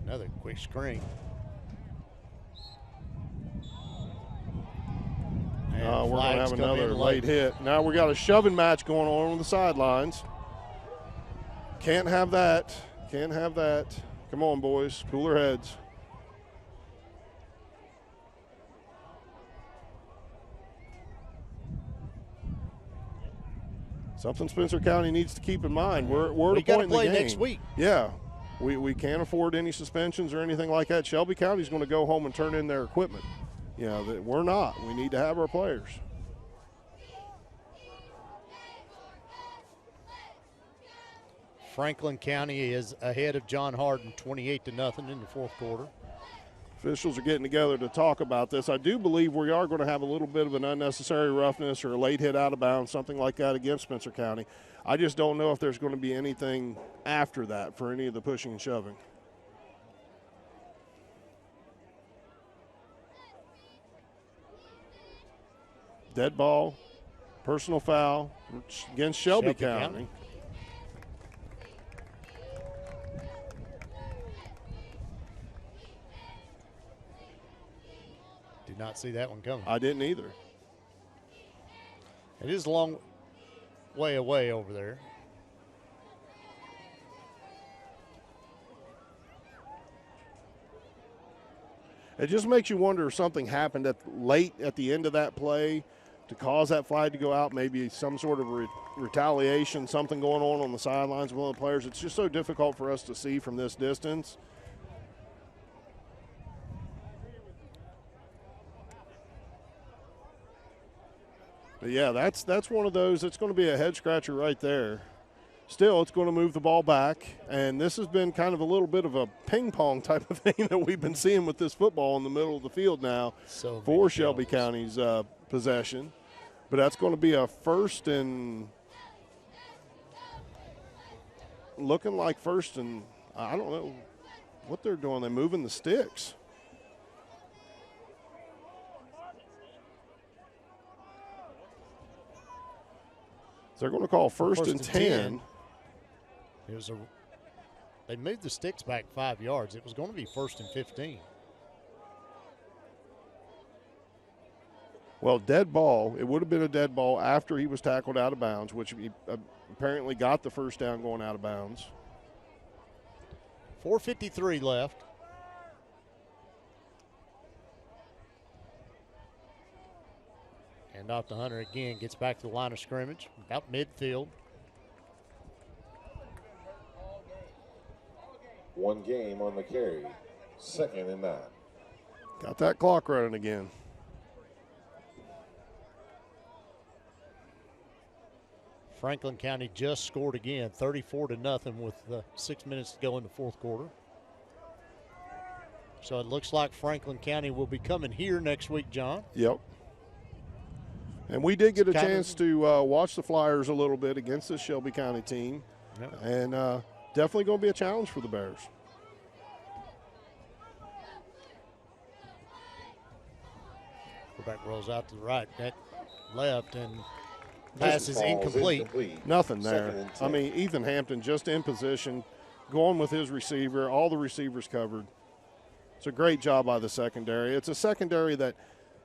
Another quick screen.
We're going to have another late hit. Now we got a shoving match going on the sidelines. Can't have that. Can't have that. Come on, boys. Cooler heads. Something Spencer County needs to keep in mind. We're at a point in the game.
We got to play next week.
Yeah. We can't afford any suspensions or anything like that. Shelby County's going to go home and turn in their equipment. You know, we're not. We need to have our players.
Franklin County is ahead of John Hardin 28-0 in the fourth quarter.
Officials are getting together to talk about this. I do believe we are going to have a little bit of an unnecessary roughness or a late hit out of bounds, something like that against Spencer County. I just don't know if there's going to be anything after that for any of the pushing and shoving. Dead ball, personal foul against Shelby County.
not see that one coming.
I didn't either.
It is a long way away over there.
It just makes you wonder if something happened late at the end of that play to cause that flag to go out, maybe some sort of retaliation, something going on the sidelines with one of the players. It's just so difficult for us to see from this distance. But yeah, that's one of those. It's going to be a head scratcher right there. Still, it's going to move the ball back, and this has been kind of a little bit of a ping pong type of thing that we've been seeing with this football in the middle of the field now for Shelby County's possession. But that's going to be a first and looking like first and I don't know what they're doing. They're moving the sticks. They're going to call first and 10.
They moved the sticks back 5 yards. It was going to be first and 15.
Well, dead ball. It would have been a dead ball after he was tackled out of bounds, which he apparently got the first down going out of bounds.
4:53 left. And off to Hunter again, gets back to the line of scrimmage, about midfield.
One game on the carry, 2nd and 9.
Got that clock running again.
Franklin County just scored again, 34-0 with 6 minutes to go in the fourth quarter. So it looks like Franklin County will be coming here next week, John.
Yep. And we did get a chance to watch the Flyers a little bit against this Shelby County team.
Yep.
And definitely going to be a challenge for the Bears.
Quarterback rolls out to the right, that left, and pass is incomplete.
Nothing there. I mean, Ethan Hampton just in position, going with his receiver, all the receivers covered. It's a great job by the secondary. It's a secondary that,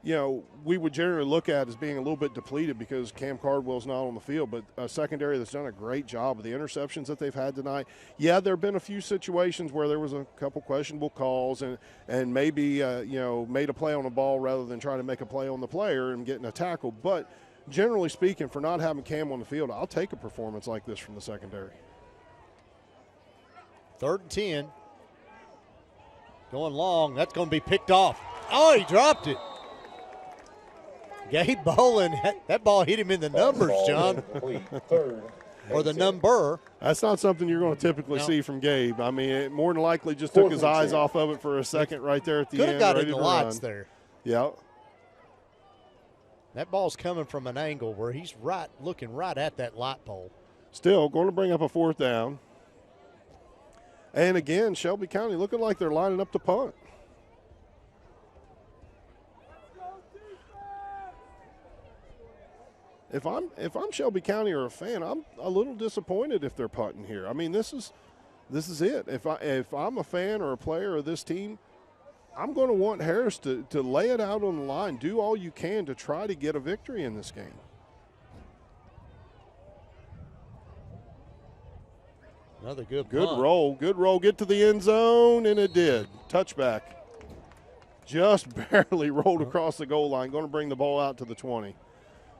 you know, we would generally look at as being a little bit depleted because Cam Cardwell's not on the field, but a secondary that's done a great job of the interceptions that they've had tonight. Yeah, there have been a few situations where there was a couple questionable calls and maybe, you know, made a play on the ball rather than trying to make a play on the player and getting a tackle. But generally speaking, for not having Cam on the field, I'll take a performance like this from the secondary.
3rd and 10. Going long. That's going to be picked off. Oh, he dropped it. Gabe Bolin, that ball hit him in the numbers, John. Or the number.
That's not something you're going to typically see from Gabe. I mean, it more than likely just took his eyes off of it for a second right there at the end.
Could have got in the lights there.
Yeah.
That ball's coming from an angle where he's looking right at that light pole.
Still going to bring up a 4th down. And again, Shelby County looking like they're lining up to punt. If I'm Shelby County or a fan, I'm a little disappointed if they're punting here. I mean, this is it. If I'm a fan or a player of this team, I'm going to want Harris to lay it out on the line, do all you can to try to get a victory in this game.
Another good
roll. Good roll. Get to the end zone, and it did. Touchback. Just barely rolled across the goal line. Going to bring the ball out to the 20.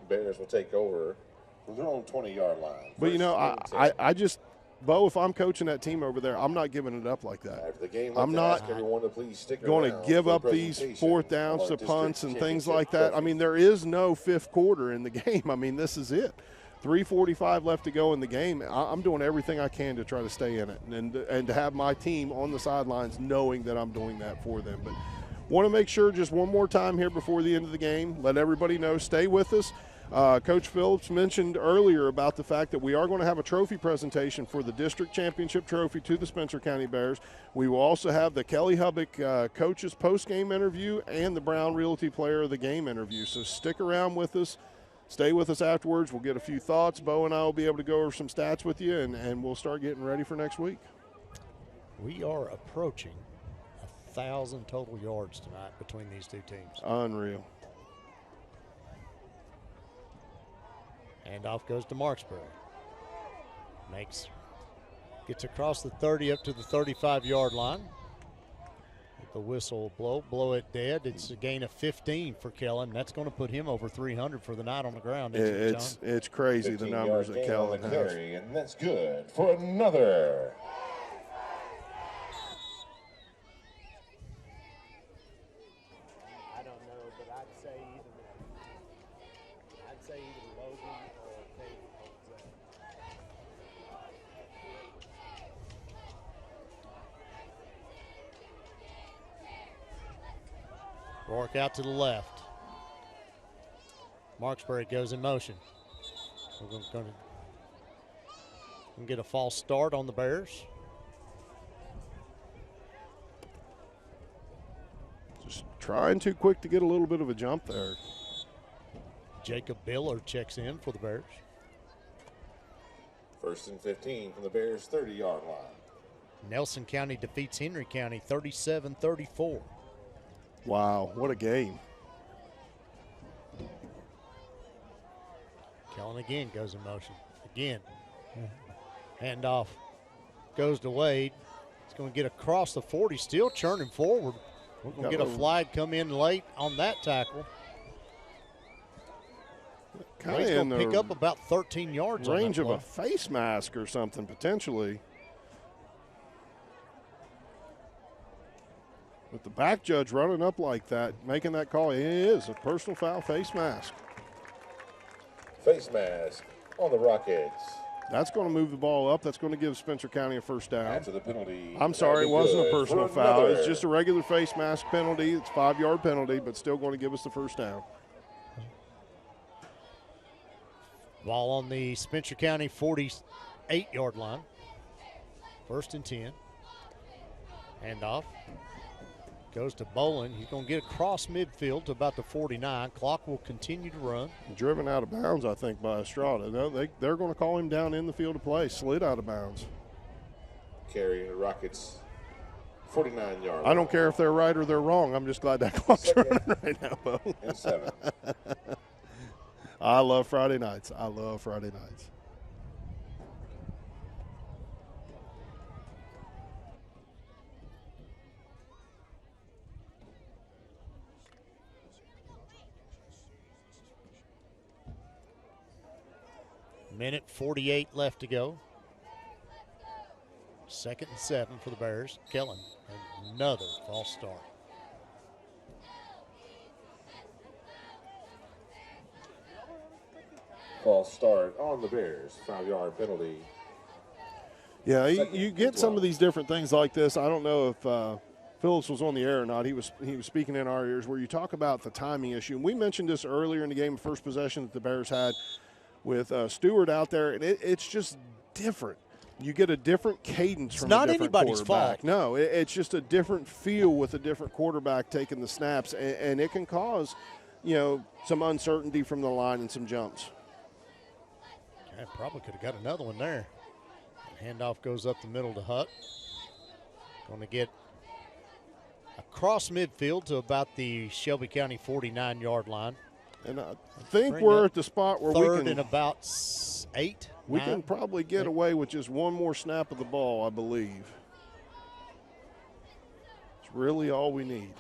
Bears will take over from their own 20-yard line.
But, you know, I just – Bo, if I'm coaching that team over there, I'm not giving it up like that.
After the game,
I'm not going to give up these 4th downs to punts and things like that. I mean, there is no 5th quarter in the game. I mean, this is it. 3:45 left to go in the game. I'm doing everything I can to try to stay in it and to have my team on the sidelines knowing that I'm doing that for them. But want to make sure just one more time here before the end of the game, let everybody know, stay with us. Coach Phillips mentioned earlier about the fact that we are going to have a trophy presentation for the district championship trophy to the Spencer County Bears. We will also have the Kelly Hubbock coaches post-game interview and the Brown Realty player of the game interview. So stick around with us. Stay with us afterwards. We'll get a few thoughts. Bo and I will be able to go over some stats with you, and we'll start getting ready for next week.
We are approaching a 1,000 total yards tonight between these two teams.
Unreal.
And off goes to Marksberry. Gets across the 30 up to the 35-yard line. The whistle will blow it dead. It's a gain of 15 for Kellen. That's going to put him over 300 for the night on the ground.
It's crazy the numbers that Kellen has.
And that's good for another.
I don't know, but I'd say either Logan or Kate Rourke out to the left. Marksberry goes in motion. We're going to get a false start on the Bears.
Just trying too quick to get a little bit of a jump there.
Jacob Biller checks in for the Bears.
1st and 15 from the Bears' 30-yard line.
Nelson County defeats Henry County 37-34.
Wow, what a game.
Kellen again goes in motion. Again. Handoff goes to Wade. He's going to get across the 40, still churning forward. We're going to get a flag come in late on that tackle. Wade's going to pick up about 13 yards on that
range of
play.
a face mask or something, potentially. With the back judge running up like that, making that call, it is a personal foul, face mask.
Face mask on the Rockets.
That's going to move the ball up. That's going to give Spencer County a first down.
After the penalty.
I'm sorry, it wasn't a personal foul. It's just a regular face mask penalty. It's a 5-yard penalty, but still going to give us the first down.
Ball on the Spencer County 48-yard line. 1st and 10. Handoff. Goes to Bolin. He's going to get across midfield to about the 49. Clock will continue to run.
Driven out of bounds, I think, by Estrada. They're going to call him down in the field of play. Slid out of bounds.
Carry the Rockets 49-yard.
I don't care if they're right or they're wrong. I'm just glad that clock's running right now, Bo.
And 7.
I love Friday nights. I love Friday nights.
Minute 48 left to go. 2nd and 7 for the Bears. Kellen, another false start.
False start on the Bears. 5-yard penalty.
Yeah, you get some of these different things like this. I don't know if Phillips was on the air or not. He was speaking in our ears where you talk about the timing issue. And we mentioned this earlier in the game, first possession that the Bears had with Stewart out there, and it's just different. You get a different cadence from a different quarterback.
It's not anybody's fault.
No, it's just a different feel with a different quarterback taking the snaps, and it can cause, some uncertainty from the line and some jumps.
Yeah, probably could have got another one there. Handoff goes up the middle to Huck. Going to get across midfield to about the Shelby County 49-yard line.
And I think we're at the spot where we can.
Third and about 8.
We can probably get away with just one more snap of the ball, I believe. It's really all we need.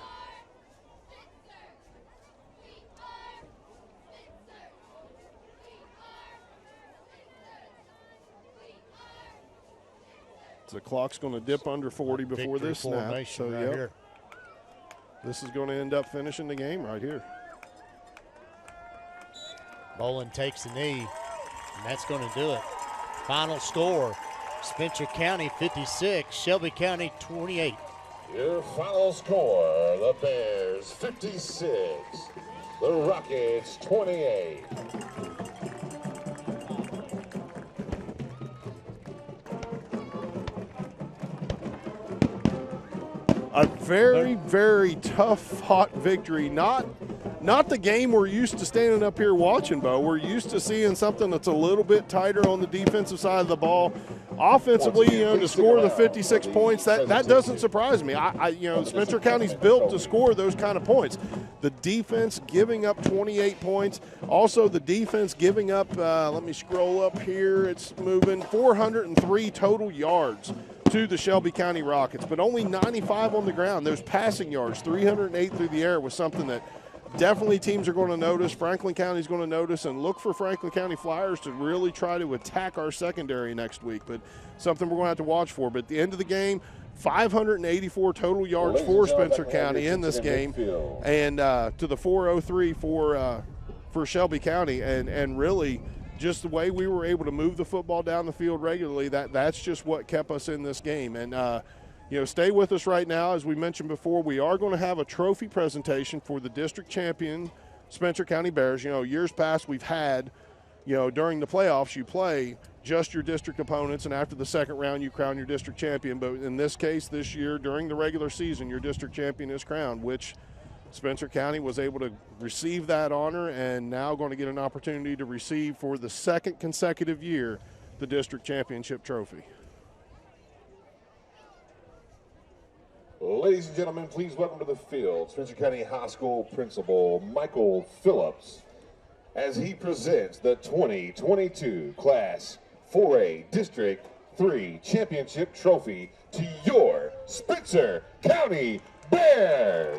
The clock's going to dip under 40 before this snap. So,
right
this is going to end up finishing the game right here.
Bolin takes the knee, and that's going to do it. Final score, Spencer County 56, Shelby County 28.
Your final score, the Bears 56, the Rockets 28. A
very, very tough fought victory. Not not the game we're used to standing up here watching, Bo. We're used to seeing something that's a little bit tighter on the defensive side of the ball. Offensively, to score the 56 points, that doesn't surprise me. Spencer County's built to score those kind of points. The defense giving up 28 points. Also, the defense giving up, let me scroll up here, it's moving, 403 total yards to the Shelby County Rockets, but only 95 on the ground. Those passing yards, 308 through the air, was something that definitely teams are going to notice. Franklin County's going to notice, and look for Franklin County Flyers to really try to attack our secondary next week, but something we're going to have to watch for. But at the end of the game, 584 total yards for Spencer County in this game, and to the 403 for Shelby County, and really just the way we were able to move the football down the field regularly, that's just what kept us in this game. And stay with us right now. As we mentioned before, we are going to have a trophy presentation for the district champion Spencer County Bears. Years past we've had, during the playoffs you play just your district opponents, and after the second round you crown your district champion. But in this case, this year, during the regular season, your district champion is crowned, which Spencer County was able to receive that honor, and now going to get an opportunity to receive for the second consecutive year the district championship trophy.
Ladies and gentlemen, please welcome to the field Spencer County High School Principal Michael Phillips as he presents the 2022 Class 4A District 3 Championship Trophy to your Spencer County Bears.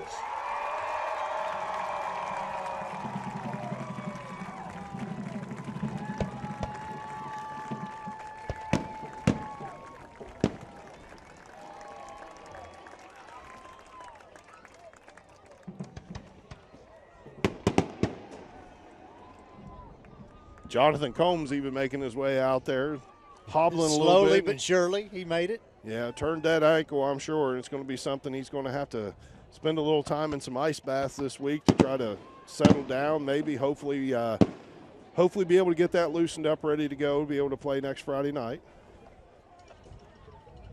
Jonathan Combs even making his way out there, hobbling a little bit.
Slowly but surely, he made it.
Yeah, turned that ankle, I'm sure, and it's going to be something he's going to have to spend a little time in some ice baths this week to try to settle down, maybe, hopefully be able to get that loosened up, ready to go, be able to play next Friday night.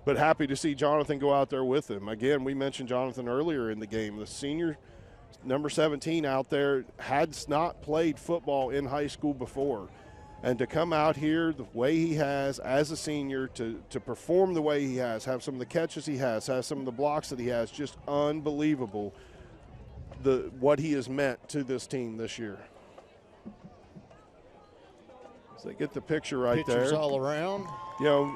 But happy to see Jonathan go out there with him. Again, we mentioned Jonathan earlier in the game. The senior, number 17 out there, has not played football in high school before. And to come out here the way he has as a senior, to perform the way he has, have some of the catches he has some of the blocks that he has, just unbelievable what he has meant to this team this year. So they get the picture right there.
Pictures all around.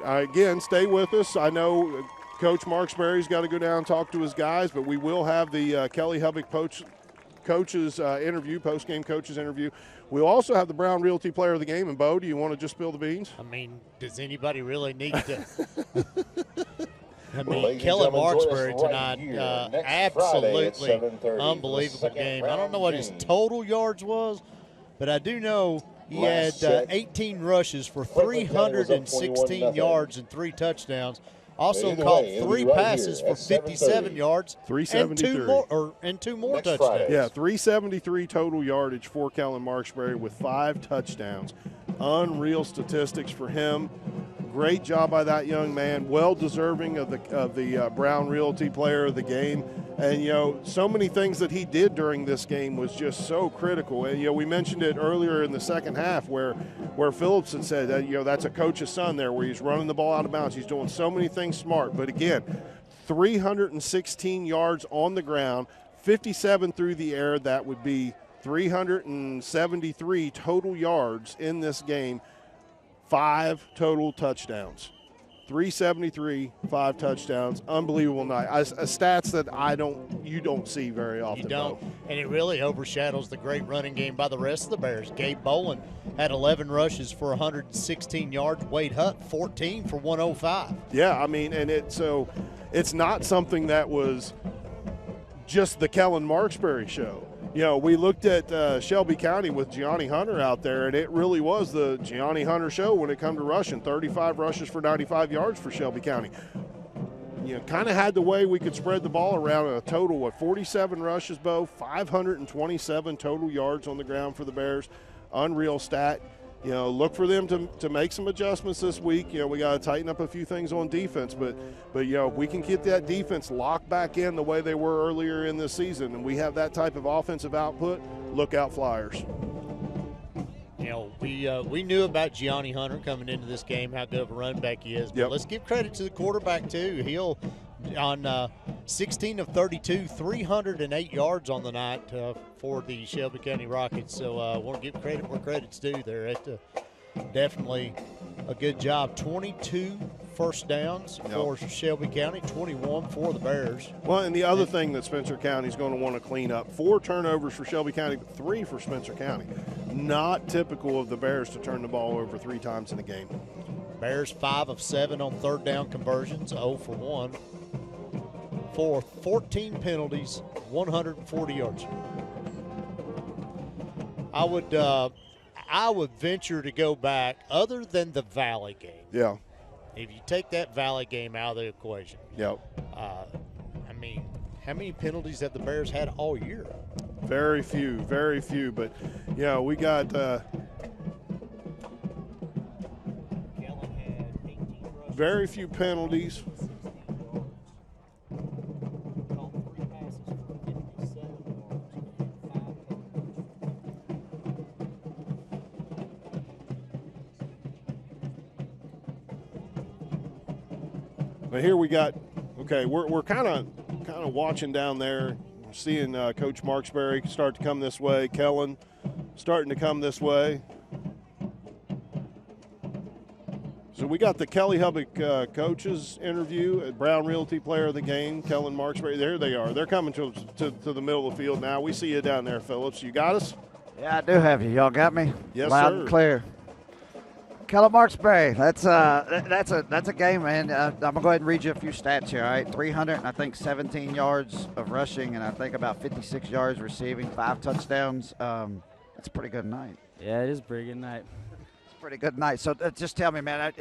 Again, stay with us. I know Coach Marksberry's got to go down and talk to his guys, but we will have the Kelly Hubbock coaches interview, post-game coaches interview. We'll also have the Brown Realty Player of the Game. And, Bo, do you want to just spill the beans?
I mean, does anybody really need to? Kelly Marksberry tonight, absolutely unbelievable game. I don't know what his total yards was, but I do know he had 18 rushes for 316 yards and 3 touchdowns. Also caught 3 passes for 57 yards
373.
and two more touchdowns.
Yeah, 373 total yardage for Kellen Marksberry with 5 touchdowns. Unreal statistics for him. Great job by that young man. Well deserving of the Brown Realty Player of the Game. And, so many things that he did during this game was just so critical. And, we mentioned it earlier in the second half where Phillips had said that, that's a coach's son there, where he's running the ball out of bounds. He's doing so many things smart. But, again, 316 yards on the ground, 57 through the air. That would be 373 total yards in this game. 5 total touchdowns. 373, 5 touchdowns. Unbelievable night. Stats that you don't see very often.
You don't. And it really overshadows the great running game by the rest of the Bears. Gabe Boland had 11 rushes for 116 yards. Wade Hutt, 14 for 105.
Yeah, I mean, and it's not something that was just the Kellen Marksberry show. We looked at Shelby County with Gianni Hunter out there, and it really was the Gianni Hunter show when it come to rushing. 35 rushes for 95 yards for Shelby County. Kind of had the way we could spread the ball around. A total of 47 rushes, Bo, 527 total yards on the ground for the Bears. Unreal stat. Look for them to make some adjustments this week. We got to tighten up a few things on defense, but if we can get that defense locked back in the way they were earlier in this season, and we have that type of offensive output, Lookout Flyers.
You know, we knew about Gianni Hunter coming into this game, how good of a running back he is. But let's give credit to the quarterback, too. He'll, on 16 of 32, 308 yards on the night for the Shelby County Rockets. So I want to give credit where credit's due there. Definitely a good job. 22 first downs for Shelby County, 21 for the Bears.
Well, and the other thing that Spencer County is going to want to clean up, 4 turnovers for Shelby County, but 3 for Spencer County. Not typical of the Bears to turn the ball over 3 times in a game.
Bears 5 of 7 on third down conversions, 0 for 1. For 14 penalties, 140 yards. I would venture to go back, other than the Valley game.
Yeah.
If you take that Valley game out of the equation.
Yep.
I mean, how many penalties have the Bears had all year?
Very few. But, yeah, we got very few penalties. But here we got, we're kind of watching down there, seeing Coach Marksberry start to come this way, Kellen starting to come this way. So we got the Kelly Hubbock coaches interview at Brown Realty Player of the Game, Kellen Marksberry. There they are. They're coming to the middle of the field now. We see you down there, Phillips. You got us?
Yeah, I do have you. Y'all got me?
Yes,
Loud
sir.
and clear. Kellen Marksberry, that's a game, man. I'm gonna go ahead and read you a few stats here. All right, 317 yards of rushing, and I think about 56 yards receiving, 5 touchdowns. That's a pretty good night.
Yeah, it is a pretty good night.
Pretty good night. So just tell me, man.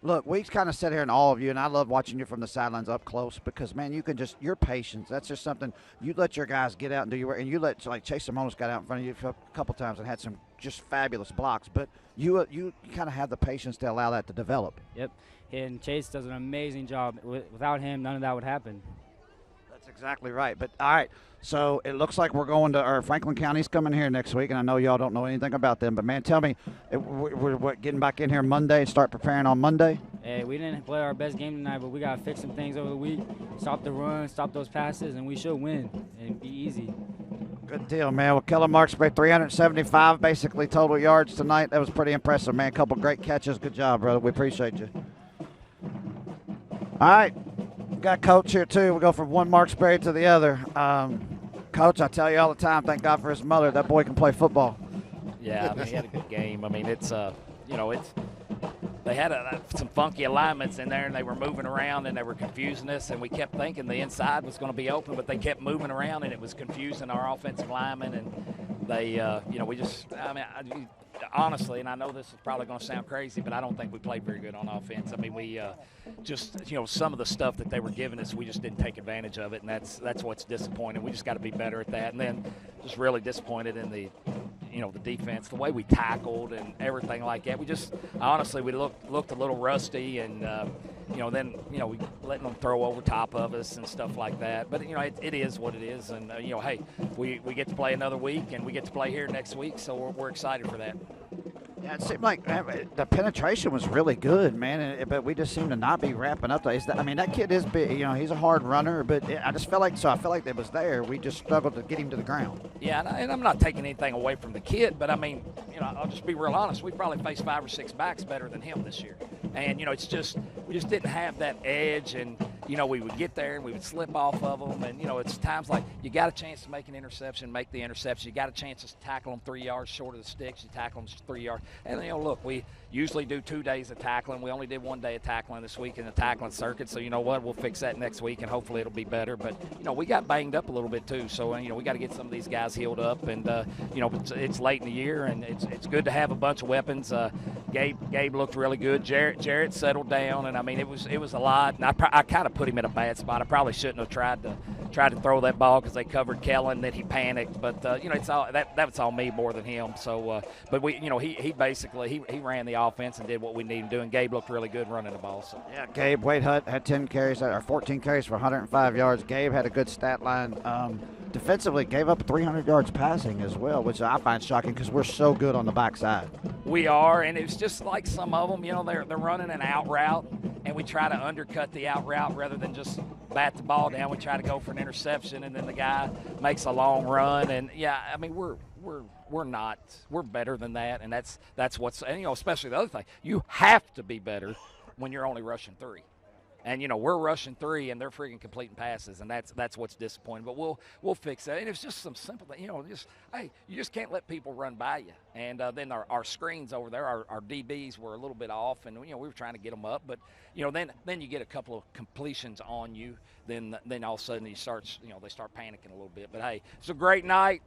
Look, we kind of sit here and all of you, and I love watching you from the sidelines up close because, man, you can just your patience. That's just something you let your guys get out and do your work, and you let Chase Simonis got out in front of you a couple times and had some just fabulous blocks. But you kind of have the patience to allow that to develop.
Yep, and Chase does an amazing job. Without him, none of that would happen.
That's exactly right. But all right. So it looks like we're going to, or Franklin County's coming here next week, and I know y'all don't know anything about them. But, man, tell me, we're getting back in here Monday and start preparing on Monday?
Hey, we didn't play our best game tonight, but we got to fix some things over the week, stop the run, stop those passes, and we should win and be easy.
Good deal, man. Well, Kellen Marksberry, 375 basically total yards tonight. That was pretty impressive, man. A couple great catches. Good job, brother. We appreciate you. All right. We got Coach here, too. We go from one Marksberry to the other. Coach, I tell you all the time, thank God for his mother. That boy can play football.
Yeah, I mean, he had a good game. I mean, they had some funky alignments in there, and they were moving around, and they were confusing us, and we kept thinking the inside was going to be open, but they kept moving around, and it was confusing our offensive linemen, and they, honestly, and I know this is probably going to sound crazy, but I don't think we played very good on offense. I mean, we some of the stuff that they were giving us, we just didn't take advantage of it, and that's what's disappointing. We just got to be better at that. And then just really disappointed in the defense, the way we tackled and everything like that. We just, honestly, we looked a little rusty, and we letting them throw over top of us and stuff like that. But it is what it is, and hey, we get to play another week, and we get to play here next week, so we're excited for that.
Yeah, it seemed like the penetration was really good, man, but we just seem to not be wrapping up. That kid is big. He's a hard runner, but I felt like it was there. We just struggled to get him to the ground.
Yeah, and I'm not taking anything away from the kid, but I mean, I'll just be real honest. We probably faced 5 or 6 backs better than him this year, and it's just we just didn't have that edge, and we would get there and we would slip off of them, and it's times like you got a chance to make an interception, make the interception. You got a chance to tackle them 3 yards short of the sticks. You tackle them 3 yards. And, look, we usually do 2 days of tackling. We only did 1 day of tackling this week in the tackling circuit. So, you know what, we'll fix that next week, and hopefully it'll be better. But, we got banged up a little bit too. So, we got to get some of these guys healed up. And, it's late in the year, and it's good to have a bunch of weapons. Gabe looked really good. Jarrett settled down. And, I mean, it was a lot. And I kind of put him in a bad spot. I probably shouldn't have tried tried to throw that ball because they covered Kellen, then he panicked. But it's all that's all me more than him. So, but he basically ran the offense and did what we needed to do, and Gabe looked really good running the ball. So
yeah, Gabe Wade Hutt had 10 carries or 14 carries for 105 yards. Gabe had a good stat line. Defensively, gave up 300 yards passing as well, which I find shocking because we're so good on the backside.
We are, and it's just like some of them, they're running an out route, and we try to undercut the out route rather than just bat the ball down. We try to go for an interception, and then the guy makes a long run. And we're better than that, and that's what's, and especially the other thing, you have to be better when you're only rushing 3. And we're rushing 3, and they're freaking completing passes, and that's what's disappointing. But we'll fix that. And it's just some simple thing, you just can't let people run by you. And then our screens over there, our DBs were a little bit off, and we were trying to get them up. But then you get a couple of completions on you, then all of a sudden they start panicking a little bit. But hey, it's a great night.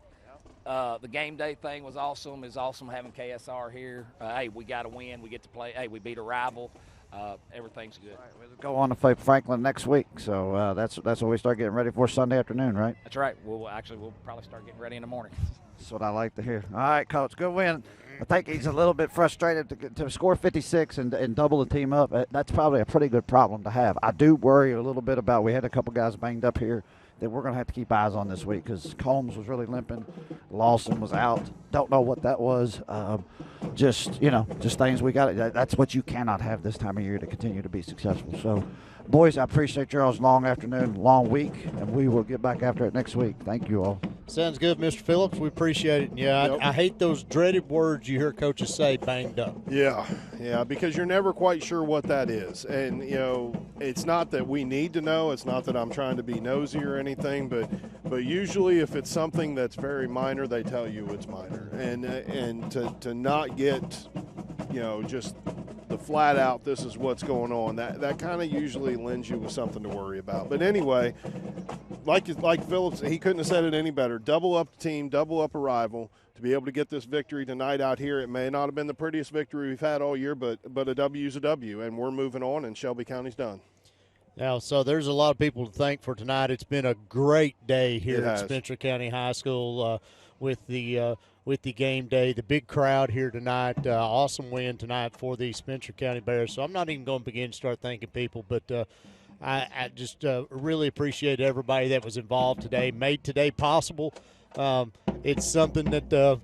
The game day thing was awesome. It's awesome having KSR here. Hey, we got to win. We get to play. Hey, we beat a rival. Everything's good.
Right, we'll go on to play Franklin next week, so that's what we start getting ready for Sunday afternoon, right?
That's right. We'll probably start getting ready in the morning.
That's what I like to hear. All right, Coach, good win. I think he's a little bit frustrated to score 56 and double the team up. That's probably a pretty good problem to have. I do worry a little bit about, we had a couple guys banged up here that we're going to have to keep eyes on this week because Combs was really limping. Lawson was out. Don't know what that was. Just things we got. That's what you cannot have this time of year to continue to be successful. So, boys, I appreciate y'all's long afternoon, long week, and we will get back after it next week. Thank you all.
Sounds good, Mr. Phillips. We appreciate it. Yeah, I hate those dreaded words you hear coaches say, banged up.
Yeah, because you're never quite sure what that is. And, it's not that we need to know. It's not that I'm trying to be nosy or anything. But usually if it's something that's very minor, they tell you it's minor. And to not get, just the flat out, this is what's going on, that kind of usually lends you with something to worry about. But anyway, like Phillips, he couldn't have said it any better. Double up the team, double up a rival. To be able to get this victory tonight out here, it may not have been the prettiest victory we've had all year, but a W is a W, and we're moving on, and Shelby County's done.
Now, so there's a lot of people to thank for tonight. It's been a great day here at Spencer County High School with the game day, the big crowd here tonight. Awesome win tonight for the Spencer County Bears. So I'm not even going to begin to start thanking people, but I just really appreciate everybody that was involved today, made today possible. It's something that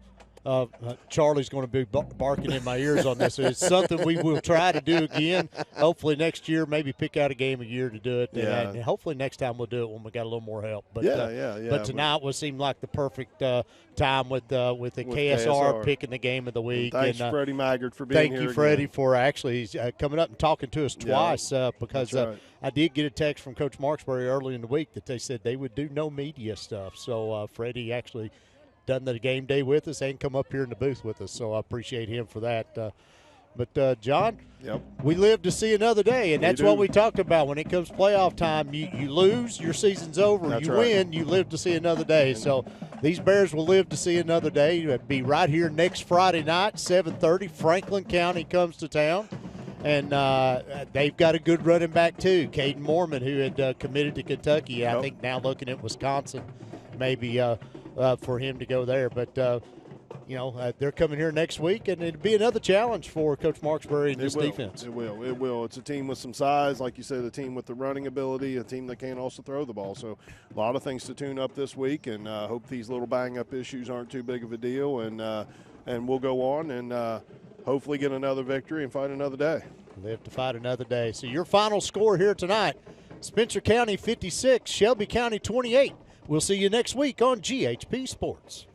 Charlie's going to be barking in my ears on this. It's something we will try to do again. Hopefully next year, maybe pick out a game a year to do it.
Yeah.
And hopefully next time we'll do it when we got a little more help. But,
yeah.
But tonight seemed like the perfect time with the KSR picking the game of the week.
Thanks, Freddie Maggard, for being here.
Thank you, Freddie, for actually coming up and talking to us twice because
right.
I did get a text from Coach Marksberry early in the week that they said they would do no media stuff. So Freddie actually done the game day with us and come up here in the booth with us, so I appreciate him for that. But John, we live to see another day, and that's what we talked about. When it comes playoff time, you lose, your season's over.
That's
you
right.
win, you live to see another day. So these Bears will live to see another day. It'll be right here next Friday night, 7:30. Franklin County comes to town. And they've got a good running back, too, Caden Mormon, who had committed to Kentucky. I think now looking at Wisconsin, maybe for him to go there. But, they're coming here next week, and it'll be another challenge for Coach Marksberry and his defense.
It will. It's a team with some size, like you said, a team with the running ability, a team that can also throw the ball. So a lot of things to tune up this week, and hope these little bang-up issues aren't too big of a deal. And we'll go on and hopefully get another victory and fight another day.
Live to fight another day. So your final score here tonight, Spencer County 56, Shelby County 28. We'll see you next week on GHP Sports.